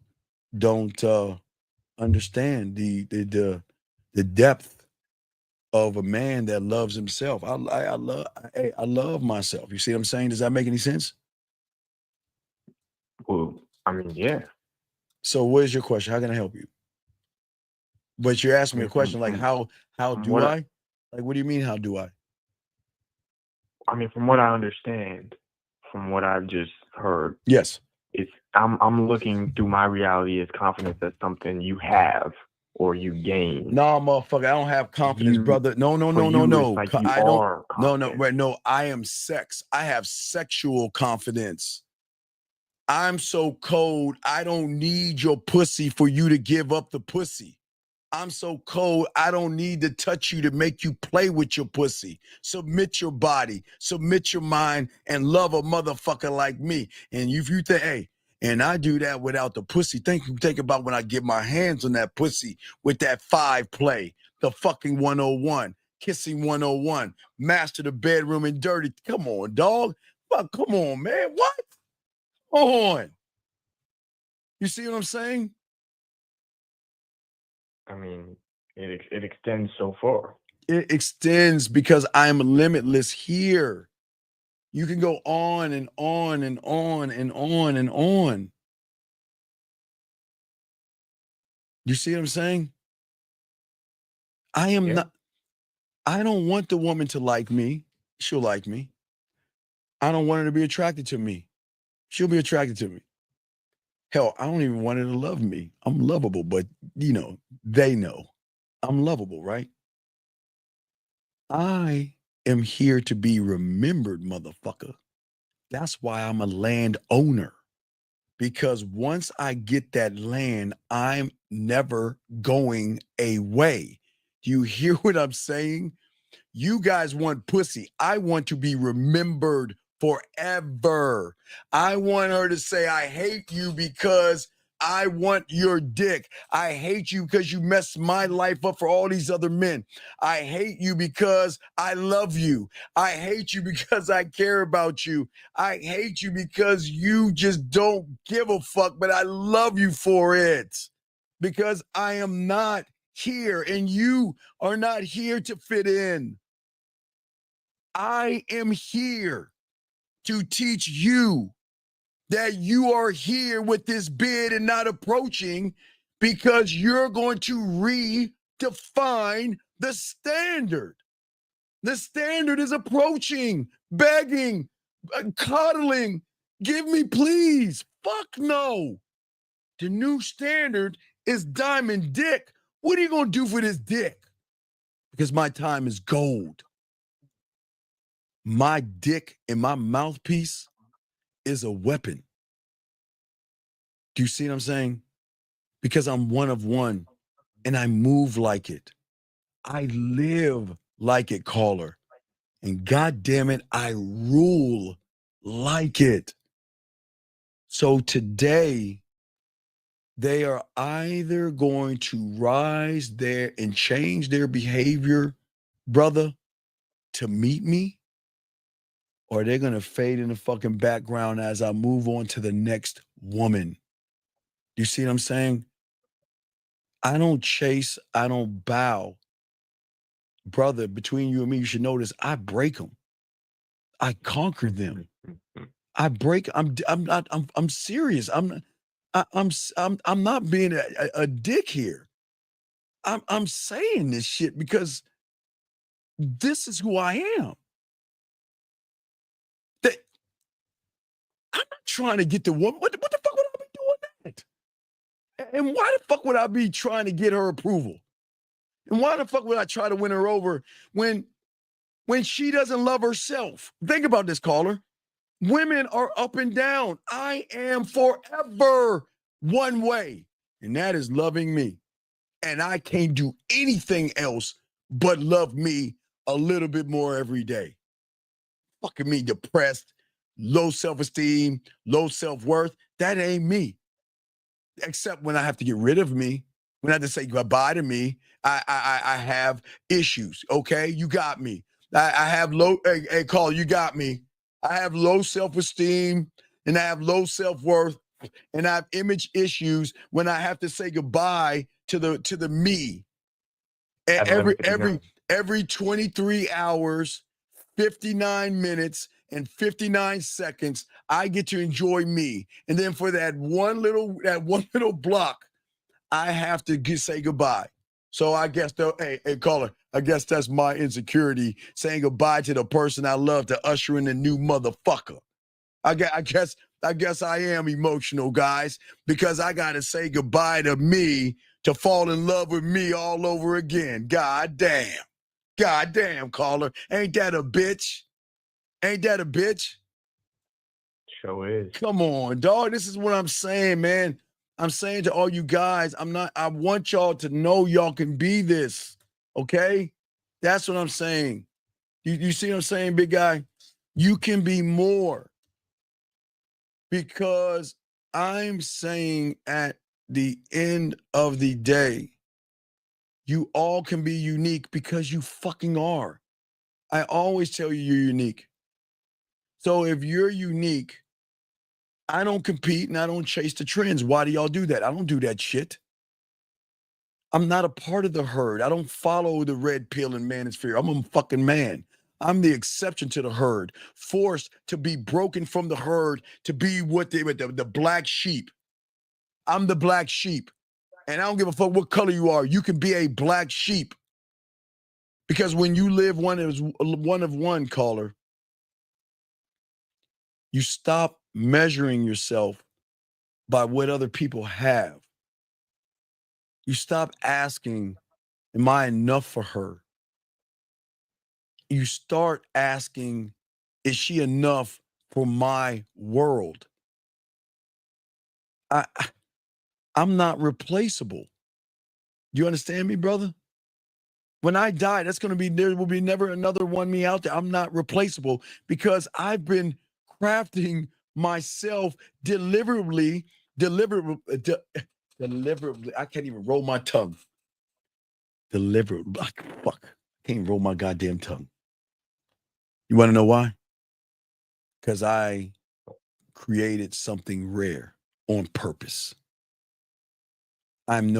don't understand the depth of a man that loves himself. I love myself. You see what I'm saying? Does that make any sense? Well, I mean, yeah. So what is your question? How can I help you? But you're asking me a question like how do I? Like what do you mean how do I? I mean, from what I understand, from what I've just heard, yes, it's I'm looking through my reality as confidence as something you have or you gain. No, motherfucker, I don't have confidence, brother. No. Like you I don't. are No. I am sex. I have sexual confidence. I'm so cold. I don't need your pussy for you to give up the pussy. I'm so cold, I don't need to touch you to make you play with your pussy. Submit your body, submit your mind, and love a motherfucker like me. And if you think, hey, and I do that without the pussy, think about when I get my hands on that pussy with that 5 play, the fucking 101, kissing 101, master the bedroom and dirty. Come on, dog. Fuck, come on, man. What? Hold on. You see what I'm saying? I mean, it extends so far. It extends because I'm limitless here. You can go on and on and on and on and on. You see what I'm saying? I am not, I don't want the woman to like me. She'll like me. I don't want her to be attracted to me. She'll be attracted to me. Hell, I don't even want her to love me. I'm lovable, but they know I'm lovable, right? I am here to be remembered, motherfucker. That's why I'm a landowner. Because once I get that land, I'm never going away. Do you hear what I'm saying? You guys want pussy. I want to be remembered forever. I want her to say, I hate you because I want your dick. I hate you because you messed my life up for all these other men. I hate you because I love you. I hate you because I care about you. I hate you because you just don't give a fuck, but I love you for it. Because I am not here and you are not here to fit in. I am here to teach you that you are here with this bid and not approaching because you're going to redefine the standard. The standard is approaching, begging, coddling. Give me, please. Fuck no. The new standard is diamond dick. What are you going to do for this dick? Because my time is gold. My dick and my mouthpiece is a weapon. Do you see what I'm saying? Because I'm one of one and I move like it. I live like it, caller. And God damn it, I rule like it. So today, they are either going to rise there and change their behavior, brother, to meet me, or they're going to fade in the fucking background as I move on to the next woman. You see what I'm saying? I don't chase, I don't bow. Brother, between you and me, you should notice I break them. I conquer them. I break. I'm serious. I'm not being a dick here. I'm saying this shit because this is who I am. I'm not trying to get the woman. What the fuck would I be doing that? And why the fuck would I be trying to get her approval? And why the fuck would I try to win her over when she doesn't love herself? Think about this, caller. Women are up and down. I am forever one way, and that is loving me. And I can't do anything else but love me a little bit more every day. Fucking me depressed, low self-esteem, low self-worth. That ain't me. Except when I have to get rid of me, when I have to say goodbye to me, I have issues. Okay, you got me. I have low. Hey, call. You got me. I have low self-esteem and I have low self-worth and I have image issues when I have to say goodbye to the me. Every 23 hours, 59 minutes and 59 seconds, I get to enjoy me. And then for that one little block, I have to say goodbye. So I guess, hey, caller, I guess that's my insecurity, saying goodbye to the person I love to usher in a new motherfucker. I guess I am emotional, guys, because I got to say goodbye to me to fall in love with me all over again. God damn, caller. Ain't that a bitch? Ain't that a bitch? Sure is. Come on, dog. This is what I'm saying, man. I'm saying to all you guys, I want y'all to know y'all can be this, okay? That's what I'm saying. You see what I'm saying, big guy? You can be more. Because I'm saying at the end of the day, you all can be unique because you fucking are. I always tell you you're unique. So if you're unique, I don't compete and I don't chase the trends. Why do y'all do that? I don't do that shit. I'm not a part of the herd. I don't follow the red pill and manosphere. I'm a fucking man. I'm the exception to the herd, forced to be broken from the herd to be what the black sheep. I'm the black sheep. And I don't give a fuck what color you are. You can be a black sheep. Because when you live one of one, caller, you stop measuring yourself by what other people have. You stop asking, am I enough for her? You start asking, is she enough for my world? I'm not replaceable. Do you understand me, brother? When I die, there will be never another one me out there. I'm not replaceable because I've been crafting myself deliberately. I can't even roll my tongue. Deliberately. Fuck. I can't even roll my goddamn tongue. You want to know why? Because I created something rare on purpose. I'm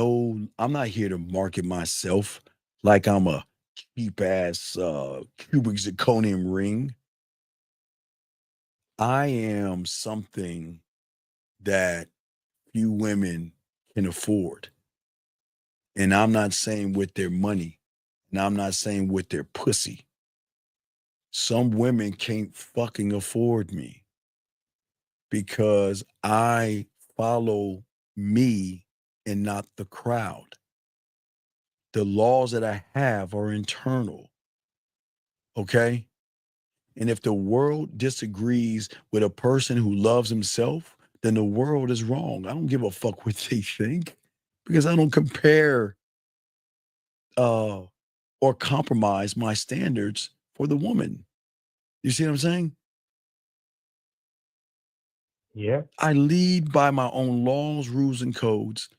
not here to market myself like I'm a cheap ass cubic zirconium ring. I am something that few women can afford. And I'm not saying with their money, and I'm not saying with their pussy. Some women can't fucking afford me because I follow me and not the crowd. The laws that I have are internal, okay? And if the world disagrees with a person who loves himself, then the world is wrong. I don't give a fuck what they think because I don't compare or compromise my standards for the woman. You see what I'm saying? Yeah. I lead by my own laws, rules, and codes,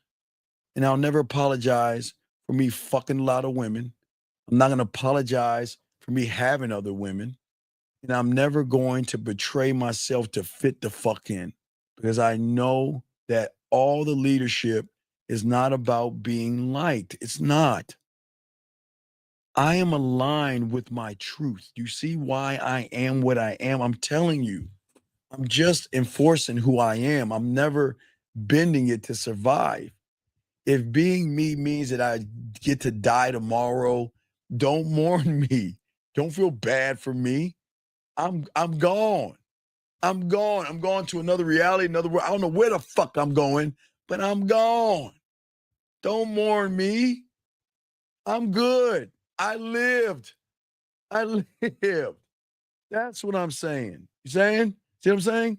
and I'll never apologize for me fucking a lot of women. I'm not going to apologize for me having other women, and I'm never going to betray myself to fit the fuck in because I know that all the leadership is not about being liked. It's not. I am aligned with my truth. You see why I am what I am? I'm telling you. I'm just enforcing who I am. I'm never bending it to survive. If being me means that I get to die tomorrow, don't mourn me. Don't feel bad for me. I'm gone. I'm gone. I'm going to another reality, another world. I don't know where the fuck I'm going, but I'm gone. Don't mourn me. I'm good. I lived. That's what I'm saying. You saying? See what I'm saying?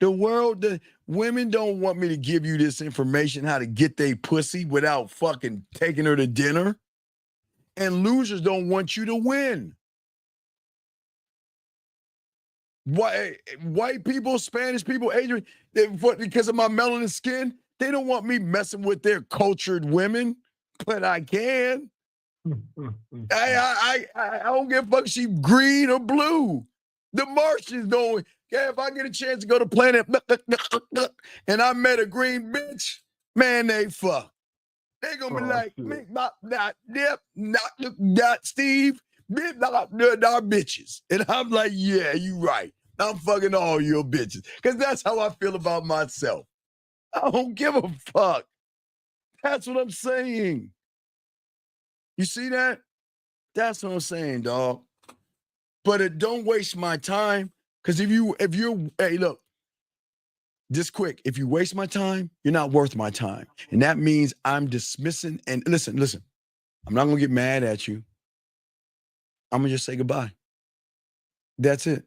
The women don't want me to give you this information, how to get their pussy without fucking taking her to dinner. And losers don't want you to win. White people, Spanish people, Asian, because of my melanin skin, they don't want me messing with their cultured women, but I can. I don't give a fuck if she green or blue. The Martians don't. Yeah, if I get a chance to go to planet and I met a green bitch, man, they fuck. They gonna be like, Steve, They're bitches. And I'm like, yeah, you right. I'm fucking all your bitches. Because that's how I feel about myself. I don't give a fuck. That's what I'm saying. You see that? That's what I'm saying, dog. But don't waste my time. Because if you're, hey, look, just quick, if you waste my time, you're not worth my time. And that means I'm dismissing. And listen, I'm not going to get mad at you. I'm going to just say goodbye. That's it.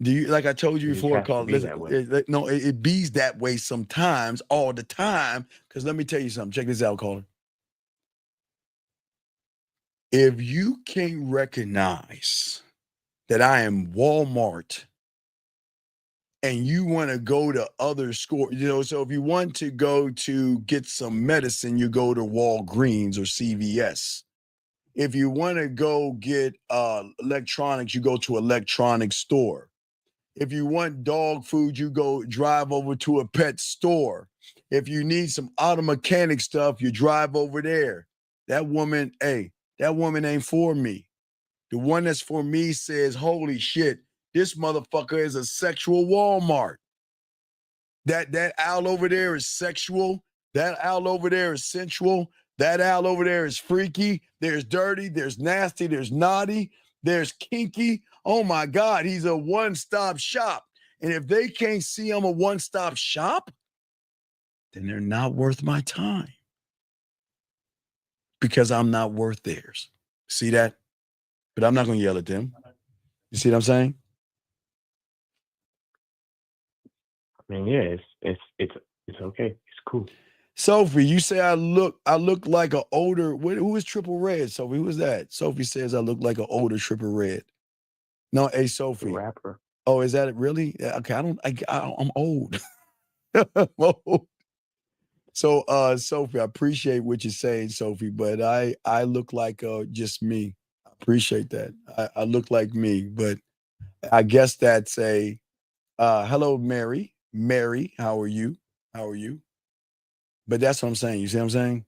Do you, like I told you before, Carl, it bees that way sometimes, all the time. Because let me tell you something. Check this out, caller. If you can't recognize that I am Walmart and you want to go to other stores, so if you want to go to get some medicine, you go to Walgreens or CVS. If you want to go get electronics, you go to an electronics store. If you want dog food, you go drive over to a pet store. If you need some auto mechanic stuff, you drive over there. That woman ain't for me. The one that's for me says, holy shit, this motherfucker is a sexual Walmart. That owl over there is sexual. That owl over there is sensual. That owl over there is freaky. There's dirty. There's nasty. There's naughty. There's kinky. Oh my God, he's a one-stop shop. And if they can't see I'm a one-stop shop, then they're not worth my time. Because I'm not worth theirs. See that? But I'm not going to yell at them. You see what I'm saying? I mean, yeah, it's okay. It's cool. Sophie, you say I look like an older. Who is Triple Red? Sophie, who is that? Sophie says I look like an older Triple Red. No, hey Sophie. The rapper. Oh, is that it? Really? Okay, I'm old. I'm old. So, Sophie, I appreciate what you're saying, Sophie, but I look like just me. I appreciate that. I look like me, but I guess that's a hello, Mary. Mary, how are you? How are you? But that's what I'm saying. You see what I'm saying?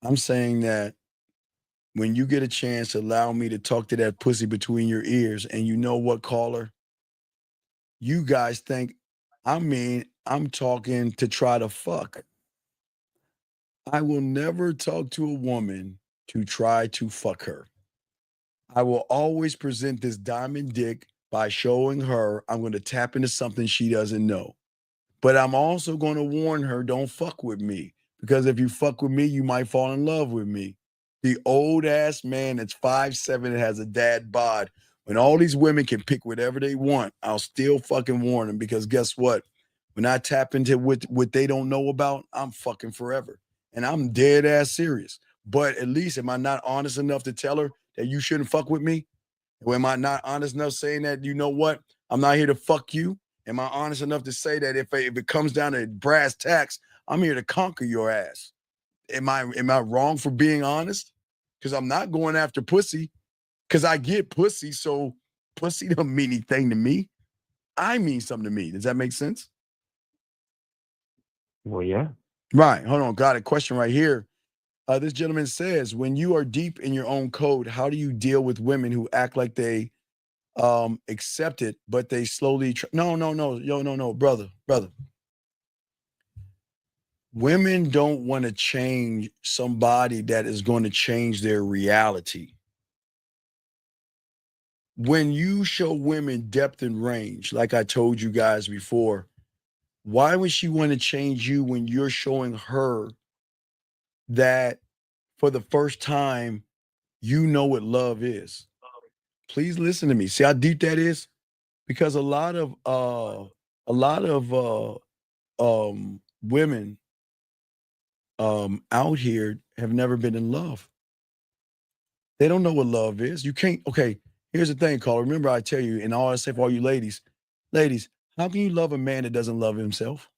I'm saying that when you get a chance, allow me to talk to that pussy between your ears. And you know what, caller? You guys think, I'm talking to try to fuck. I will never talk to a woman to try to fuck her. I will always present this diamond dick by showing her I'm going to tap into something she doesn't know. But I'm also going to warn her, don't fuck with me. Because if you fuck with me, you might fall in love with me. The old ass man that's 5'7" and has a dad bod. When all these women can pick whatever they want, I'll still fucking warn them. Because guess what? When I tap into what they don't know about, I'm fucking forever. And I'm dead ass serious. But at least am I not honest enough to tell her that you shouldn't fuck with me? Or am I not honest enough saying that, you know what? I'm not here to fuck you. Am I honest enough to say that if it comes down to brass tacks, I'm here to conquer your ass? Am I wrong for being honest? Because I'm not going after pussy. Because I get pussy, so pussy don't mean anything to me. I mean something to me. Does that make sense? Well, yeah. Right. Hold on. Got a question right here. This gentleman says, when you are deep in your own code, how do you deal with women who act like they accept it, but they slowly no, brother. Women don't want to change somebody that is going to change their reality. When you show women depth and range, like I told you guys before, why would she want to change you when you're showing her that for the first time, you know what love is? Please listen to me. See how deep that is? Because a lot of women out here have never been in love. They don't know what love is. You can't. Okay, here's the thing, caller. Remember, I tell you, and all I say for all you ladies, how can you love a man that doesn't love himself?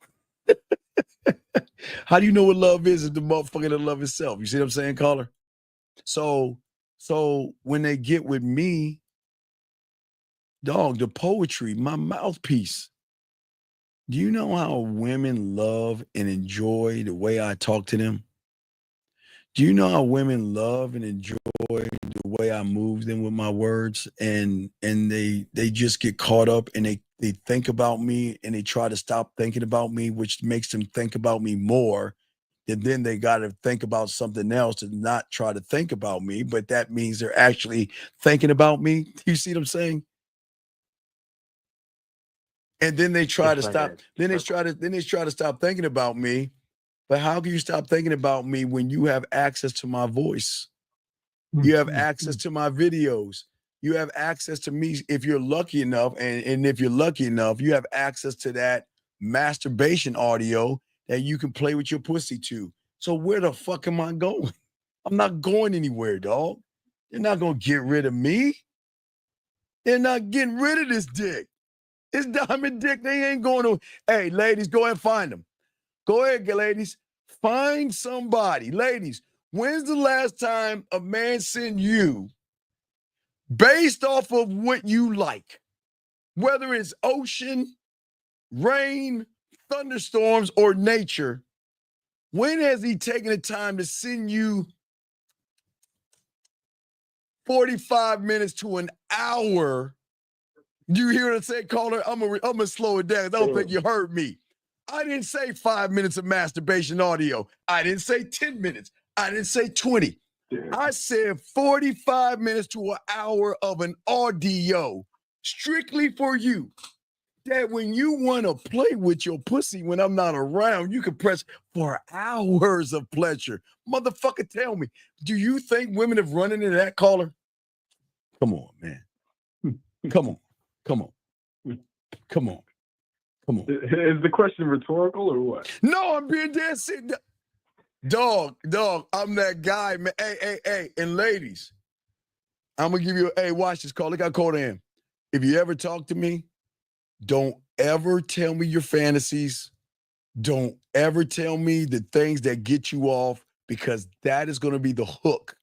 How do you know what love is if the motherfucker doesn't love himself? You see what I'm saying, caller? So when they get with me, dog, the poetry, my mouthpiece. Do you know how women love and enjoy the way I talk to them? Do you know how women love and enjoy the way I move them with my words, and they just get caught up and they think about me and they try to stop thinking about me, which makes them think about me more. And then they got to think about something else and not try to think about me, but that means they're actually thinking about me. You see what I'm saying? And then they try to stop. Then they try to stop thinking about me. But how can you stop thinking about me when you have access to my voice? You have access to my videos. You have access to me if you're lucky enough. And if you're lucky enough, you have access to that masturbation audio that you can play with your pussy to. So where the fuck am I going? I'm not going anywhere, dog. They're not going to get rid of me. They're not getting rid of this dick. It's Diamond Dick. They ain't going to. Hey, ladies, go ahead and find them. Go ahead, ladies. Find somebody. Ladies, when's the last time a man sent you based off of what you like? Whether it's ocean, rain, thunderstorms, or nature, when has he taken the time to send you 45 minutes to an hour? You hear what I say, caller? I'm gonna slow it down. I don't think you heard me. I didn't say 5 minutes of masturbation audio. I didn't say 10 minutes. I didn't say 20. I said 45 minutes to an hour of an audio strictly for you. That when you want to play with your pussy when I'm not around, you can press for hours of pleasure. Motherfucker, tell me, do you think women have run into that, caller? Come on, man. Come on. Come on. Come on. Come on. Is the question rhetorical or what? No, I'm being dead serious. Dog, I'm that guy, man. Hey. And ladies, I'm going to give you watch this call. Look how cold I am. If you ever talk to me, don't ever tell me your fantasies. Don't ever tell me the things that get you off, because that is going to be the hook.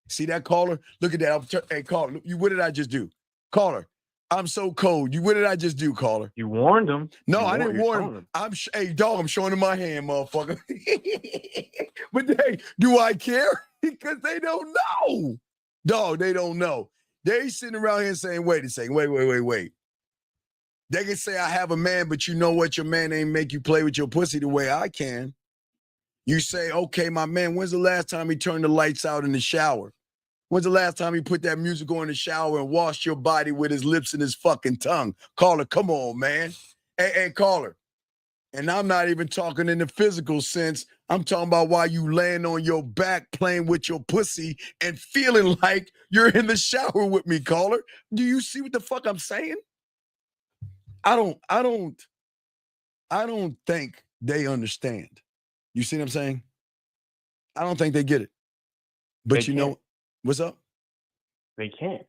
See that, caller? Look at that. Hey, caller, what did I just do? Caller, I'm so cold. What did I just do, caller? You warned him. No, I didn't warn him. Hey, dog, I'm showing him my hand, motherfucker. But hey, do I care? Because they don't know. Dog, they don't know. They sitting around here saying, wait a second, wait. They can say I have a man, but you know what? Your man ain't make you play with your pussy the way I can. You say, okay, my man, when's the last time he turned the lights out in the shower? When's the last time he put that music on in the shower and washed your body with his lips and his fucking tongue? Caller, come on, man. Hey, caller. And I'm not even talking in the physical sense. I'm talking about while you laying on your back playing with your pussy and feeling like you're in the shower with me, caller. Do you see what the fuck I'm saying? I don't think they understand. You see what I'm saying? I don't think they get it. But you know, what's up? They can't.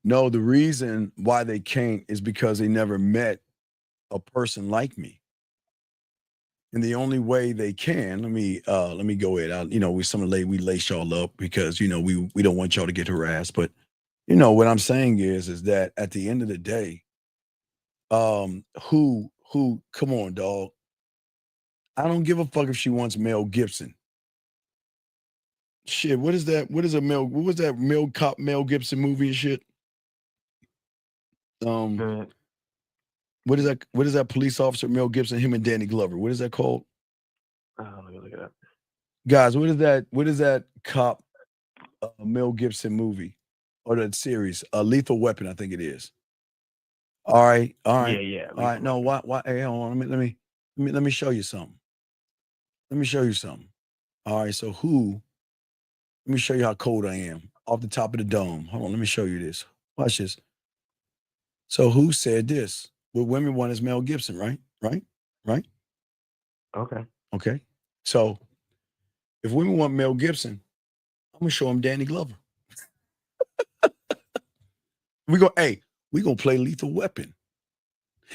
No, the reason why they can't is because they never met a person like me. And the only way they can, let me go ahead. We lace y'all up because, we don't want y'all to get harassed. But, what I'm saying is that at the end of the day, come on, dog. I don't give a fuck if she wants Mel Gibson. Shit, what was that Mel Gibson movie and shit? What is that police officer, Mel Gibson, him and Danny Glover? What is that called? Let me look it up. Guys, what is that cop Mel Gibson movie or that series? Lethal Weapon, I think it is. All right. Yeah. All right. No, why? Hey, hold on. Let me show you something. All right. So let me show you how cold I am off the top of the dome. Hold on. Let me show you this. Watch this. So who said this? What women want is Mel Gibson, right? Right? Okay. So if women want Mel Gibson, I'm going to show them Danny Glover. We're going to play Lethal Weapon.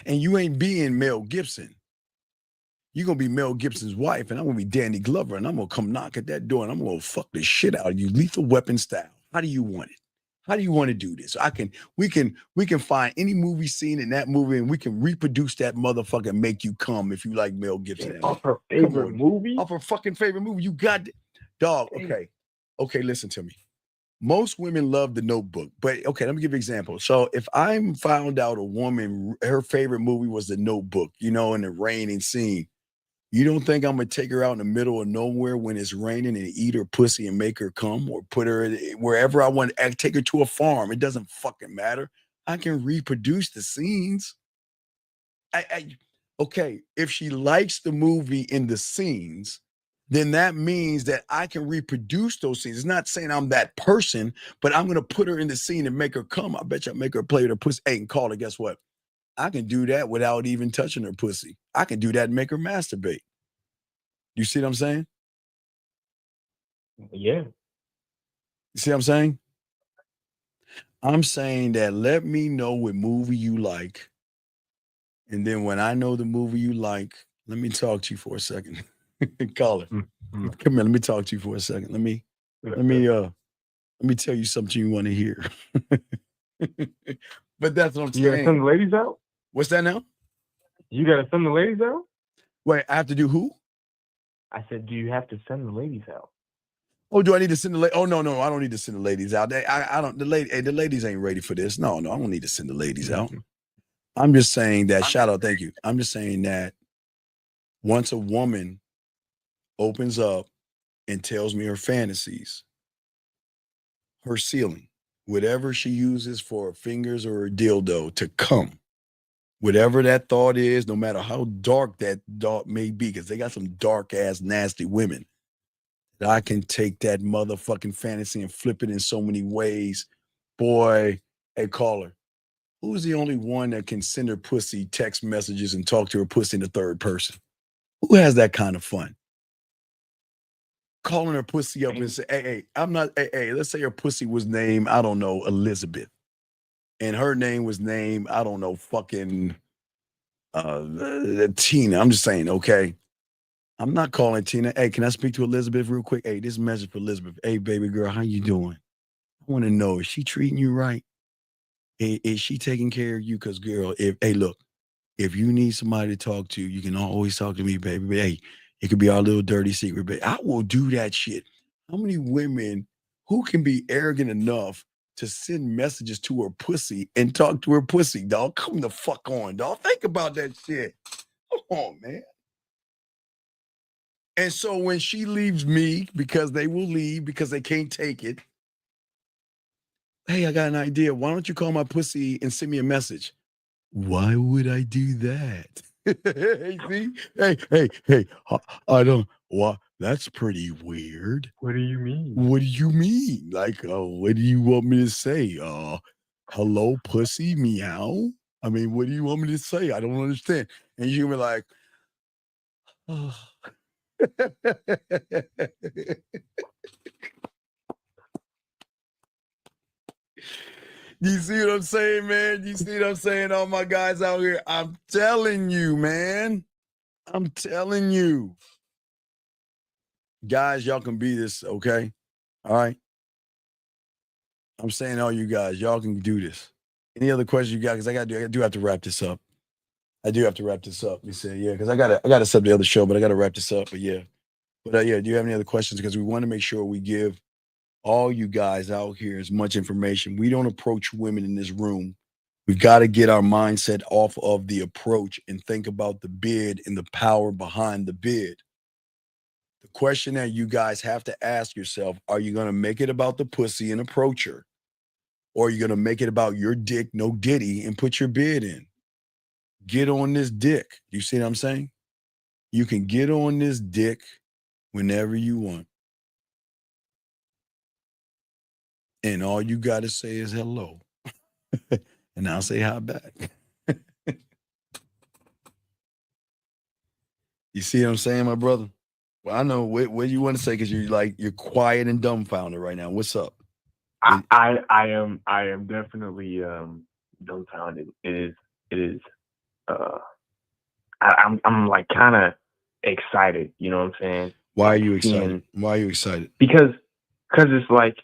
And you ain't being Mel Gibson. You're going to be Mel Gibson's wife, and I'm going to be Danny Glover, and I'm going to come knock at that door, and I'm going to fuck the shit out of you, Lethal Weapon style. How do you want it? How do you want to do this? We can find any movie scene in that movie, and we can reproduce that motherfucker and make you come if you like Mel Gibson. Off her favorite movie? Off her fucking favorite movie. You got, Dog, okay, listen to me. Most women love The Notebook, but okay, let me give you an example. So if I'm found out a woman, her favorite movie was The Notebook, in the raining scene, you don't think I'm gonna take her out in the middle of nowhere when it's raining and eat her pussy and make her come, or put her wherever I want, take her to a farm? It doesn't fucking matter. I can reproduce the scenes. Okay, if she likes the movie in the scenes, then that means that I can reproduce those scenes. It's not saying I'm that person, but I'm going to put her in the scene and make her come. I bet you I'll make her play with her pussy. Hey, and call her, guess what? I can do that without even touching her pussy. I can do that and make her masturbate. You see what I'm saying? Yeah. You see what I'm saying? I'm saying that let me know what movie you like. And then when I know the movie you like, let me talk to you for a second. Call her. Mm-hmm. Come here, let me talk to you for a second. Let me tell you something you want to hear. But that's what I'm You gotta saying. send the ladies out? What's that now? You gotta send the ladies out? Wait, I have to do who? I said, do you have to send the ladies out? Oh, do I need to send the ladies? Oh, no, I don't need to send the ladies out. I don't. The ladies ain't ready for this. No, I don't need to send the ladies out. I'm just saying that. Shout out, thank you. I'm just saying that once a woman opens up and tells me her fantasies, her ceiling, whatever she uses for her fingers or her dildo to come, whatever that thought is, no matter how dark that thought may be, because they got some dark ass nasty women, that I can take that motherfucking fantasy and flip it in so many ways. Boy, hey, caller, who's the only one that can send her pussy text messages and talk to her pussy in the third person? Who has that kind of fun? Calling her pussy up and say, hey, I'm not, let's say her pussy was named, I don't know, Elizabeth. And her name was named, I don't know, fucking Tina. I'm just saying, okay. I'm not calling Tina. Hey, can I speak to Elizabeth real quick? Hey, this message for Elizabeth. Hey, baby girl, how you doing? I want to know, is she treating you right? Is she taking care of you? Because, girl, look, if you need somebody to talk to, you can always talk to me, baby. But, hey, it could be our little dirty secret, but I will do that shit. How many women who can be arrogant enough to send messages to her pussy and talk to her pussy, dog? Come the fuck on, dog. Think about that shit. Come on, man. And so when she leaves me, because they will leave because they can't take it, hey, I got an idea. Why don't you call my pussy and send me a message? Why would I do that? Hey, see? Hey, I don't, what? That's pretty weird. What do you mean? What do you mean? Like, what do you want me to say? Hello, pussy, meow? I mean, what do you want me to say? I don't understand. And you were like, oh. You see what I'm saying, man? You see what I'm saying? All my guys out here, I'm telling you, man. I'm telling you. Guys, y'all can be this, okay? All right? I'm saying all you guys, y'all can do this. Any other questions you got? Because I do have to wrap this up. I do have to wrap this up. You say, yeah, because I gotta set the other show, but I gotta wrap this up. But yeah. But yeah, do you have any other questions? Because we want to make sure we give all you guys out here as much information. We don't approach women in this room. We've got to get our mindset off of the approach and think about the bid and the power behind the bid. The question that you guys have to ask yourself, are you going to make it about the pussy and approach her? Or are you going to make it about your dick, no diddy, and put your bid in? Get on this dick. You see what I'm saying? You can get on this dick whenever you want. And all you got to say is hello. And I'll say hi back. You see what I'm saying, my brother? Well, I know what do you want to say, because you're quiet and dumbfounded right now. What's up? I am definitely dumbfounded. It is I'm like kind of excited, you know what I'm saying? Why are you excited? Why are you excited? Because it's like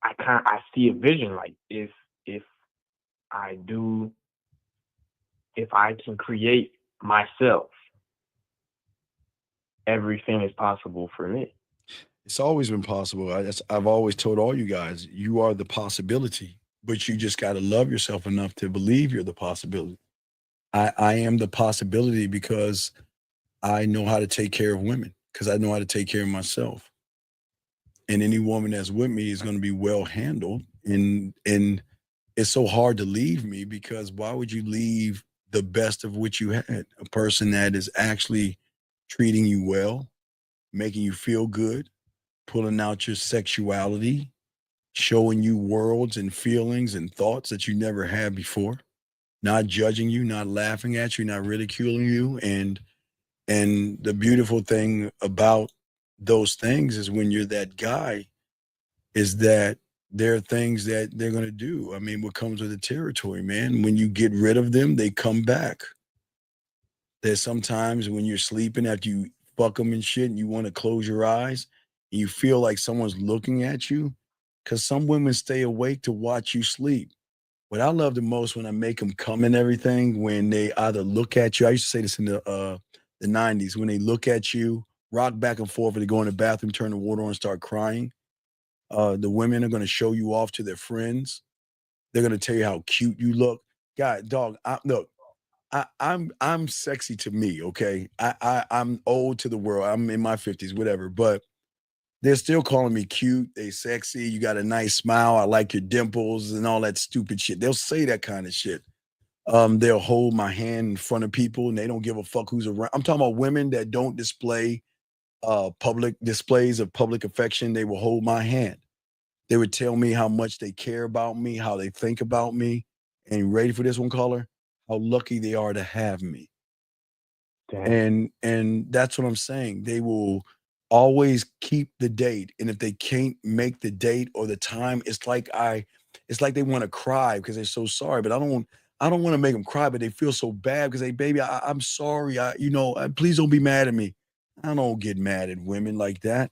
I see a vision, like if I can create myself, everything is possible for me. It's always been possible. I've always told all you guys, you are the possibility, but you just got to love yourself enough to believe you're the possibility. I am the possibility because I know how to take care of women, because I know how to take care of myself. And any woman that's with me is going to be well handled. And it's so hard to leave me, because why would you leave the best of what you had? A person that is actually treating you well, making you feel good, pulling out your sexuality, showing you worlds and feelings and thoughts that you never had before, not judging you, not laughing at you, not ridiculing you. And the beautiful thing about those things is, when you're that guy, is that there are things that they're going to do. I mean, what comes with the territory, man? When you get rid of them, they come back. There's sometimes when you're sleeping after you fuck them and shit, and you want to close your eyes, and you feel like someone's looking at you, because some women stay awake to watch you sleep. What I love the most, when I make them come and everything, when they either look at you. I used to say this in the 90s, when they look at you, rock back and forth, or they go in the bathroom, turn the water on, and start crying. The women are going to show you off to their friends. They're going to tell you how cute you look. God, dog, I'm sexy to me, okay? I'm old to the world. I'm in my 50s, whatever, but they're still calling me cute. They sexy. You got a nice smile. I like your dimples and all that stupid shit. They'll say that kind of shit. They'll hold my hand in front of people, and they don't give a fuck who's around. I'm talking about women that don't display public displays of public affection. They will hold my hand. They would tell me how much they care about me, how they think about me. And ready for this one, caller? How lucky they are to have me. And that's what I'm saying. They will always keep the date. And if they can't make the date or the time, it's like they want to cry because they're so sorry. But I don't want to make them cry, but they feel so bad because baby, I'm sorry. Please don't be mad at me. I don't get mad at women like that.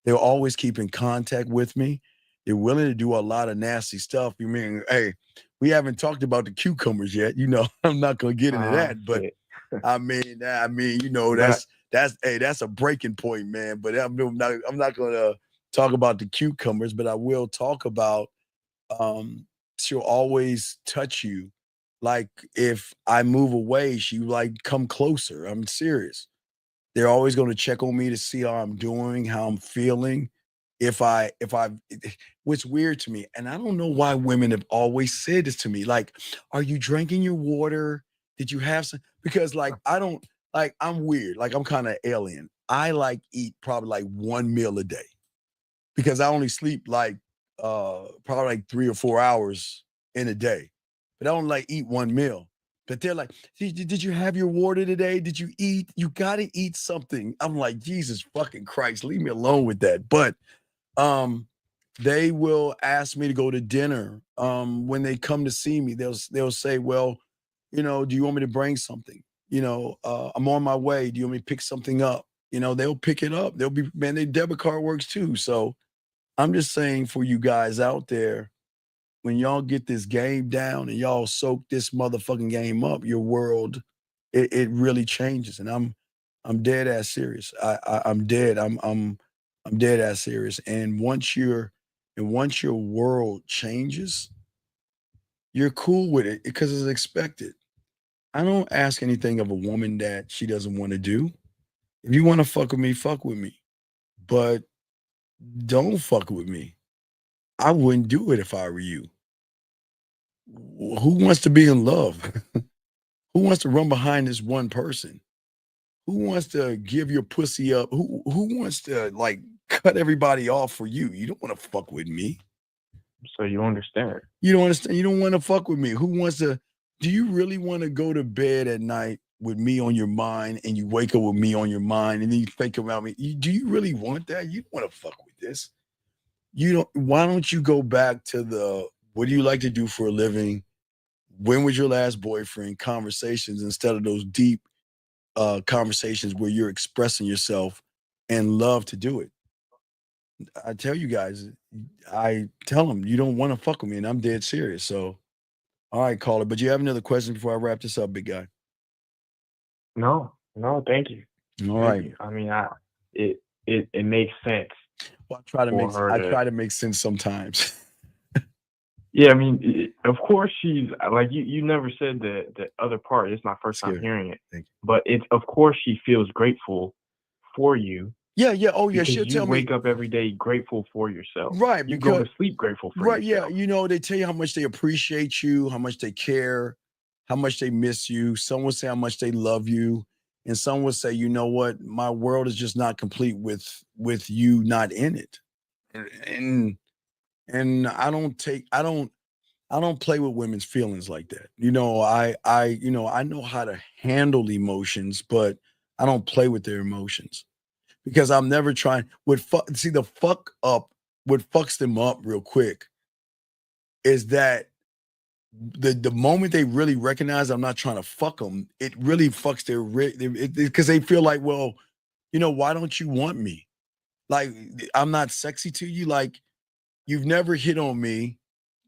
They'll always keep in contact with me. They're willing to do a lot of nasty stuff. You mean, hey, we haven't talked about the cucumbers yet. I'm not gonna get into that, but I mean, that's a breaking point, man. But I'm not gonna talk about the cucumbers, but I will talk about. She'll always touch you. Like if I move away, she like come closer. I'm serious. They're always going to check on me to see how I'm doing, how I'm feeling. What's weird to me, and I don't know why women have always said this to me, like, are you drinking your water? Did you have some? Because I'm weird. Like I'm kind of alien. I eat probably like one meal a day because I only sleep like probably like 3 or 4 hours in a day, but I don't eat one meal. But they're like, did you have your water today? Did you eat? You got to eat something. I'm like, Jesus fucking Christ, leave me alone with that. But they will ask me to go to dinner. When they come to see me, they'll say, well, do you want me to bring something? I'm on my way. Do you want me to pick something up? They'll pick it up. They'll be, man, their debit card works too. So I'm just saying for you guys out there, when y'all get this game down and y'all soak this motherfucking game up, your world, it really changes. And I'm dead ass serious. I'm dead. I'm dead ass serious. And once your world changes, you're cool with it because it's expected. I don't ask anything of a woman that she doesn't want to do. If you want to fuck with me, but don't fuck with me. I wouldn't do it if I were you. Who wants to be in love? Who wants to run behind this one person? Who wants to give your pussy up? Who wants to cut everybody off for you? You don't want to fuck with me. So you understand. You don't understand. You don't want to fuck with me. Who wants to? Do you really want to go to bed at night with me on your mind and you wake up with me on your mind and then you think about me? Do you really want that? You don't want to fuck with this. Why don't you go back to what do you like to do for a living? When was your last boyfriend? Conversations instead of those deep conversations where you're expressing yourself and love to do it. I tell you guys, I tell them you don't want to fuck with me and I'm dead serious. So, all right, caller, but you have another question before I wrap this up, big guy? No, thank you. All right. I mean, it makes sense. Well, I to. try to make sense sometimes. Yeah, I mean, of course she's like you never said the other part. It's my first time Scared. hearing it. Thank you. But it's of course she feels grateful for you Yeah. Oh, yeah. because She'll you tell me. wake up every day grateful for yourself. Right. You go Because to sleep grateful for right. yourself. Yeah. You know, they tell you how much they appreciate you, how much they care, how much they miss you. Some will say how much they love you, and some will say, you know what, my world is just not complete with you not in it. And I don't play with women's feelings like that. You know, I know how to handle emotions, but I don't play with their emotions because I'm never trying. What fucks them up real quick is that the moment they really recognize I'm not trying to fuck them, it really fucks because they feel like, well, why don't you want me? Like I'm not sexy to you. Like you've never hit on me.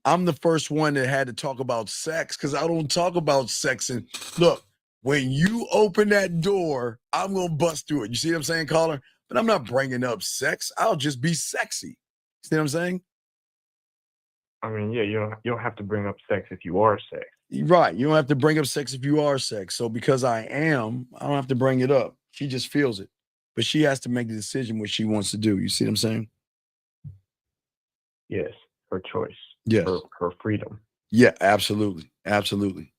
I'm the first one that had to talk about sex because I don't talk about sex. And look, when you open that door, I'm going to bust through it. You see what I'm saying, caller? But I'm not bringing up sex. I'll just be sexy. See what I'm saying? I mean, yeah, you don't have to bring up sex if you are sex. Right. You don't have to bring up sex if you are sex. So because I don't have to bring it up. She just feels it. But she has to make the decision what she wants to do. You see what I'm saying? Yes, her choice. Yes. Her freedom. Yeah, absolutely. Absolutely.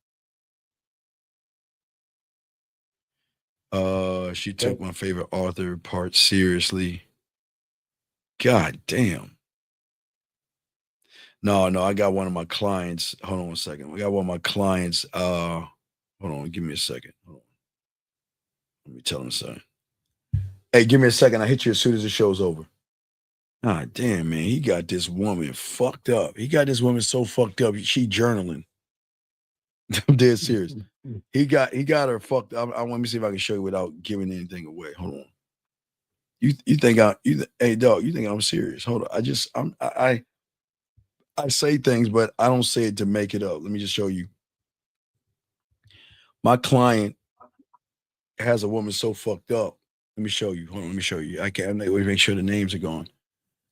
She took my favorite author part seriously. God damn. No, I got one of my clients. Hold on 1 second. We got one of my clients. Hold on, give me a second. Hold on. Let me tell him something. Hey, give me a second. I'll hit you as soon as the show's over. Ah, damn, man. He got this woman fucked up. He got this woman so fucked up. She journaling. I'm dead serious. He got her fucked up. Let me see if I can show you without giving anything away. Hold on. You think hey dog, you think I'm serious? Hold on. I say things, but I don't say it to make it up. Let me just show you. My client has a woman so fucked up. Let me show you. Hold on, let me show you. I can't make sure the names are gone.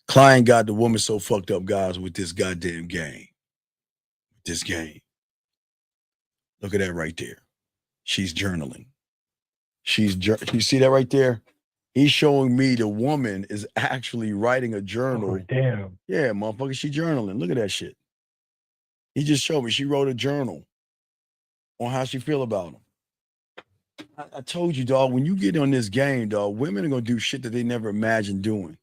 Client got the woman so fucked up, guys, with this goddamn game. This game. Look at that right there. She's journaling. You see that right there? He's showing me the woman is actually writing a journal. Oh, damn. Yeah, motherfucker, she journaling. Look at that shit. He just showed me she wrote a journal on how she feel about him. I told you, dog, when you get on this game, dog, women are going to do shit that they never imagined doing.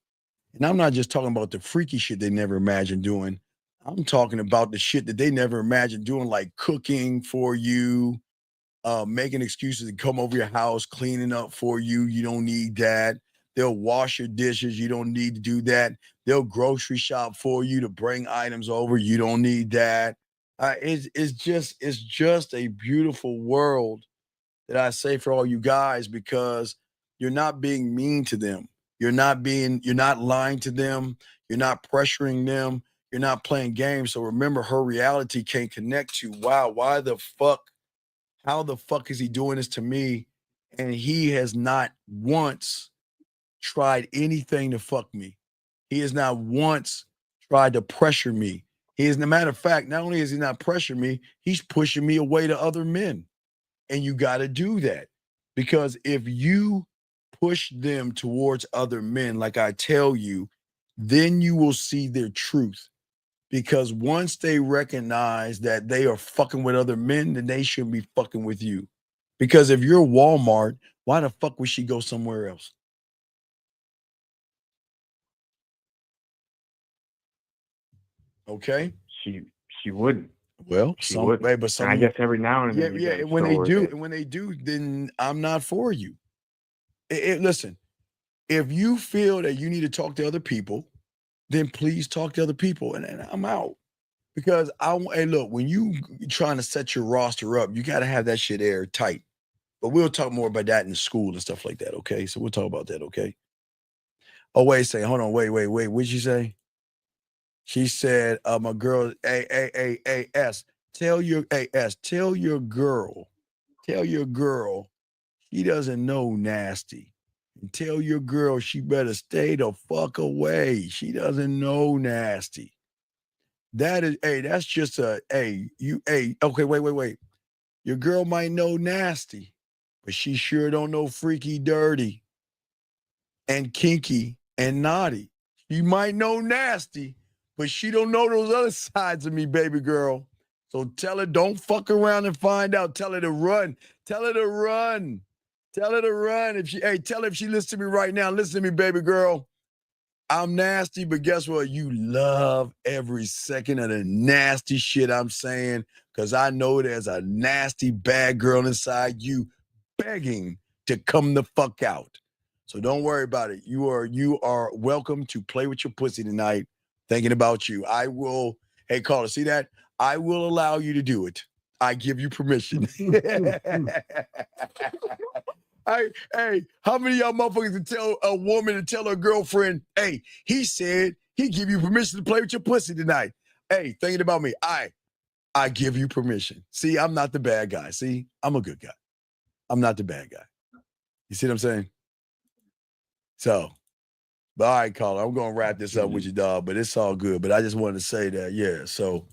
And I'm not just talking about the freaky shit they never imagined doing. I'm talking about the shit that they never imagined doing, like cooking for you, making excuses to come over your house, cleaning up for you. You don't need that. They'll wash your dishes. You don't need to do that. They'll grocery shop for you to bring items over. You don't need that. It's just a beautiful world that I say for all you guys, because you're not being mean to them. You're not lying to them. You're not pressuring them. You're not playing games. So remember, her reality can't connect to, wow, how the fuck is he doing this to me? And he has not once tried anything to fuck me. He has not once tried to pressure me. As a matter of fact, not only is he not pressuring me, he's pushing me away to other men. And you got to do that, because if you push them towards other men, like I tell you, then you will see their truth. Because once they recognize that they are fucking with other men, then they shouldn't be fucking with you. Because if you're Walmart, why the fuck would she go somewhere else? Okay? She wouldn't. Well, she would. But some, I guess every now and then. Yeah. And when they do, then I'm not for you. Listen, if you feel that you need to talk to other people, then please talk to other people, and I'm out. Because hey, look, when you trying to set your roster up, you got to have that shit airtight. But we'll talk more about that in school and stuff like that. Okay, so we'll talk about that. Okay. Oh wait, hold on, wait. What'd she say? She said, "My girl, S. Tell your girl, she doesn't know nasty." Tell your girl she better stay the fuck away. She doesn't know nasty. That is, hey, that's just a, hey, okay, wait. Your girl might know nasty, but she sure don't know freaky, dirty, and kinky, and naughty. She might know nasty, but she don't know those other sides of me, baby girl. So tell her, don't fuck around and find out. Tell her to run. Tell her to run. Tell her to run. Tell her if she listens to me right now, listen to me, baby girl. I'm nasty, but guess what? You love every second of the nasty shit I'm saying, because I know there's a nasty bad girl inside you begging to come the fuck out. So don't worry about it. You are welcome to play with your pussy tonight, thinking about you. I will, hey, caller, see that? I will allow you to do it. I give you permission. Hey, how many of y'all motherfuckers can tell a woman to tell her girlfriend, hey, he said he give you permission to play with your pussy tonight. Hey, thinking about me, I give you permission. See, I'm not the bad guy. See, I'm a good guy. I'm not the bad guy. You see what I'm saying? So, but all right, caller, I'm going to wrap this up with you, dog, but it's all good. But I just wanted to say that, yeah, so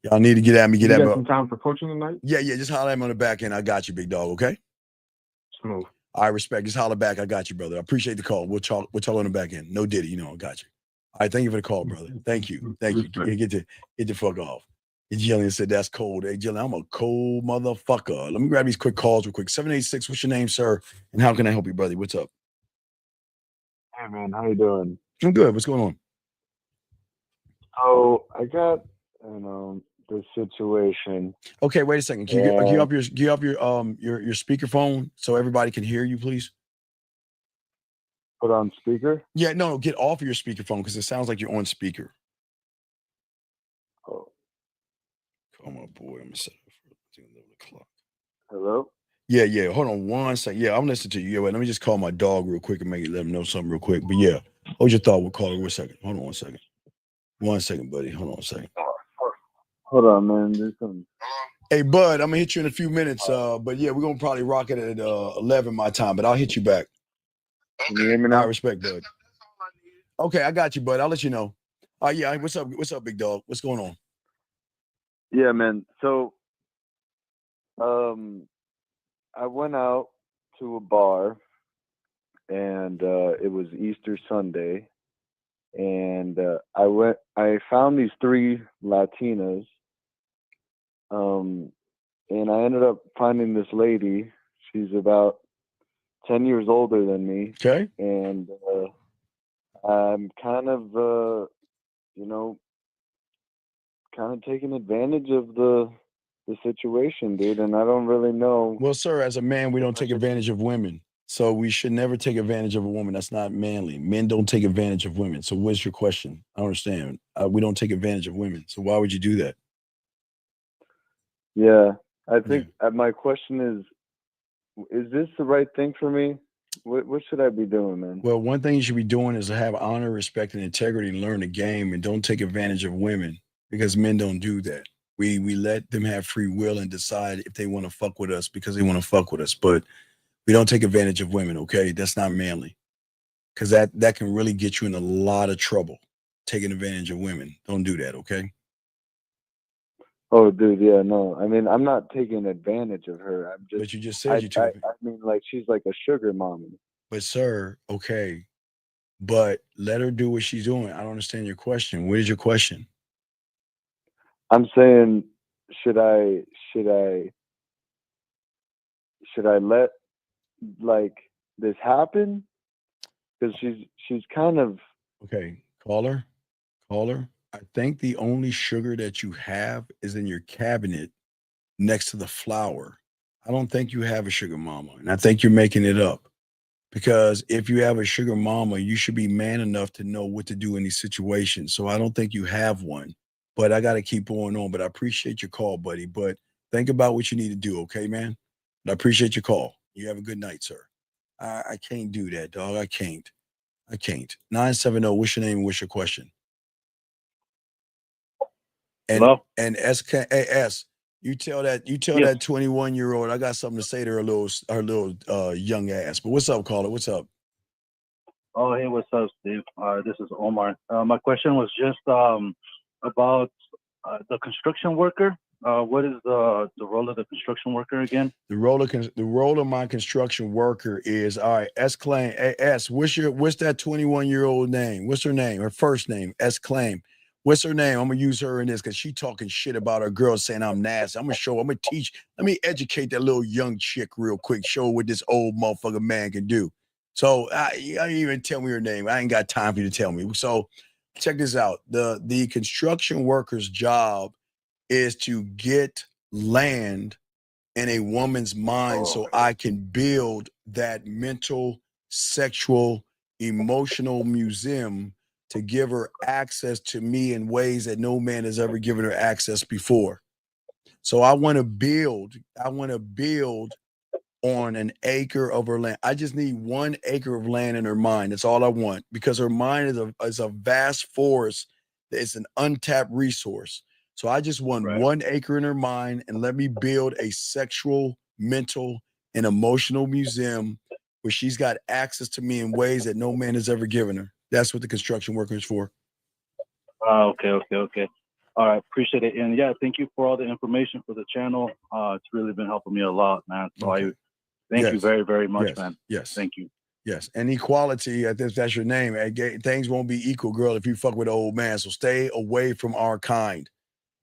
y'all need to get at me. You got some time for coaching tonight? Yeah, just holler at me on the back end. I got you, big dog, okay? Smooth. I respect. Just holler back. I got you, brother. I appreciate the call. We'll talk on the back end. No Diddy, I got you. All right, thank you for the call, brother. Thank you. Yeah, get the fuck off. Jillian said that's cold. Hey, Jillian, I'm a cold motherfucker. Let me grab these quick calls real quick. 786, what's your name, sir? And how can I help you, brother? What's up? Hey, man, how you doing? I'm good. What's going on? So I got, this situation. Okay, wait a second. Can you up your speakerphone so everybody can hear you, please? Put on speaker? Yeah, no, get off of your speakerphone because it sounds like you're on speaker. Oh. Come on, boy. I'm gonna set it for 11 o'clock. Hello? Yeah. Hold on one second. Yeah, I'm listening to you. Yeah, wait, let me just call my dog real quick and let him know something real quick. But yeah, hold your thought. We'll call her 1 second. Hold on 1 second. 1 second, buddy. Hold on 1 second. Hold on, man. There's some. Hey, bud, I'm gonna hit you in a few minutes. But yeah, we're gonna probably rock it at 11 my time. But I'll hit you back. Can you hear me now? I respect, bud. Okay, I got you, bud. I'll let you know. Yeah. What's up? What's up, big dog? What's going on? Yeah, man. So, I went out to a bar, and it was Easter Sunday, and I found these 3 Latinas, and I ended up finding this lady. She's about 10 years older than me. Okay. And I'm kind of, kind of taking advantage of the situation, dude, and I don't really know. Well, sir, as a man, we don't take advantage of women. So we should never take advantage of a woman. That's not manly. Men don't take advantage of women. So what's your question? I don't understand. We don't take advantage of women. So why would you do that? Yeah, I think my question is this the right thing for me? What should I be doing, man? Well, one thing you should be doing is to have honor, respect, and integrity and learn the game, and don't take advantage of women, because men don't do that. We let them have free will and decide if they want to fuck with us because they want to fuck with us. But we don't take advantage of women, okay? That's not manly, because that can really get you in a lot of trouble, taking advantage of women. Don't do that, okay? Oh, dude, yeah, no. I mean, I'm not taking advantage of her. I'm just. But you just said you took. I mean, like, she's like a sugar mommy. But sir, okay, but let her do what she's doing. I don't understand your question. What is your question? I'm saying, should I let like this happen? Because she's kind of. Okay, caller. I think the only sugar that you have is in your cabinet next to the flour. I don't think you have a sugar mama, and I think you're making it up. Because if you have a sugar mama, you should be man enough to know what to do in these situations. So I don't think you have one, but I got to keep going on. But I appreciate your call, buddy. But think about what you need to do, okay, man? But I appreciate your call. You have a good night, sir. I can't do that, dog. I can't. 970, what's your name and what's your question? And, hello? And SKAS, you tell that 21-year-old I got something to say to her little young ass. But what's up, caller? What's up? Oh, hey, what's up, Steve? This is Omar. My question was just about the construction worker. What is the role of the construction worker again? The role of my construction worker is, all right, S Claim. Hey, S, what's that 21-year-old name? What's her name? Her first name, S Claim. What's her name? I'm gonna use her in this because she talking shit about her girl saying I'm nasty. I'm gonna teach. Let me educate that little young chick real quick. Show her what this old motherfucker man can do. So I didn't even tell me her name. I ain't got time for you to tell me. So check this out. The construction worker's job is to get land in a woman's mind so I can build that mental, sexual, emotional museum to give her access to me in ways that no man has ever given her access before. So I want to build on an acre of her land. I just need 1 acre of land in her mind. That's all I want, because her mind is a vast forest. It's an untapped resource. So I just want 1 acre in her mind, and let me build a sexual, mental, and emotional museum where she's got access to me in ways that no man has ever given her. That's what the construction worker is for. Okay. All right, appreciate it. And yeah, thank you for all the information for the channel. It's really been helping me a lot, man. So I thank you very, very much, man. Yes. Thank you. Yes. And equality, if that's your name, things won't be equal, girl, if you fuck with an old man. So stay away from our kind.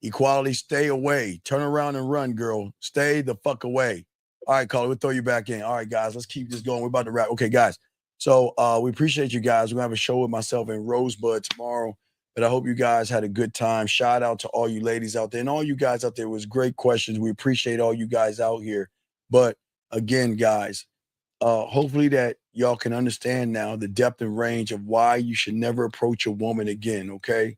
Equality, stay away. Turn around and run, girl. Stay the fuck away. All right, caller, we'll throw you back in. All right, guys, let's keep this going. We're about to wrap. Okay, guys. So we appreciate you guys. We're going to have a show with myself and Rosebud tomorrow. But I hope you guys had a good time. Shout out to all you ladies out there. And all you guys out there, was great questions. We appreciate all you guys out here. But again, guys, hopefully that y'all can understand now the depth and range of why you should never approach a woman again, okay?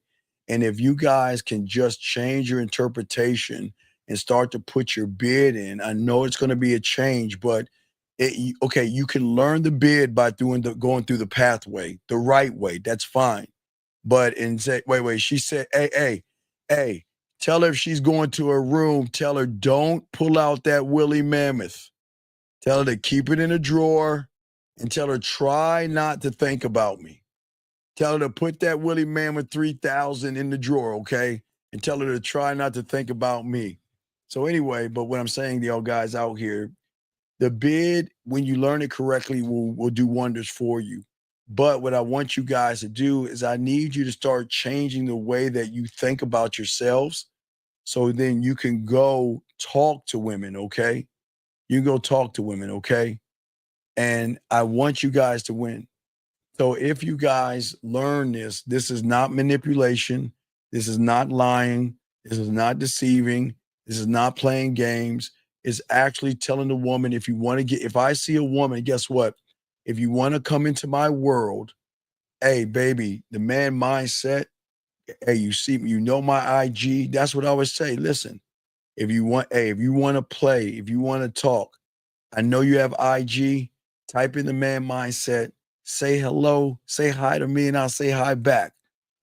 And if you guys can just change your interpretation and start to put your bid in, I know it's going to be a change, but you can learn the bid by going through the pathway, the right way. That's fine. But she said, hey, tell her if she's going to her room, tell her don't pull out that woolly mammoth. Tell her to keep it in a drawer, and tell her try not to think about me. Tell her to put that woolly mammoth 3000 in the drawer, okay? And tell her to try not to think about me. So anyway, but what I'm saying to y'all guys out here, the bid, when you learn it correctly, will do wonders for you. But what I want you guys to do is I need you to start changing the way that you think about yourselves, so then you can go talk to women, okay? You go talk to women, okay? And I want you guys to win. So if you guys learn this is not manipulation. This is not lying. This is not deceiving. This is not playing games. It's actually telling the woman, if I see a woman, guess what? If you want to come into my world, hey, baby, the man mindset, hey, you see, you know my IG. That's what I always say. Listen, if you want to play, if you want to talk, I know you have IG, type in the man mindset, say hello, say hi to me, and I'll say hi back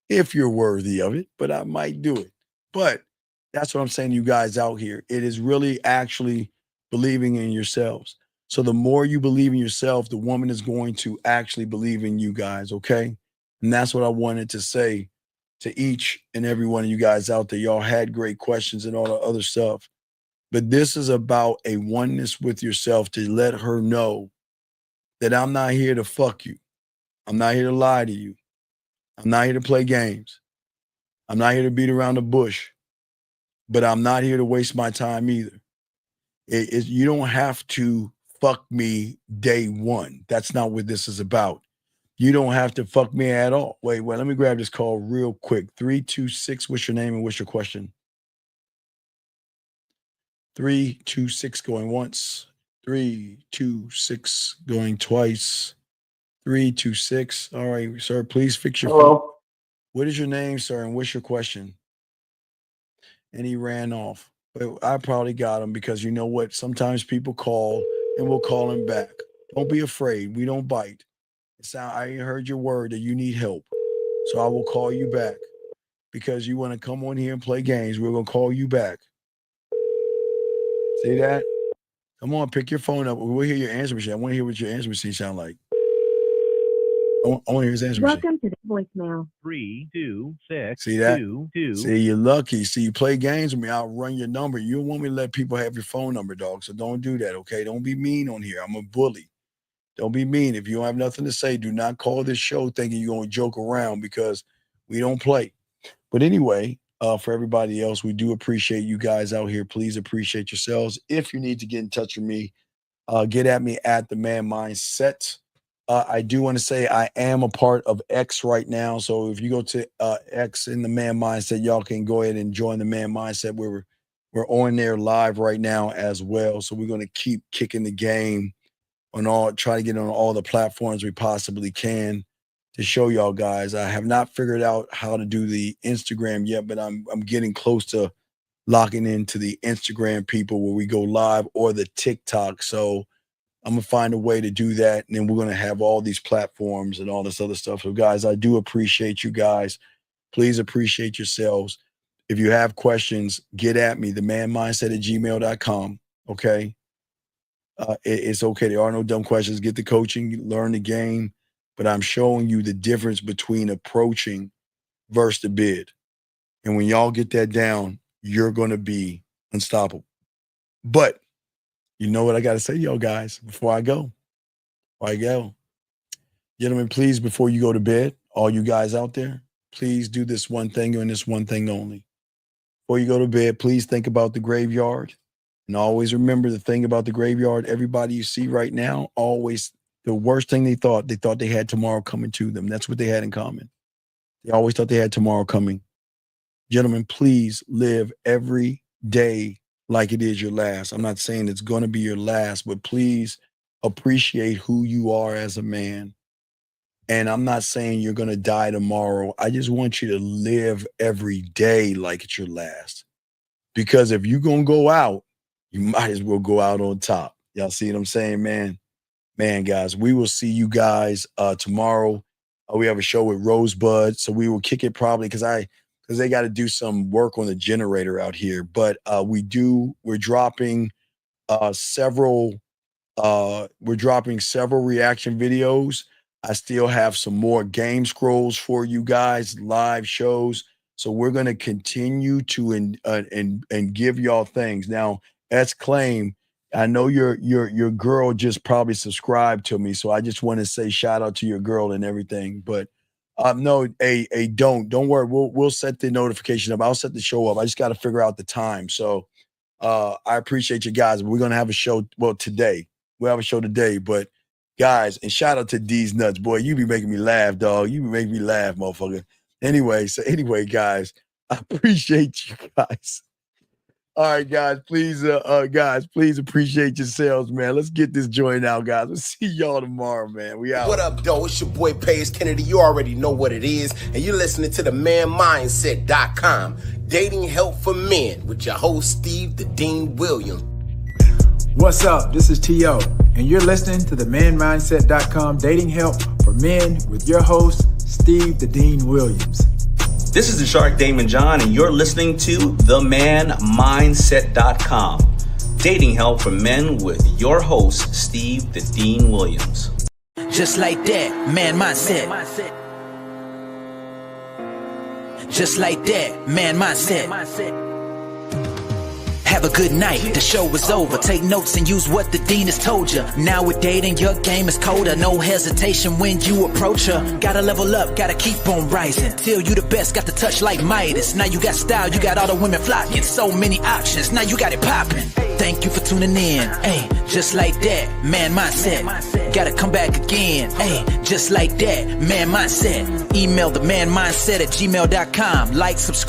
if you're worthy of it, but I might do it. But that's what I'm saying to you guys out here. It is really actually believing in yourselves. So the more you believe in yourself, the woman is going to actually believe in you guys, okay? And that's what I wanted to say to each and every one of you guys out there. Y'all had great questions and all the other stuff. But this is about a oneness with yourself, to let her know that I'm not here to fuck you. I'm not here to lie to you. I'm not here to play games. I'm not here to beat around the bush. But I'm not here to waste my time either. You don't have to fuck me day one. That's not what this is about. You don't have to fuck me at all. Wait, let me grab this call real quick. 326, what's your name and what's your question? 326 going once. 326 going twice. 326. All right, sir, please fix your phone. What is your name, sir, and what's your question? And he ran off. But I probably got him, because you know what? Sometimes people call and we'll call him back. Don't be afraid. We don't bite. I heard your word that you need help. So I will call you back, because you want to come on here and play games. We're going to call you back. See that? Come on, pick your phone up. We'll hear your answer machine. I want to hear what your answer machine sound like. I want to hear his answer machine. Welcome to the voicemail. 326. See that? 22. See, you're lucky. See, you play games with me, I'll run your number. You don't want me to let people have your phone number, dog. So don't do that, okay? Don't be mean on here. I'm a bully. Don't be mean. If you don't have nothing to say, do not call this show thinking you're going to joke around because we don't play. But anyway, for everybody else, we do appreciate you guys out here. Please appreciate yourselves. If you need to get in touch with me, get at me at the Man Mindset. I do want to say I am a part of X right now. So if you go to X in the Man Mindset, y'all can go ahead and join the Man Mindset. We're on there live right now as well. So we're going to keep kicking the game on try to get on all the platforms we possibly can to show y'all guys. I have not figured out how to do the Instagram yet, but I'm getting close to locking into the Instagram people where we go live, or the TikTok. So I'm going to find a way to do that. And then we're going to have all these platforms and all this other stuff. So guys, I do appreciate you guys. Please appreciate yourselves. If you have questions, get at me, themanmindset@gmail.com. Okay. It's okay. There are no dumb questions. Get the coaching, learn the game, but I'm showing you the difference between approaching versus the bid. And when y'all get that down, you're going to be unstoppable. But you know what I got to say, y'all guys, before I go? Gentlemen, please, before you go to bed, all you guys out there, please do this one thing and this one thing only. Before you go to bed, please think about the graveyard. And always remember the thing about the graveyard, everybody you see right now, always the worst thing they thought they had tomorrow coming to them. That's what they had in common. They always thought they had tomorrow coming. Gentlemen, please live every day like it is your last. I'm not saying it's going to be your last, but please appreciate who you are as a man. And I'm not saying you're going to die tomorrow. I just want you to live every day like it's your last. Because if you're going to go out, you might as well go out on top. Y'all see what I'm saying, man? Man, guys, we will see you guys tomorrow. We have a show with Rosebud, so we will kick it probably because they got to do some work on the generator out here. But we're dropping several reaction videos. I still have some more game scrolls for you guys, live shows. So we're going to continue to and give y'all things. Now, as claimed, I know your girl just probably subscribed to me, so I just want to say shout out to your girl and everything. But no, don't worry. We'll set the notification up. I'll set the show up. I just got to figure out the time. So I appreciate you guys. We're gonna have a show. Well, today we'll have a show today. But guys, and shout out to D's Nuts, boy. You be making me laugh, dog. You be making me laugh, motherfucker. Anyway, guys, I appreciate you guys. All right, guys, please appreciate yourselves, man. Let's get this joint out, guys. We'll see y'all tomorrow, man. We out. What up, though? It's your boy, Paige Kennedy. You already know what it is. And you're listening to the manmindset.com. Dating help for men with your host, Steve the Dean Williams. What's up? This is T.O. And you're listening to the manmindset.com dating help for men with your host, Steve the Dean Williams. This is the Shark Damon John, and you're listening to themanmindset.com. Dating help for men with your host, Steve the Dean Williams. Just like that, man mindset. Just like that, man mindset. Have a good night, the show is over. Take notes and use what the dean has told you. Now with dating, your game is colder. No hesitation when you approach her. Gotta level up, gotta keep on rising. Till you the best, got the touch like Midas. Now you got style, you got all the women flocking. So many options, now you got it popping. Thank you for tuning in. Hey, just like that, man mindset. Gotta come back again. Hey, just like that, man mindset. Email the manmindset@gmail.com. Like, subscribe.